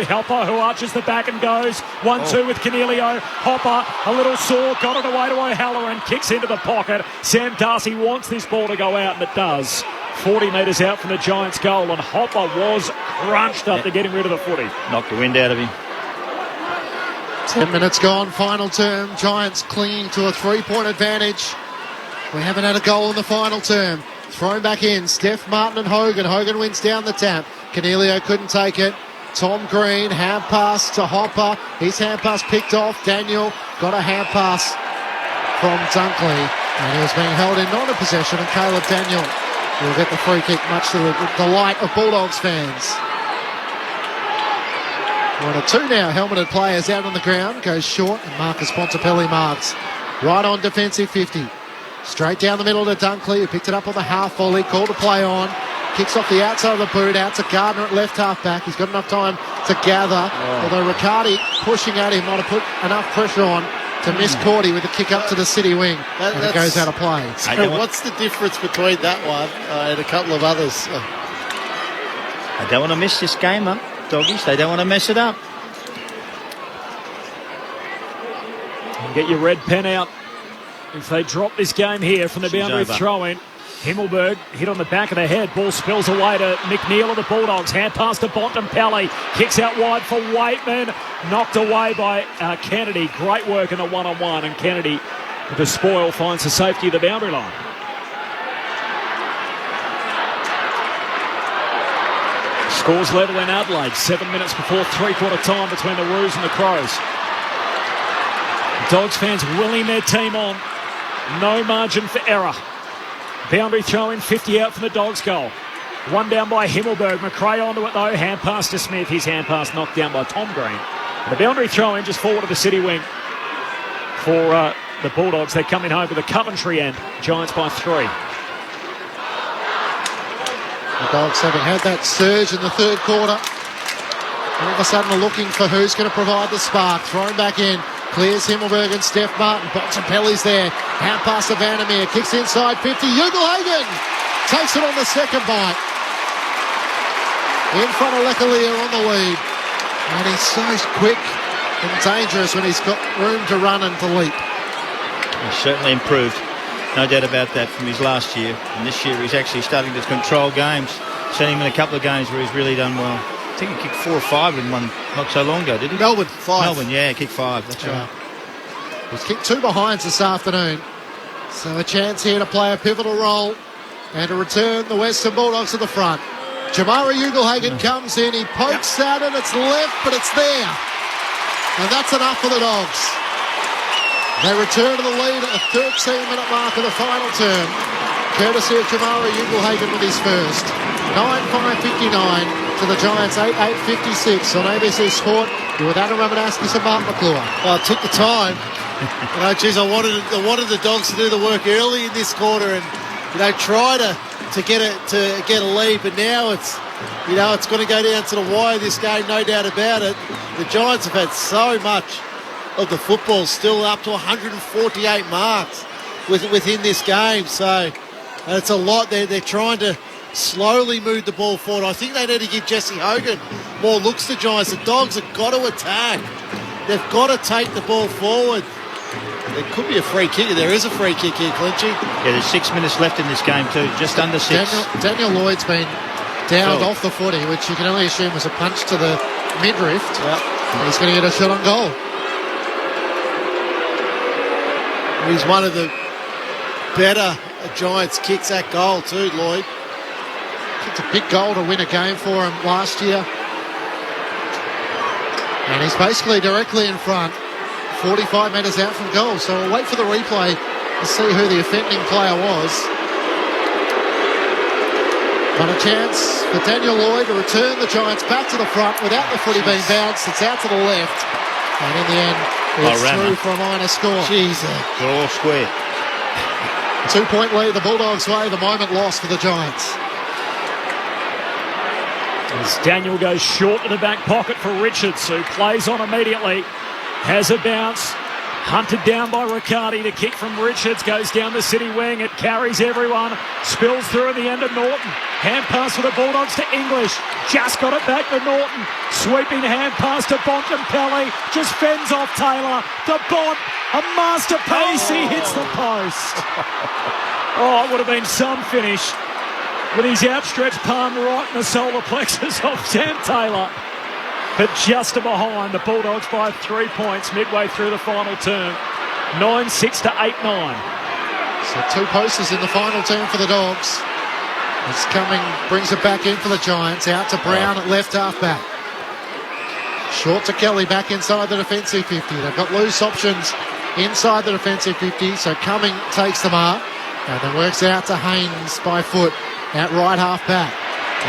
Hopper, who arches the back and goes. 1-2 with Cornelio. Hopper, a little sore. Got it away to O'Halloran. Kicks into the pocket. Sam Darcy wants this ball to go out, and it does. 40 metres out from the Giants' goal, and Hopper was crunched up to getting rid of the footy. Knocked the wind out of him. 10 minutes gone, final term. Giants clinging to a 3-point advantage. We haven't had a goal in the final term. Thrown back in. Steph, Martin and Hogan. Hogan wins down the tap. Cornelio couldn't take it. Tom Green, hand pass to Hopper. His hand pass picked off. Daniel got a hand pass from Dunkley. And he was being held in non-possession. And Caleb Daniel will get the free kick, much to the delight of Bulldogs fans. 1-2 now. Helmeted players out on the ground. Goes short, and Marcus Bontempelli marks. Right on defensive 50. Straight down the middle to Dunkley, who picked it up on the half volley. Called to play on. Kicks off the outside of the boot. Out to Gardner at left half back. He's got enough time to gather. Although Riccardi pushing at him might have put enough pressure on to miss Cordy with a kick up to the city wing. And it goes out of play. So what's the difference between that one and a couple of others? They don't want to miss this game up, Doggies. They don't want to mess it up. And get your red pen out if they drop this game here from the boundary throw-in. Himmelberg hit on the back of the head. Ball spills away to McNeil of the Bulldogs. Hand pass to Bontempelli. Kicks out wide for Waitman. Knocked away by Kennedy. Great work in the one-on-one. And Kennedy, with the spoil, finds the safety of the boundary line. Scores level in Adelaide. 7 minutes before three-quarter time between the Roos and the Crows. Dogs fans willing their team on. No margin for error. Boundary throw-in, 50 out from the Dogs' goal. One down by Himmelberg. McRae onto it though. Hand pass to Smith. His hand pass knocked down by Tom Green. And the boundary throw-in just forward of the city wing for the Bulldogs. They're coming home to the Coventry end. Giants by 3. The Dogs having had that surge in the third quarter. All of a sudden are looking for who's going to provide the spark. Thrown back in. Clears Himmelberg and Steph Martin. Bontempelli's there. Hand pass to Vandermeer. Kicks inside 50. Ugelhagen takes it on the second bite. In front of Lecalier on the lead. And he's so quick and dangerous when he's got room to run and to leap. He's certainly improved. No doubt about that from his last year. And this year he's actually starting to control games. Seen him in a couple of games where he's really done well. I think he kicked 4 or 5 in one not so long ago, did he? Melbourne, 5. Melbourne, yeah, kicked 5. That's right. He's kicked 2 behinds this afternoon. So a chance here to play a pivotal role and to return the Western Bulldogs to the front. Jamari Ugelhagen comes in. He pokes out and it's left, but it's there. And that's enough for the Dogs. They return to the lead at the 13-minute mark of the final term, courtesy of Jamari Ugelhagen with his first. 9:59 to the Giants, 8:56 on ABC Sport. You're with Adam Ramanauskas and Mark McClure. Well, I took the time. I wanted the Dogs to do the work early in this quarter and try to get a lead. But now it's going to go down to the wire. This game, no doubt about it. The Giants have had so much of the football, still up to 148 marks within this game. So it's a lot. They're trying to slowly move the ball forward. I think they need to give Jesse Hogan more looks to Giants. The Dogs have got to attack. They've got to take the ball forward. There could be a free kick. There is a free kick here, Clinchy. Yeah, there's 6 minutes left in this game too. Just under 6. Daniel Lloyd's been downed off the footy, which you can only assume was a punch to the midriff. Yep. He's going to get a shot on goal. He's one of the better Giants kicks at goal too, Lloyd. It's a big goal to win a game for him last year. And he's basically directly in front, 45 metres out from goal. So we'll wait for the replay to see who the offending player was. But a chance for Daniel Lloyd to return the Giants back to the front without the footy being bounced. It's out to the left. And in the end, it's through for a minor score. Jesus. They're all square. 2-point lead the Bulldogs' way. The moment lost for the Giants. As Daniel goes short to the back pocket for Richards, who plays on immediately. Has a bounce. Hunted down by Riccardi. The kick from Richards goes down the city wing. It carries everyone. Spills through at the end of Norton. Hand pass for the Bulldogs to English. Just got it back to Norton. Sweeping hand pass to Bontempelli. Just fends off Taylor. To Bont. A masterpiece. He hits the post. Oh, it would have been some finish with his outstretched palm right in the solar plexus of Sam Taylor. But just behind, the Bulldogs by 3 points midway through the final term. 9-6 to 8-9. So 2 posters in the final term for the Dogs. It's coming, brings it back in for the Giants. Out to Brown at left half back. Short to Kelly back inside the defensive 50. They've got loose options inside the defensive 50. So Cumming takes the mark and then works out to Haynes by foot at right half back.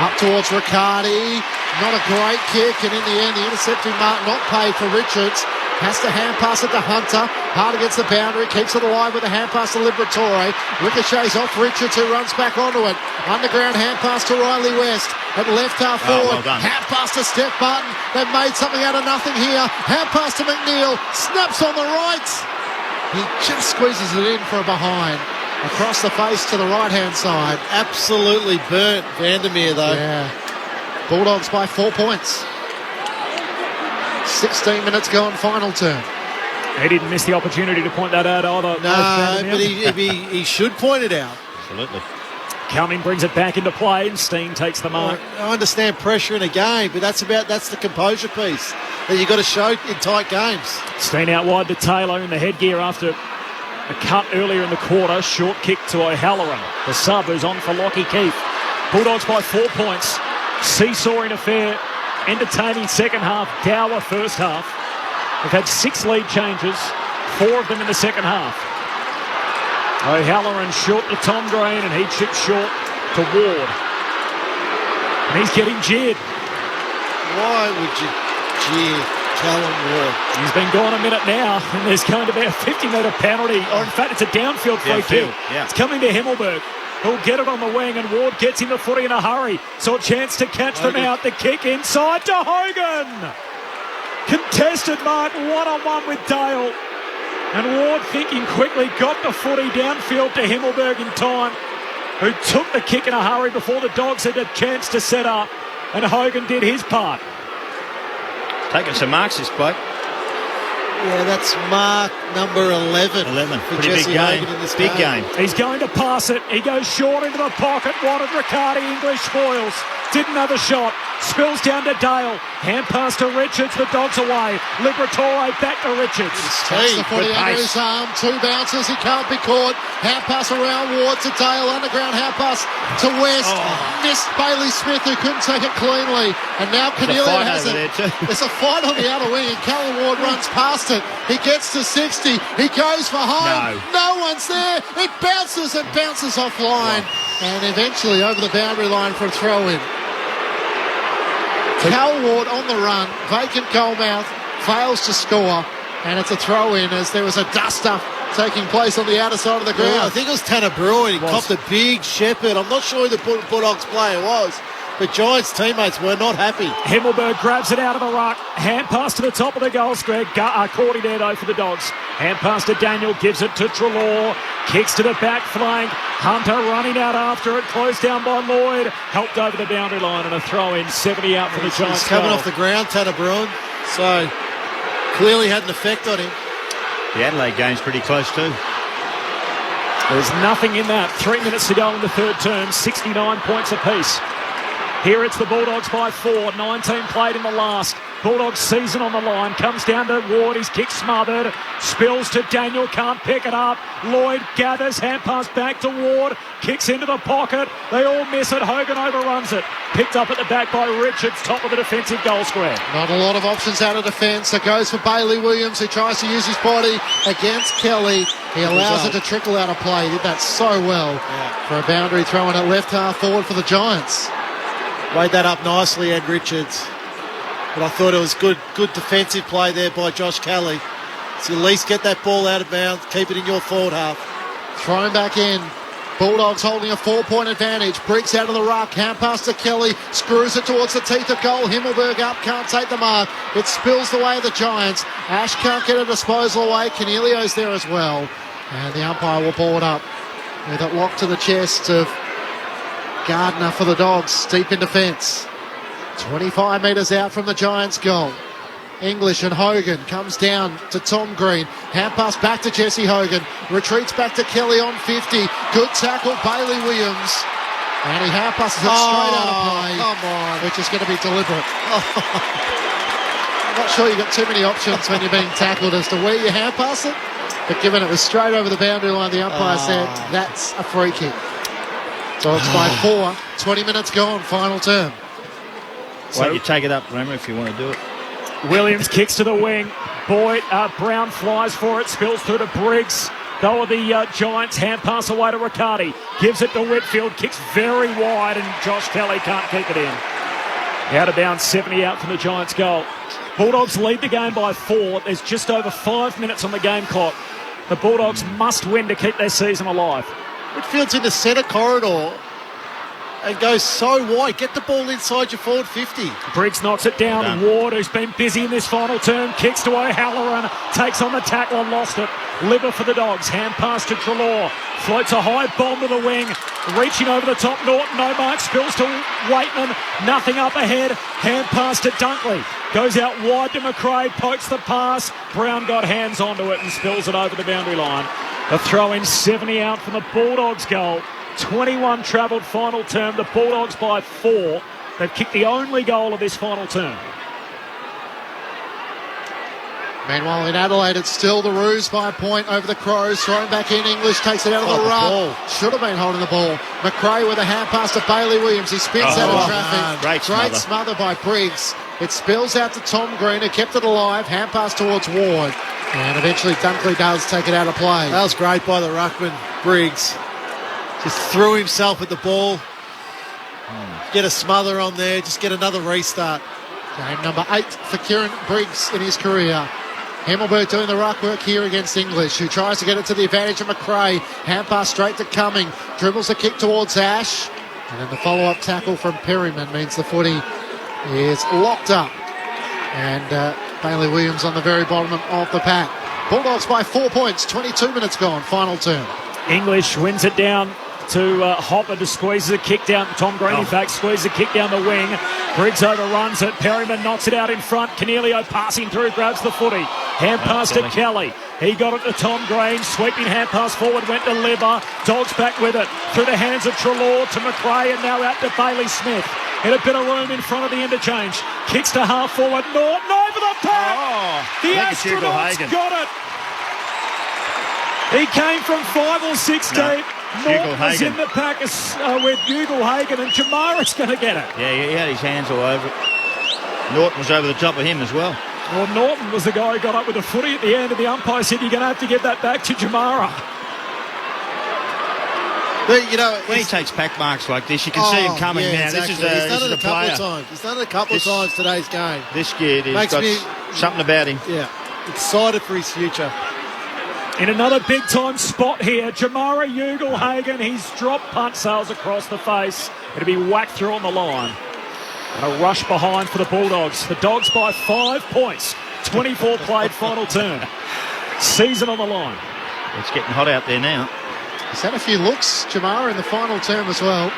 Up towards Riccardi. Not a great kick, and in the end, the intercepting mark not paid for Richards. Has to hand pass it to Hunter. Hard against the boundary, keeps it alive with a hand pass to Liberatore. Ricochets off Richards, who runs back onto it. Underground hand pass to Riley West at left half forward. Well done. Hand pass to Steph Barton. They've made something out of nothing here. Hand pass to McNeil. Snaps on the right. He just squeezes it in for a behind. Across the face to the right-hand side. Absolutely burnt Vandermeer, though. Yeah. Bulldogs by 4 points. 16 minutes gone, final turn. He didn't miss the opportunity to point that out either. No, but he should point it out. Absolutely. Cumming brings it back into play, and Steen takes the mark. I understand pressure in a game, but that's the composure piece that you've got to show in tight games. Steen out wide to Taylor in the headgear after a cut earlier in the quarter. Short kick to O'Halloran, the sub who's on for Lockie Keefe. Bulldogs by 4 points. Seesawing affair. Entertaining second half. Dower first half. They've had 6 lead changes. 4 of them in the second half. O'Halloran short to Tom Green, and he chips short to Ward. And he's getting jeered. Why would you jeer Callum Ward? He's been gone a minute now, and there's going to be a 50-metre penalty. Or in fact, it's a downfield free kick. Yeah. It's coming to Himmelberg. He'll get it on the wing, and Ward gets him the footy in a hurry. So a chance to catch them out. The kick inside to Hogan. Contested mark, one-on-one with Dale. And Ward, thinking quickly, got the footy downfield to Himmelberg in time, who took the kick in a hurry before the Dogs had a chance to set up. And Hogan did his part. Taking some marks, this bloke. Yeah, that's mark number 11. 11. For Pretty Jesse big game. Hogan in this Big game. He's going to pass it. He goes short into the pocket. Wanted Riccardi. English spoils. Didn't have a shot. Spills down to Dale. Hand pass to Richards. The Dogs away. Liberatore back to Richards. Takes the footy under his arm. 2 bounces. He can't be caught. Hand pass around Ward to Dale. Underground hand pass to West. Missed Bailey Smith, who couldn't take it cleanly. And now Cornelia has it. There's a fight on the outer wing, and Callum Ward runs past it. He gets to 60. He goes for home. No one's there. It bounces and bounces offline. And eventually over the boundary line for a throw-in. Cal Ward on the run, vacant goalmouth, fails to score, and it's a throw-in as there was a dust-up taking place on the outer side of the ground. Yeah, I think it was Tanner Brewer. He copped a big shepherd. I'm not sure who the Bulldogs player was, but Giants teammates were not happy. Himmelberg grabs it out of the ruck. Hand pass to the top of the goal square. Cordy there, though, for the Dogs. Hand pass to Daniel. Gives it to Treloar. Kicks to the back flank. Hunter running out after it. Closed down by Lloyd. Helped over the boundary line, and a throw-in. 70 out for the Giants. He's coming off the ground, Tanner Bruin. So clearly had an effect on him. The Adelaide game's pretty close too. There's nothing in that. 3 minutes to go in the third term. 69 points apiece. Here it's the Bulldogs by 4. 19 played in the last. Bulldogs season on the line. Comes down to Ward. His kick smothered. Spills to Daniel. Can't pick it up. Lloyd gathers. Hand pass back to Ward. Kicks into the pocket. They all miss it. Hogan overruns it. Picked up at the back by Richards. Top of the defensive goal square. Not a lot of options out of defence. It goes for Bailey Williams, who tries to use his body against Kelly. He allows it to trickle out of play. He did that so well for a boundary throw in at left half forward for the Giants. Laid that up nicely, Ed Richards. But I thought it was good defensive play there by Josh Kelly. So at least get that ball out of bounds, keep it in your forward half. Thrown back in. Bulldogs holding a 4-point advantage. Briggs out of the ruck. Hand pass to Kelly. Screws it towards the teeth of goal. Himmelberg up. Can't take the mark. It spills the way of the Giants. Ash can't get a disposal away. Cornelio's there as well. And the umpire will board up with it locked to the chest of Gardner for the Dogs. Deep in defence. 25 metres out from the Giants' goal. English and Hogan comes down to Tom Green. Hand pass back to Jesse Hogan. Retreats back to Kelly on 50. Good tackle, Bailey Williams. And he hand passes it straight out of play. Come on. Which is going to be deliberate. I'm not sure you've got too many options when you're being tackled as to where you hand pass it. But given it was straight over the boundary line, the umpire said that's a free kick. So it's by 4. 20 minutes gone, final term. So you take it up, remember, if you want to do it. Williams kicks to the wing. Brown flies for it, spills through to Briggs. Goal of the Giants, hand pass away to Riccardi. Gives it to Whitfield, kicks very wide, and Josh Kelly can't keep it in. Out of bounds, 70 out from the Giants' goal. Bulldogs lead the game by 4. There's just over 5 minutes on the game clock. The Bulldogs must win to keep their season alive. Whitfield's in the centre corridor and goes so wide. Get the ball inside your forward 50. Briggs knocks it down. Ward, who's been busy in this final term, kicks to O'Halloran, takes on the tackle and lost it. Liver for the Dogs. Hand pass to Treloar. Floats a high bomb to the wing. Reaching over the top. Norton, no mark. Spills to Waitman. Nothing up ahead. Hand pass to Dunkley. Goes out wide to McRae. Pokes the pass. Brown got hands onto it and spills it over the boundary line. A throw in, 70 out from the Bulldogs' goal. 21 travelled final term. The Bulldogs by 4. They've kicked the only goal of this final term. Meanwhile, in Adelaide, it's still the Roos by a point over the Crows. Thrown back in. English takes it out of the ruck. Should have been holding the ball. McRae with a hand pass to Bailey Williams. He spins out of traffic. Great smother by Briggs. It spills out to Tom Green, who kept it alive. Hand pass towards Ward. And eventually Dunkley does take it out of play. That was great by the ruckman, Briggs. Just threw himself at the ball. Get a smother on there. Just get another restart. Game number 8 for Kieran Briggs in his career. Himmelberg doing the ruck work here against English, who tries to get it to the advantage of McRae. Hand pass straight to Cumming. Dribbles the kick towards Ash. And then the follow-up tackle from Perryman means the footy is locked up. And Bailey Williams on the very bottom of the pack. Bulldogs by 4 points. 22 minutes gone. Final term. English wins it down to Hopper to squeeze the kick down. Tom Green, in fact, squeezes the kick down the wing. Briggs overruns it. Perryman knocks it out in front. Cornelio passing through, grabs the footy. Hand pass to Kelly. He got it to Tom Green. Sweeping hand pass forward, went to Liver. Dogs back with it. Through the hands of Treloar to McRae, and now out to Bailey Smith. In a bit of room in front of the interchange. Kicks to half forward. Norton over the pack. The Astronauts got it. He came from 5 or 6 deep. Norton was in the pack with Ugle-Hagan, and Jamara's going to get it. Yeah, he had his hands all over it. Norton was over the top of him as well. Well, Norton was the guy who got up with the footy at the end, and the umpire said, you're going to have to give that back to Jamara. But, you know, when he takes pack marks like this, you can see him coming now. Exactly. This is a player. He's done it a couple of times today's game. This kid has got something about him. Yeah, excited for his future. In another big-time spot here, Jamara Ugle-Hagan, he's dropped punt sails across the face. It'll be whacked through on the line. And a rush behind for the Bulldogs. The Dogs by 5 points. 24 played final turn. Season on the line. It's getting hot out there now. He's had a few looks, Jamara, in the final term as well.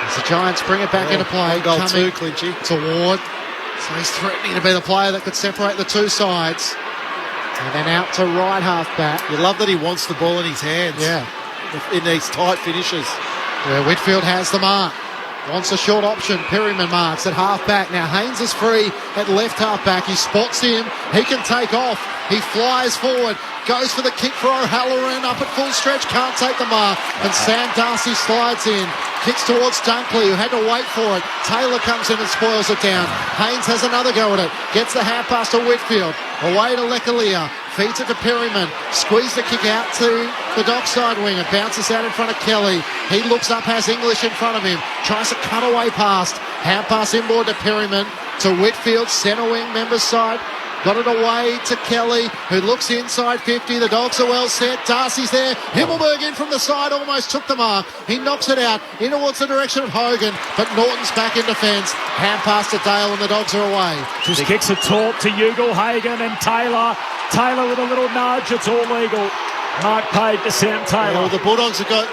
As the Giants bring it back into play. Goal two, Clinchy. To Ward. So he's threatening to be the player that could separate the two sides. And then out to right half back. You love that he wants the ball in his hands. Yeah. In these tight finishes. Where Whitfield has the mark. Wants a short option. Perryman marks at half-back. Now Haynes is free at left half-back. He spots him. He can take off. He flies forward. Goes for the kick for O'Halloran. Up at full stretch. Can't take the mark. And Sam Darcy slides in. Kicks towards Dunkley, who had to wait for it. Taylor comes in and spoils it down. Haynes has another go at it. Gets the half pass to Whitfield. Away to Lekalia. Feeds it to Perryman. Squeezed the kick out to the dockside wing. It bounces out in front of Kelly. He looks up, has English in front of him. Tries to cut away past. Half pass inboard to Perryman. To Whitfield, centre wing, members side. Got it away to Kelly, who looks inside 50. The Dogs are well set. Darcy's there. Himmelberg in from the side, almost took the mark. He knocks it out in towards the direction of Hogan, but Norton's back in defence. Hand pass to Dale, and the Dogs are away. Just kicks a taunt to Ugle-Hagan and Taylor. Taylor with a little nudge. It's all legal. Mark paid to Sam Taylor. Well, the Bulldogs have got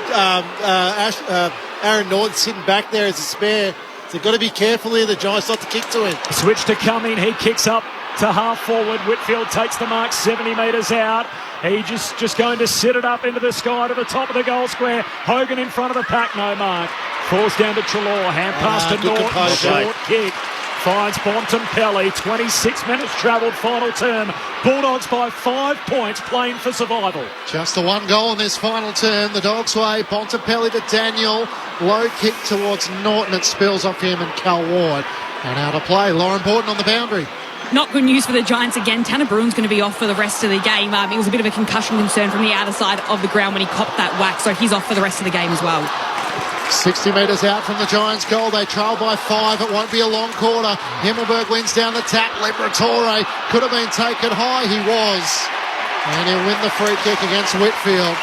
Aaron Norton sitting back there as a spare. So they've got to be careful here, the Giants, not to kick to him. Switch to Cumming. He kicks up to half forward. Whitfield takes the mark 70 metres out. He just going to sit it up into the sky to the top of the goal square. Hogan in front of the pack, no mark. Falls down to Treloar. Hand pass to Norton. Short kick. Finds Bontempelli. 26 minutes travelled final term. Bulldogs by 5 points, playing for survival. Just the one goal in this final term. The Dogs way. Bontempelli to Daniel. Low kick towards Norton. It spills off him and Cal Ward. And out of play. Lauren Borden on the boundary. Not good news for the Giants again. Tanner Bruin's going to be off for the rest of the game. It was a bit of a concussion concern from the outer side of the ground when he copped that whack, so he's off for the rest of the game as well. 60 metres out from the Giants' goal. They trail by 5. It won't be a long quarter. Himmelberg wins down the tap. Liberatore could have been taken high. He was. And he'll win the free kick against Whitfield.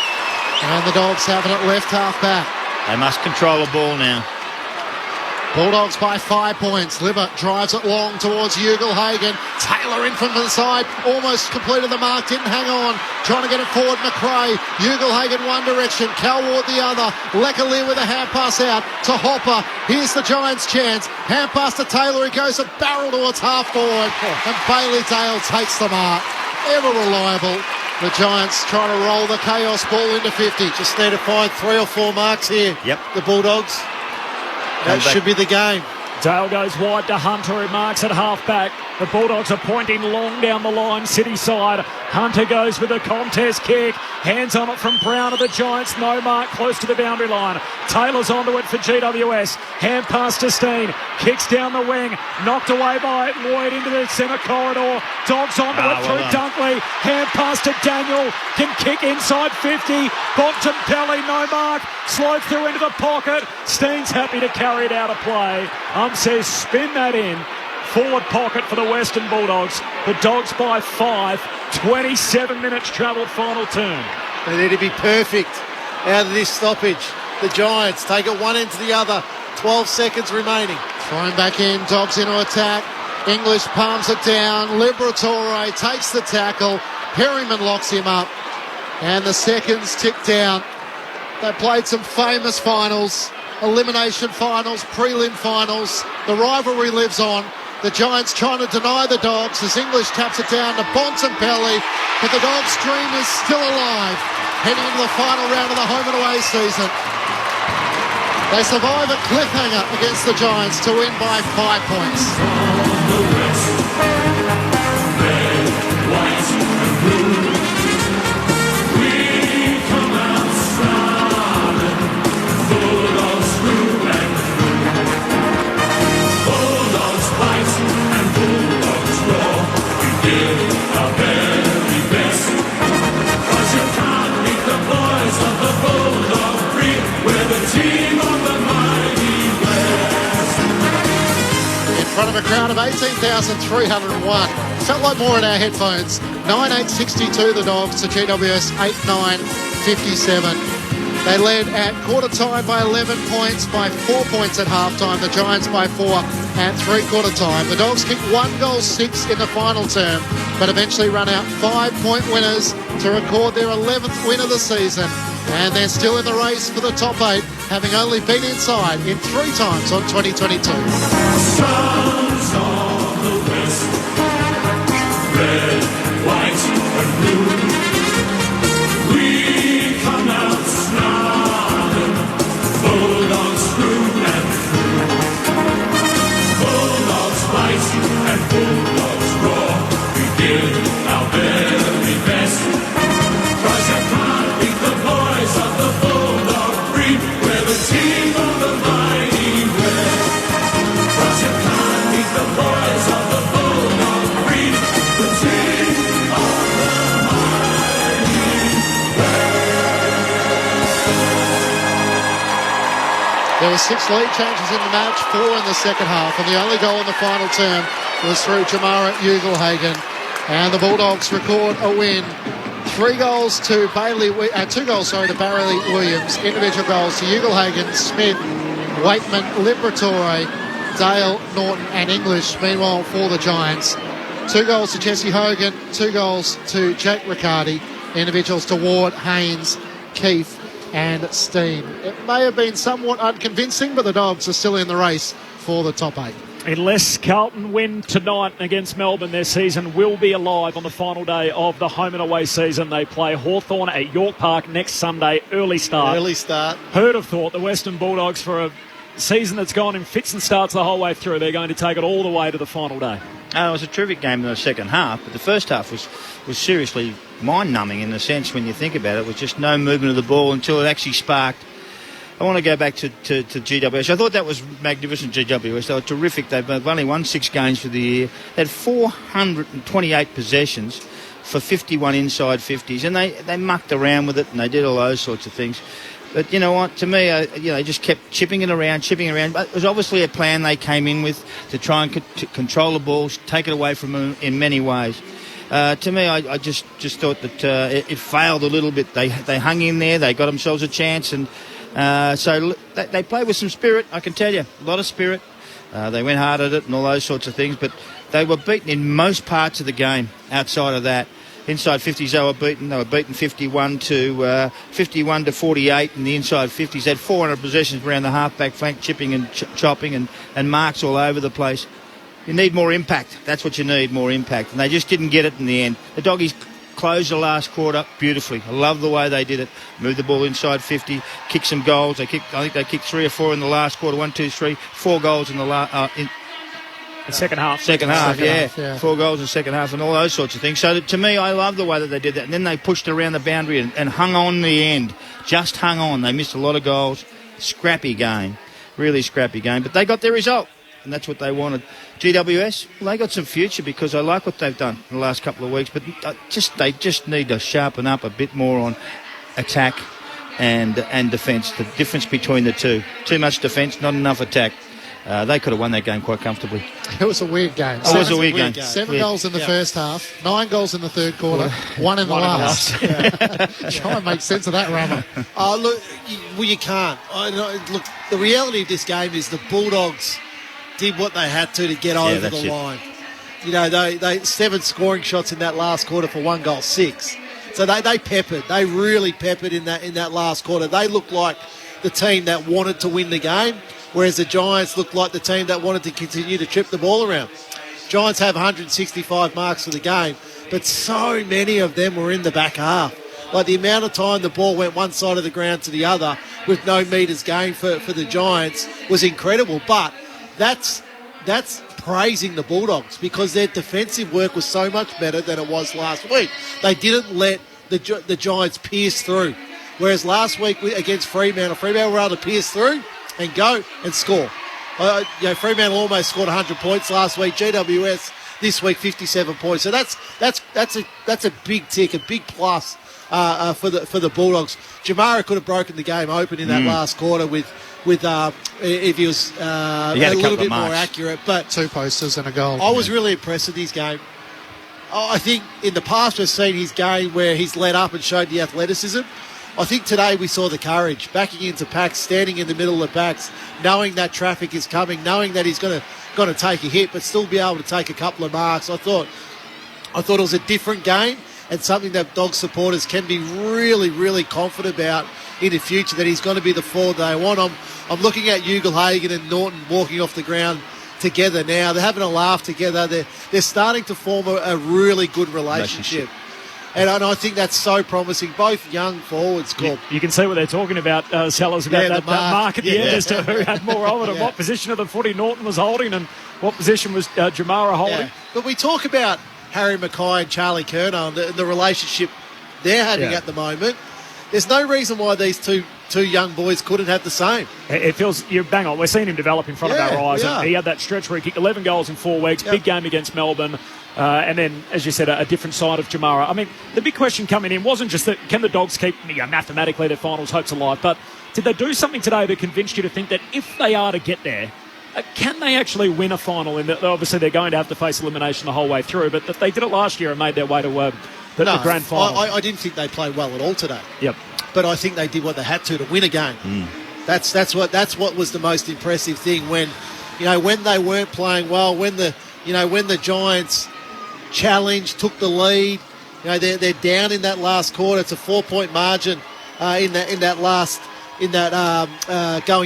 And the Dogs have it at left half back. They must control the ball now. Bulldogs by 5 points. Libber drives it long towards Ugle-Hagan. Taylor in from the side. Almost completed the mark. Didn't hang on. Trying to get it forward. McRae. Ugle-Hagan one direction. Cal Ward the other. Lecalier with a hand pass out to Hopper. Here's the Giants' chance. Hand pass to Taylor. He goes a barrel towards half forward. And Bailey Dale takes the mark. Ever reliable. The Giants trying to roll the chaos ball into 50. Just need to find 3 or 4 marks here. Yep. The Bulldogs. That should be the game. Dale goes wide to Hunter, who marks at half-back. The Bulldogs are pointing long down the line, City side. Hunter goes with a contest kick. Hands on it from Brown of the Giants. No mark, close to the boundary line. Taylor's onto it for GWS. Hand pass to Steen. Kicks down the wing. Knocked away by Lloyd into the centre corridor. Dogs onto it through Dunkley. Hand pass to Daniel. Can kick inside 50. Bontempelli, no mark. Slowed through into the pocket. Steen's happy to carry it out of play. Says spin that in. Forward pocket for the Western Bulldogs. The Dogs by 5. 27 minutes travelled final turn. They need to be perfect out of this stoppage. The Giants take it one end to the other. 12 seconds remaining. Thrown back in. Dogs into attack. English palms it down. Liberatore takes the tackle. Perryman locks him up. And the seconds tick down. They played some famous finals. Elimination finals, prelim finals. The rivalry lives on. The Giants trying to deny the Dogs as English taps it down to Bontempelli. But the Dogs' dream is still alive. Heading into the final round of the home and away season. They survive a cliffhanger against the Giants to win by 5 points. Red, white and blue. We come out strong. Bulldogs through and through. Bulldogs fight and Bulldogs roar. We give our very best. 'Cause you can't beat the boys of the Bulldog breed. We're the team of the mighty West. In front of a crowd of 18,301. Felt like more in our headphones. 9-8-62 the Dogs to GWS 8-9-57. They led at quarter time by 11 points, by 4 points at half time. The Giants by 4 at three-quarter time. The Dogs kicked 1 goal 6 in the final term, but eventually run out 5-point winners to record their 11th win of the season. And they're still in the race for the top 8, having only been inside in 3 times on 2022. Sons of the West, red, white and blue. We come out snarling, Bulldogs through and through. There were 6 lead changes in the match, 4 in the second half, and the only goal in the final term was through Jamara Ugelhagen. And the Bulldogs record a win. 2 goals to Barry Williams, individual goals to Ugelhagen, Smith, Waitman, Liberatore, Dale, Norton and English. Meanwhile, for the Giants, 2 goals to Jesse Hogan, 2 goals to Jake Riccardi, individuals to Ward, Haynes, Keith and Steen. It may have been somewhat unconvincing, but the Dogs are still in the race for the top 8. Unless Carlton win tonight against Melbourne, their season will be alive on the final day of the home and away season. They play Hawthorn at York Park next Sunday. Early start. Who'd have thought the Western Bulldogs, for a season that's gone in fits and starts the whole way through, they're going to take it all the way to the final day. It was a terrific game in the second half, but the first half was seriously mind-numbing in the sense, when you think about it, with just no movement of the ball until it actually sparked. I want to go back to GWS. I thought that was magnificent, GWS. They were terrific. They've only won 6 games for the year. They had 428 possessions for 51 inside 50s, and they mucked around with it, and they did all those sorts of things. But you know what? To me, they just kept chipping it around. But it was obviously a plan they came in with to try and control the ball, take it away from them in many ways. To me, I just thought that it failed a little bit. They hung in there. They got themselves a chance, and so they played with some spirit, I can tell you. A lot of spirit. They went hard at it and all those sorts of things, but they were beaten in most parts of the game outside of that. Inside 50s, they were beaten 51 to 48 in the inside 50s. They had 400 possessions around the half-back flank, chipping and chopping and marks all over the place. You need more impact. That's what you need, more impact. And they just didn't get it in the end. The Doggies closed the last quarter beautifully. I love the way they did it. Moved the ball inside 50, kicked some goals. I think they kicked 3 or 4 in the last quarter. 1, 2, 3, 4 goals in the second half. Second half, yeah. 4 goals in the second half and all those sorts of things. So to me, I love the way that they did that. And then they pushed around the boundary and hung on the end. Just hung on. They missed a lot of goals. Scrappy game. Really scrappy game. But they got their result. And that's what they wanted. GWS, well, they got some future, because I like what they've done in the last couple of weeks. But they just need to sharpen up a bit more on attack and defence. The difference between the two. Too much defence, not enough attack. They could have won that game quite comfortably. It was a weird game. It was a weird game. 7 goals in the first half, 9 goals in the third quarter, 1 in the last. Try and make sense of that, Rama. Look, you can't. Look, the reality of this game is the Bulldogs did what they had to get over the line. You know, they 7 scoring shots in that last quarter for 1 goal, 6. So they peppered. They really peppered in that last quarter. They looked like the team that wanted to win the game, whereas the Giants looked like the team that wanted to continue to trip the ball around. Giants have 165 marks for the game, but so many of them were in the back half. Like, the amount of time the ball went one side of the ground to the other with no metres gained for the Giants was incredible. But that's praising the Bulldogs, because their defensive work was so much better than it was last week. They didn't let the Giants pierce through. Whereas last week against Fremantle were able to pierce through and go and score. Fremantle almost scored 100 points last week. GWS this week 57 points. So that's a big tick, a big plus for the Bulldogs. Jamara could have broken the game open in that last quarter with if he was a little bit more accurate. But 2 posters and a goal. I was really impressed with his game. I think in the past we've seen his game where he's let up and showed the athleticism. I think today we saw the courage, backing into packs, standing in the middle of packs, knowing that traffic is coming, knowing that he's going to take a hit, but still be able to take a couple of marks. I thought it was a different game, and something that Dog supporters can be really, really confident about in the future, that he's going to be the forward they want. I'm looking at Ugelhagen and Norton walking off the ground together now. They're having a laugh together. They're starting to form a really good relationship. And I think that's so promising. Both young forwards, Cobb. You can see what they're talking about, Sellers, about that mark at the end as to who had more of it and what position of the footy Norton was holding and what position was Jamara holding. Yeah. But we talk about Harry Mackay and Charlie Curnow and the relationship they're having at the moment. There's no reason why these two young boys couldn't have the same. It feels, you bang on, we're seeing him develop in front of our eyes. And he had that stretch where he kicked 11 goals in 4 weeks, big game against Melbourne. And then, as you said, a different side of Jamara. I mean, the big question coming in wasn't just that can the Dogs keep mathematically their finals hopes alive, but Did they do something today that convinced you to think that if they are to get there, can they actually win a final? Obviously, they're going to have to face elimination the whole way through, but they did it last year and made their way to the grand final. I didn't think they played well at all today. Yep. But I think they did what they had to win a game. That's what was the most impressive thing when they weren't playing well, when the Giants challenged, took the lead. They're down in that last quarter. It's a 4-point margin going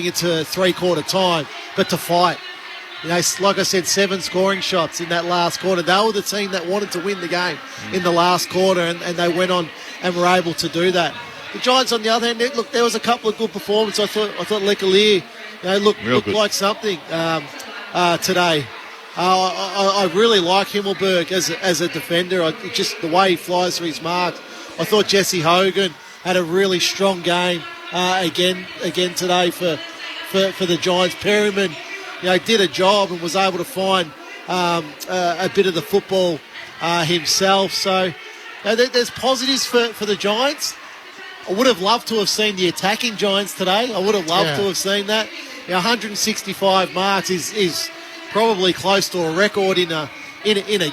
into three-quarter time. But to fight, like I said, 7 scoring shots in that last quarter. They were the team that wanted to win the game in the last quarter, and they went on and were able to do that. The Giants, on the other hand, look, there was a couple of good performances. I thought Leclerc, looked like something today. I really like Himmelberg as a defender. Just the way he flies through his marks. I thought Jesse Hogan had a really strong game again today for the Giants. Perryman, did a job and was able to find a bit of the football himself. So there's positives for the Giants. I would have loved to have seen the attacking Giants today. I would have loved to have seen that. 165 marks is probably close to a record in a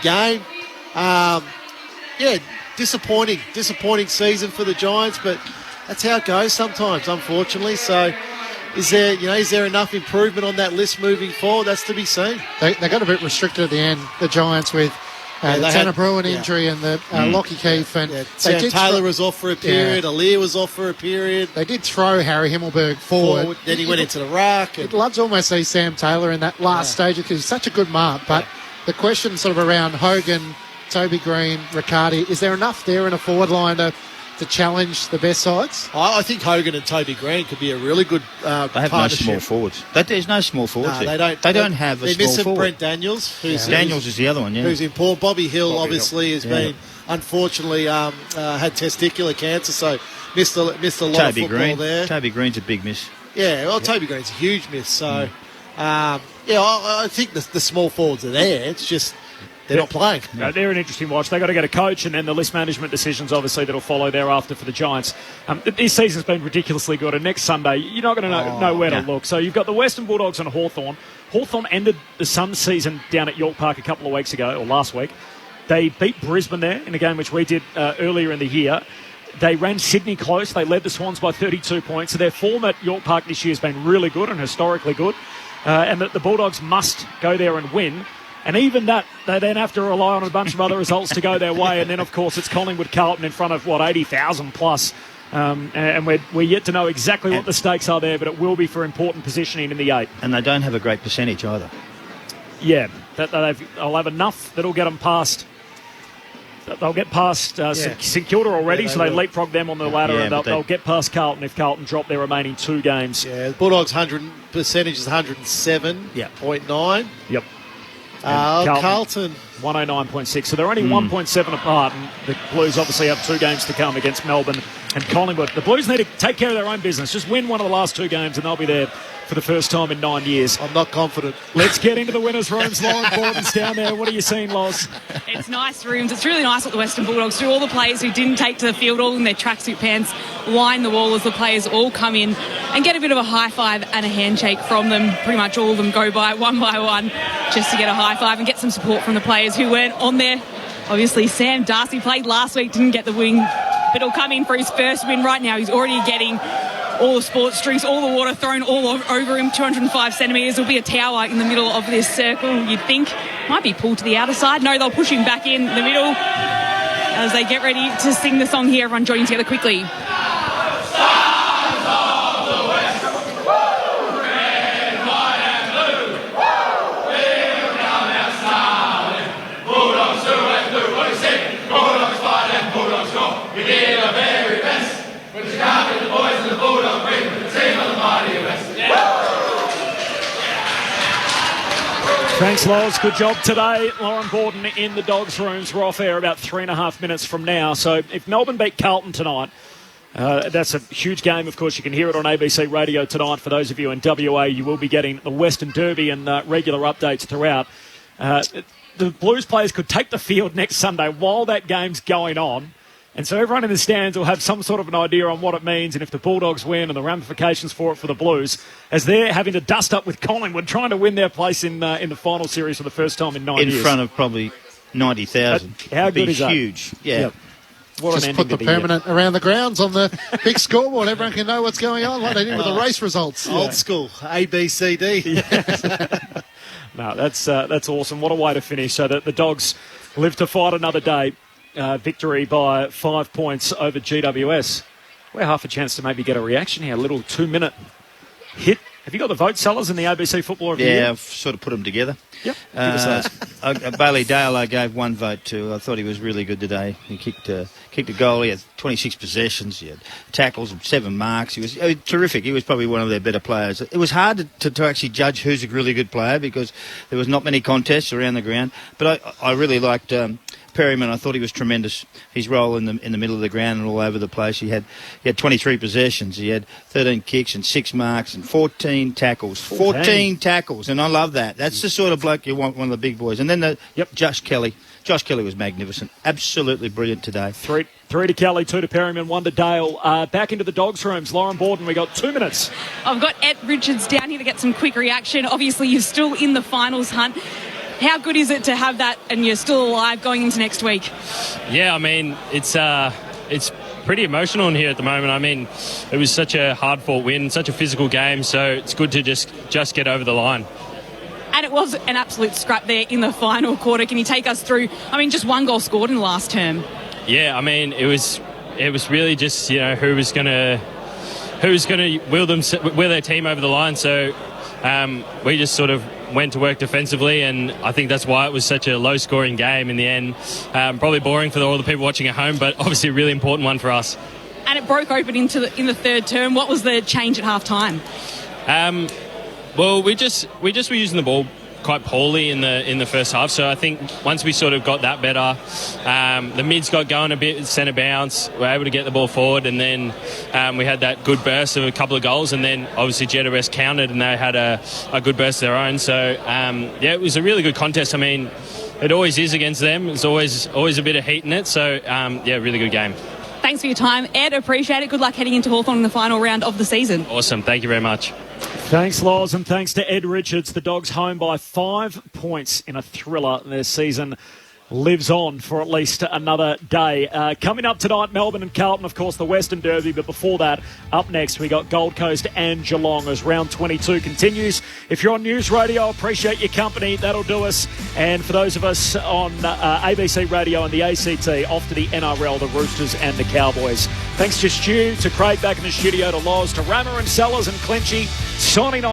game. Disappointing season for the Giants, but that's how it goes sometimes, unfortunately. So is there enough improvement on that list moving forward? That's to be seen. They got a bit restricted at the end, the Giants, with the Tanner Bruin injury and the Lockie Keefe. And Sam Taylor was off for a period. Aaliyah was off for a period. They did throw Harry Himmelberg forward. Then he went into the ruck. I'd love to almost see Sam Taylor in that last stage because he's such a good mark. But the question sort of around Hogan, Toby Green, Riccardi, is there enough there in a forward line to challenge the best sides? I think Hogan and Toby Green could be a really good partnership. They have no small forwards. There's no small forwards there. They don't have a small forward. They're missing Brent Daniels. Daniels is the other one, who's important. Bobby Hill has been, unfortunately, had testicular cancer, so missed a lot of football there. Toby Green's a big miss. Yeah, Toby Green's a huge miss. So, I think the small forwards are there. It's just they're not playing. No, they're an interesting watch. They've got to get a coach, and then the list management decisions, obviously, that'll follow thereafter for the Giants. This season's been ridiculously good, and next Sunday, you're not going to know where to look. So you've got the Western Bulldogs and Hawthorn. Hawthorn ended the Suns season down at York Park a couple of weeks ago, or last week. They beat Brisbane there in a game which we did earlier in the year. They ran Sydney close. They led the Swans by 32 points. So their form at York Park this year has been really good and historically good. And the Bulldogs must go there and win. And even that, they then have to rely on a bunch of other results to go their way. And then, of course, it's Collingwood-Carlton in front of, 80,000 plus. And we're yet to know exactly what the stakes are there, but it will be for important positioning in the 8. And they don't have a great percentage either. Yeah, they'll have enough that'll get them past. They'll get past St Kilda already, so they leapfrog them on the ladder, and they'll get past Carlton if Carlton drop their remaining 2 games. Yeah, the Bulldogs' percentage is 107.9. Yep. Carlton 109.6, so they're only 1.7 apart, and the Blues obviously have 2 games to come against Melbourne and Collingwood. The Blues need to take care of their own business, just win one of the last 2 games and they'll be there for the first time in 9 years. I'm not confident. Let's get into the winners' rooms. Lauren Borden's down there. What are you seeing, Loz? It's nice rooms. It's really nice what the Western Bulldogs do. All the players who didn't take to the field, all in their tracksuit pants, line the wall as the players all come in and get a bit of a high five and a handshake from them. Pretty much all of them go by one just to get a high five and get some support from the players who weren't on there. Obviously, Sam Darcy played last week, didn't get the win, but he'll come in for his first win right now. He's already getting all the sports drinks, all the water thrown all over him, 205 centimetres. There'll be a tower in the middle of this circle, you'd think. Might be pulled to the outer side. No, they'll push him back in the middle as they get ready to sing the song here. Everyone joining together quickly. Thanks, Loz. Good job today. Lauren Borden in the Dogs' rooms. We're off air about 3.5 minutes from now. So if Melbourne beat Carlton tonight, that's a huge game. Of course, you can hear it on ABC Radio tonight. For those of you in WA, you will be getting the Western Derby and regular updates throughout. The Blues players could take the field next Sunday while that game's going on And so everyone in the stands will have some sort of an idea on what it means and if the Bulldogs win and the ramifications for it for the Blues, as they're having to dust up with Collingwood, trying to win their place in the final series for the first time in 9 years. In front of probably 90,000. How good is that? Huge. Yeah. Yep. Just put the permanent around the grounds on the big scoreboard. Everyone can know what's going on, like they did with the race results. Old school, A, B, C, D. No, that's awesome. What a way to finish. So that the Dogs live to fight another day. Victory by 5 points over GWS. We're half a chance to maybe get a reaction here. A little 2-minute hit. Have you got the vote sellers in the ABC Footballer of the Year? Yeah, I've sort of put them together. Yep. Give us those. Bailey Dale, I gave one vote to. I thought he was really good today. He kicked a goal. He had 26 possessions. He had tackles, 7 marks. He was terrific. He was probably one of their better players. It was hard to actually judge who's a really good player because there was not many contests around the ground. But I really liked Perryman. I thought he was tremendous. His role in the middle of the ground and all over the place. He had 23 possessions. He had 13 kicks and 6 marks and 14 tackles. 14 tackles, and I love that. That's the sort of bloke you want, one of the big boys. And then Josh Kelly. Josh Kelly was magnificent. Absolutely brilliant today. 3 to Kelly, 2 to Perryman, 1 to Dale. Back into the Dogs' rooms. Lauren Borden, we got 2 minutes. I've got Ed Richards down here to get some quick reaction. Obviously, you're still in the finals hunt. How good is it to have that and you're still alive going into next week? Yeah, I mean, it's pretty emotional in here at the moment. I mean, it was such a hard-fought win, such a physical game, so it's good to just get over the line. And it was an absolute scrap there in the final quarter. Can you take us through, just 1 goal scored in the last term? Yeah, I mean, it was really just, who was going to wheel their team over the line. So we just sort of went to work defensively, and I think that's why it was such a low-scoring game in the end. Probably boring for all the people watching at home, but obviously a really important one for us. And it broke open in the third term. What was the change at half-time? Well, we just were using the ball quite poorly in the first half. So I think once we sort of got that better, the mids got going a bit, centre bounce, we were able to get the ball forward, and then we had that good burst of a couple of goals, and then obviously GWS countered and they had a good burst of their own. So it was a really good contest. I mean, it always is against them. There's always a bit of heat in it. So really good game. Thanks for your time, Ed. Appreciate it. Good luck heading into Hawthorn in the final round of the season. Awesome. Thank you very much. Thanks, Loz, and thanks to Ed Richards. The Dogs home by 5 points in a thriller. Their season lives on for at least another day. Coming up tonight, Melbourne and Carlton, of course, the Western Derby. But before that, up next, we got Gold Coast and Geelong as round 22 continues. If you're on News Radio, I appreciate your company. That'll do us. And for those of us on ABC Radio and the ACT, off to the NRL, the Roosters and the Cowboys. Thanks to Stu, to Craig back in the studio, to Loz, to Rammer and Sellers and Clenchy, signing off.